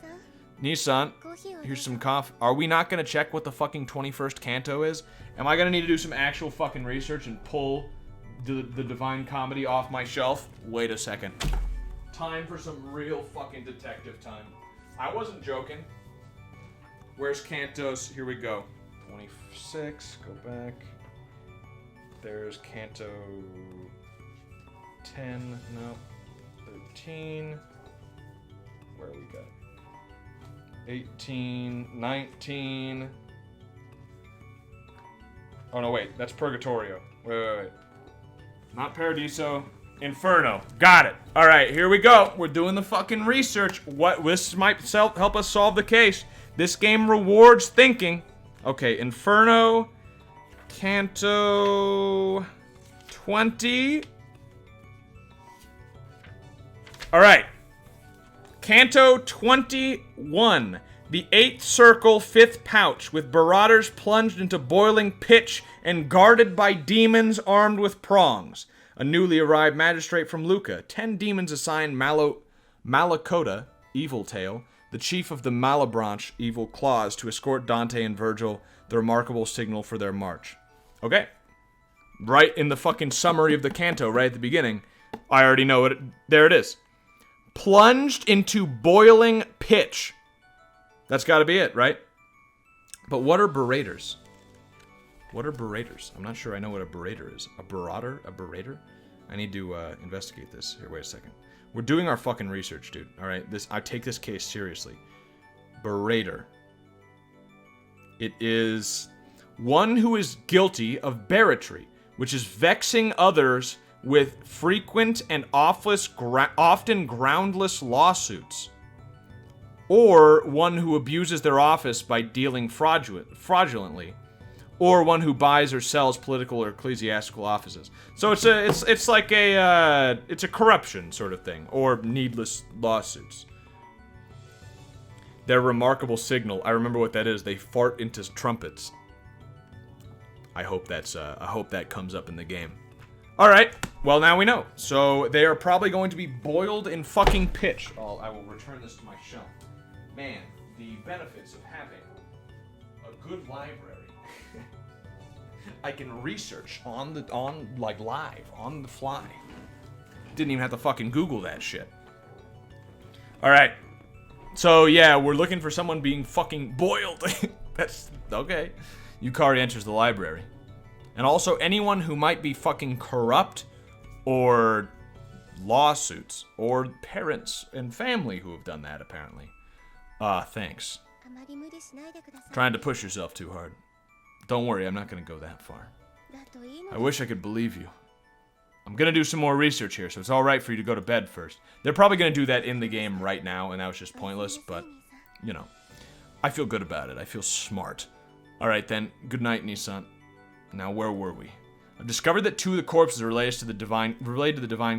Speaker 1: Nissan, here's some coffee. Are we not going to check what the fucking 21st canto is? Am I going to need to do some actual fucking research and pull the Divine Comedy off my shelf? Wait a second. Time for some real fucking detective time. I wasn't joking. Where's cantos? Here we go. 26, go back. There's canto 10, no, 13. Where we got? 18, 19. Oh no, wait, that's Purgatorio. Wait. Not Paradiso. Inferno. Got it. All right, here we go. We're doing the fucking research. This might help us solve the case. This game rewards thinking. Okay, Inferno, Canto 20. All right. Canto 21. The 8th circle, 5th pouch, with marauders plunged into boiling pitch and guarded by demons armed with prongs. A newly arrived magistrate from Lucca. 10 demons assigned Malakota, Evil Tail, the chief of the Malabranche, Evil Claws, to escort Dante and Virgil, the remarkable signal for their march. Okay. Right in the fucking summary of the canto, right at the beginning. I already know it. There it is. Plunged into boiling pitch. That's gotta be it, right? But what are berators? What are berators? I'm not sure I know what a berator is. A berater? A berator? I need to investigate this. Here, wait a second. We're doing our fucking research, dude. Alright, I take this case seriously. Berator. It is one who is guilty of beratry, which is vexing others with frequent and often groundless lawsuits. Or one who abuses their office by dealing fraudulently. Or one who buys or sells political or ecclesiastical offices. So it's like a corruption sort of thing, or needless lawsuits. Their remarkable signal. I remember what that is. They fart into trumpets. I hope that comes up in the game. All right. Well, now we know. So they are probably going to be boiled in fucking pitch. I will return this to my shelf. Man, the benefits of having a good library. I can research live, on the fly. Didn't even have to fucking Google that shit. Alright. So, yeah, we're looking for someone being fucking boiled. That's, okay. Yukari enters the library. And also anyone who might be fucking corrupt, or lawsuits, or parents and family who have done that, apparently. Thanks. Trying to push yourself too hard. Don't worry, I'm not going to go that far. I wish I could believe you. I'm gonna do some more research here, so it's alright for you to go to bed first. They're probably gonna do that in the game right now, and that was just pointless, but, you know. I feel good about it. I feel smart. Alright then, good night, Nissan. Now, where were we? I've discovered that 2 of the corpses are related to the Divine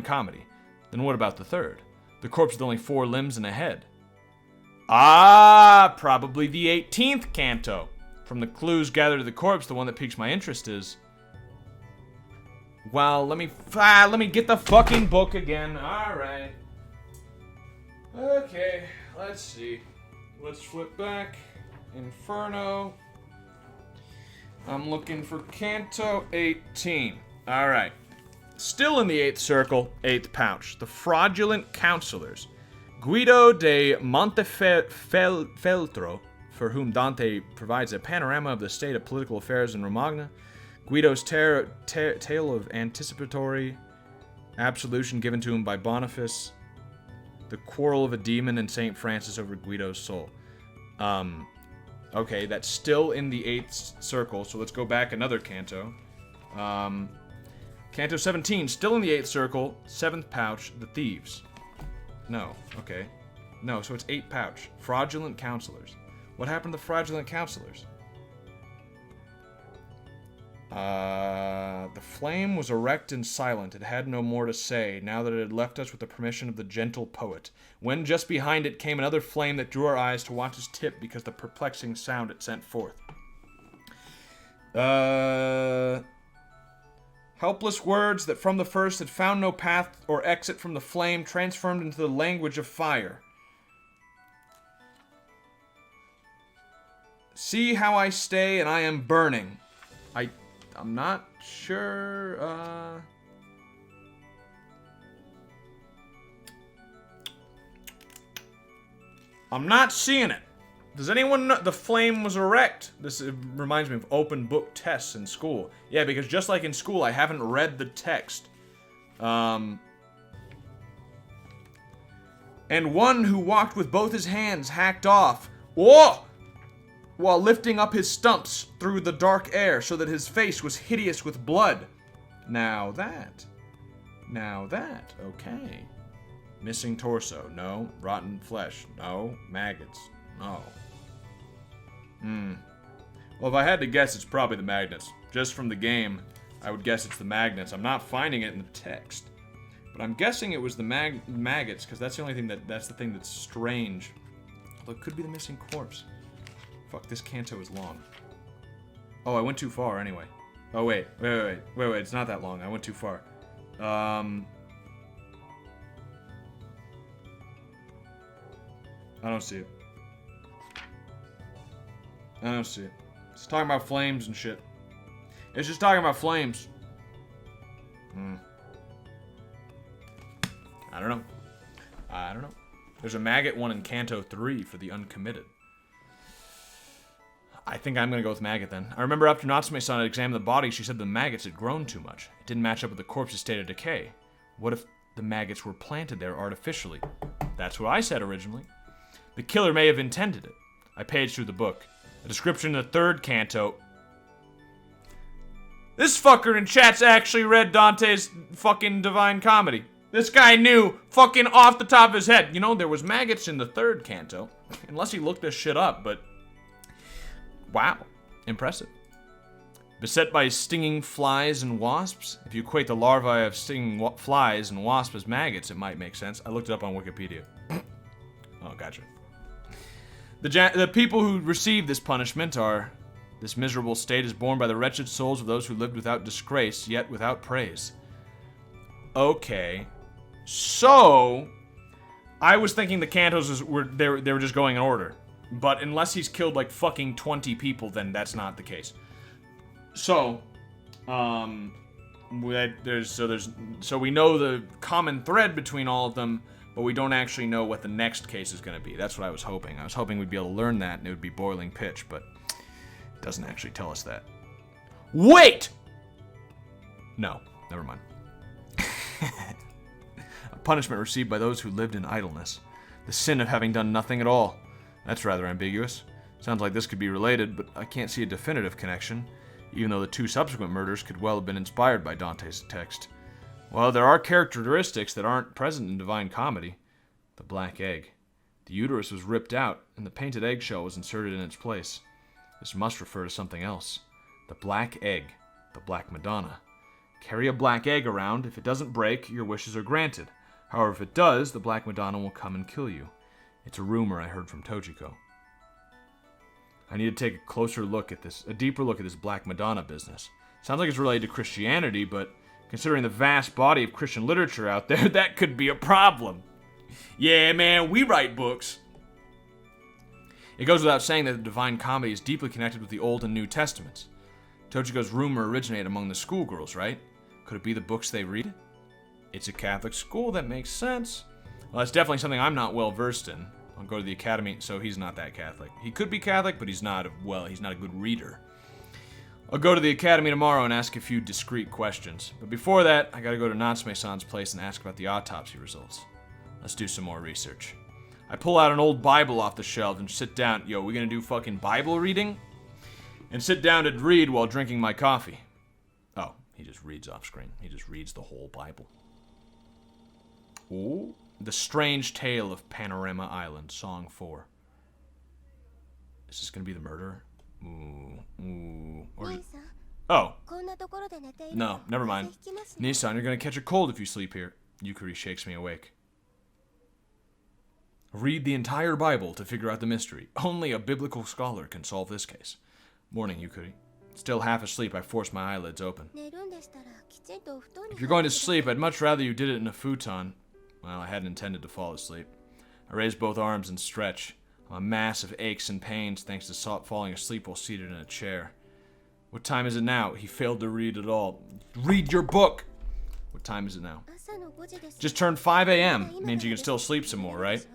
Speaker 1: Comedy. Then what about the third? The corpse with only 4 limbs and a head. Ah, probably the 18th canto. From the clues gathered to the corpse, the one that piques my interest is... Well, let me get the fucking book again. Alright. Okay, let's see. Let's flip back. Inferno. I'm looking for Canto 18. Alright. Still in the 8th circle, 8th pouch. The Fraudulent Counselors. Guido de Montefeltro, for whom Dante provides a panorama of the state of political affairs in Romagna. Guido's tale of anticipatory absolution given to him by Boniface. The quarrel of a demon and St. Francis over Guido's soul. Okay, that's still in the 8th circle, so let's go back another canto. Canto 17, still in the 8th circle, 7th pouch, The Thieves. No, okay. No, so it's 8th pouch. Fraudulent Counselors. What happened to the Fraudulent Counselors? The flame was erect and silent. It had no more to say, now that it had left us with the permission of the gentle poet. When just behind it came another flame that drew our eyes to watch its tip because the perplexing sound it sent forth. Helpless words that from the first had found no path or exit from the flame, transformed into the language of fire. See how I stay and I am burning. I'm not sure, I'm not seeing it. Does anyone know? The flame was erect. This reminds me of open book tests in school. Yeah, because just like in school, I haven't read the text. And one who walked with both his hands hacked off. Whoa! While lifting up his stumps through the dark air so that his face was hideous with blood. Now that, okay. Missing torso, no. Rotten flesh, no. Maggots, no. Well, if I had to guess, it's probably the magnets. Just from the game, I would guess it's the magnets. I'm not finding it in the text. But I'm guessing it was the maggots, because that's the only thing that's the thing that's strange. Although it could be the missing corpse. Fuck, this canto is long. Oh, I went too far anyway. Oh, wait. It's not that long. I went too far. I don't see it. It's talking about flames and shit. It's just talking about flames. I don't know. There's a maggot one in Canto 3 for the uncommitted. I think I'm gonna go with maggot then. I remember after Natsume-san had examined the body, she said the maggots had grown too much. It didn't match up with the corpse's state of decay. What if the maggots were planted there artificially? That's what I said originally. The killer may have intended it. I paged through the book. A description in the 3rd canto. This fucker in chat's actually read Dante's fucking Divine Comedy. This guy knew fucking off the top of his head. You know, there was maggots in the 3rd canto. Unless he looked this shit up, but... Wow. Impressive. Beset by stinging flies and wasps? If you equate the larvae of stinging flies and wasps as maggots, it might make sense. I looked it up on Wikipedia. Oh, gotcha. The people who receive this punishment are... This miserable state is borne by the wretched souls of those who lived without disgrace, yet without praise. Okay. So... I was thinking the cantos were just going in order. But unless he's killed like fucking 20 people, then that's not the case. So, so we know the common thread between all of them, but we don't actually know what the next case is going to be. That's what I was hoping. I was hoping we'd be able to learn that and it would be boiling pitch, but it doesn't actually tell us that. Wait! No, never mind. A punishment received by those who lived in idleness. The sin of having done nothing at all. That's rather ambiguous. Sounds like this could be related, but I can't see a definitive connection, even though the 2 subsequent murders could well have been inspired by Dante's text. Well, there are characteristics that aren't present in Divine Comedy. The black egg. The uterus was ripped out, and the painted eggshell was inserted in its place. This must refer to something else. The black egg. The Black Madonna. Carry a black egg around. If it doesn't break, your wishes are granted. However, if it does, the Black Madonna will come and kill you. It's a rumor I heard from Tojiko. I need to take a deeper look at this Black Madonna business. Sounds like it's related to Christianity, but considering the vast body of Christian literature out there, that could be a problem. Yeah, man, we write books. It goes without saying that the Divine Comedy is deeply connected with the Old and New Testaments. Tojiko's rumor originated among the schoolgirls, right? Could it be the books they read? It's a Catholic school, that makes sense. Well, that's definitely something I'm not well versed in. I'll go to the academy, so he's not that Catholic. He could be Catholic, but he's not a good reader. I'll go to the academy tomorrow and ask a few discreet questions. But before that, I gotta go to Natsume-san's place and ask about the autopsy results. Let's do some more research. I pull out an old Bible off the shelf and sit down. Yo, we gonna do fucking Bible reading? And sit down to read while drinking my coffee. Oh, he just reads off screen. He just reads the whole Bible. Ooh. The Strange Tale of Panorama Island, Song 4. Is this gonna be the murderer? Ooh. Oh. No, never mind. Nissan, you're gonna catch a cold if you sleep here. Yukari shakes me awake. Read the entire Bible to figure out the mystery. Only a biblical scholar can solve this case. Morning, Yukari. Still half asleep, I force my eyelids open. If you're going to sleep, I'd much rather you did it in a futon. Well, I hadn't intended to fall asleep. I raise both arms and stretch. I'm a mass of aches and pains thanks to falling asleep while seated in a chair. What time is it now? He failed to read at all. Read your book! What time is it now? Just turned 5 a.m. Means you can still sleep some more, right?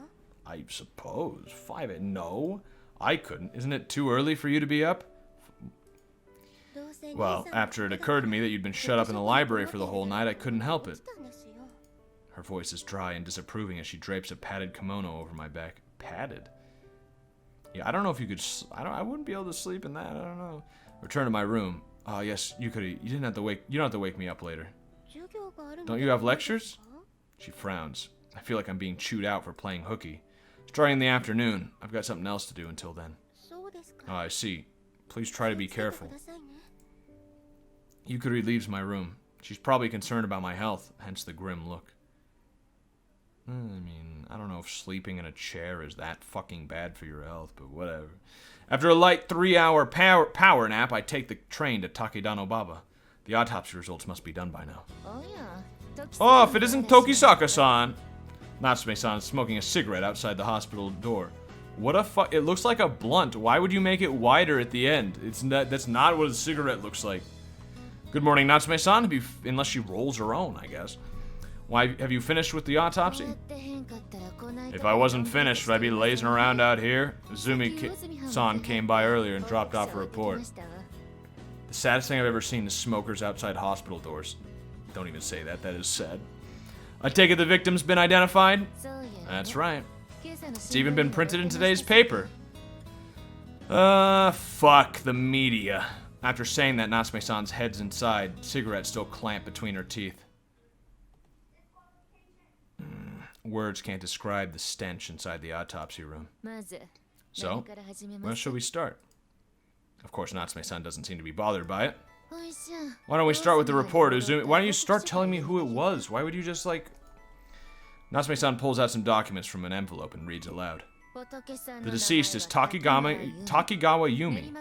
Speaker 1: I suppose. 5 a.m. No, I couldn't. Isn't it too early for you to be up? Well, after it occurred to me that you'd been shut up in the library for the whole night, I couldn't help it. Her voice is dry and disapproving as she drapes a padded kimono over my back. Padded? Yeah, I don't know if you could... I wouldn't be able to sleep in that. I don't know. Return to my room. Oh, yes, you don't have to wake me up later. Don't you have lectures? She frowns. I feel like I'm being chewed out for playing hooky. Starting in the afternoon. I've got something else to do until then. Oh, I see. Please try to be careful. Yukari leaves my room. She's probably concerned about my health, hence the grim look. I mean, I don't know if sleeping in a chair is that fucking bad for your health, but whatever. After a light 3-hour power nap, I take the train to Takedano Baba. The autopsy results must be done by now. Oh, if it isn't Tokisaka-san! Natsume-san is smoking a cigarette outside the hospital door. What a it looks like a blunt. Why would you make it wider at the end? That's not what a cigarette looks like. Good morning, Natsume-san, unless she rolls her own, I guess. Why, have you finished with the autopsy? If I wasn't finished, would I be lazing around out here? Izumi-san came by earlier and dropped off a report. The saddest thing I've ever seen is smokers outside hospital doors. Don't even say that, that is sad. I take it the victim's been identified? That's right. It's even been printed in today's paper. Fuck the media. After saying that, Natsume-san's head's inside, cigarette still clamped between her teeth. Words can't describe the stench inside the autopsy room. So, where shall we start? Of course, Natsume-san doesn't seem to be bothered by it. Why don't we start with the report, Uzumi? Why don't you start telling me who it was? Why would you just, like... Natsume-san pulls out some documents from an envelope and reads aloud. The deceased is Takigawa Yumi.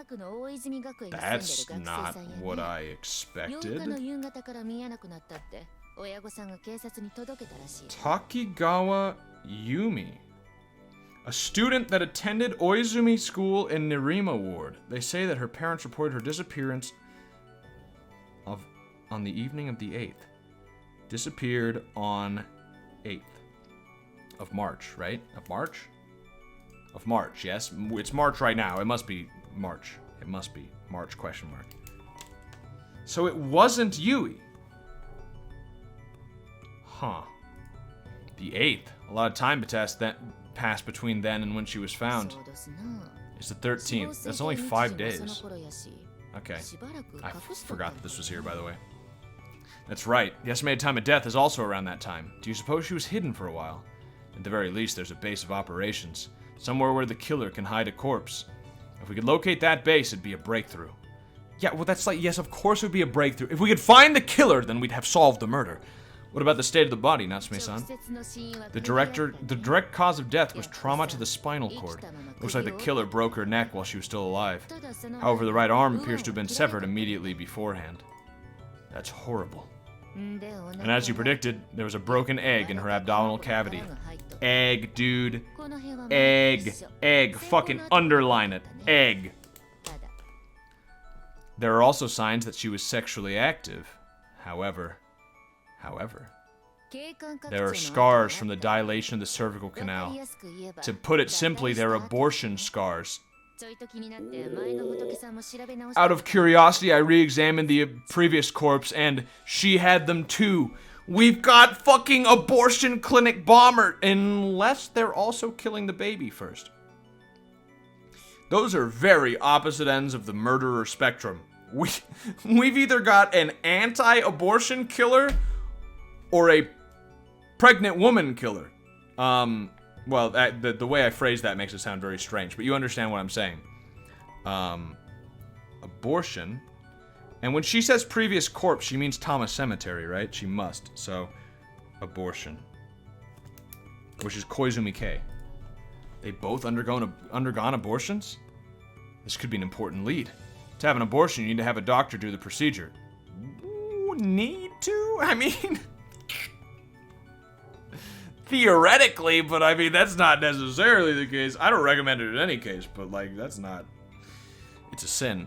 Speaker 1: That's not what I expected. Takigawa Yumi. A student that attended Oizumi School in Nerima Ward. They say that her parents reported her disappearance on the evening of the 8th. Disappeared on 8th of March, right? Of March? Of March, yes. It's March right now. It must be March. It must be March, question mark. So it wasn't Yui. Huh. The 8th. A lot of time passed between then and when she was found. It's the 13th. That's only 5 days. Okay. I forgot that this was here, by the way. That's right. The estimated time of death is also around that time. Do you suppose she was hidden for a while? At the very least, there's a base of operations. Somewhere where the killer can hide a corpse. If we could locate that base, it'd be a breakthrough. Yeah, well, that's like, yes, of course it would be a breakthrough. If we could find the killer, then we'd have solved the murder. What about the state of the body, Natsume-san? The direct cause of death was trauma to the spinal cord. Looks like the killer broke her neck while she was still alive. However, the right arm appears to have been severed immediately beforehand. That's horrible. And as you predicted, there was a broken egg in her abdominal cavity. Egg, dude. Egg. Egg. Fucking underline it. Egg. There are also signs that she was sexually active. However, there are scars from the dilation of the cervical canal. To put it simply, they're abortion scars. Out of curiosity, I re-examined the previous corpse, and she had them too. We've got fucking abortion clinic bomber, unless they're also killing the baby first. Those are very opposite ends of the murderer spectrum. We've either got an anti-abortion killer or a pregnant woman killer. Well, the way I phrase that makes it sound very strange, but you understand what I'm saying. Abortion. And when she says previous corpse, she means Thomas Cemetery, right? She must. So, abortion. Which is Koizumi K. They both undergone abortions? This could be an important lead. To have an abortion, you need to have a doctor do the procedure. Ooh, need to? I mean... theoretically, but I mean, that's not necessarily the case. I don't recommend it in any case, but like, that's not... It's a sin.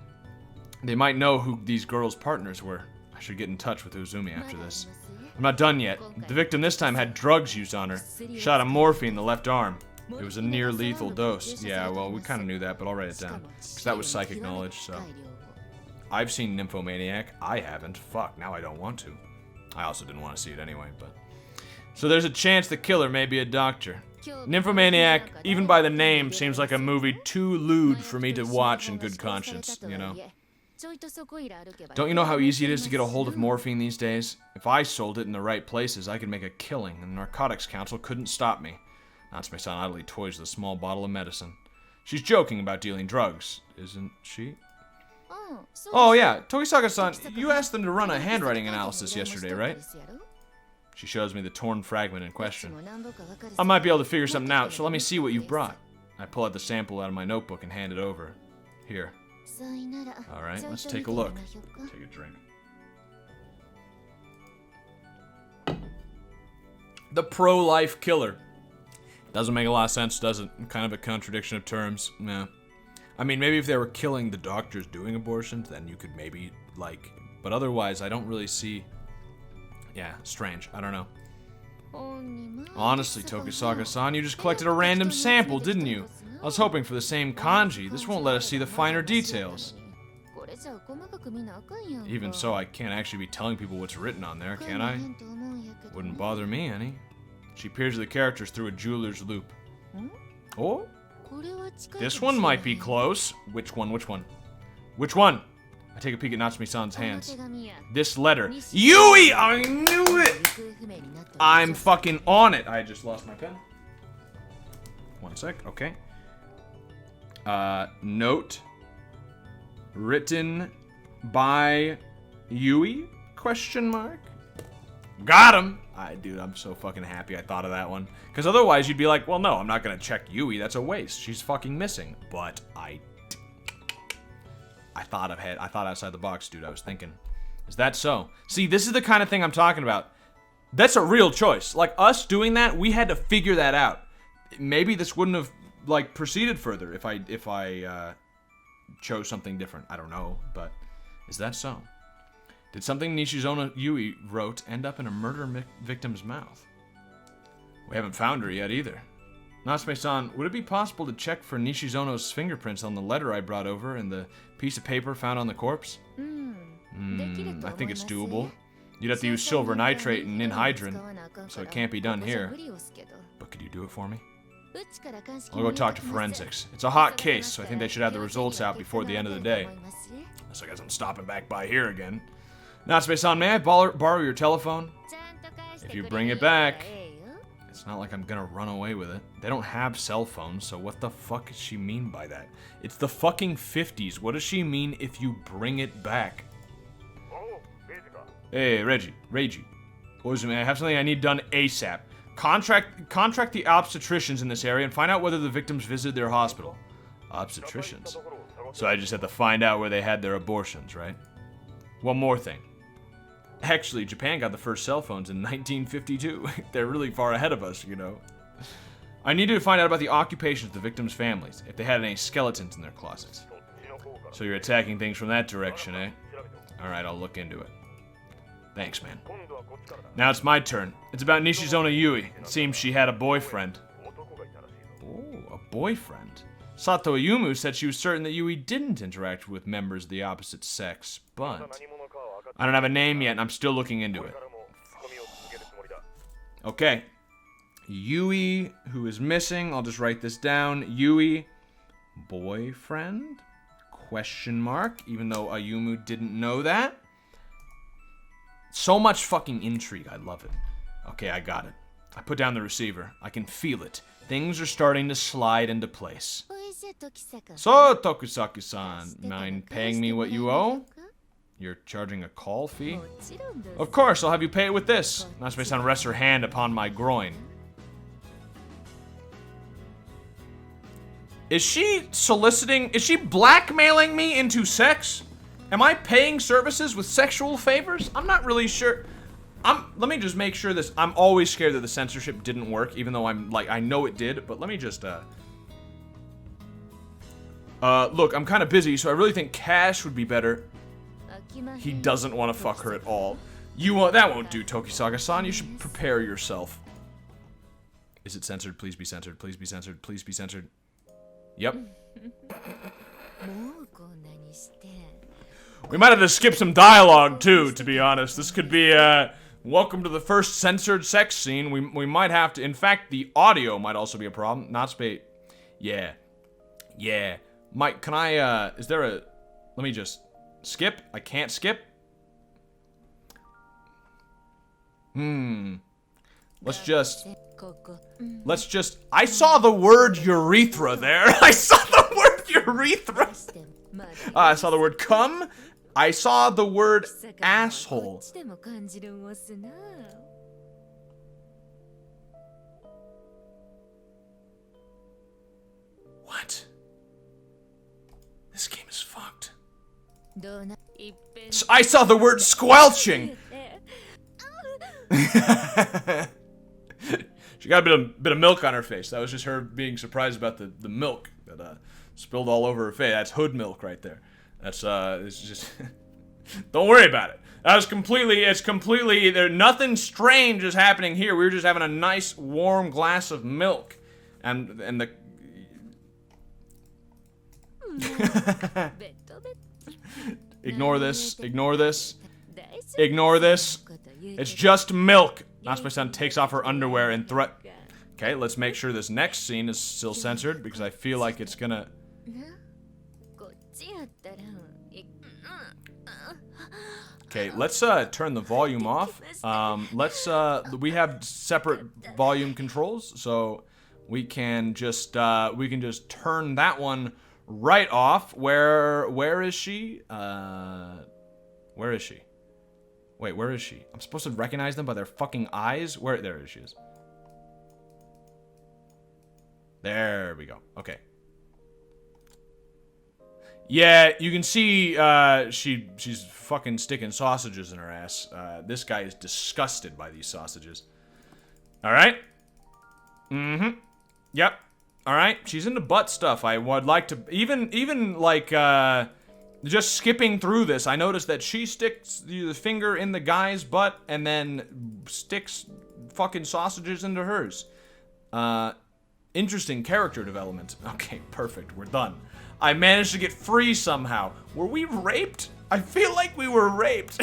Speaker 1: They might know who these girls' partners were. I should get in touch with Uzumi after this. I'm not done yet. The victim this time had drugs used on her. Shot of morphine in the left arm. It was a near lethal dose. Yeah, well, we kind of knew that, but I'll write it down. Because that was psychic knowledge, so... I've seen Nymphomaniac. I haven't. Fuck, now I don't want to. I also didn't want to see it anyway, but... So there's a chance the killer may be a doctor. Nymphomaniac, even by the name, seems like a movie too lewd for me to watch in good conscience, you know? Don't you know how easy it is to get a hold of morphine these days? If I sold it in the right places, I could make a killing, and the Narcotics Council couldn't stop me. Natsume-san idly toys with a small bottle of medicine. She's joking about dealing drugs, isn't she? Oh yeah, Tokisaga-san, you asked them to run a handwriting analysis yesterday, right? She shows me the torn fragment in question. I might be able to figure something out, so let me see what you've brought. I pull out the sample out of my notebook and hand it over. Here. Alright, let's take a look. Take a drink. The pro-life killer. Doesn't make a lot of sense, does it? Kind of a contradiction of terms. Yeah. I mean, maybe if they were killing the doctors doing abortions, then you could maybe, like... But otherwise, I don't really see... Yeah, strange. I don't know. Honestly, Tokisaga-san, you just collected a random sample, didn't you? I was hoping for the same kanji. This won't let us see the finer details. Even so, I can't actually be telling people what's written on there, can I? Wouldn't bother me any. She peers at the characters through a jeweler's loupe. Oh? This one might be close. Which one? Which one? Which one? I take a peek at Natsume-san's hands. This letter. Yui! I knew it! I'm fucking on it. I just lost my pen. One sec. Okay. Note. Written by Yui? Question mark? Got him! Dude, I'm so fucking happy I thought of that one. Because otherwise you'd be like, well, no, I'm not going to check Yui. That's a waste. She's fucking missing. But I thought outside the box, dude. I was thinking, is that so? See, this is the kind of thing I'm talking about. That's a real choice. Like, us doing that, we had to figure that out. Maybe this wouldn't have, like, proceeded further if I chose something different. I don't know, but is that so? Did something Nishizono Yui wrote end up in a murder victim's mouth? We haven't found her yet either. Natsume-san, would it be possible to check for Nishizono's fingerprints on the letter I brought over and the piece of paper found on the corpse? I think it's doable. You'd have to use silver nitrate and ninhydrin, so it can't be done here. But could you do it for me? I'll go talk to forensics. It's a hot case, so I think they should have the results out before the end of the day. So I guess I'm stopping back by here again. Natsume-san, may I borrow your telephone? If you bring it back. It's not like I'm gonna run away with it. They don't have cell phones, so what the fuck does she mean by that? It's the fucking 50s. What does she mean if you bring it back? Hey, Reggie. Listen, I have something I need done ASAP. Contract the obstetricians in this area and find out whether the victims visited their hospital. Obstetricians? So I just have to find out where they had their abortions, right? One more thing. Actually, Japan got the first cell phones in 1952. They're really far ahead of us, you know. I needed to find out about the occupations of the victims' families, if they had any skeletons in their closets. So you're attacking things from that direction, eh? Alright, I'll look into it. Thanks, man. Now it's my turn. It's about Nishizona Yui. It seems she had a boyfriend. Oh, a boyfriend? Sato Ayumu said she was certain that Yui didn't interact with members of the opposite sex, but I don't have a name yet, and I'm still looking into it. Okay. Yui, who is missing. I'll just write this down. Yui, boyfriend? Question mark, even though Ayumu didn't know that. So much fucking intrigue. I love it. Okay, I got it. I put down the receiver. I can feel it. Things are starting to slide into place. So, Tokusaki-san, mind paying me what you owe? You're charging a call fee? Of course, I'll have you pay it with this. Natsume-san rests her hand upon my groin. Is she soliciting? Is she blackmailing me into sex? Am I paying services with sexual favors? I'm not really sure. Let me just make sure this. I'm always scared that the censorship didn't work, even though I know it did, but let me just, look, I'm kind of busy, so I really think cash would be better. He doesn't want to fuck her at all. That won't do, Tokisaga-san. You should prepare yourself. Is it censored? Please be censored. Please be censored. Please be censored. Yep. We might have to skip some dialogue, too, to be honest. This could be, welcome to the first censored sex scene. We might have to, in fact, the audio might also be a problem. Not space. Yeah. Mike, can I, is there a, let me just skip. I can't skip. Let's just, I saw the word urethra there. I saw the word urethra. I saw the word cum. I saw the word asshole. What? This game is fucked. I saw the word squelching. She got a bit of milk on her face. That was just her being surprised about the milk that spilled all over her face. That's hood milk right there. That's it's just don't worry about it. It's completely there. Nothing strange is happening here. We were just having a nice warm glass of milk, and the. Ignore this. Ignore this. Ignore this. It's just milk. Natsume-san takes off her underwear and Okay, let's make sure this next scene is still censored because I feel like it's gonna. Okay, let's turn the volume off. We have separate volume controls, so we can just turn that one right off. Where is she? Where is she? Wait, where is she? I'm supposed to recognize them by their fucking eyes? There she is. There we go. Okay. Yeah, you can see she's fucking sticking sausages in her ass. This guy is disgusted by these sausages. Alright? Yep. Alright, she's into butt stuff. I would like to even like just skipping through this, I noticed that she sticks the finger in the guy's butt and then sticks fucking sausages into hers. Interesting character development. Okay, perfect. We're done. I managed to get free somehow. Were we raped? I feel like we were raped.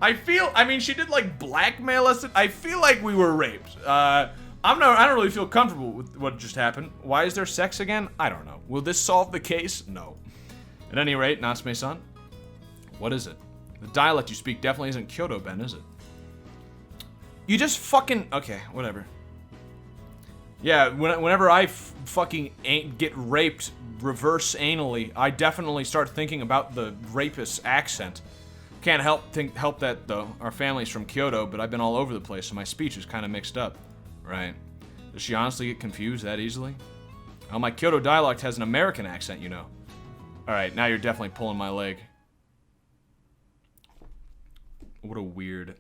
Speaker 1: I mean, she did like blackmail us. I feel like we were raped. I don't really feel comfortable with what just happened. Why is there sex again? I don't know. Will this solve the case? No. At any rate, Natsume-san, what is it? The dialect you speak definitely isn't Kyoto, Ben, is it? You just fucking... Okay, whatever. Yeah, whenever I fucking get raped reverse anally, I definitely start thinking about the rapist's accent. Can't help that, though. Our family's from Kyoto, but I've been all over the place, so my speech is kind of mixed up. Right. Does she honestly get confused that easily? Oh, my Kyoto dialect has an American accent, you know. Alright, now you're definitely pulling my leg. What a weird...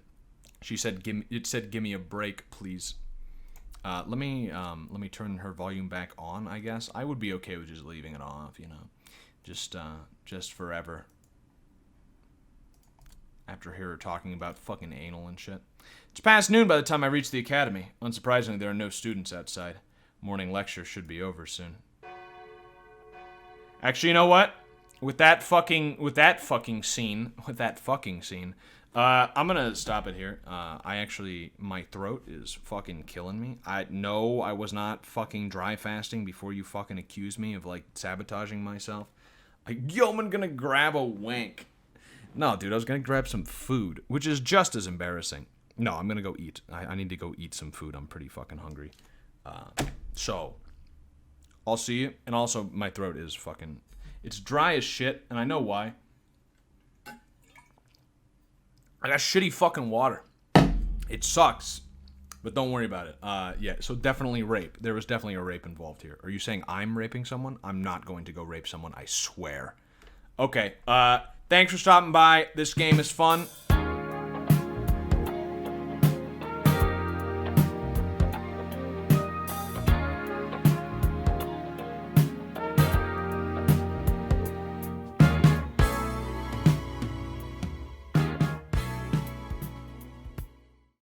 Speaker 1: She said, give me a break, please. Let me turn her volume back on, I guess. I would be okay with just leaving it off, you know. Just forever. After her talking about fucking anal and shit. It's past noon by the time I reach the academy. Unsurprisingly, there are no students outside. Morning lecture should be over soon. Actually, you know what? With that fucking scene, I'm gonna stop it here. My throat is fucking killing me. I was not fucking dry fasting before you fucking accused me of, like, sabotaging myself. I'm gonna grab a wank. No, dude, I was gonna grab some food, which is just as embarrassing. No, I'm gonna go eat. I need to go eat some food. I'm pretty fucking hungry. So, I'll see you. And also, my throat is fucking... It's dry as shit, and I know why. I got shitty fucking water. It sucks, but don't worry about it. Yeah, so definitely rape. There was definitely a rape involved here. Are you saying I'm raping someone? I'm not going to go rape someone, I swear. Okay, thanks for stopping by. This game is fun.